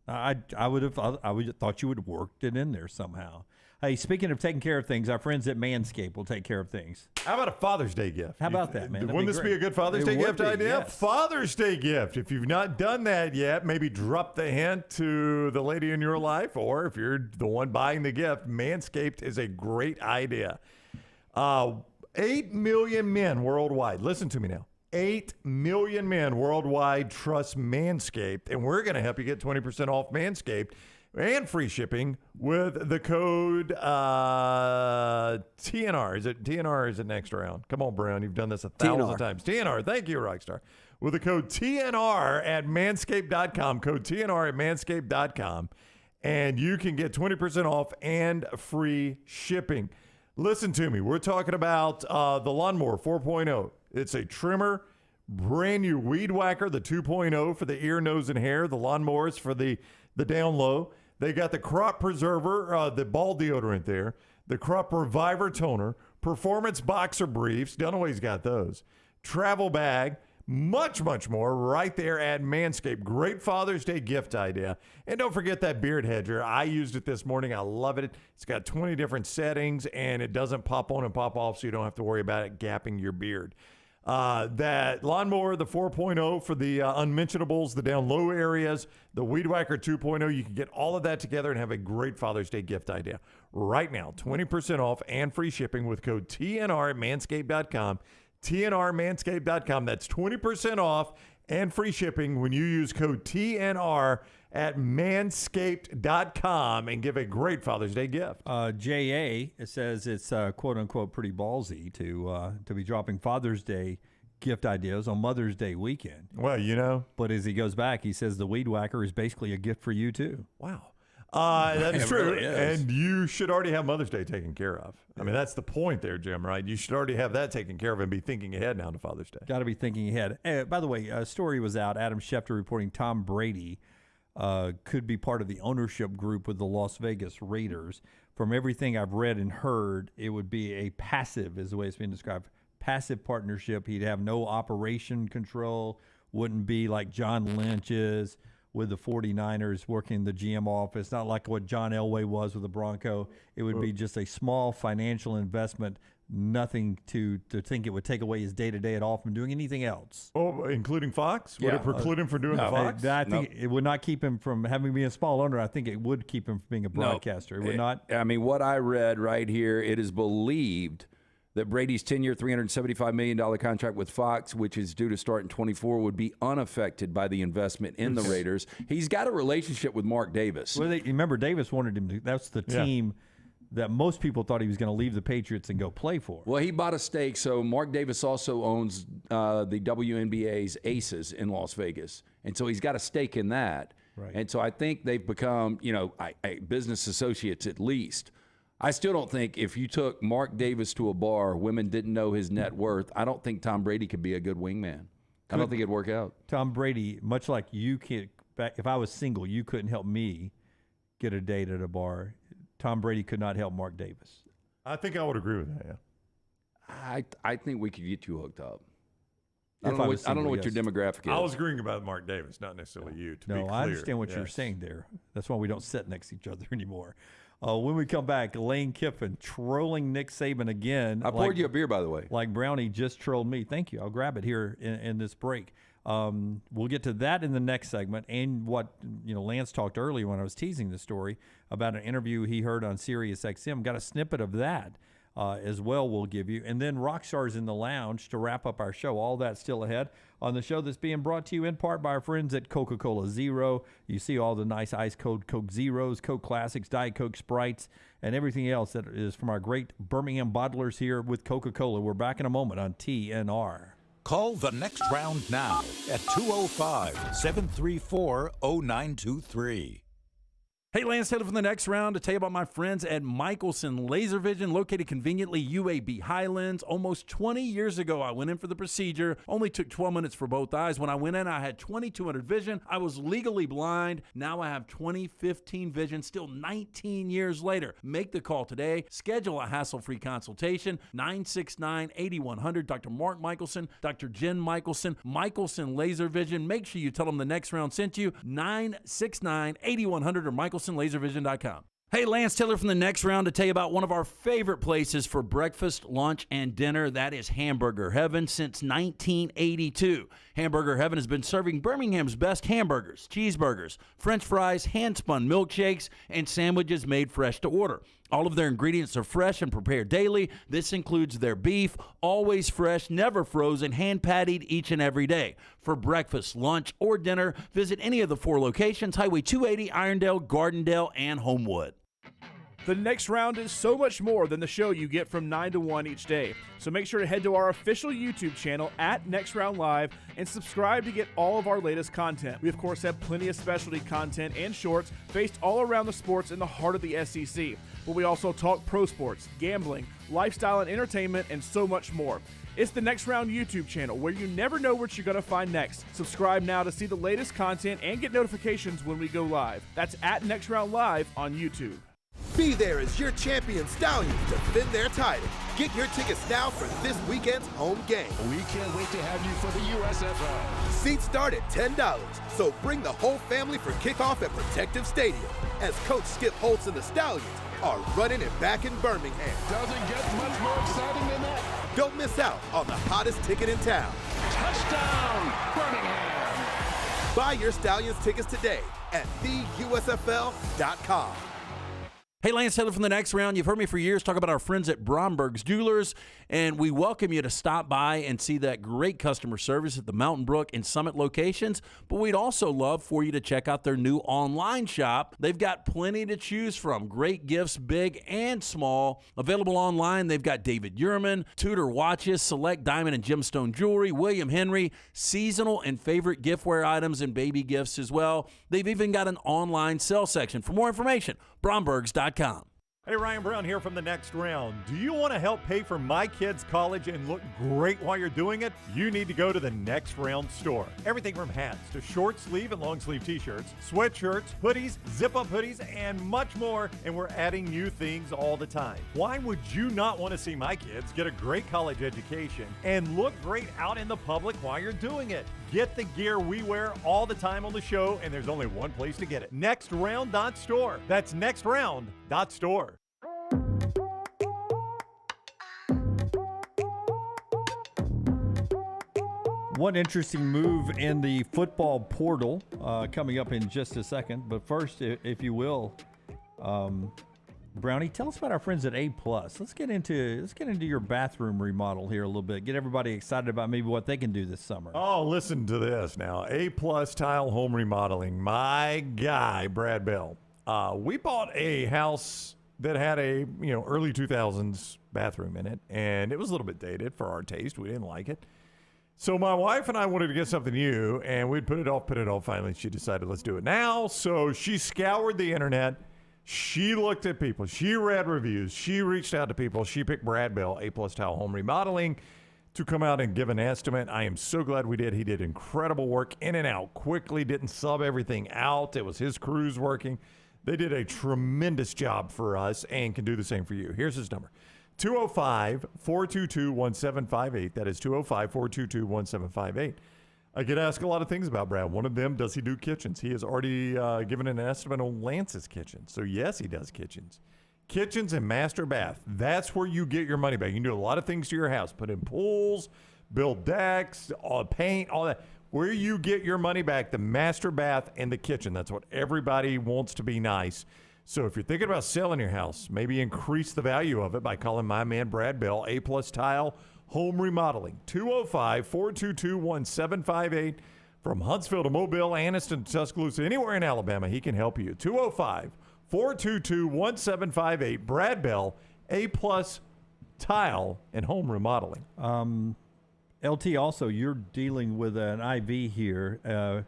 I would have thought you would have worked it in there somehow. Hey, speaking of taking care of things, our friends at Manscaped will take care of things. How about a Father's Day gift? How about that, man? Wouldn't this be a good Father's Day gift idea? Yes. Father's Day gift. If you've not done that yet, maybe drop the hint to the lady in your life, or if you're the one buying the gift, Manscaped is a great idea. 8 million men worldwide. Listen to me now. 8 million men worldwide trust Manscaped, and we're going to help you get 20% off Manscaped and free shipping with the code TNR. Is it TNR or is it next round? Come on, Brown. You've done this 1,000 times. TNR. Thank you, Rockstar. With the code TNR at manscaped.com. Code TNR at manscaped.com. And you can get 20% off and free shipping. Listen to me. We're talking about the Lawnmower 4.0. It's a trimmer, brand new weed whacker, the 2.0 for the ear, nose, and hair. The lawnmowers for the down low. They got the Crop Preserver, the ball deodorant there, the Crop Reviver toner, Performance Boxer Briefs. Dunaway's got those. travel bag, much, much more right there at Manscaped. Great Father's Day gift idea. And don't forget that beard hedger. I used it this morning. I love it. It's got 20 different settings, and it doesn't pop on and pop off, so you don't have to worry about it gapping your beard. That lawnmower, the 4.0 for the unmentionables, the down low areas, the Weed Whacker 2.0, you can get all of that together and have a great Father's Day gift idea. Right now, 20% off and free shipping with code TNR at manscaped.com. TNRmanscaped.com. That's 20% off and free shipping when you use code TNR at manscaped.com and give a great Father's Day gift. JA, it says it's quote unquote pretty ballsy to be dropping Father's Day gift ideas on Mother's Day weekend. Well, you know. But as he goes back, he says the Weed Whacker is basically a gift for you too. Wow. That's It true. really is. And you should already have Mother's Day taken care of. I mean, that's the point there, Jim, right? You should already have that taken care of and be thinking ahead now to Father's Day. Got to be thinking ahead. By the way, a story was out. Adam Schefter reporting Tom Brady could be part of the ownership group with the Las Vegas Raiders. From everything I've read and heard, it would be a passive, is the way it's been described, passive partnership. He'd have no operation control, wouldn't be like John Lynch is with the 49ers working the GM office, not like what John Elway was with the Bronco. It would be just a small financial investment, nothing to think it would take away his day-to-day at all from doing anything else. Oh, including Fox? Would it preclude him from doing the Fox? I think it would not keep him from having been a small owner. I think it would keep him from being a broadcaster. It would not. I mean, what I read right here, it is believed that Brady's 10-year, $375 million contract with Fox, which is due to start in 24, would be unaffected by the investment in the Raiders. He's got a relationship with Mark Davis. Well, remember, Davis wanted him to. That's the team that most people thought he was going to leave the Patriots and go play for. Well, he bought a stake. So Mark Davis also owns the WNBA's Aces in Las Vegas. And so he's got a stake in that. Right. And so I think they've become, business associates at least. I still don't think if you took Mark Davis to a bar, women didn't know his net worth, I don't think Tom Brady could be a good wingman. I don't think it'd work out. Tom Brady, much like you can't, if I was single, you couldn't help me get a date at a bar. Tom Brady could not help Mark Davis. I think I would agree with that, yeah. I think we could get you hooked up. I don't know what your demographic is. I was agreeing about Mark Davis, not necessarily you, to be clear. I understand what you're saying there. That's why we don't sit next to each other anymore. When we come back, Lane Kiffin trolling Nick Saban again. I poured you a beer, by the way. Like Brownie just trolled me. Thank you. I'll grab it here in this break. We'll get to that in the next segment, and what Lance talked earlier when I was teasing the story about an interview he heard on Sirius XM. Got a snippet of that as well. We'll give you, and then Rockstar's in the lounge to wrap up our show. All that still ahead on the show that's being brought to you in part by our friends at Coca-Cola Zero. You see all the nice ice cold Coke Zeros, Coke Classics, Diet Coke Sprites, and everything else that is from our great Birmingham bottlers here with Coca-Cola. We're back in a moment on TNR. Call the next round now at 205-734-0923. Hey, Lance Taylor from the next round to tell you about my friends at Michelson Laser Vision, located conveniently UAB Highlands. Almost 20 years ago, I went in for the procedure. Only took 12 minutes for both eyes. When I went in, I had 20/200 vision. I was legally blind. Now I have 20/15 vision, still 19 years later. Make the call today. Schedule a hassle-free consultation. 969-8100. Dr. Mark Michelson, Dr. Jen Michelson, Michelson Laser Vision. Make sure you tell them the next round sent you. 969-8100 or MichelsonLaserVision.com. Hey, Lance Taylor from the next round to tell you about one of our favorite places for breakfast, lunch, and dinner. That is Hamburger Heaven since 1982. Hamburger Heaven has been serving Birmingham's best hamburgers, cheeseburgers, French fries, hand-spun milkshakes, and sandwiches made fresh to order. All of their ingredients are fresh and prepared daily. This includes their beef, always fresh, never frozen, hand-pattied each and every day. For breakfast, lunch, or dinner, visit any of the 4 locations, Highway 280, Irondale, Gardendale, and Homewood. The next round is so much more than the show you get from 9 to 1 each day. So make sure to head to our official YouTube channel at Next Round Live and subscribe to get all of our latest content. We, of course, have plenty of specialty content and shorts based all around the sports in the heart of the SEC. But we also talk pro sports, gambling, lifestyle and entertainment, and so much more. It's the Next Round YouTube channel where you never know what you're going to find next. Subscribe now to see the latest content and get notifications when we go live. That's at Next Round Live on YouTube. Be there as your champion Stallions defend their title. Get your tickets now for this weekend's home game. We can't wait to have you for the USFL. Seats start at $10, so bring the whole family for kickoff at Protective Stadium as Coach Skip Holtz and the Stallions are running it back in Birmingham. Doesn't get much more exciting than that. Don't miss out on the hottest ticket in town. Touchdown, Birmingham. Buy your Stallions tickets today at theusfl.com. Hey, Lance Taylor from the Next Round. You've heard me for years talk about our friends at Bromberg's Jewelers, and we welcome you to stop by and see that great customer service at the Mountain Brook and Summit locations. But we'd also love for you to check out their new online shop. They've got plenty to choose from. Great gifts, big and small. Available online, they've got David Yurman, Tudor watches, select diamond and gemstone jewelry, William Henry, seasonal and favorite giftware items, and baby gifts as well. They've even got an online sale section. For more information, Brombergs.com. Hey, Ryan Brown here from the Next Round. Do you want to help pay for my kids' college and look great while you're doing it? You need to go to the Next Round store. Everything from hats to short sleeve and long sleeve t-shirts, sweatshirts, hoodies, zip-up hoodies, and much more. And we're adding new things all the time. Why would you not want to see my kids get a great college education and look great out in the public while you're doing it? Get the gear we wear all the time on the show, and there's only one place to get it. NextRound.store. That's NextRound.store. One interesting move in the football portal coming up in just a second. But first, if you will, Brownie, tell us about our friends at A+. Let's get into your bathroom remodel here a little bit. Get everybody excited about maybe what they can do this summer. Oh, listen to this now. A+ Tile Home Remodeling. My guy, Brad Bell. We bought a house that had a early 2000s bathroom in it, and it was a little bit dated for our taste. We didn't like it. So my wife and I wanted to get something new, and we'd put it off. Finally, she decided, let's do it now. So she scoured the internet. She looked at people. She read reviews. She reached out to people. She picked Brad Bell, A+ Tile Home Remodeling, to come out and give an estimate. I am so glad we did. He did incredible work in and out quickly, didn't sub everything out. It was his crews working. They did a tremendous job for us and can do the same for you. Here's his number. 205-422-1758. That is 205-422-1758. I get asked a lot of things about Brad. One of them, does he do kitchens? He has already given an estimate on Lance's kitchen. So, yes, he does kitchens. Kitchens and master bath. That's where you get your money back. You can do a lot of things to your house. Put in pools, build decks, paint, all that. Where you get your money back, the master bath and the kitchen. That's what everybody wants to be nice. So if you're thinking about selling your house, maybe increase the value of it by calling my man Brad Bell, A+ Tile Home Remodeling, 205-422-1758. From Huntsville to Mobile, Anniston to Tuscaloosa, anywhere in Alabama, he can help you. 205-422-1758. Brad Bell, A+ Tile and Home Remodeling. LT, also, you're dealing with an IV here.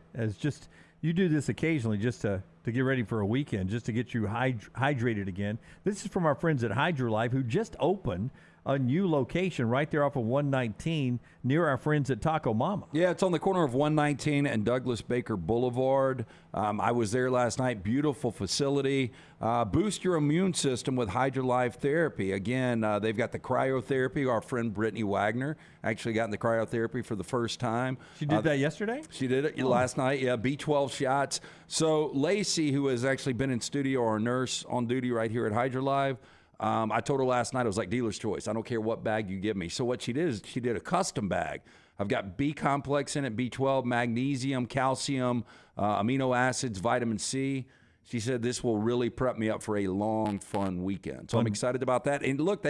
You do this occasionally just to get ready for a weekend, just to get you hydrated again. This is from our friends at HydroLife, who just opened a new location right there off of 119 near our friends at Taco Mama. Yeah, it's on the corner of 119 and Douglas Baker Boulevard. I was there last night. Beautiful facility. Boost your immune system with HydroLife therapy. Again, they've got the cryotherapy. Our friend Brittany Wagner actually got in the cryotherapy for the first time. She did that yesterday? She did it last night. Yeah, B12 shots. So Lacey, who has actually been in studio, or a nurse on duty right here at HydroLife, I told her last night, I was like, dealer's choice. I don't care what bag you give me. So what she did is she did a custom bag. I've got B complex in it, B12, magnesium, calcium, amino acids, vitamin C. She said this will really prep me up for a long, fun weekend. So I'm excited about that. And look,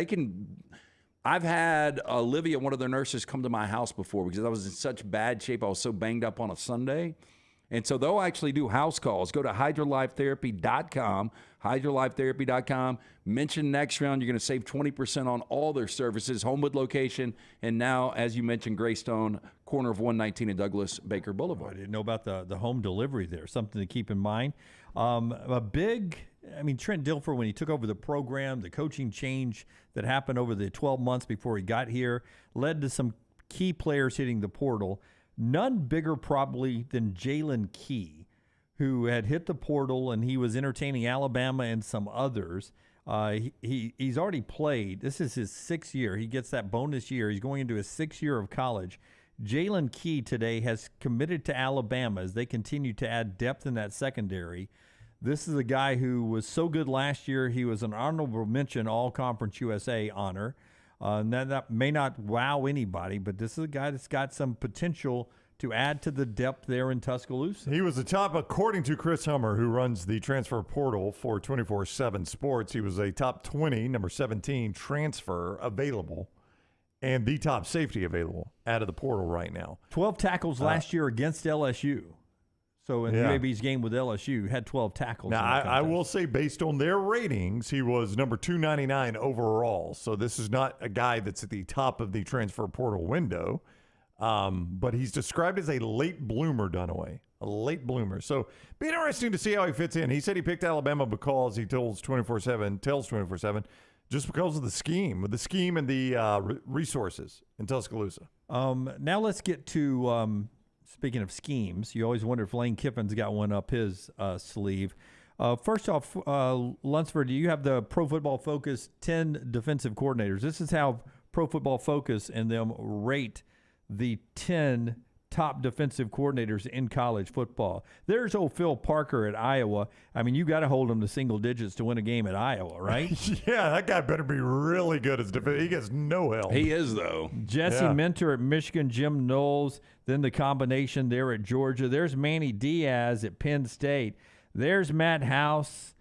I've had Olivia, one of their nurses, come to my house before because I was in such bad shape. I was so banged up on a Sunday. And so they'll actually do house calls. Go to hydrolifetherapy.com, hydrolifetherapy.com. Mention Next Round. You're going to save 20% on all their services, Homewood location, and now, as you mentioned, Greystone, corner of 119 and Douglas Baker Boulevard. I didn't know about the home delivery there. Something to keep in mind. Trent Dilfer, when he took over the program, the coaching change that happened over the 12 months before he got here, led to some key players hitting the portal. None bigger probably than Jalen Key, who had hit the portal, and he was entertaining Alabama and some others. He's already played. This is his 6th year. He gets that bonus year. He's going into his 6th year of college. Jalen Key today has committed to Alabama as they continue to add depth in that secondary. This is a guy who was so good last year. He was an honorable mention All-Conference USA honor. That may not wow anybody, but this is a guy that's got some potential to add to the depth there in Tuscaloosa. He was the top, according to Chris Hummer, who runs the transfer portal for 24/7 Sports. He was a top 20, number 17 transfer available, and the top safety available out of the portal right now. 12 tackles last year against LSU. So in UAB's game with LSU, had 12 tackles. Now, I will say, based on their ratings, he was number 299 overall. So this is not a guy that's at the top of the transfer portal window. But he's described as a late bloomer, Dunaway. A late bloomer. So be interesting to see how he fits in. He said he picked Alabama because he tells 24/7, just because of the scheme and the resources in Tuscaloosa. Now let's get to, speaking of schemes, you always wonder if Lane Kiffin's got one up his sleeve. First off, Lunsford, you have the Pro Football Focus 10 defensive coordinators. This is how Pro Football Focus and them rate the 10 top defensive coordinators in college football. There's old Phil Parker at Iowa. I mean, you got to hold him to single digits to win a game at Iowa, right? Yeah, that guy better be really good as defense. He gets no help. He is, though. Jesse Minter at Michigan, Jim Knowles, then the combination there at Georgia. There's Manny Diaz at Penn State. There's Matt House,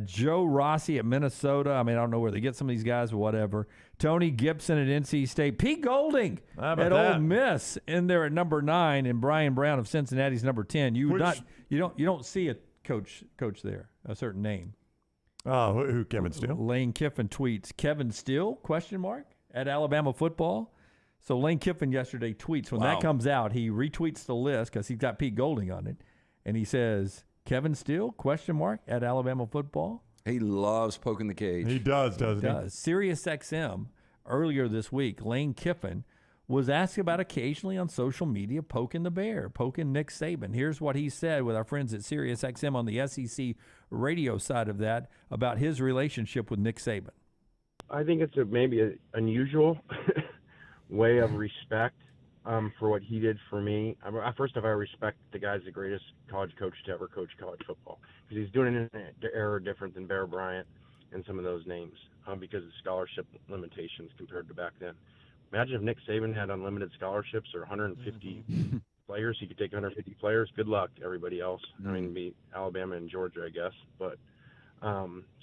Joe Rossi at Minnesota. I mean, I don't know where they get some of these guys, but whatever. Tony Gibson at NC State. Pete Golding at Ole Miss in there at number 9, and Brian Brown of Cincinnati's number 10. You don't see a coach there, a certain name. Who Kevin Steele? Lane Kiffin tweets, Kevin Steele, ? At Alabama football. So Lane Kiffin yesterday tweets. When that comes out, he retweets the list because he's got Pete Golding on it, and he says, Kevin Steele, ? At Alabama football. He loves poking the cage. He does, doesn't he? Sirius XM, earlier this week, Lane Kiffin was asked about occasionally on social media poking the bear, poking Nick Saban. Here's what he said with our friends at Sirius XM on the SEC radio side of that about his relationship with Nick Saban. I think it's maybe an unusual way of respect for what he did for me. First off, I respect the guy's the greatest college coach to ever coach college football because he's doing it in an era different than Bear Bryant and some of those names because of scholarship limitations compared to back then. Imagine if Nick Saban had unlimited scholarships or 150 players. He could take 150 players. Good luck to everybody else. I mean, be Alabama and Georgia, I guess. But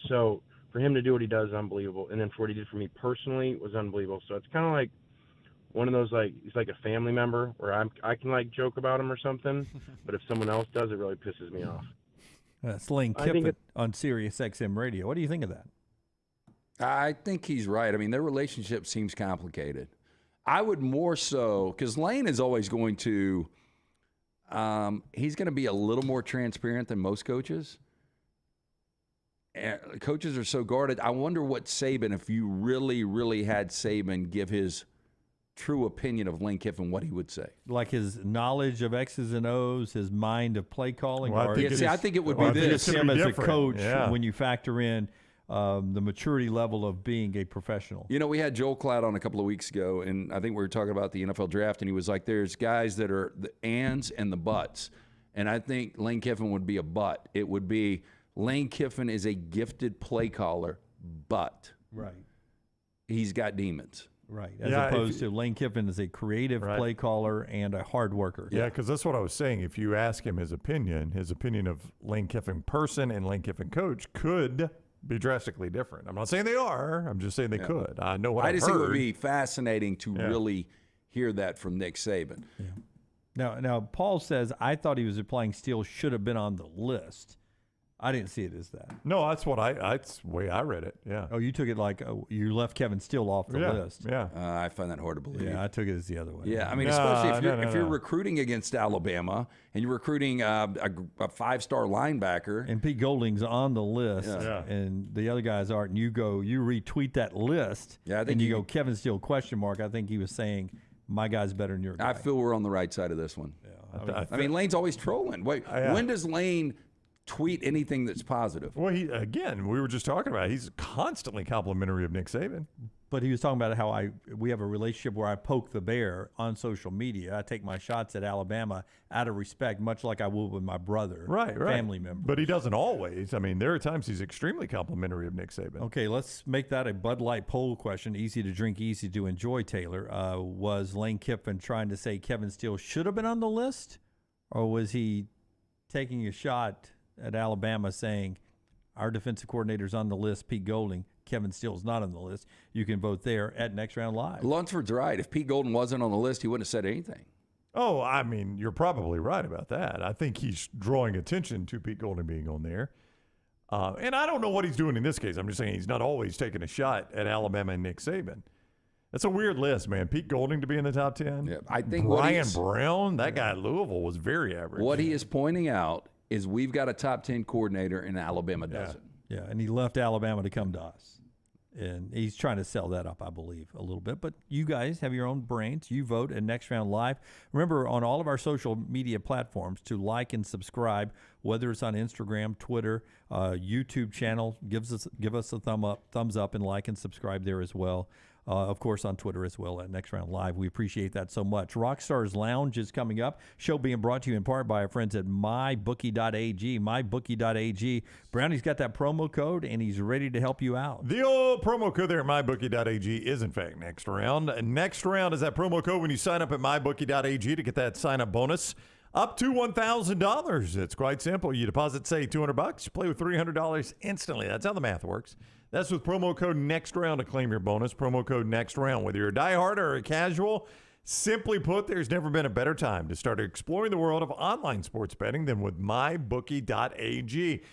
so for him to do what he does, unbelievable. And then for what he did for me personally was unbelievable. So it's kind of like one of those, like, he's like a family member where I can like joke about him or something, but if someone else does, it really pisses me off. That's Lane Kiffin on Sirius XM radio. What do you think of that? I think he's right. I mean, their relationship seems complicated. I would more so, because Lane is always going to, he's going to be a little more transparent than most coaches. Coaches are so guarded. I wonder what Saban, if you really, really had Saban give his true opinion of Lane Kiffin, what he would say. Like his knowledge of X's and O's, his mind of play calling? Well, I think it would be this. Him as a coach when you factor in the maturity level of being a professional. You know, we had Joel Klatt on a couple of weeks ago, and I think we were talking about the NFL draft, and he was like, there's guys that are the ands and the buts. And I think Lane Kiffin would be a butt. It would be Lane Kiffin is a gifted play caller, but he's got demons. Right, as opposed to Lane Kiffin is a creative play caller and a hard worker. Yeah, because that's what I was saying. If you ask him his opinion of Lane Kiffin person and Lane Kiffin coach could be drastically different. I'm not saying they are. I'm just saying they could. I know what I've just heard. think it would be fascinating to really hear that from Nick Saban. Yeah. Now, Paul says, I thought he was implying Steele should have been on the list. I didn't see it as that. No, that's the way I read it. Yeah. Oh, you took it like you left Kevin Steele off the list. Yeah. I find that hard to believe. Yeah, I took it as the other way. Yeah, I mean, especially if you're recruiting against Alabama and you're recruiting a 5-star linebacker, and Pete Golding's on the list, and the other guys aren't. And you retweet that list. Yeah, I think and you go Kevin Steele ? I think he was saying my guy's better than your guy. I feel we're on the right side of this one. Yeah. I mean, Lane's always trolling. Wait, when does Lane tweet anything that's positive. Well, we were just talking about it. He's constantly complimentary of Nick Saban. But he was talking about how we have a relationship where I poke the bear on social media. I take my shots at Alabama out of respect, much like I would with my brother, family member. But he doesn't always. I mean, there are times he's extremely complimentary of Nick Saban. Okay, let's make that a Bud Light poll question. Easy to drink, easy to enjoy, Taylor. Was Lane Kiffin trying to say Kevin Steele should have been on the list? Or was he taking a shot at Alabama saying, our defensive coordinator's on the list, Pete Golding, Kevin Steele's not on the list. You can vote there at Next Round Live. Lunsford's right. If Pete Golden wasn't on the list, he wouldn't have said anything. Oh, I mean, you're probably right about that. I think he's drawing attention to Pete Golding being on there. And I don't know what he's doing in this case. I'm just saying he's not always taking a shot at Alabama and Nick Saban. That's a weird list, man. Pete Golding to be in the top 10. Yeah, I think Brian Brown, that guy at Louisville, was very average. What he is pointing out is we've got a top 10 coordinator and Alabama doesn't. Yeah, and he left Alabama to come to us. And he's trying to sell that up, I believe, a little bit. But you guys have your own brains. You vote at Next Round Live. Remember, on all of our social media platforms, to like and subscribe, whether it's on Instagram, Twitter, YouTube channel. Give us a thumbs up, and like and subscribe there as well. Of course, on Twitter as well at Next Round Live. We appreciate that so much. Rockstar's Lounge is coming up. Show being brought to you in part by our friends at mybookie.ag. Mybookie.ag. Brownie's got that promo code, and he's ready to help you out. The old promo code there at mybookie.ag is, in fact, Next Round. Next Round is that promo code when you sign up at mybookie.ag to get that sign-up bonus up to $1,000. It's quite simple. You deposit, say, $200. You play with $300 instantly. That's how the math works. That's with promo code NEXTROUND to claim your bonus. Promo code NEXTROUND. Whether you're a diehard or a casual, simply put, there's never been a better time to start exploring the world of online sports betting than with mybookie.ag.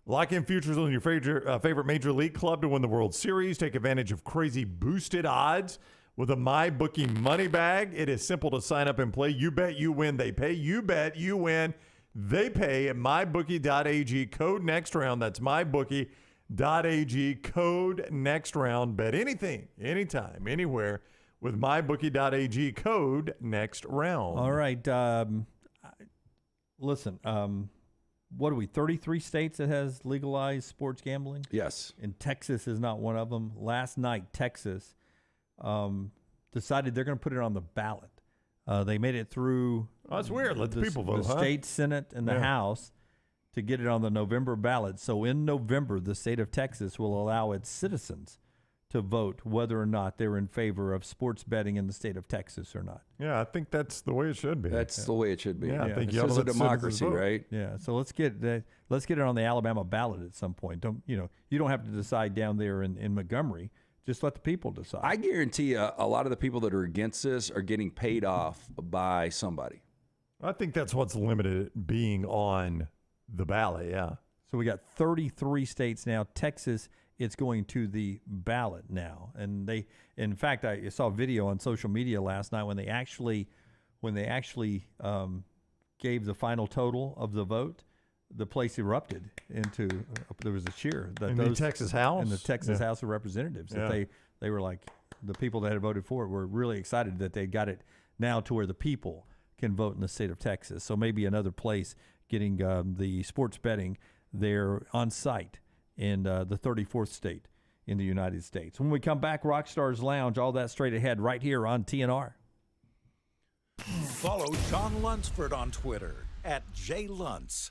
Lock in futures on your favorite major league club to win the World Series. Take advantage of crazy boosted odds with a MyBookie money bag. It is simple to sign up and play. You bet, you win, they pay. You bet, you win, they pay at mybookie.ag. Code NEXTROUND. That's mybookie.ag. Code NEXTROUND. Bet anything, anytime, anywhere with mybookie.ag. Code NEXTROUND. All right. Listen, what are we, 33 states that has legalized sports gambling? Yes. And Texas is not one of them. Last night, Texas decided they're going to put it on the ballot. They made it through. Oh, that's weird. Let the people vote. The state Senate and the House to get it on the November ballot. So in November, the state of Texas will allow its citizens to vote whether or not they're in favor of sports betting in the state of Texas or not. Yeah, I think that's the way it should be. That's the way it should be. Yeah, I think this is a democracy, right? Yeah. So let's get it on the Alabama ballot at some point. You don't have to decide down there in Montgomery. Just let the people decide. I guarantee you, a lot of the people that are against this are getting paid off by somebody. I think that's what's limited being on the ballot, yeah. So we got 33 states now. Texas, it's going to the ballot now. And in fact, I saw a video on social media last night when they actually gave the final total of the vote. The place erupted into there was a cheer. In the Texas House? In the Texas House of Representatives. That they were like, the people that had voted for it were really excited that they got it now to where the people can vote in the state of Texas. So maybe another place getting the sports betting there on site in the 34th state in the United States. When we come back, Rockstar's Lounge, all that straight ahead right here on TNR. Follow John Lunsford on Twitter @JLuntz.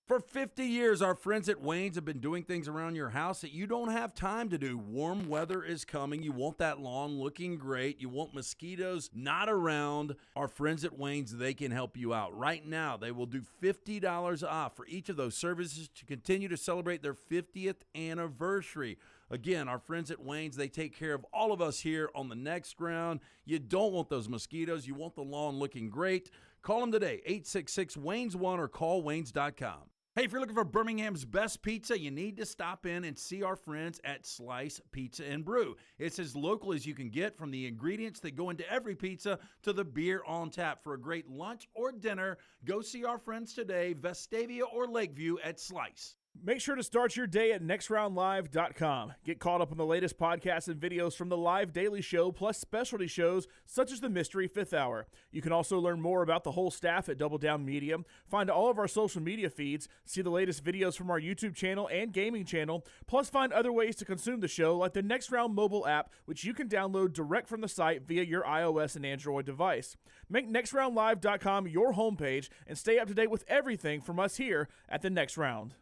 For 50 years, our friends at Wayne's have been doing things around your house that you don't have time to do. Warm weather is coming. You want that lawn looking great. You want mosquitoes not around. Our friends at Wayne's, they can help you out. Right now, they will do $50 off for each of those services to continue to celebrate their 50th anniversary. Again, our friends at Wayne's, they take care of all of us here on the Next Round. You don't want those mosquitoes. You want the lawn looking great. Call them today, 866-WAYNES1 or call Waynes.com. Hey, if you're looking for Birmingham's best pizza, you need to stop in and see our friends at Slice Pizza and Brew. It's as local as you can get, from the ingredients that go into every pizza to the beer on tap. For a great lunch or dinner, go see our friends today, Vestavia or Lakeview at Slice. Make sure to start your day at nextroundlive.com. Get caught up on the latest podcasts and videos from the live daily show, plus specialty shows such as the Mystery Fifth Hour. You can also learn more about the whole staff at Double Down Media, find all of our social media feeds, see the latest videos from our YouTube channel and gaming channel, plus find other ways to consume the show like the Next Round mobile app, which you can download direct from the site via your iOS and Android device. Make nextroundlive.com your homepage and stay up to date with everything from us here at the Next Round.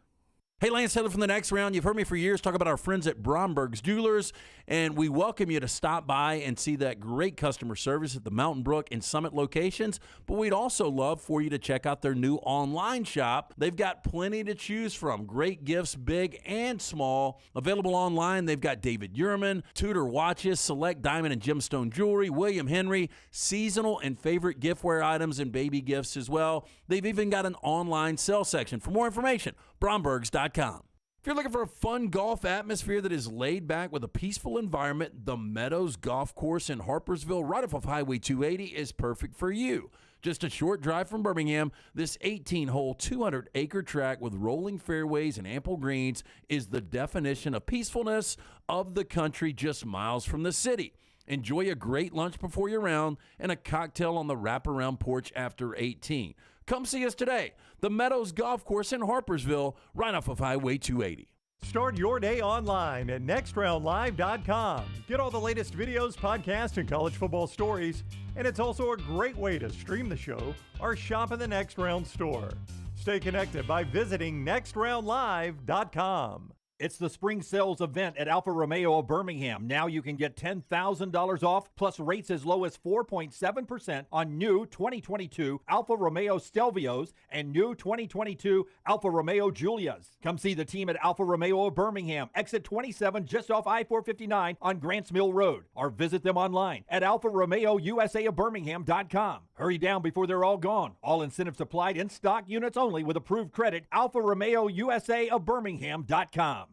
Hey, Lance Taylor from the Next Round. You've heard me for years talk about our friends at Bromberg's Jewelers, and we welcome you to stop by and see that great customer service at the Mountain Brook and Summit locations. But we'd also love for you to check out their new online shop. They've got plenty to choose from. Great gifts, big and small. Available online, they've got David Yurman, Tudor watches, select diamond and gemstone jewelry, William Henry, seasonal and favorite giftware items, and baby gifts as well. They've even got an online sale section. For more information, Brombergs.com. If you're looking for a fun golf atmosphere that is laid back with a peaceful environment, the Meadows Golf Course in Harpersville, right off of Highway 280, is perfect for you. Just a short drive from Birmingham, this 18-hole, 200-acre track with rolling fairways and ample greens is the definition of peacefulness of the country just miles from the city. Enjoy a great lunch before your round and a cocktail on the wraparound porch after 18. Come see us today. The Meadows Golf Course in Harpersville, right off of Highway 280. Start your day online at nextroundlive.com. Get all the latest videos, podcasts, and college football stories. And it's also a great way to stream the show or shop in the Next Round store. Stay connected by visiting nextroundlive.com. It's the spring sales event at Alfa Romeo of Birmingham. Now you can get $10,000 off, plus rates as low as 4.7% on new 2022 Alfa Romeo Stelvios and new 2022 Alfa Romeo Giulias. Come see the team at Alfa Romeo of Birmingham, exit 27 just off I-459 on Grants Mill Road, or visit them online at alfaromeo.usa.birmingham.com. Hurry down before they're all gone. All incentives applied, in stock units only with approved credit. Alfa Romeo USA of Birmingham.com.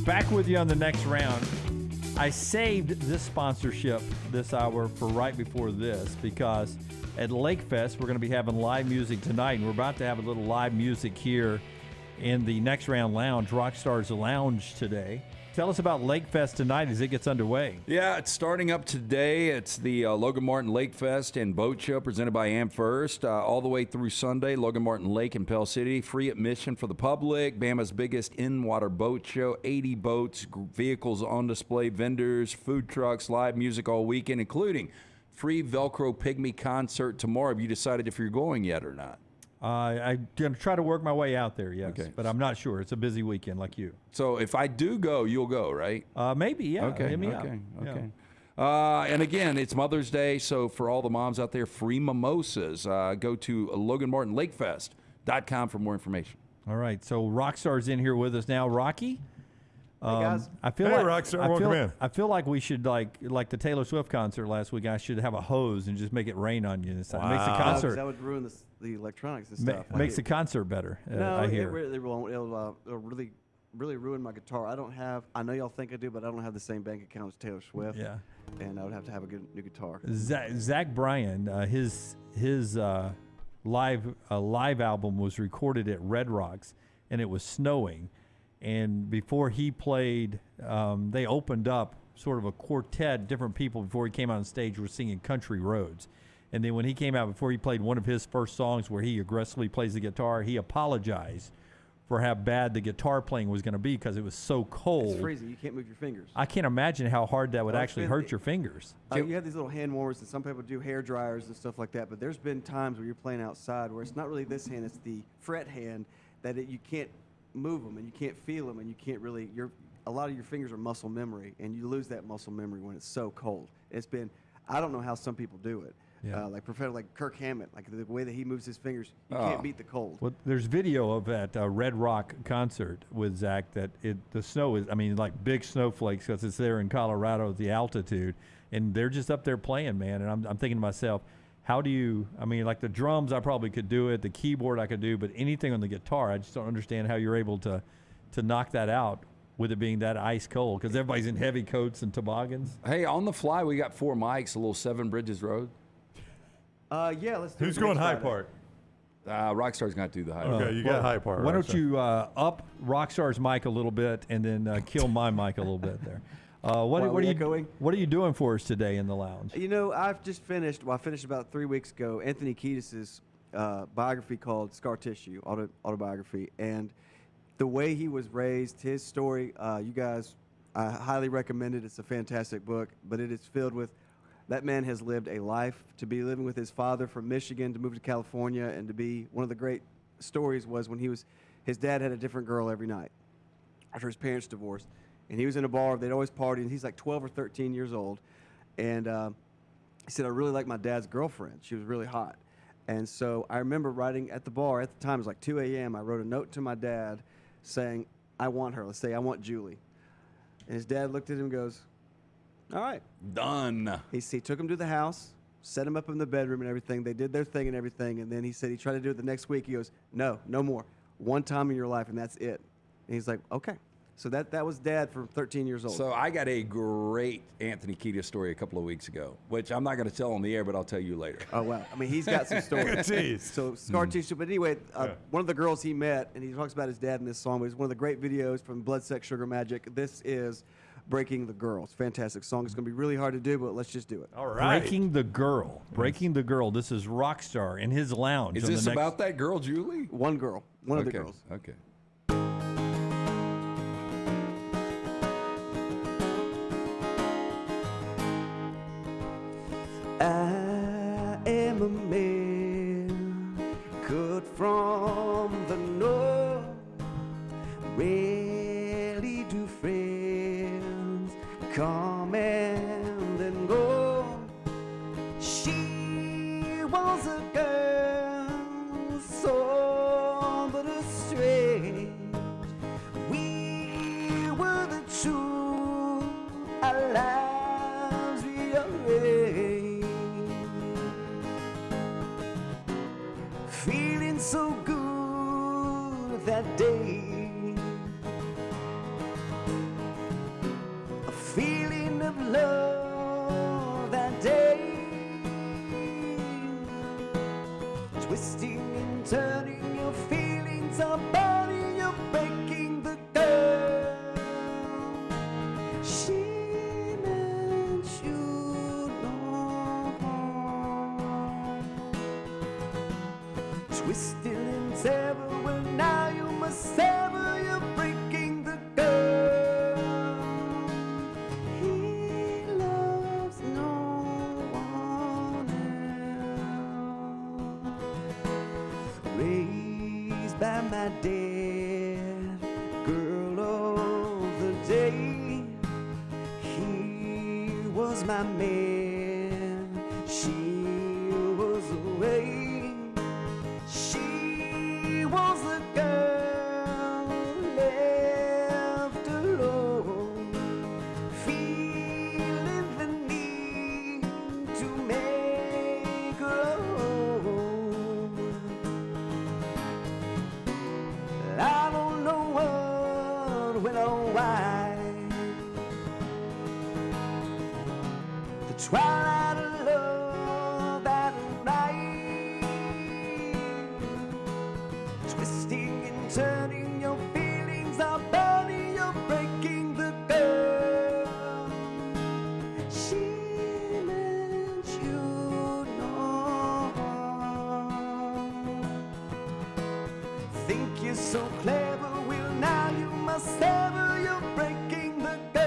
Back with you on the Next Round. I saved this sponsorship this hour for right before this because at Lake Fest we're going to be having live music tonight, and we're about to have a little live music here in the Next Round Lounge, Rockstar's Lounge today. Tell us about Lake Fest tonight as it gets underway. Yeah, it's starting up today. It's the Logan Martin Lake Fest and Boat Show presented by AmFirst. All the way through Sunday, Logan Martin Lake in Pell City. Free admission for the public. Bama's biggest in-water boat show. 80 boats, vehicles on display, vendors, food trucks, live music all weekend, including free Velcro Pygmy concert tomorrow. Have you decided if you're going yet or not? I'm going to try to work my way out there, yes. Okay. But I'm not sure. It's a busy weekend like you. So if I do go, you'll go, right? Maybe, yeah. Okay, Hit me okay. Yeah. And again, it's Mother's Day, so for all the moms out there, free mimosas. Go to LoganMartinLakefest.com for more information. All right, so Rockstar's in here with us now. Rocky? Hey, guys. I feel Hey, like, Rockstar, welcome in. I feel like we should, like the Taylor Swift concert last week, I should have a hose and just make it rain on you. This time. Makes the concert. That would ruin the electronics and stuff. Makes the concert better, No, I hear. it really won't. It'll really ruin my guitar. I know y'all think I do, but I don't have the same bank account as Taylor Swift. Yeah. And I would have to have a good new guitar. Zach Bryan, his live album was recorded at Red Rocks, and it was snowing. And before he played, they opened up sort of a quartet, different people before he came out on stage were singing Country Roads. And then when he came out, before he played one of his first songs where he aggressively plays the guitar, he apologized for how bad the guitar playing was going to be because it was so cold. It's freezing. You can't move your fingers. I can't imagine how hard that would actually hurt your fingers. You have these little hand warmers, and some people do hair dryers and stuff like that, but there's been times where you're playing outside where it's not really this hand, it's the fret hand, that you can't move them and you can't feel them and you can't really, a lot of your fingers are muscle memory, and you lose that muscle memory when it's so cold. I don't know how some people do it. Yeah. Like Kirk Hammett, like the way that he moves his fingers, you can't beat the cold. Well, there's video of that Red Rock concert with Zach that the snow is, like big snowflakes because it's there in Colorado at the altitude, and they're just up there playing, man. And I'm thinking to myself, how do you, like the drums I probably could do it, the keyboard I could do, but anything on the guitar, I just don't understand how you're able to knock that out with it being that ice cold because everybody's in heavy coats and toboggans. Hey, on the fly, we got 4 mics, a little 7 Bridges Road. Yeah, let's do Who's it going next High Friday. Park? Rockstar's going to do the High Park. Okay, you got High Park. Why don't Rockstar. you up Rockstar's mic a little bit and then kill my mic a little bit there? What are you doing for us today in the lounge? You know, I've just finished. Well, I finished about 3 weeks ago. Anthony Kiedis's biography called "Scar Tissue," autobiography, and the way he was raised, his story. You guys, I highly recommend it. It's a fantastic book, but it is filled with. That man has lived a life to be living with his father from Michigan to move to California, and to be one of the great stories was when his dad had a different girl every night after his parents divorced. And he was in a bar. They'd always party. And he's like 12 or 13 years old. And he said, I really like my dad's girlfriend. She was really hot. And so I remember writing at the bar. At the time, it was like 2 a.m. I wrote a note to my dad saying, I want her. Let's say, I want Julie. And his dad looked at him and goes, all right. Done. He took him to the house, set him up in the bedroom and everything. They did their thing and everything. And then he said he tried to do it the next week. He goes, no more. One time in your life, and that's it. And he's like, okay. So that was Dad from 13 years old. So I got a great Anthony Kiedis story a couple of weeks ago, which I'm not going to tell on the air, but I'll tell you later. Oh, wow. I mean, he's got some stories. Jeez. So Scar Tissue. But anyway, one of the girls he met, and he talks about his dad in this song, but it's one of the great videos from Blood, Sex, Sugar, Magic. This is Breaking the Girl. It's a fantastic song. It's going to be really hard to do, but let's just do it. All right. Breaking the Girl. Breaking the Girl. This is Rockstar in his lounge. Is this about that girl, Julie? One girl. One of the girls. Okay. I am a man cut from the north. Rarely do friends come and then go. She was a girl, so but a strange. We were the truth, our lives rearranged. Feeling so good that day, a feeling of love that day, twisting and turning your feelings about it, you're breaking the girl. She meant you no harm. Twisting and tearing, well now you must sever, you're breaking the girl. He loves no one else. Raised by my dad, girl of the day, he was my man, she was away. She was a girl left alone, feeling the need to make her home. I don't know what went on, why. The twilight of love that night, twisting and turning your feelings about it, you're breaking the girl. She meant you no harm. Think you're so clever, well now you must sever, you're breaking the girl.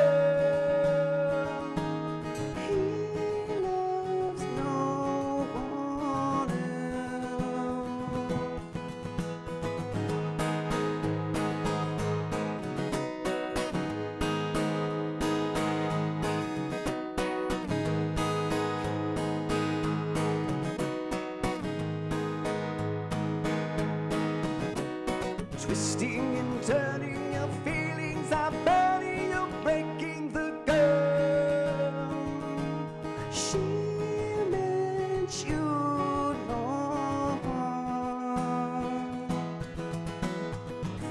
He loves no one else. Twisting and turning your feelings about it, you're breaking the girl. She meant you no harm.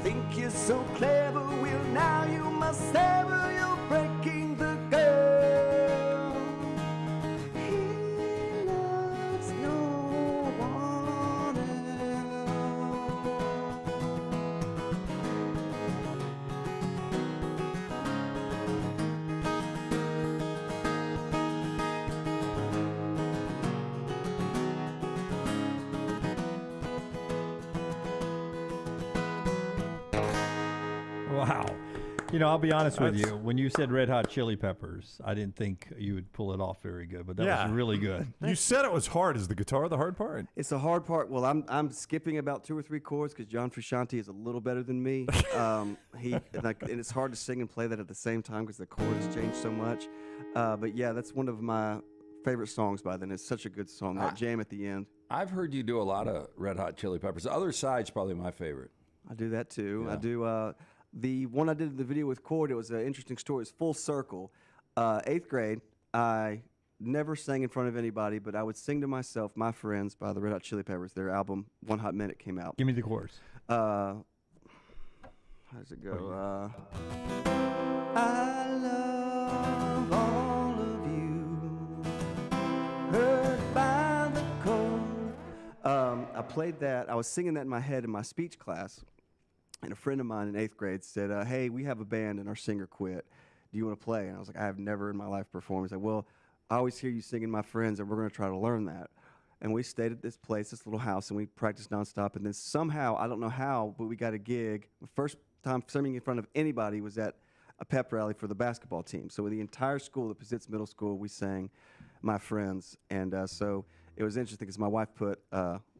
Think you're so clever, well now you must I'll be honest with you. When you said Red Hot Chili Peppers, I didn't think you would pull it off very good, but that was really good. You said it was hard. Is the guitar the hard part? It's the hard part. Well, I'm skipping about 2 or 3 chords because John Frusciante is a little better than me. And it's hard to sing and play that at the same time because the chords change so much. But yeah, that's one of my favorite songs by them. It's such a good song. That jam at the end. I've heard you do a lot of Red Hot Chili Peppers. The Other Side's probably my favorite. I do that too. Yeah. I do. The one I did in the video with Cord, it was an interesting story. It's full circle. 8th grade, I never sang in front of anybody, but I would sing to myself, My Friends by the Red Hot Chili Peppers. Their album, One Hot Minute, came out. Give me the chorus. How does it go? I love all of you, hurt by the cold. I played that. I was singing that in my head in my speech class, and a friend of mine in 8th grade said, hey, we have a band and our singer quit. Do you want to play? And I was like, I have never in my life performed. He's like, well, I always hear you singing My Friends, and we're going to try to learn that. And we stayed at this place, this little house, and we practiced nonstop. And then somehow, I don't know how, but we got a gig. The first time singing in front of anybody was at a pep rally for the basketball team. So with the entire school, the Pizitz Middle School, we sang My Friends. And so it was interesting because my wife put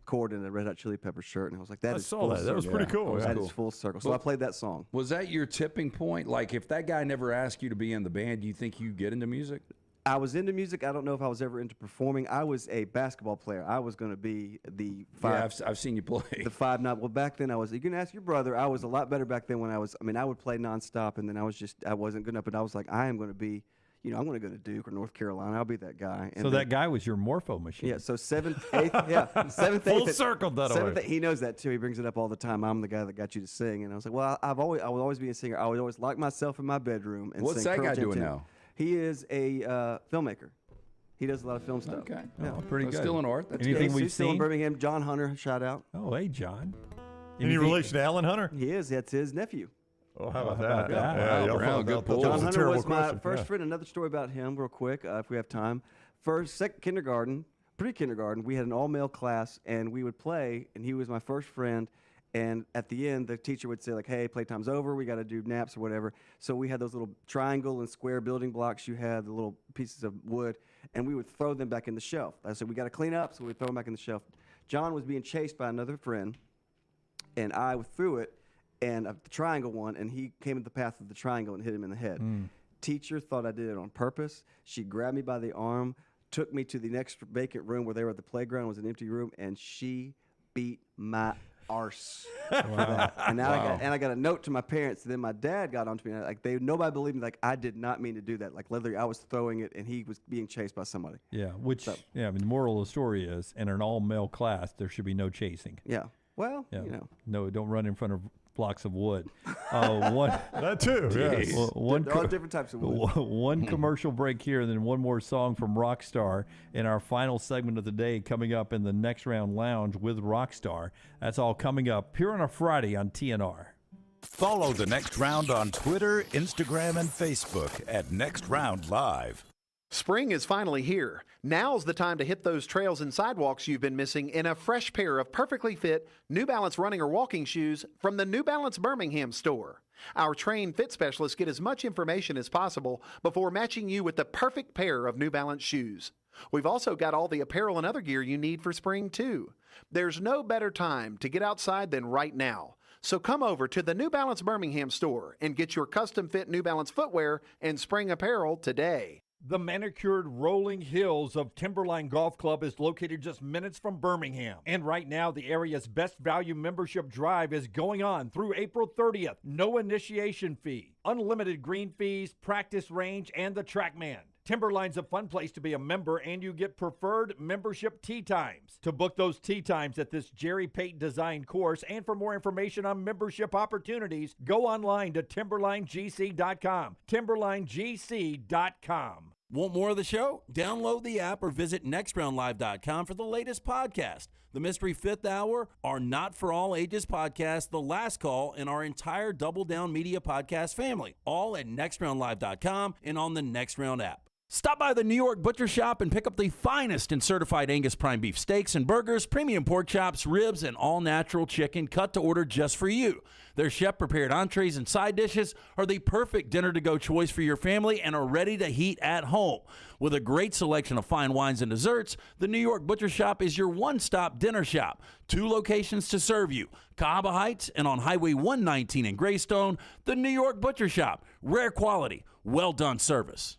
Cord in a Red Hot Chili Pepper shirt, and I was like, "That is full circle." That was pretty cool. That is full circle. So I played that song. Was that your tipping point? Like, if that guy never asked you to be in the band, do you think you get into music? I was into music. I don't know if I was ever into performing. I was a basketball player. I was going to be the 5. Yeah, I've seen you play. The 5'9". Well, back then I was. You can ask your brother. I was a lot better back then when I was. I mean, I would play nonstop, and then I wasn't good enough. But I was like, I am going to be. I'm going to go to Duke or North Carolina. I'll be that guy. And so that guy was your morpho machine. Yeah. So 7th, 8th, yeah, 7th, 8th. Full circle that away. 7th, he knows that too. He brings it up all the time. I'm the guy that got you to sing, and I was like, well, I would always be a singer. I would always lock myself in my bedroom and What's sing. that Pearl guy Jam doing 10. now? He is a filmmaker. He does a lot of film stuff. Okay. Yeah. Oh, pretty good. Still in art. That's Anything good. we've He's still in seen? Birmingham. John Hunter, shout out. Oh, hey, John. Any relation to Alan Hunter? He is. That's his nephew. Oh, how about that? that? y'all Brown, found good out pull. that John was a Hunter terrible was my question. first Yeah. friend. Another story about him, real quick, if we have time. Kindergarten, pre-kindergarten, we had an all-male class, and we would play, and he was my first friend. And at the end, the teacher would say, like, hey, playtime's over. We got to do naps or whatever. So we had those little triangle and square building blocks. You had the little pieces of wood, and we would throw them back in the shelf. I said, we got to clean up, so we'd throw them back in the shelf. John was being chased by another friend, and I threw it, and the triangle one, and he came in the path of the triangle and hit him in the head. Teacher thought I did it on purpose. She grabbed me by the arm, took me to the next vacant room where they were at the playground. It was an empty room, and she beat my arse for that. And now I got a note to my parents. And then my dad got onto me. And nobody believed me. Like, I did not mean to do that. Like, literally, I was throwing it, and he was being chased by somebody. Yeah, I mean, the moral of the story is, in an all-male class, there should be no chasing. Yeah. Well, Yeah. No, don't run in front of blocks of wood. That too, yes. There are different types of wood. One commercial break here, and then one more song from Rockstar in our final segment of the day coming up in the Next Round Lounge with Rockstar. That's all coming up here on a Friday on TNR. Follow The Next Round on Twitter, Instagram, and Facebook at Next Round Live. Spring is finally here. Now's the time to hit those trails and sidewalks you've been missing in a fresh pair of perfectly fit New Balance running or walking shoes from the New Balance Birmingham store. Our trained fit specialists get as much information as possible before matching you with the perfect pair of New Balance shoes. We've also got all the apparel and other gear you need for spring, too. There's no better time to get outside than right now. So come over to the New Balance Birmingham store and get your custom-fit New Balance footwear and spring apparel today. The manicured rolling hills of Timberline Golf Club is located just minutes from Birmingham. And right now, the area's best value membership drive is going on through April 30th. No initiation fee, unlimited green fees, practice range, and the TrackMan. Timberline's a fun place to be a member, and you get preferred membership tee times. To book those tee times at this Jerry Pate designed course and for more information on membership opportunities, go online to timberlinegc.com. timberlinegc.com. Want more of the show? Download the app or visit nextroundlive.com for the latest podcast. The Mystery Fifth Hour, our Not For All Ages podcast, The Last Call, and our entire Double Down Media podcast family, all at nextroundlive.com and on the Next Round app. Stop by the New York Butcher Shop and pick up the finest in certified Angus prime beef steaks and burgers, premium pork chops, ribs, and all-natural chicken cut to order just for you. Their chef-prepared entrees and side dishes are the perfect dinner-to-go choice for your family and are ready to heat at home. With a great selection of fine wines and desserts, the New York Butcher Shop is your one-stop dinner shop. 2 locations to serve you, Cahaba Heights and on Highway 119 in Greystone. The New York Butcher Shop. Rare quality, well-done service.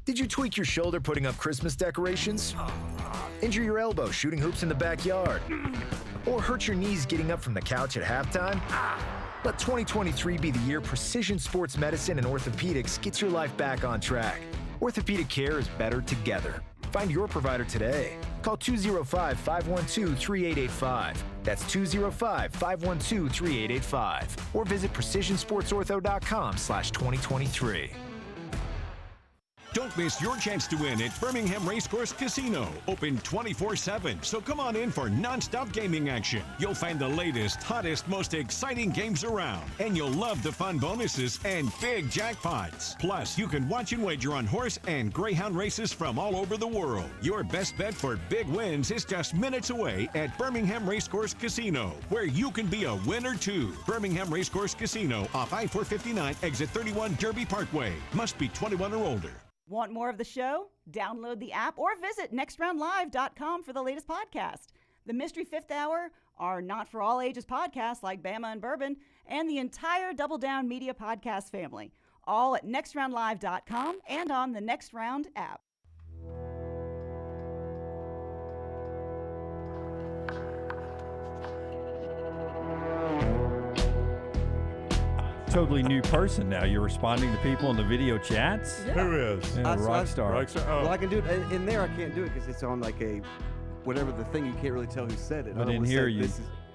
Did you tweak your shoulder putting up Christmas decorations? Injure your elbow shooting hoops in the backyard? Or hurt your knees getting up from the couch at halftime? Let 2023 be the year precision sports medicine and orthopedics gets your life back on track. Orthopedic care is better together. Find your provider today. Call 205-512-3885. That's 205-512-3885. Or visit precisionsportsortho.com/2023. Don't miss your chance to win at Birmingham Racecourse Casino. Open 24/7, so come on in for non-stop gaming action. You'll find the latest, hottest, most exciting games around. And you'll love the fun bonuses and big jackpots. Plus, you can watch and wager on horse and greyhound races from all over the world. Your best bet for big wins is just minutes away at Birmingham Racecourse Casino, where you can be a winner too. Birmingham Racecourse Casino off I-459, exit 31 Derby Parkway. Must be 21 or older. Want more of the show? Download the app or visit nextroundlive.com for the latest podcast. The Mystery Fifth Hour, our not for all ages podcasts like Bama and Bourbon, and the entire Double Down Media podcast family, all at nextroundlive.com and on the Next Round app. Totally new person now. You're responding to people in the video chats. Yeah. Who is? Yeah, Rockstar. Well, I can do it in there. I can't do it because it's on like a whatever the thing. You can't really tell who said it. But in here, you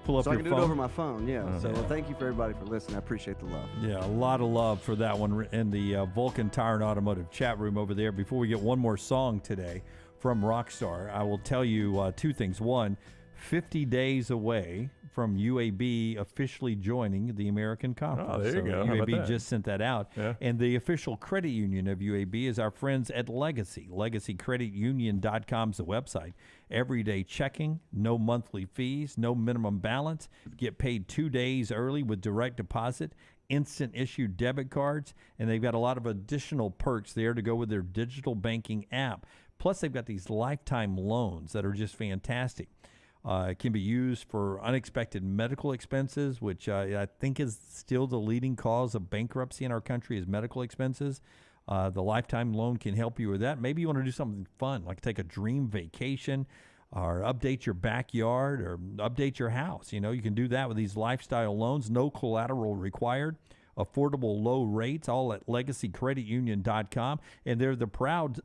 pull up so your I can phone. do it over my phone. Yeah. Uh-huh. So thank you for everybody for listening. I appreciate the love. Yeah, a lot of love for that one in the Vulcan Tire and Automotive chat room over there. Before we get one more song today from Rockstar, I will tell you 2 things. One, 50 days away from UAB officially joining the American Conference. Oh, there you go. How about UAB that? just sent that out. Yeah. And the official credit union of UAB is our friends at Legacy. LegacyCreditUnion.com is the website. Everyday checking, no monthly fees, no minimum balance. Get paid 2 days early with direct deposit, instant issue debit cards, and they've got a lot of additional perks there to go with their digital banking app. Plus, they've got these lifetime loans that are just fantastic. It can be used for unexpected medical expenses, which I think is still the leading cause of bankruptcy in our country is medical expenses. The lifetime loan can help you with that. Maybe you want to do something fun, like take a dream vacation or update your backyard or update your house. You know, you can do that with these lifestyle loans, no collateral required. Affordable low rates, all at LegacyCreditUnion.com. And they're the proud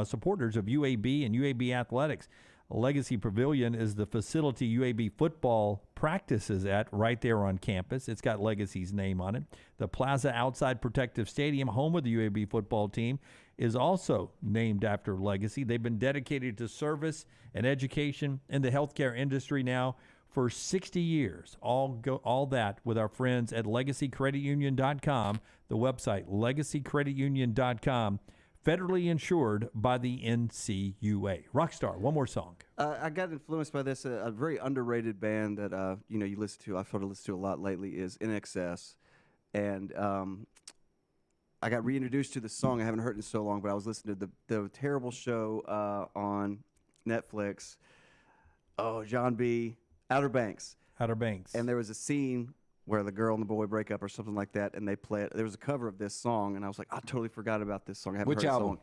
supporters of UAB and UAB athletics. Legacy Pavilion is the facility UAB football practices at right there on campus. It's got Legacy's name on it. The Plaza outside Protective Stadium, home of the UAB football team, is also named after Legacy. They've been dedicated to service and education in the healthcare industry now for 60 years. All that with our friends at LegacyCreditUnion.com, the website LegacyCreditUnion.com. Federally insured by the NCUA. Rockstar, one more song. I got influenced by this. A very underrated band that you listen to. I've started to listen to a lot lately is INXS, and I got reintroduced to the song. I haven't heard it in so long, but I was listening to the terrible show on Netflix. Oh, John B. Outer Banks. Outer Banks. And there was a scene where the girl and the boy break up or something like that, and they play it. There was a cover of this song, and I was like, I totally forgot about this song. I haven't Which heard album?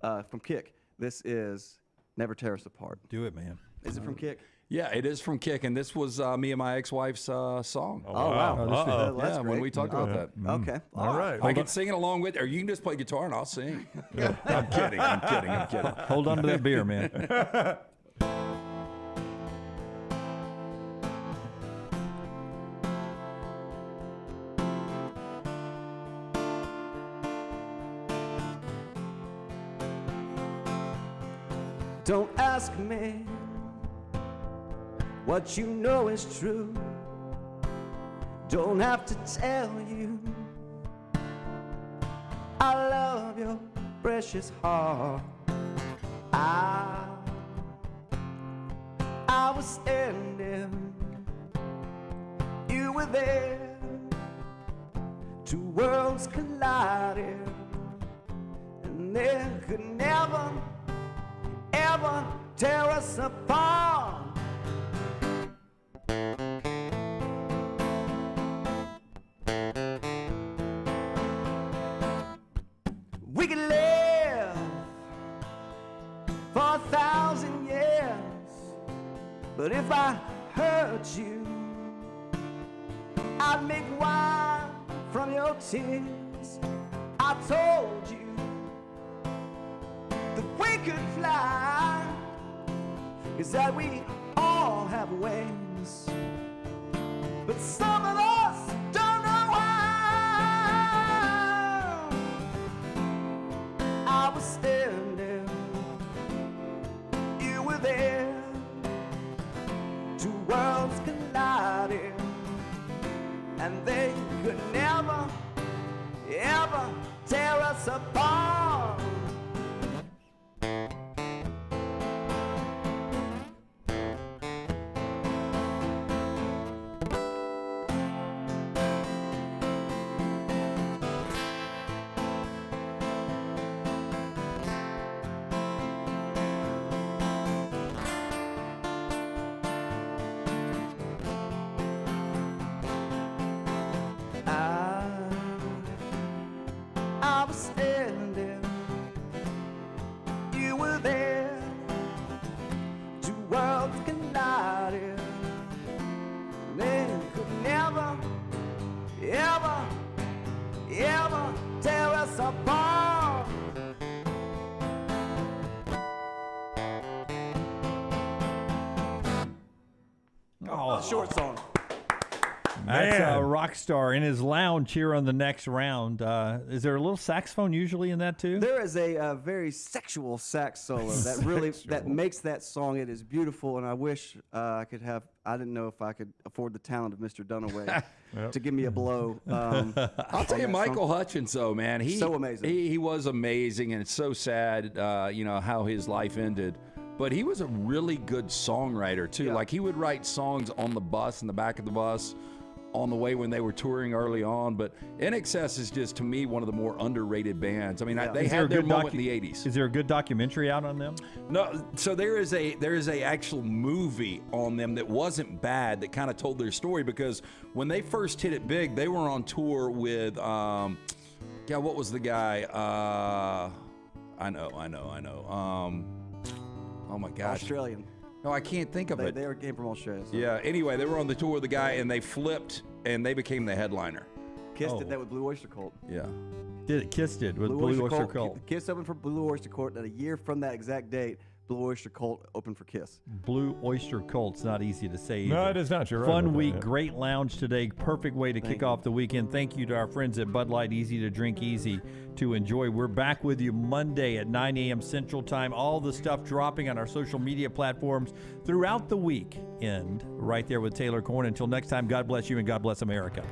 The song. From Kick. This is Never Tear Us Apart. Do it, man. Is it from Kick? Yeah, it is from Kick, and this was me and my ex-wife's song. Oh, wow. Yeah, when we talked about that. Okay. All right. I can sing it along with, or you can just play guitar and I'll sing. I'm kidding. Hold on to that beer, man. Don't ask me what you know is true. Don't have to tell you I love your precious heart. I was standing, you were there, two worlds collided, and they could never, ever tear us apart. We could live for 1,000 years, but if I hurt you, I'd make wine from your tears. I told you that we could fly, is that we all have wings, but some of us don't know why. I was standing, you were there, two worlds colliding, and they could never, ever tear us apart. I was standing, you were there, two worlds collided, they could never, ever, ever tear us apart. Oh, short song. That's Rockstar in his lounge here on the next round. Is there a little saxophone usually in that too? There is a very sexual sax solo that really that makes that song. It is beautiful, and I wish I could have. I didn't know if I could afford the talent of Mr. Dunaway to give me a blow. I'll tell you, Michael Hutchins, though, man, he so amazing. He was amazing, and it's so sad, how his life ended. But he was a really good songwriter too. Like he would write songs on the bus, in the back of the bus, on the way when they were touring early on. But NXS is just, to me, one of the more underrated bands. I mean, they had their moment in the 80s. Is there a good documentary out on them? No, so there is a actual movie on them that wasn't bad, that kind of told their story, because when they first hit it big, they were on tour with what was the guy? I know. Oh my gosh. Australian. No, I can't think of it. They came from Australia. So. Yeah. Anyway, they were on the tour with the guy, and they flipped, and they became the headliner. Kiss did that with Blue Oyster Cult. Yeah. Kiss did with Blue Oyster Cult. Kiss opened for Blue Oyster Cult, and a year from that exact date, Blue Oyster Cult opened for Kiss. Blue Oyster Cult's not easy to say No, either. it is not. You're right. Fun about week, that, yeah. great lounge today. Perfect way to kick off the weekend. Thank you to our friends at Bud Light, easy to drink, easy to enjoy. We're back with you Monday at 9 a.m. Central Time. All the stuff dropping on our social media platforms throughout the week. Right there with Taylor Corn. Until next time, God bless you and God bless America.